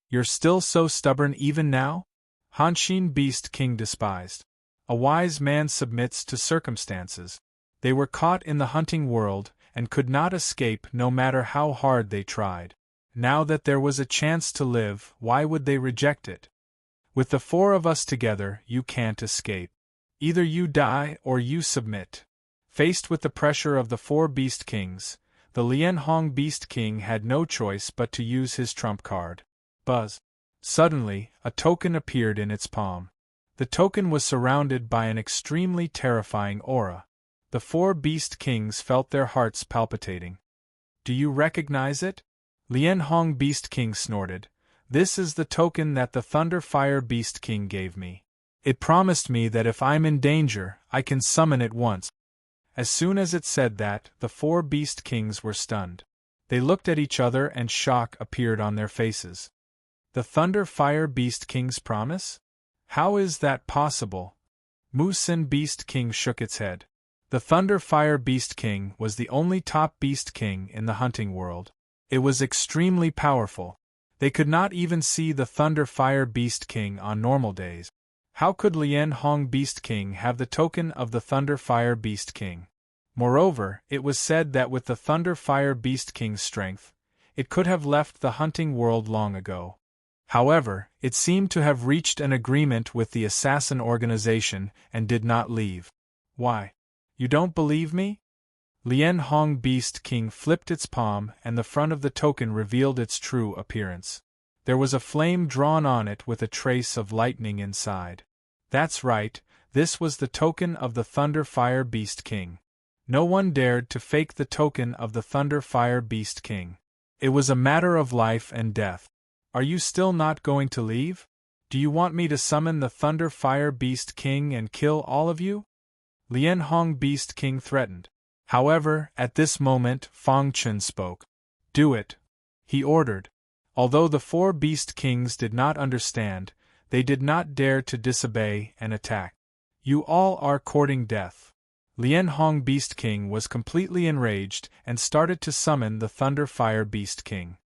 S1: "You're still so stubborn even now?" Hanshin Beast King despised. A wise man submits to circumstances. They were caught in the hunting world, and could not escape no matter how hard they tried. Now that there was a chance to live, why would they reject it? "With the 4 of us together, you can't escape. Either you die or you submit." Faced with the pressure of the 4 Beast Kings, the Lianhong Beast King had no choice but to use his trump card. Buzz. Suddenly, a token appeared in its palm. The token was surrounded by an extremely terrifying aura. The four Beast Kings felt their hearts palpitating. "Do you recognize it?" Lian Hong Beast King snorted. "This is the token that the Thunder Fire Beast King gave me. It promised me that if I'm in danger, I can summon it once." As soon as it said that, the four Beast Kings were stunned. They looked at each other and shock appeared on their faces. The Thunder Fire Beast King's promise? How is that possible? Mu Sin Beast King shook its head. The Thunder Fire Beast King was the only top Beast King in the hunting world. It was extremely powerful. They could not even see the Thunder Fire Beast King on normal days. How could Lian Hong Beast King have the token of the Thunder Fire Beast King? Moreover, it was said that with the Thunder Fire Beast King's strength, it could have left the hunting world long ago. However, it seemed to have reached an agreement with the assassin organization and did not leave. Why? You don't believe me? Lian Hong Beast King flipped its palm and the front of the token revealed its true appearance. There was a flame drawn on it with a trace of lightning inside. That's right, this was the token of the Thunder Fire Beast King. No one dared to fake the token of the Thunder Fire Beast King. It was a matter of life and death. Are you still not going to leave? Do you want me to summon the Thunder Fire Beast King and kill all of you? Lian Hong Beast King threatened. However, at this moment, Fang Chun spoke. Do it, he ordered. Although the four Beast Kings did not understand, they did not dare to disobey and attack. You all are courting death. Lian Hong Beast King was completely enraged and started to summon the Thunder Fire Beast King.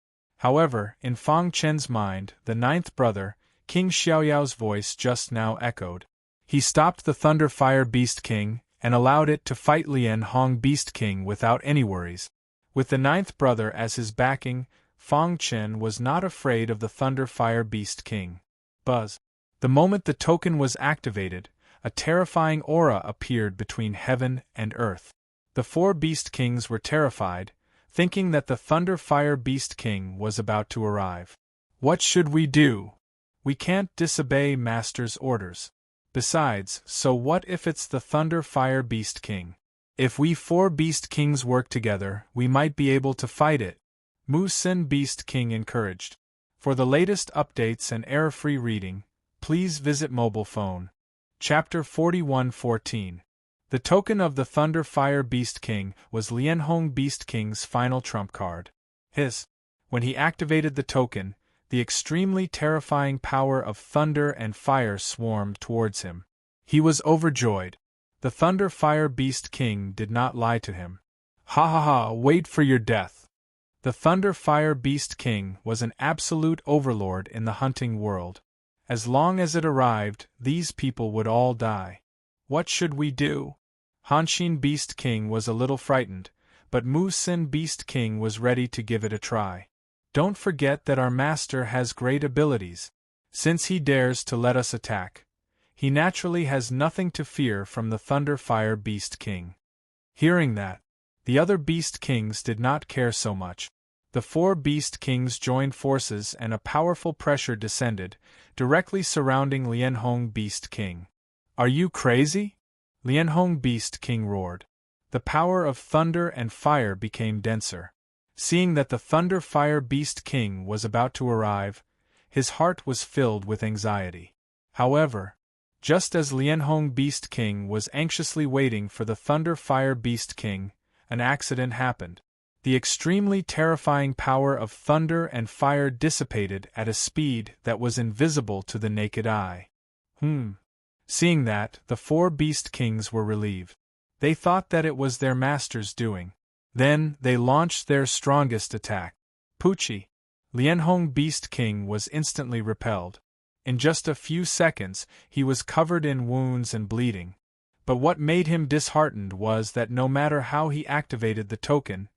S1: However, in Fang Chen's mind, the ninth brother, King Xiaoyao's voice just now echoed. He stopped the Thunder Fire Beast King and allowed it to fight Lian Hong Beast King without any worries. With the ninth brother as his backing, Fang Chen was not afraid of the Thunder Fire Beast King. Buzz. The moment the token was activated, a terrifying aura appeared between heaven and earth. The four Beast Kings were terrified, thinking that the Thunder Fire Beast King was about to arrive. What should we do? We can't disobey Master's orders. Besides, so what if it's the Thunder Fire Beast King? If we four Beast Kings work together, we might be able to fight it. Mu Sin Beast King encouraged. For the latest updates and error-free reading, please visit mobile phone. Chapter 41:14. The token of the Thunder Fire Beast King was Lian Hong Beast King's final trump card. When he activated the token, the extremely terrifying power of thunder and fire swarmed towards him. He was overjoyed. The Thunder Fire Beast King did not lie to him. Ha ha ha, wait for your death. The Thunder Fire Beast King was an absolute overlord in the hunting world. As long as it arrived, these people would all die. What should we do? Hanshin Beast King was a little frightened, but Mu Sin Beast King was ready to give it a try. Don't forget that our master has great abilities. Since he dares to let us attack, he naturally has nothing to fear from the Thunder Fire Beast King. Hearing that, the other Beast Kings did not care so much. The four Beast Kings joined forces and a powerful pressure descended, directly surrounding Lian Hong Beast King. Are you crazy? Lian Hong Beast King roared. The power of thunder and fire became denser. Seeing that the Thunder Fire Beast King was about to arrive, his heart was filled with anxiety. However, just as Lian Hong Beast King was anxiously waiting for the Thunder Fire Beast King, an accident happened. The extremely terrifying power of thunder and fire dissipated at a speed that was invisible to the naked eye. Seeing that, the four Beast Kings were relieved. They thought that it was their master's doing. Then, they launched their strongest attack. Pucci. Lian Hong Beast King was instantly repelled. In just a few seconds, he was covered in wounds and bleeding. But what made him disheartened was that no matter how he activated the token,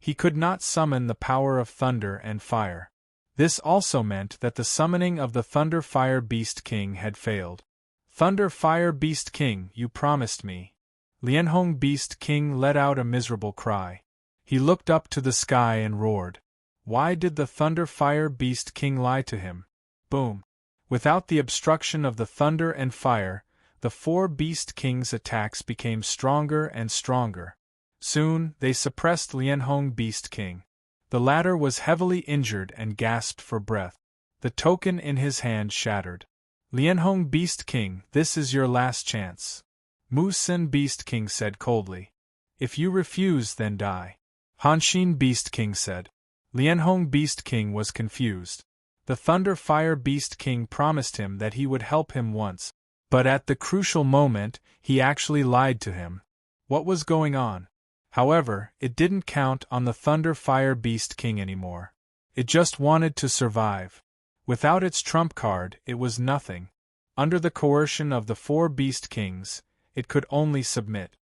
S1: he could not summon the power of thunder and fire. This also meant that the summoning of the Thunder Fire Beast King had failed. Thunder Fire Beast King, you promised me. Lian Hong Beast King let out a miserable cry. He looked up to the sky and roared. Why did the Thunder Fire Beast King lie to him? Boom! Without the obstruction of the thunder and fire, the 4 Beast Kings' attacks became stronger and stronger. Soon, they suppressed Lianhong Beast King. The latter was heavily injured and gasped for breath. The token in his hand shattered. Lianhong Beast King, this is your last chance. Mu Sin Beast King said coldly. If you refuse, then die. Hanxin Beast King said. Lianhong Beast King was confused. The Thunder Fire Beast King promised him that he would help him once, but at the crucial moment, he actually lied to him. What was going on? However, it didn't count on the Thunder Fire Beast King anymore. It just wanted to survive. Without its trump card, it was nothing. Under the coercion of the 4 Beast Kings, it could only submit.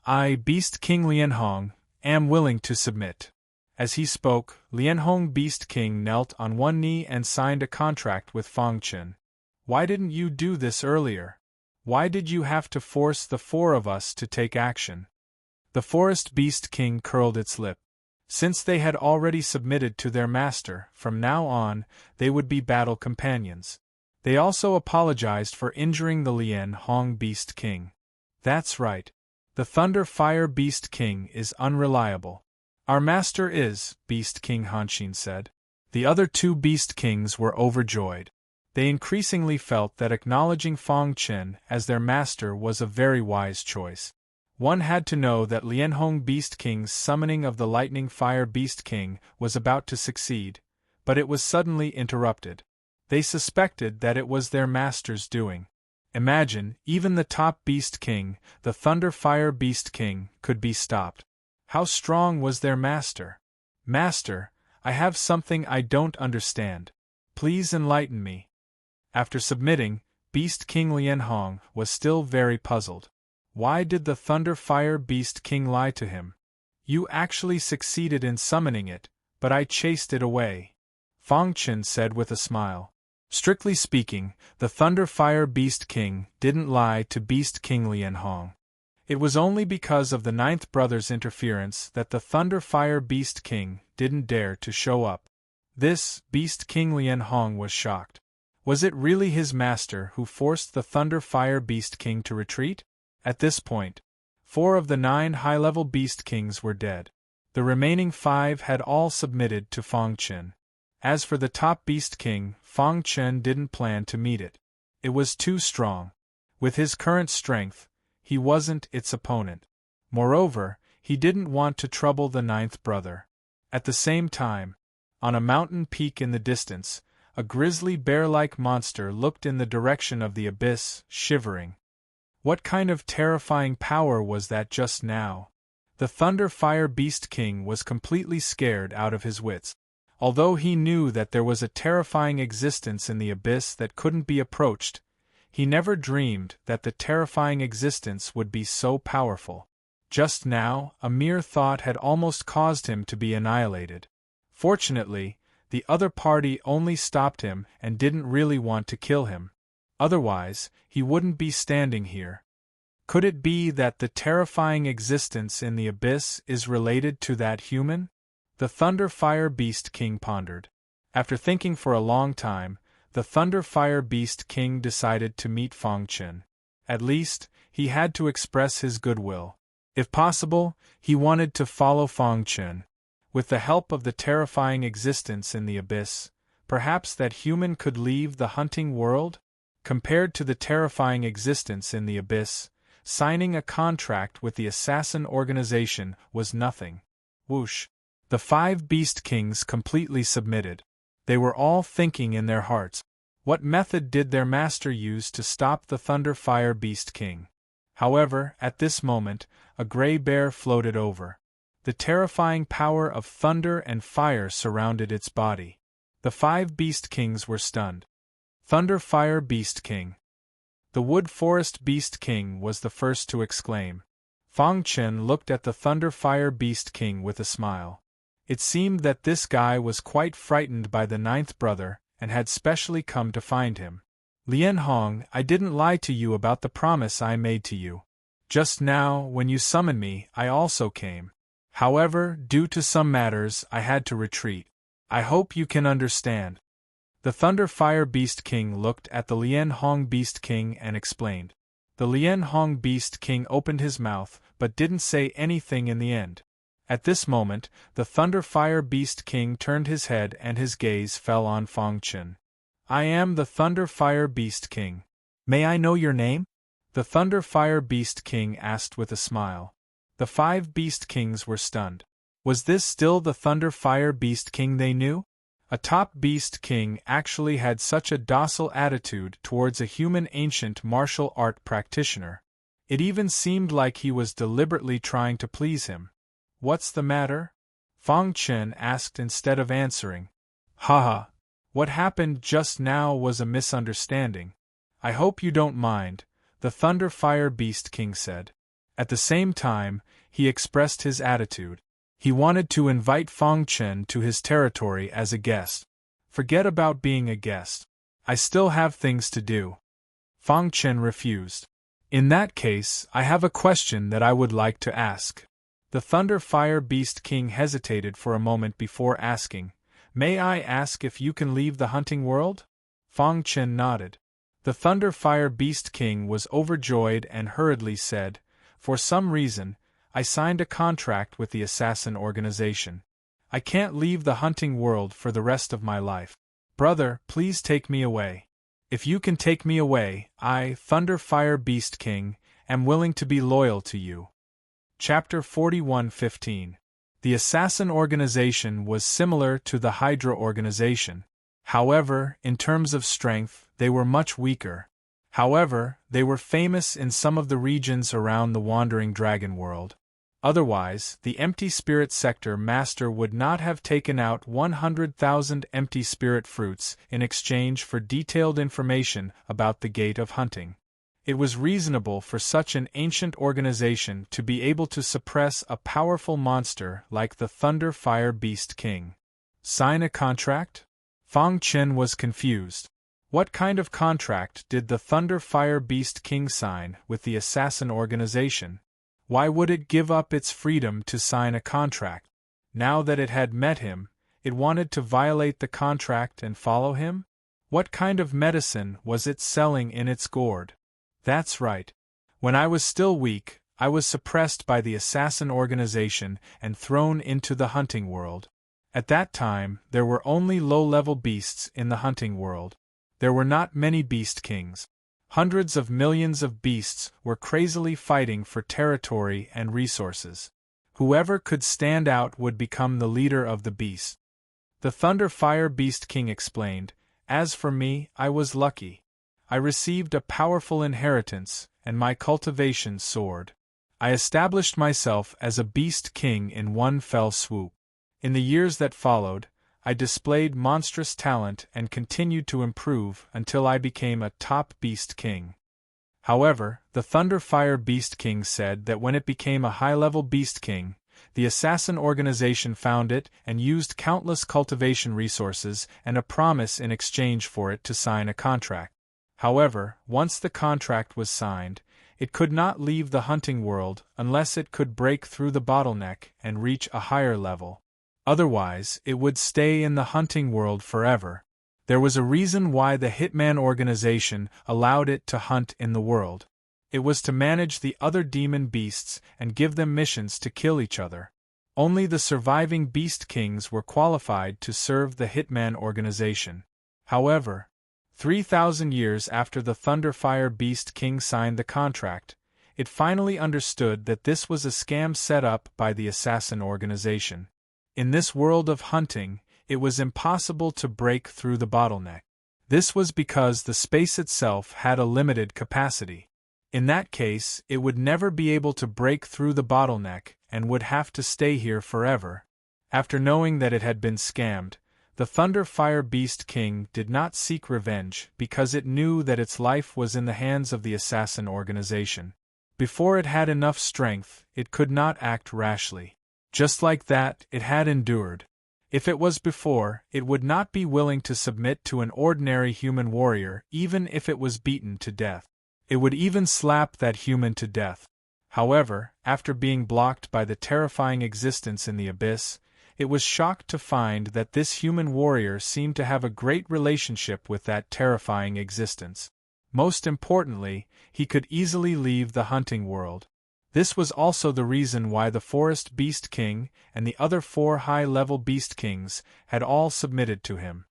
S1: I, Beast King Lianhong, am willing to submit. As he spoke, Lianhong Beast King knelt on one knee and signed a contract with Fangchen. Why didn't you do this earlier? Why did you have to force the 4 of us to take action? The Forest Beast King curled its lip. Since they had already submitted to their master, from now on, they would be battle companions. They also apologized for injuring the Lianhong Beast King. That's right. The Thunder Fire Beast King is unreliable. Our master is, Beast King Hanxin said. The other 2 Beast Kings were overjoyed. They increasingly felt that acknowledging Fangchen as their master was a very wise choice. One had to know that Lianhong Beast King's summoning of the Lightning Fire Beast King was about to succeed, but it was suddenly interrupted. They suspected that it was their master's doing. Imagine, even the top Beast King, the Thunder Fire Beast King, could be stopped. How strong was their master? Master, I have something I don't understand. Please enlighten me. After submitting, Beast King Lianhong was still very puzzled. Why did the Thunder Fire Beast King lie to him? You actually succeeded in summoning it, but I chased it away. Fangchen said with a smile. Strictly speaking, the Thunder Fire Beast King didn't lie to Beast King Lianhong. It was only because of the 9th brother's interference that the Thunder Fire Beast King didn't dare to show up. This, Beast King Lianhong was shocked. Was it really his master who forced the Thunder Fire Beast King to retreat? At this point, 4 of the 9 high-level Beast Kings were dead. The remaining 5 had all submitted to Fangchen. As for the top Beast King, Fangchen didn't plan to meet it. It was too strong. With his current strength, he wasn't its opponent. Moreover, he didn't want to trouble the 9th brother. At the same time, on a mountain peak in the distance, a grisly bear-like monster looked in the direction of the abyss, shivering. What kind of terrifying power was that just now? The Thunder Fire Beast King was completely scared out of his wits. Although he knew that there was a terrifying existence in the abyss that couldn't be approached, he never dreamed that the terrifying existence would be so powerful. Just now, a mere thought had almost caused him to be annihilated. Fortunately, the other party only stopped him and didn't really want to kill him. Otherwise, he wouldn't be standing here. Could it be that the terrifying existence in the abyss is related to that human? The Thunder Fire Beast King pondered. After thinking for a long time, the Thunder Fire Beast King decided to meet Fangchen. At least, he had to express his goodwill. If possible, he wanted to follow Fangchen. With the help of the terrifying existence in the abyss, perhaps that human could leave the hunting world? Compared to the terrifying existence in the abyss, signing a contract with the assassin organization was nothing. Whoosh! The 5 Beast Kings completely submitted. They were all thinking in their hearts, what method did their master use to stop the Thunder Fire Beast King? However, at this moment, a gray bear floated over. The terrifying power of thunder and fire surrounded its body. The 5 Beast Kings were stunned. Thunder Fire Beast King. The Wood Forest Beast King was the first to exclaim. Fangchen looked at the Thunder Fire Beast King with a smile. It seemed that this guy was quite frightened by the 9th brother and had specially come to find him. Lianhong, I didn't lie to you about the promise I made to you. Just now, when you summoned me, I also came. However, due to some matters, I had to retreat. I hope you can understand. The Thunder Fire Beast King looked at the Lian Hong Beast King and explained. The Lian Hong Beast King opened his mouth, but didn't say anything in the end. At this moment, the Thunder Fire Beast King turned his head and his gaze fell on Fang Chen. I am the Thunder Fire Beast King. May I know your name? The Thunder Fire Beast King asked with a smile. The 5 Beast Kings were stunned. Was this still the Thunder Fire Beast King they knew? A top Beast King actually had such a docile attitude towards a human ancient martial art practitioner. It even seemed like he was deliberately trying to please him. What's the matter? Fang Chen asked instead of answering. Haha. What happened just now was a misunderstanding. I hope you don't mind, the Thunder Fire Beast King said. At the same time, he expressed his attitude. He wanted to invite Fang Chen to his territory as a guest. Forget about being a guest. I still have things to do. Fang Chen refused. In that case, I have a question that I would like to ask. The Thunder Fire Beast King hesitated for a moment before asking, May I ask if you can leave the hunting world? Fang Chen nodded. The Thunder Fire Beast King was overjoyed and hurriedly said, For some reason, I signed a contract with the assassin organization. I can't leave the hunting world for the rest of my life. Brother, please take me away. If you can take me away, I, Thunder Fire Beast King, am willing to be loyal to you. Chapter 41:15. The assassin organization was similar to the Hydra organization. However, in terms of strength, they were much weaker. However, they were famous in some of the regions around the Wandering Dragon world. Otherwise, the Empty Spirit Sector Master would not have taken out 100,000 empty spirit fruits in exchange for detailed information about the Gate of Hunting. It was reasonable for such an ancient organization to be able to suppress a powerful monster like the Thunder Fire Beast King. Sign a contract? Fang Chen was confused. What kind of contract did the Thunder Fire Beast King sign with the assassin organization? Why would it give up its freedom to sign a contract? Now that it had met him, it wanted to violate the contract and follow him? What kind of medicine was it selling in its gourd? That's right. When I was still weak, I was suppressed by the assassin organization and thrown into the hunting world. At that time, there were only low-level beasts in the hunting world. There were not many beast kings. Hundreds of millions of beasts were crazily fighting for territory and resources. Whoever could stand out would become the leader of the beast. The Thunder Fire Beast King explained, As for me, I was lucky. I received a powerful inheritance, and my cultivation soared. I established myself as a beast king in one fell swoop. In the years that followed, I displayed monstrous talent and continued to improve until I became a top beast king. However, the Thunder Fire Beast King said that when it became a high-level beast king, the assassin organization found it and used countless cultivation resources and a promise in exchange for it to sign a contract. However, once the contract was signed, it could not leave the hunting world unless it could break through the bottleneck and reach a higher level. Otherwise, it would stay in the hunting world forever. There was a reason why the Hitman organization allowed it to hunt in the world. It was to manage the other demon beasts and give them missions to kill each other. Only the surviving beast kings were qualified to serve the Hitman organization. However, 3,000 years after the Thunder Fire Beast King signed the contract, it finally understood that this was a scam set up by the assassin organization. In this world of hunting, it was impossible to break through the bottleneck. This was because the space itself had a limited capacity. In that case, it would never be able to break through the bottleneck and would have to stay here forever. After knowing that it had been scammed, the Thunder Fire Beast King did not seek revenge because it knew that its life was in the hands of the assassin organization. Before it had enough strength, it could not act rashly. Just like that, it had endured. If it was before, it would not be willing to submit to an ordinary human warrior even if it was beaten to death. It would even slap that human to death. However, after being blocked by the terrifying existence in the abyss, It was shocked to find that this human warrior seemed to have a great relationship with that terrifying existence. Most importantly, he could easily leave the hunting world. This was also the reason why the Forest Beast King and the other 4 high-level Beast Kings had all submitted to him.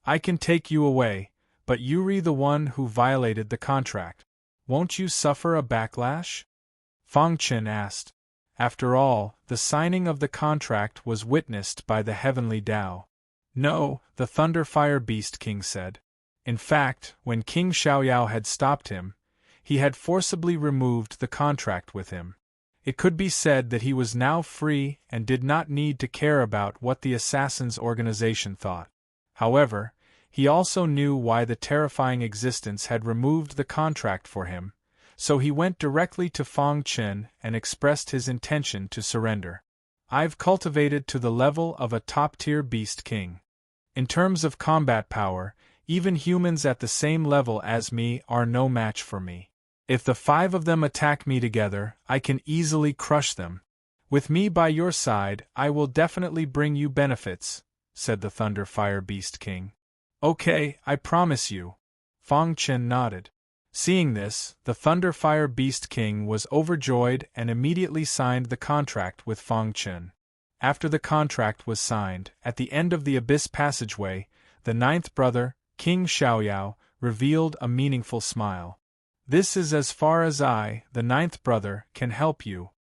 S1: I can take you away, but you're the one who violated the contract. Won't you suffer a backlash? Fang Chen asked. After all, the signing of the contract was witnessed by the heavenly Tao. No, the Thunderfire Beast King said. In fact, when King Xiaoyao had stopped him, he had forcibly removed the contract with him. It could be said that he was now free and did not need to care about what the Assassins' organization thought. However, he also knew why the terrifying existence had removed the contract for him, so he went directly to Fang Chen and expressed his intention to surrender. I've cultivated to the level of a top-tier Beast King. In terms of combat power, even humans at the same level as me are no match for me. If the 5 of them attack me together, I can easily crush them. With me by your side, I will definitely bring you benefits, said the Thunderfire Beast King. Okay, I promise you. Fang Chen nodded. Seeing this, the Thunderfire Beast King was overjoyed and immediately signed the contract with Fang Chen. After the contract was signed, at the end of the Abyss Passageway, the 9th brother, King Xiaoyao, revealed a meaningful smile. This is as far as I, the 9th brother, can help you.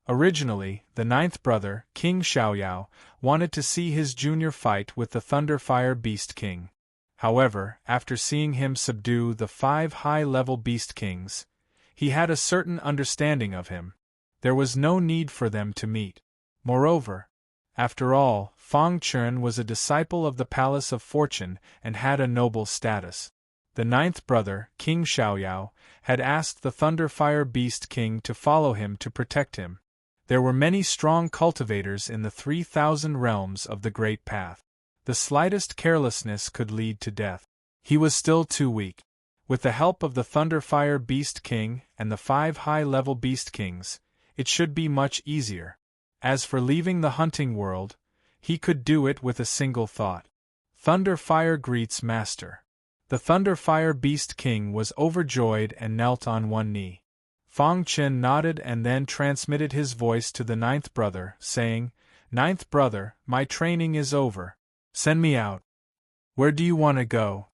S1: Originally, the 9th brother, King Xiaoyao, wanted to see his junior fight with the Thunderfire Beast King. However, after seeing him subdue the 5 high-level Beast Kings, he had a certain understanding of him. There was no need for them to meet. Moreover, after all, Fang Chen was a disciple of the Palace of Fortune and had a noble status. The 9th brother, King Xiaoyao, had asked the Thunderfire Beast King to follow him to protect him. There were many strong cultivators in the 3,000 realms of the Great Path. The slightest carelessness could lead to death. He was still too weak. With the help of the Thunderfire Beast King and the 5 high-level Beast Kings, it should be much easier. As for leaving the hunting world, he could do it with a single thought. Thunderfire greets Master. The Thunderfire Beast King was overjoyed and knelt on one knee. Fang Chen nodded and then transmitted his voice to the 9th brother, saying, "9th brother, my training is over. Send me out." "Where do you want to go?"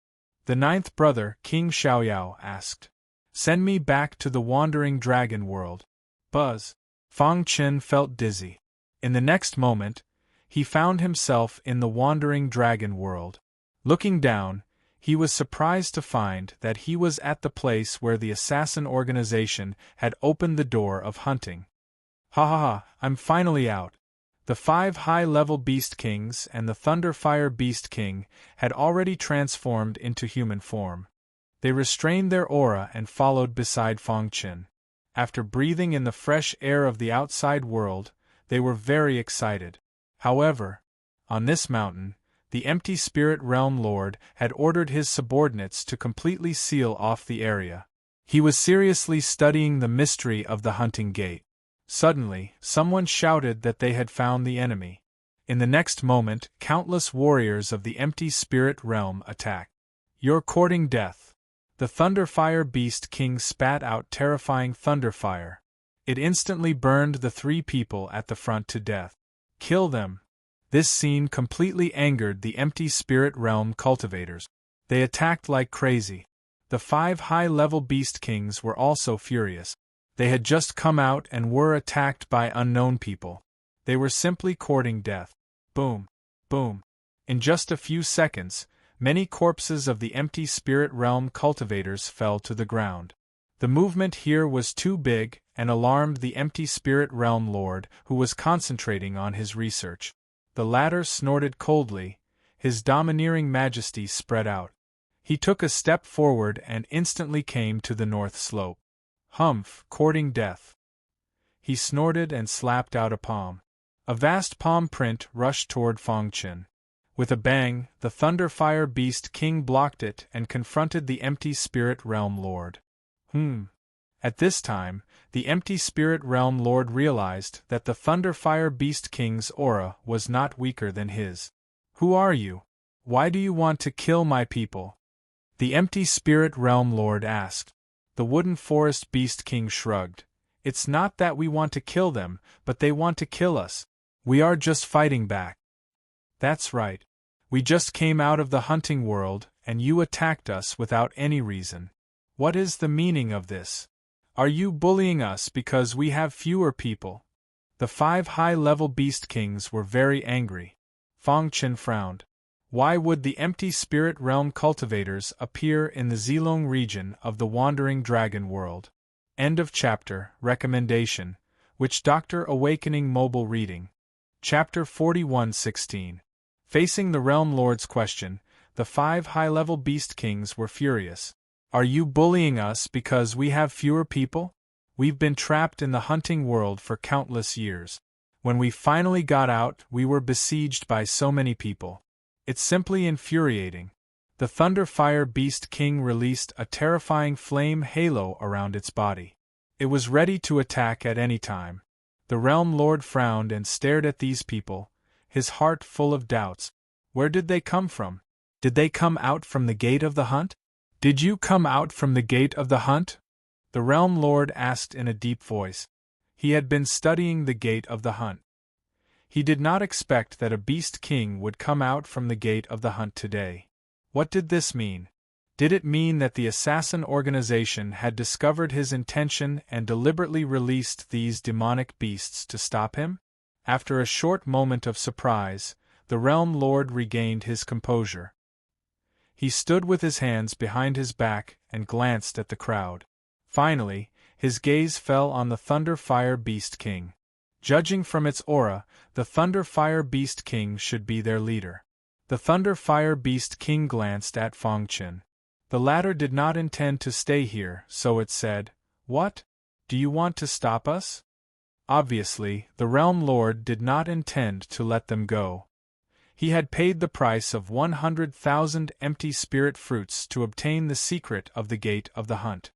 S1: the 9th brother, King Xiaoyao, asked. "Send me back to the Wandering Dragon World." Buzz. Fang Chen felt dizzy. In the next moment, he found himself in the Wandering Dragon World. Looking down, he was surprised to find that he was at the place where the assassin organization had opened the door of hunting. Ha ha ha, I'm finally out. The 5 high-level Beast Kings and the Thunderfire Beast King had already transformed into human form. They restrained their aura and followed beside Fang Chen. After breathing in the fresh air of the outside world, they were very excited. However, on this mountain, the Empty Spirit Realm Lord had ordered his subordinates to completely seal off the area. He was seriously studying the mystery of the hunting gate. Suddenly, someone shouted that they had found the enemy. In the next moment, countless warriors of the Empty Spirit Realm attacked. "You're courting death." The Thunderfire Beast King spat out terrifying thunderfire. It instantly burned the 3 people at the front to death. "Kill them." This scene completely angered the Empty Spirit Realm cultivators. They attacked like crazy. The 5 high-level Beast Kings were also furious. They had just come out and were attacked by unknown people. They were simply courting death. Boom. Boom. In just a few seconds, many corpses of the Empty Spirit Realm cultivators fell to the ground. The movement here was too big and alarmed the Empty Spirit Realm Lord, who was concentrating on his research. The latter snorted coldly, his domineering majesty spread out. He took a step forward and instantly came to the north slope. "Humph, courting death." He snorted and slapped out a palm. A vast palm print rushed toward Fang Chen. With a bang, the Thunderfire Beast King blocked it and confronted the Empty Spirit Realm Lord. At this time, the empty spirit realm lord realized that the Thunder Fire Beast King's aura was not weaker than his. Who are you? Why do you want to kill my people? The empty spirit realm lord asked. The Wooden Forest Beast King shrugged. It's not that we want to kill them, but they want to kill us. We are just fighting back. That's right. We just came out of the hunting world, and you attacked us without any reason. What is the meaning of this? Are you bullying us because we have fewer people? The 5 high-level Beast Kings were very angry. Fang Chen frowned. Why would the empty spirit realm cultivators appear in the Zilong region of the Wandering Dragon world? End of chapter. Recommendation. Witch Doctor Awakening Mobile Reading. Chapter 41:16. Facing the Realm Lord's question, the 5 high-level Beast Kings were furious. Are you bullying us because we have fewer people? We've been trapped in the hunting world for countless years. When we finally got out, we were besieged by so many people. It's simply infuriating. The Thunder Fire Beast King released a terrifying flame halo around its body. It was ready to attack at any time. The Realm Lord frowned and stared at these people, his heart full of doubts. Where did they come from? Did they come out from the gate of the hunt? Did you come out from the gate of the hunt? The Realm Lord asked in a deep voice. He had been studying the gate of the hunt. He did not expect that a Beast King would come out from the gate of the hunt today. What did this mean? Did it mean that the assassin organization had discovered his intention and deliberately released these demonic beasts to stop him? After a short moment of surprise, the Realm Lord regained his composure. He stood with his hands behind his back and glanced at the crowd. Finally, his gaze fell on the Thunder Fire Beast King. Judging from its aura, the Thunder Fire Beast King should be their leader. The Thunder Fire Beast King glanced at Fang Chen. The latter did not intend to stay here, so it said, "What? Do you want to stop us?" Obviously, the Realm Lord did not intend to let them go. He had paid the price of 100,000 empty spirit fruits to obtain the secret of the gate of the hunt.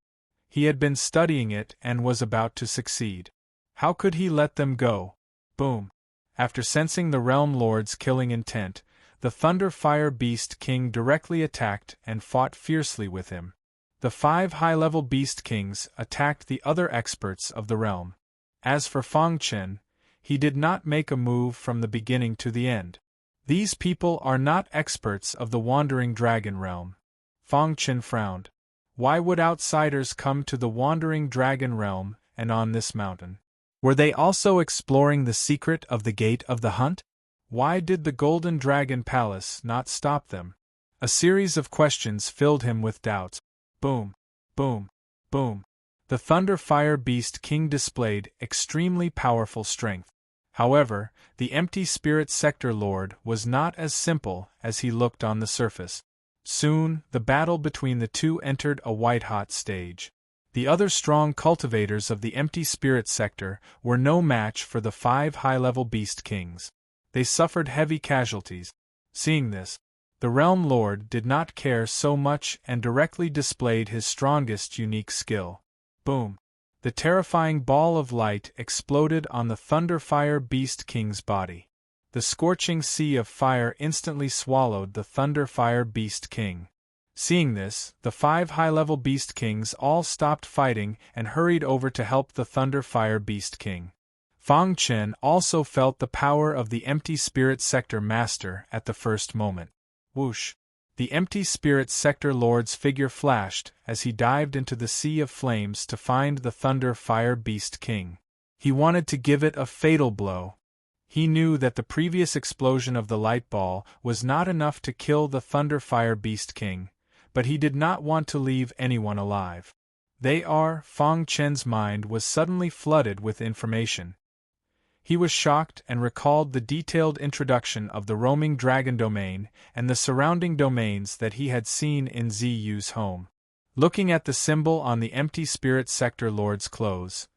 S1: He had been studying it and was about to succeed. How could he let them go? Boom! After sensing the Realm Lord's killing intent, the Thunder Fire Beast King directly attacked and fought fiercely with him. The 5 high-level Beast Kings attacked the other experts of the realm. As for Fang Chen, he did not make a move from the beginning to the end. These people are not experts of the Wandering Dragon realm. Fang Chen frowned. Why would outsiders come to the Wandering Dragon realm and on this mountain? Were they also exploring the secret of the gate of the hunt? Why did the Golden Dragon Palace not stop them? A series of questions filled him with doubts. Boom! Boom! Boom! The Thunder Fire Beast King displayed extremely powerful strength. However, the Empty Spirit Sector Lord was not as simple as he looked on the surface. Soon, the battle between the two entered a white-hot stage. The other strong cultivators of the Empty Spirit Sector were no match for the 5 high-level Beast Kings. They suffered heavy casualties. Seeing this, the Realm Lord did not care so much and directly displayed his strongest unique skill. Boom! The terrifying ball of light exploded on the Thunder Fire Beast King's body. The scorching sea of fire instantly swallowed the Thunder Fire Beast King. Seeing this, the 5 high-level Beast Kings all stopped fighting and hurried over to help the Thunder Fire Beast King. Fang Chen also felt the power of the Empty Spirit Sector Master at the first moment. Whoosh! The Empty Spirit Sector Lord's figure flashed as he dived into the sea of flames to find the Thunder Fire Beast King. He wanted to give it a fatal blow. He knew that the previous explosion of the light ball was not enough to kill the Thunder Fire Beast King, but he did not want to leave anyone alive. Fang Chen's mind was suddenly flooded with information. He was shocked and recalled the detailed introduction of the roaming dragon domain and the surrounding domains that he had seen in Ziyu's home. Looking at the symbol on the Empty Spirit Sector Lord's clothes,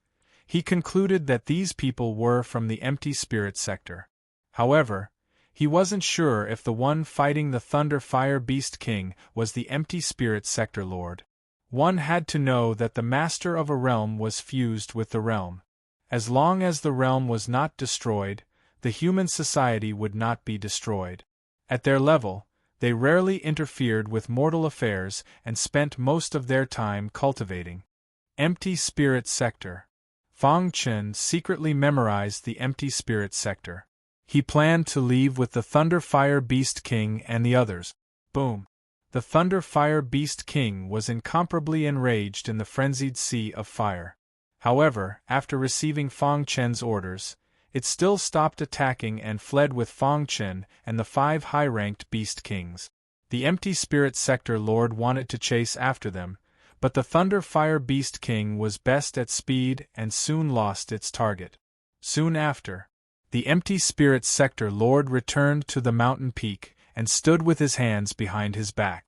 S1: he concluded that these people were from the Empty Spirit Sector. However, he wasn't sure if the one fighting the Thunder Fire Beast King was the Empty Spirit Sector Lord. One had to know that the master of a realm was fused with the realm. As long as the realm was not destroyed, the human society would not be destroyed. At their level, they rarely interfered with mortal affairs and spent most of their time cultivating. Empty Spirit Sector. Fang Chen secretly memorized the Empty Spirit Sector. He planned to leave with the Thunder Fire Beast King and the others. Boom! The Thunder Fire Beast King was incomparably enraged in the frenzied sea of fire. However, after receiving Fang Chen's orders, it still stopped attacking and fled with Fang Chen and the 5 high-ranked Beast Kings. The Empty Spirit Sector Lord wanted to chase after them, but the Thunder Fire Beast King was best at speed and soon lost its target. Soon after, the Empty Spirit Sector Lord returned to the mountain peak and stood with his hands behind his back.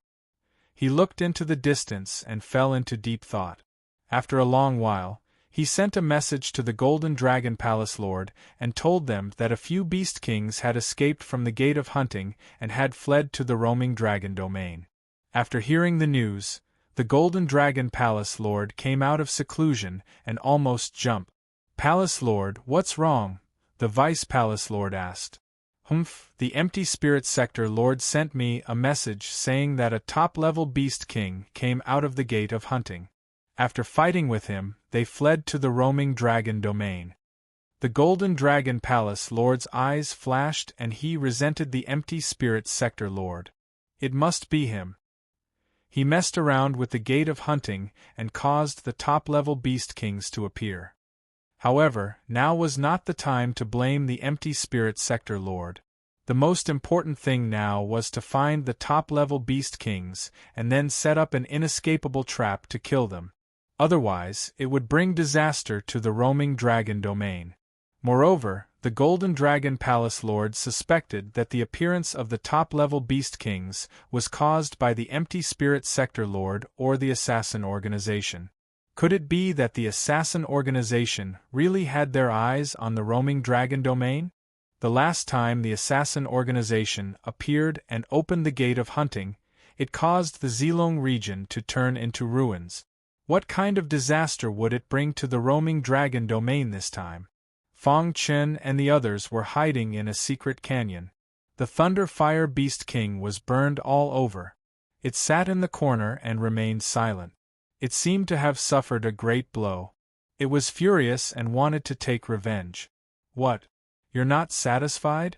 S1: He looked into the distance and fell into deep thought. After a long while, he sent a message to the Golden Dragon Palace Lord and told them that a few Beast Kings had escaped from the Gate of Hunting and had fled to the roaming dragon domain. After hearing the news, the Golden Dragon Palace Lord came out of seclusion and almost jumped. "Palace Lord, what's wrong?" the Vice Palace Lord asked. "Humph, the Empty Spirit Sector Lord sent me a message saying that a top-level Beast King came out of the Gate of Hunting. After fighting with him, they fled to the roaming dragon domain." The Golden Dragon Palace Lord's eyes flashed and he resented the Empty Spirit Sector Lord. It must be him. He messed around with the Gate of Hunting and caused the top-level Beast Kings to appear. However, now was not the time to blame the Empty Spirit Sector Lord. The most important thing now was to find the top-level Beast Kings and then set up an inescapable trap to kill them. Otherwise, it would bring disaster to the roaming dragon domain. Moreover, the Golden Dragon Palace Lord suspected that the appearance of the top-level Beast Kings was caused by the Empty Spirit Sector Lord or the Assassin Organization. Could it be that the Assassin Organization really had their eyes on the roaming dragon domain? The last time the Assassin Organization appeared and opened the Gate of Hunting, it caused the Zilong region to turn into ruins. What kind of disaster would it bring to the roaming dragon domain this time? Fang Chen and the others were hiding in a secret canyon. The Thunder Fire Beast King was burned all over. It sat in the corner and remained silent. It seemed to have suffered a great blow. It was furious and wanted to take revenge. "What? You're not satisfied?"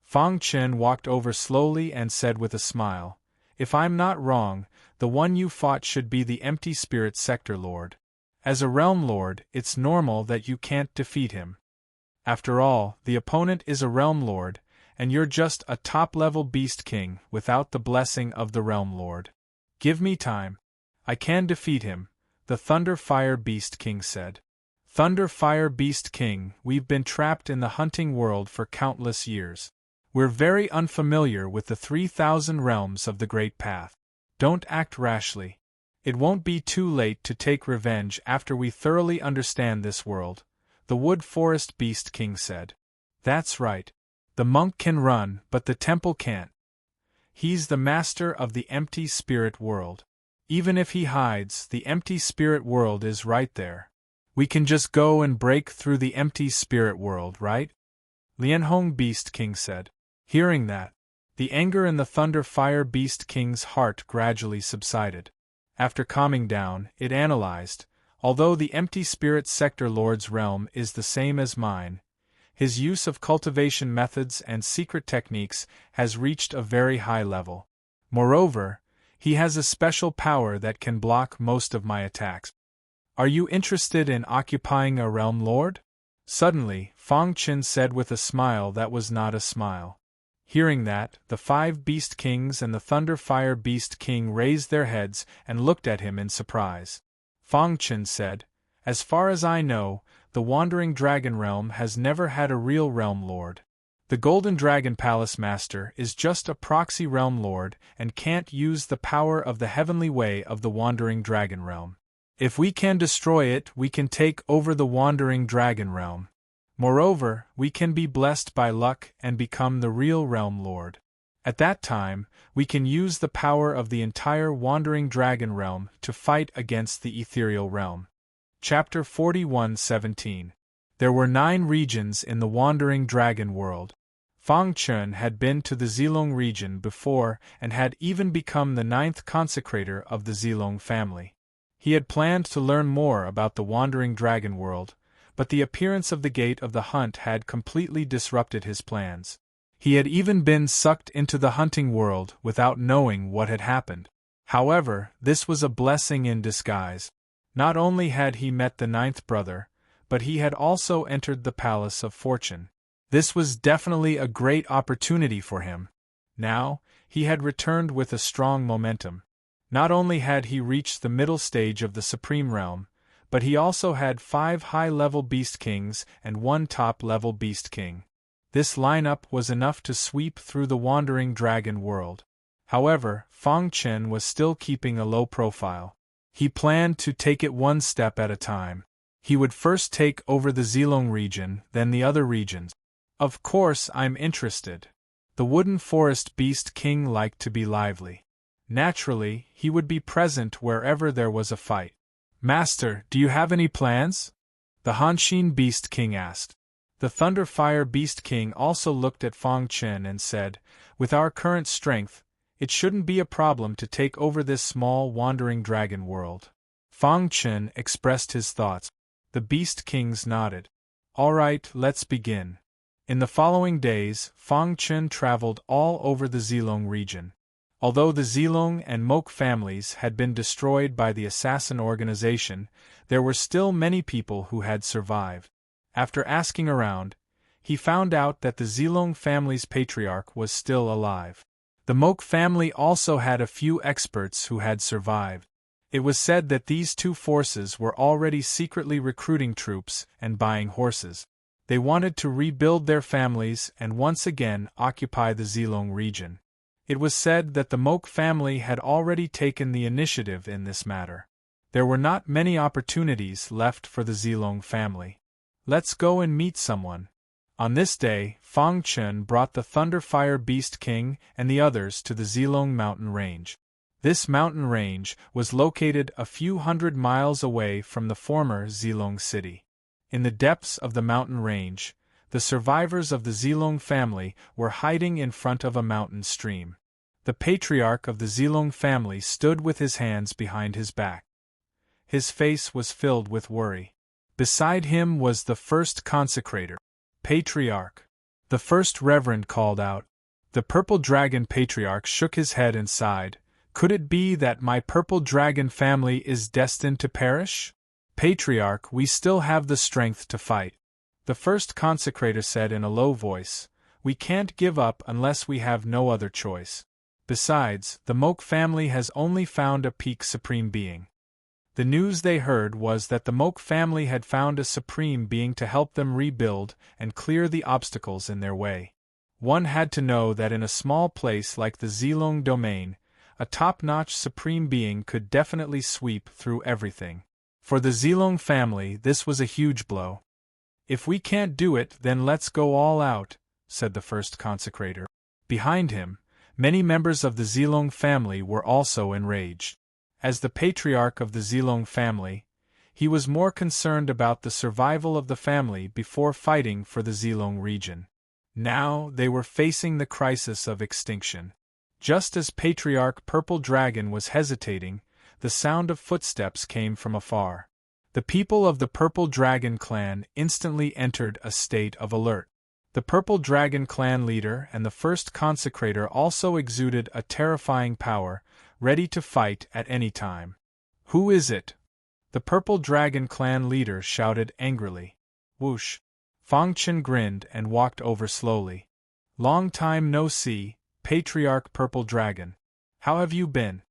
S1: Fang Chen walked over slowly and said with a smile, "If I'm not wrong, the one you fought should be the Empty Spirit Sector Lord. As a Realm Lord, it's normal that you can't defeat him. After all, the opponent is a Realm Lord, and you're just a top-level Beast King without the blessing of the Realm Lord. Give me time. I can defeat him," the Thunder Fire Beast King said. "Thunder Fire Beast King, we've been trapped in the hunting world for countless years. We're very unfamiliar with the 3,000 realms of the Great Path. Don't act rashly. It won't be too late to take revenge after we thoroughly understand this world," the Wood Forest Beast King said. "That's right. The monk can run, but the temple can't. He's the master of the Empty Spirit World. Even if he hides, the Empty Spirit World is right there. We can just go and break through the Empty Spirit World, right?" Lianhong Beast King said. Hearing that, the anger in the Thunder Fire Beast King's heart gradually subsided. After calming down, it analyzed, although the Empty Spirit Sector Lord's realm is the same as mine, his use of cultivation methods and secret techniques has reached a very high level. Moreover, he has a special power that can block most of my attacks. "Are you interested in occupying a Realm Lord?" Suddenly, Fang Chen said with a smile that was not a smile. Hearing that, the 5 Beast Kings and the Thunder Fire Beast King raised their heads and looked at him in surprise. Fang Chen said, "As far as I know, the Wandering Dragon Realm has never had a real Realm Lord. The Golden Dragon Palace Master is just a proxy Realm Lord and can't use the power of the heavenly way of the Wandering Dragon Realm. If we can destroy it, we can take over the Wandering Dragon Realm. Moreover, we can be blessed by luck and become the real Realm Lord." At that time, we can use the power of the entire Wandering Dragon realm to fight against the ethereal realm. Chapter 41:17. There were 9 regions in the Wandering Dragon world. Fang Chun had been to the Zilong region before and had even become the 9th consecrator of the Zilong family. He had planned to learn more about the Wandering Dragon world, but the appearance of the Gate of the Hunt had completely disrupted his plans. He had even been sucked into the hunting world without knowing what had happened. However, this was a blessing in disguise. Not only had he met the 9th brother, but he had also entered the Palace of Fortune. This was definitely a great opportunity for him. Now, he had returned with a strong momentum. Not only had he reached the middle stage of the Supreme Realm, but he also had 5 high-level Beast Kings and 1 top-level Beast King. This lineup was enough to sweep through the Wandering Dragon world. However, Fang Chen was still keeping a low profile. He planned to take it one step at a time. He would first take over the Zilong region, then the other regions. Of course, I'm interested. The Wooden Forest Beast King liked to be lively. Naturally, he would be present wherever there was a fight. Master, do you have any plans? The Hanshin Beast King asked. The Thunderfire Beast King also looked at Fang Chen and said, with our current strength, it shouldn't be a problem to take over this small Wandering Dragon world. Fang Chen expressed his thoughts. The Beast Kings nodded. All right, let's begin. In the following days, Fang Chen traveled all over the Zilong region. Although the Zilong and Mok families had been destroyed by the assassin organization, there were still many people who had survived. After asking around, he found out that the Zilong family's patriarch was still alive. The Mok family also had a few experts who had survived. It was said that these 2 forces were already secretly recruiting troops and buying horses. They wanted to rebuild their families and once again occupy the Zilong region. It was said that the Mok family had already taken the initiative in this matter. There were not many opportunities left for the Zilong family. Let's go and meet someone. On this day, Fang Chen brought the Thunderfire Beast King and the others to the Zilong mountain range. This mountain range was located a few hundred miles away from the former Zilong city. In the depths of the mountain range, the survivors of the Zilong family were hiding in front of a mountain stream. The patriarch of the Zilong family stood with his hands behind his back. His face was filled with worry. Beside him was the first consecrator, Patriarch. The first reverend called out. The Purple Dragon Patriarch shook his head and sighed. Could it be that my Purple Dragon family is destined to perish? Patriarch, we still have the strength to fight. The first consecrator said in a low voice, we can't give up unless we have no other choice. Besides, the Mok family has only found a peak supreme being. The news they heard was that the Mok family had found a supreme being to help them rebuild and clear the obstacles in their way. One had to know that in a small place like the Zilong domain, a top-notch supreme being could definitely sweep through everything. For the Zilong family, this was a huge blow. If we can't do it, then let's go all out, said the first consecrator. Behind him, many members of the Zilong family were also enraged. As the patriarch of the Zilong family, he was more concerned about the survival of the family before fighting for the Zilong region. Now they were facing the crisis of extinction. Just as Patriarch Purple Dragon was hesitating, the sound of footsteps came from afar. The people of the Purple Dragon clan instantly entered a state of alert. The Purple Dragon clan leader and the first consecrator also exuded a terrifying power, ready to fight at any time. Who is it? The Purple Dragon clan leader shouted angrily. Whoosh! Fang Chen grinned and walked over slowly. Long time no see, Patriarch Purple Dragon. How have you been?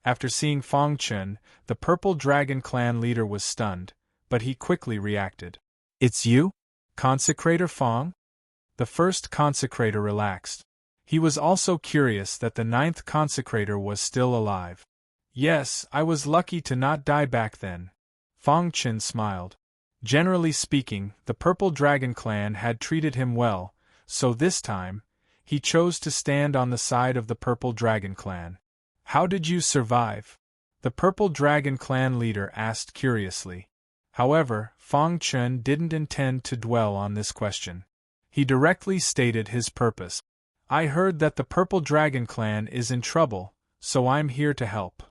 S1: After seeing Fang Chen, the Purple Dragon clan leader was stunned, but he quickly reacted. It's you? Consecrator Fang? The first consecrator relaxed. He was also curious that the 9th consecrator was still alive. Yes, I was lucky to not die back then. Fang Chen smiled. Generally speaking, the Purple Dragon clan had treated him well, so this time, he chose to stand on the side of the Purple Dragon clan. How did you survive? The Purple Dragon clan leader asked curiously. However, Fang Chen didn't intend to dwell on this question. He directly stated his purpose. I heard that the Purple Dragon clan is in trouble, so I'm here to help.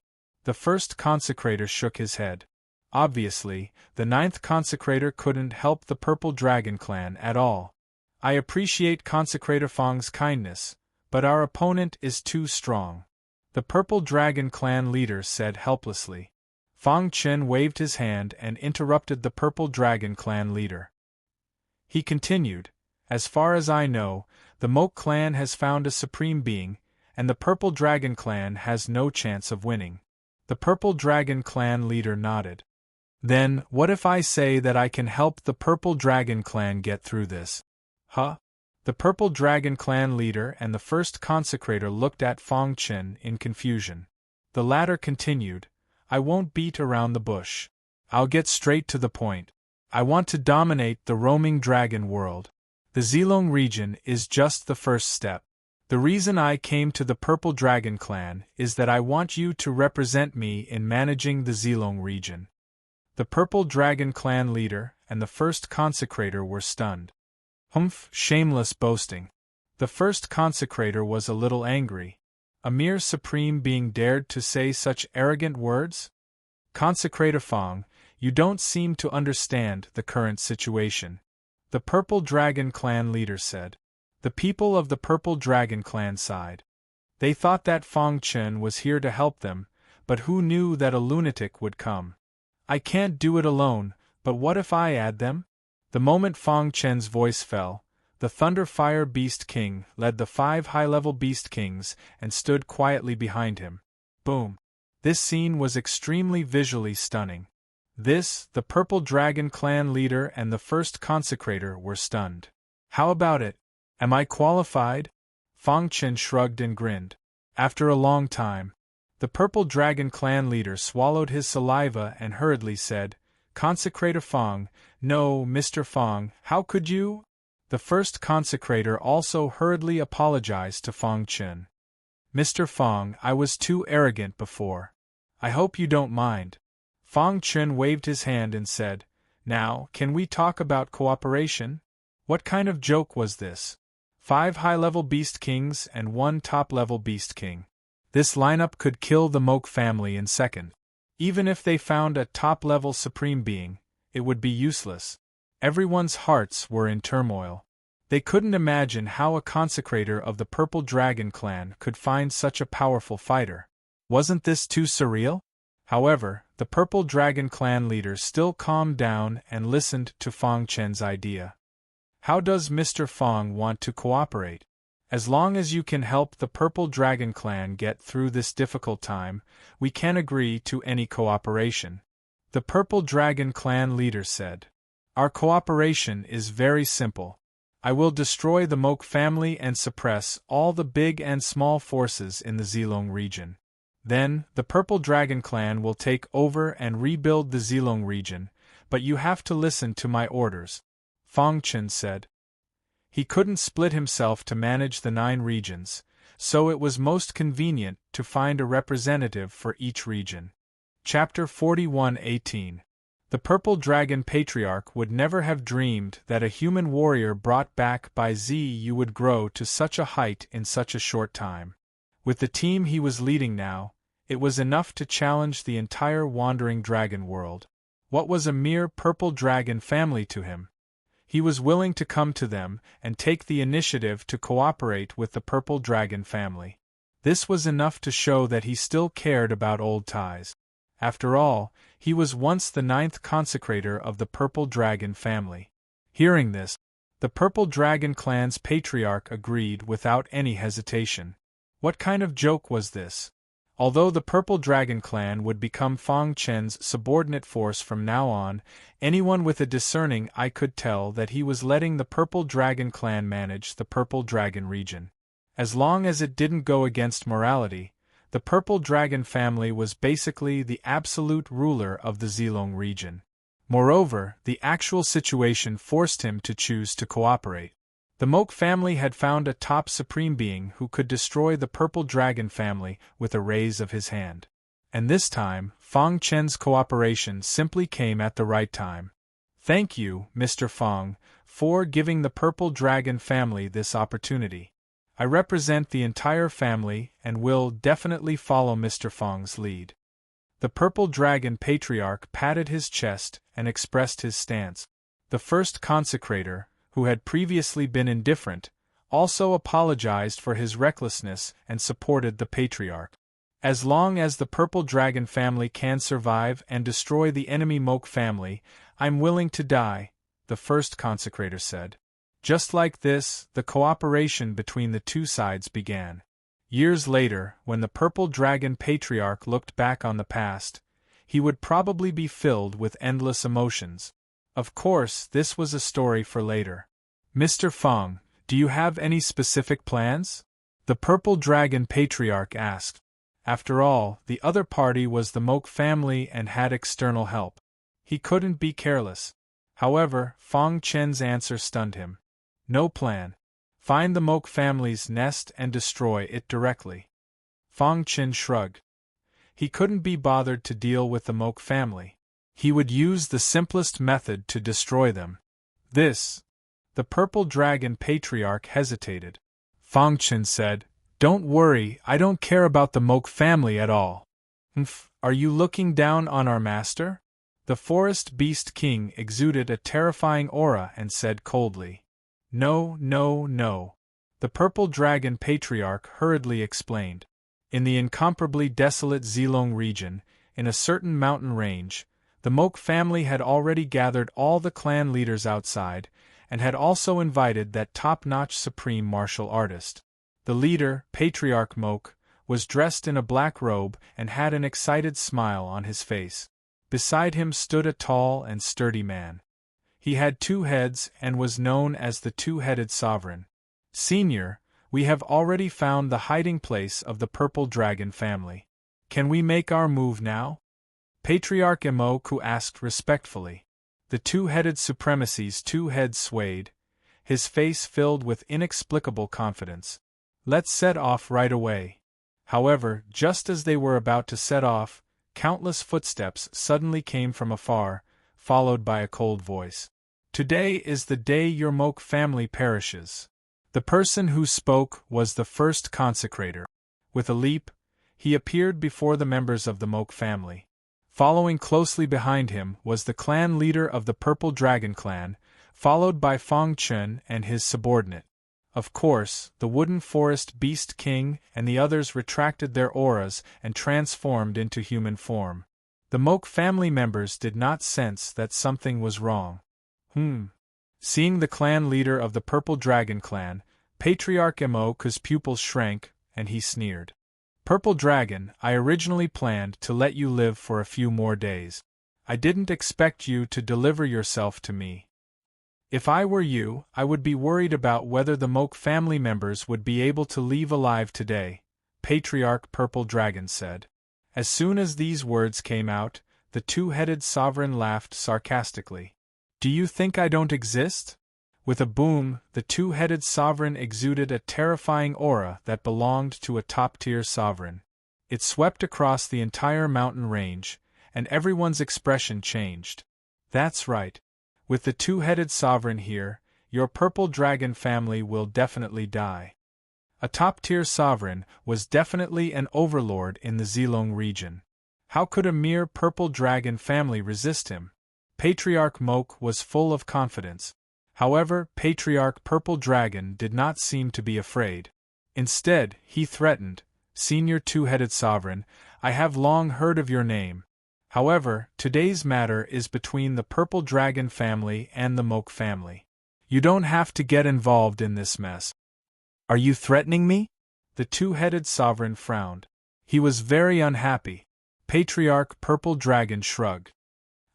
S1: The first consecrator shook his head. Obviously, the ninth consecrator couldn't help the Purple Dragon clan at all. I appreciate Consecrator Fang's kindness, but our opponent is too strong. The Purple Dragon clan leader said helplessly. Fang Chen waved his hand and interrupted the Purple Dragon clan leader. He continued, as far as I know, the Moke clan has found a supreme being, and the Purple Dragon clan has no chance of winning. The Purple Dragon clan leader nodded. Then, what if I say that I can help the Purple Dragon clan get through this? Huh? The Purple Dragon clan leader and the first consecrator looked at Fang Chen in confusion. The latter continued, I won't beat around the bush. I'll get straight to the point. I want to dominate the roaming dragon world. The Zilong region is just the first step. The reason I came to the Purple Dragon clan is that I want you to represent me in managing the Zilong region. The Purple Dragon clan leader and the first consecrator were stunned. Humph, shameless boasting. The first consecrator was a little angry. A mere supreme being dared to say such arrogant words? Consecrator Fang, you don't seem to understand the current situation. The Purple Dragon clan leader said. The people of the Purple Dragon clan sighed. They thought that Fang Chen was here to help them, but who knew that a lunatic would come? I can't do it alone, but what if I add them? The moment Fang Chen's voice fell, the Thunder Fire Beast King led the 5 high-level Beast Kings and stood quietly behind him. Boom! This scene was extremely visually stunning. The Purple Dragon clan leader and the first consecrator were stunned. How about it? Am I qualified? Fang Chen shrugged and grinned. After a long time, the Purple Dragon clan leader swallowed his saliva and hurriedly said, Consecrator Fang, no, Mr. Fang, how could you? The first consecrator also hurriedly apologized to Fang Chen. Mr. Fang, I was too arrogant before. I hope you don't mind. Fang Chen waved his hand and said, Now, can we talk about cooperation? What kind of joke was this? 5 high-level Beast Kings and 1 top-level Beast King. This lineup could kill the Moke family in second. Even if they found a top-level Supreme Being, it would be useless. Everyone's hearts were in turmoil. They couldn't imagine how a consecrator of the Purple Dragon clan could find such a powerful fighter. Wasn't this too surreal? However, the Purple Dragon clan leader still calmed down and listened to Fang Chen's idea. How does Mr. Fang want to cooperate? As long as you can help the Purple Dragon clan get through this difficult time, we can agree to any cooperation. The Purple Dragon clan leader said. Our cooperation is very simple. I will destroy the Moke family and suppress all the big and small forces in the Zilong region. Then, the Purple Dragon clan will take over and rebuild the Zilong region, but you have to listen to my orders, Fang Chen said. He couldn't split himself to manage the 9 regions, so it was most convenient to find a representative for each region. Chapter 41:18. The Purple Dragon Patriarch would never have dreamed that a human warrior brought back by ZU would grow to such a height in such a short time. With the team he was leading now, it was enough to challenge the entire wandering dragon world. What was a mere Purple Dragon family to him? He was willing to come to them and take the initiative to cooperate with the Purple Dragon family. This was enough to show that he still cared about old ties. After all, he was once the 9th consecrator of the Purple Dragon family. Hearing this, the Purple Dragon clan's patriarch agreed without any hesitation. What kind of joke was this? Although the Purple Dragon clan would become Fang Chen's subordinate force from now on, anyone with a discerning eye could tell that he was letting the Purple Dragon clan manage the Purple Dragon region. As long as it didn't go against morality, the Purple Dragon family was basically the absolute ruler of the Zilong region. Moreover, the actual situation forced him to choose to cooperate. The Moke family had found a top supreme being who could destroy the purple dragon family with a raise of his hand. And this time, Fang Chen's cooperation simply came at the right time. Thank you, Mr. Fang, for giving the purple dragon family this opportunity. I represent the entire family and will definitely follow Mr. Fang's lead. The purple dragon patriarch patted his chest and expressed his stance. The first consecrator, who had previously been indifferent, also apologized for his recklessness and supported the patriarch. As long as the purple dragon family can survive and destroy the enemy Moke family, I'm willing to die, the first consecrator said. Just like this, the cooperation between the two sides began. Years later, when the purple dragon patriarch looked back on the past, he would probably be filled with endless emotions. Of course, this was a story for later. Mr. Fang, do you have any specific plans? The purple dragon patriarch asked. After all, the other party was the Moke family and had external help. He couldn't be careless. However, Fang Chen's answer stunned him. No plan. Find the Moke family's nest and destroy it directly. Fang Chen shrugged. He couldn't be bothered to deal with the Moke family. He would use the simplest method to destroy them. The purple dragon patriarch hesitated. Fang Chen said, "Don't worry, I don't care about the Moke family at all." Are you looking down on our master? The forest beast king exuded a terrifying aura and said coldly. No, no, no. The purple dragon patriarch hurriedly explained. In the incomparably desolate Zilong region, in a certain mountain range, the Moke family had already gathered all the clan leaders outside, and had also invited that top-notch supreme martial artist. The leader, Patriarch Moke, was dressed in a black robe and had an excited smile on his face. Beside him stood a tall and sturdy man. He had 2 heads and was known as the Two-Headed Sovereign. Senior, we have already found the hiding place of the purple dragon family. Can we make our move now? Patriarch Emoku asked respectfully. The Two-Headed Supremacy's 2 heads swayed, his face filled with inexplicable confidence. Let's set off right away. However, just as they were about to set off, countless footsteps suddenly came from afar, followed by a cold voice. Today is the day your Moke family perishes. The person who spoke was the first consecrator. With a leap, he appeared before the members of the Moke family. Following closely behind him was the clan leader of the Purple Dragon clan, followed by Fang Chen and his subordinate. Of course, the Wooden Forest Beast King and the others retracted their auras and transformed into human form. The Moke family members did not sense that something was wrong. Seeing the clan leader of the Purple Dragon clan, Patriarch Emoku's pupils shrank, and he sneered. Purple Dragon, I originally planned to let you live for a few more days. I didn't expect you to deliver yourself to me. If I were you, I would be worried about whether the Moke family members would be able to leave alive today, Patriarch Purple Dragon said. As soon as these words came out, the Two-Headed Sovereign laughed sarcastically. Do you think I don't exist? With a boom, the Two-Headed Sovereign exuded a terrifying aura that belonged to a top-tier sovereign. It swept across the entire mountain range, and everyone's expression changed. That's right. With the Two-Headed Sovereign here, your Purple Dragon family will definitely die. A top-tier sovereign was definitely an overlord in the Zilong region. How could a mere Purple Dragon family resist him? Patriarch Moke was full of confidence. However, Patriarch Purple Dragon did not seem to be afraid. Instead, he threatened, Senior Two-Headed Sovereign, I have long heard of your name. However, today's matter is between the Purple Dragon family and the Moke family. You don't have to get involved in this mess. Are you threatening me? The Two-Headed Sovereign frowned. He was very unhappy. Patriarch Purple Dragon shrugged.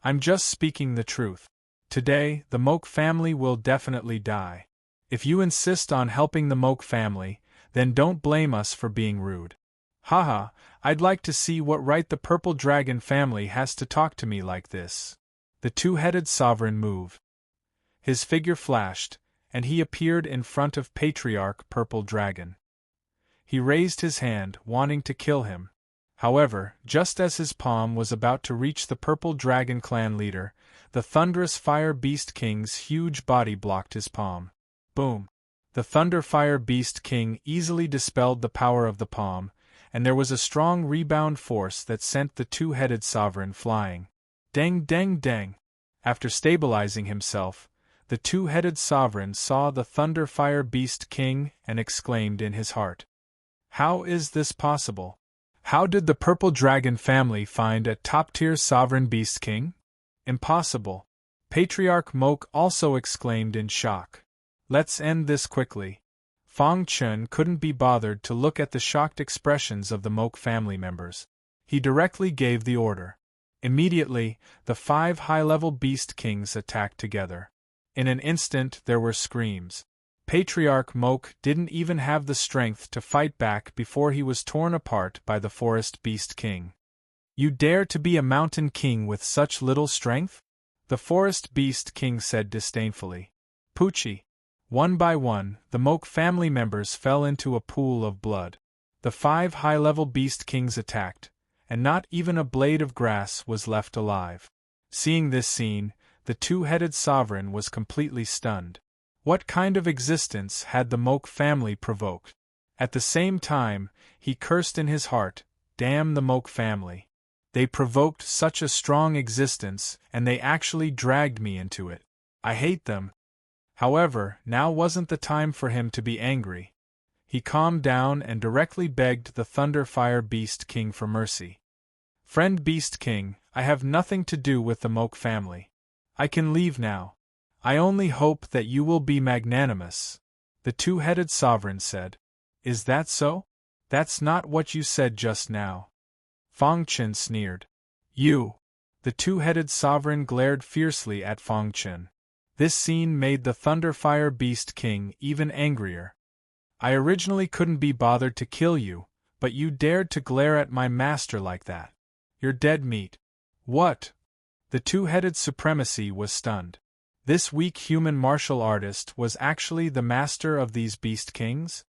S1: I'm just speaking the truth. Today, the Moke family will definitely die. If you insist on helping the Moke family, then don't blame us for being rude. Haha, I'd like to see what right the Purple Dragon family has to talk to me like this. The Two-Headed Sovereign moved. His figure flashed, and he appeared in front of Patriarch Purple Dragon. He raised his hand, wanting to kill him. However, just as his palm was about to reach the Purple Dragon clan leader, the thunderous Fire Beast King's huge body blocked his palm. Boom! The Thunder Fire Beast King easily dispelled the power of the palm, and there was a strong rebound force that sent the two-headed sovereign flying. Dang dang dang! After stabilizing himself, the two-headed sovereign saw the Thunder Fire Beast King and exclaimed in his heart, "How is this possible? How did the Purple Dragon family find a top-tier Sovereign Beast King? Impossible!" Patriarch Moke also exclaimed in shock. "Let's end this quickly." Fang Chun couldn't be bothered to look at the shocked expressions of the Moke family members. He directly gave the order. Immediately, the 5 high-level Beast Kings attacked together. In an instant there were screams. Patriarch Moke didn't even have the strength to fight back before he was torn apart by the Forest Beast King. "You dare to be a mountain king with such little strength?" the Forest Beast King said disdainfully. Poochie! One by one, the Moke family members fell into a pool of blood. The 5 high-level Beast Kings attacked, and not even a blade of grass was left alive. Seeing this scene, the two-headed sovereign was completely stunned. What kind of existence had the Moke family provoked? At the same time, he cursed in his heart, "Damn the Moke family. They provoked such a strong existence, and they actually dragged me into it. I hate them." However, now wasn't the time for him to be angry. He calmed down and directly begged the Thunder Fire Beast King for mercy. "Friend Beast King, I have nothing to do with the Moke family. I can leave now. I only hope that you will be magnanimous," the two-headed sovereign said. "Is that so? That's not what you said just now." Fang Chun sneered. "You!" The two-headed sovereign glared fiercely at Fang Chun. This scene made the Thunder Fire Beast King even angrier. "I originally couldn't be bothered to kill you, but you dared to glare at my master like that. You're dead meat." "What?" The two-headed supremacy was stunned. This weak human martial artist was actually the master of these Beast Kings?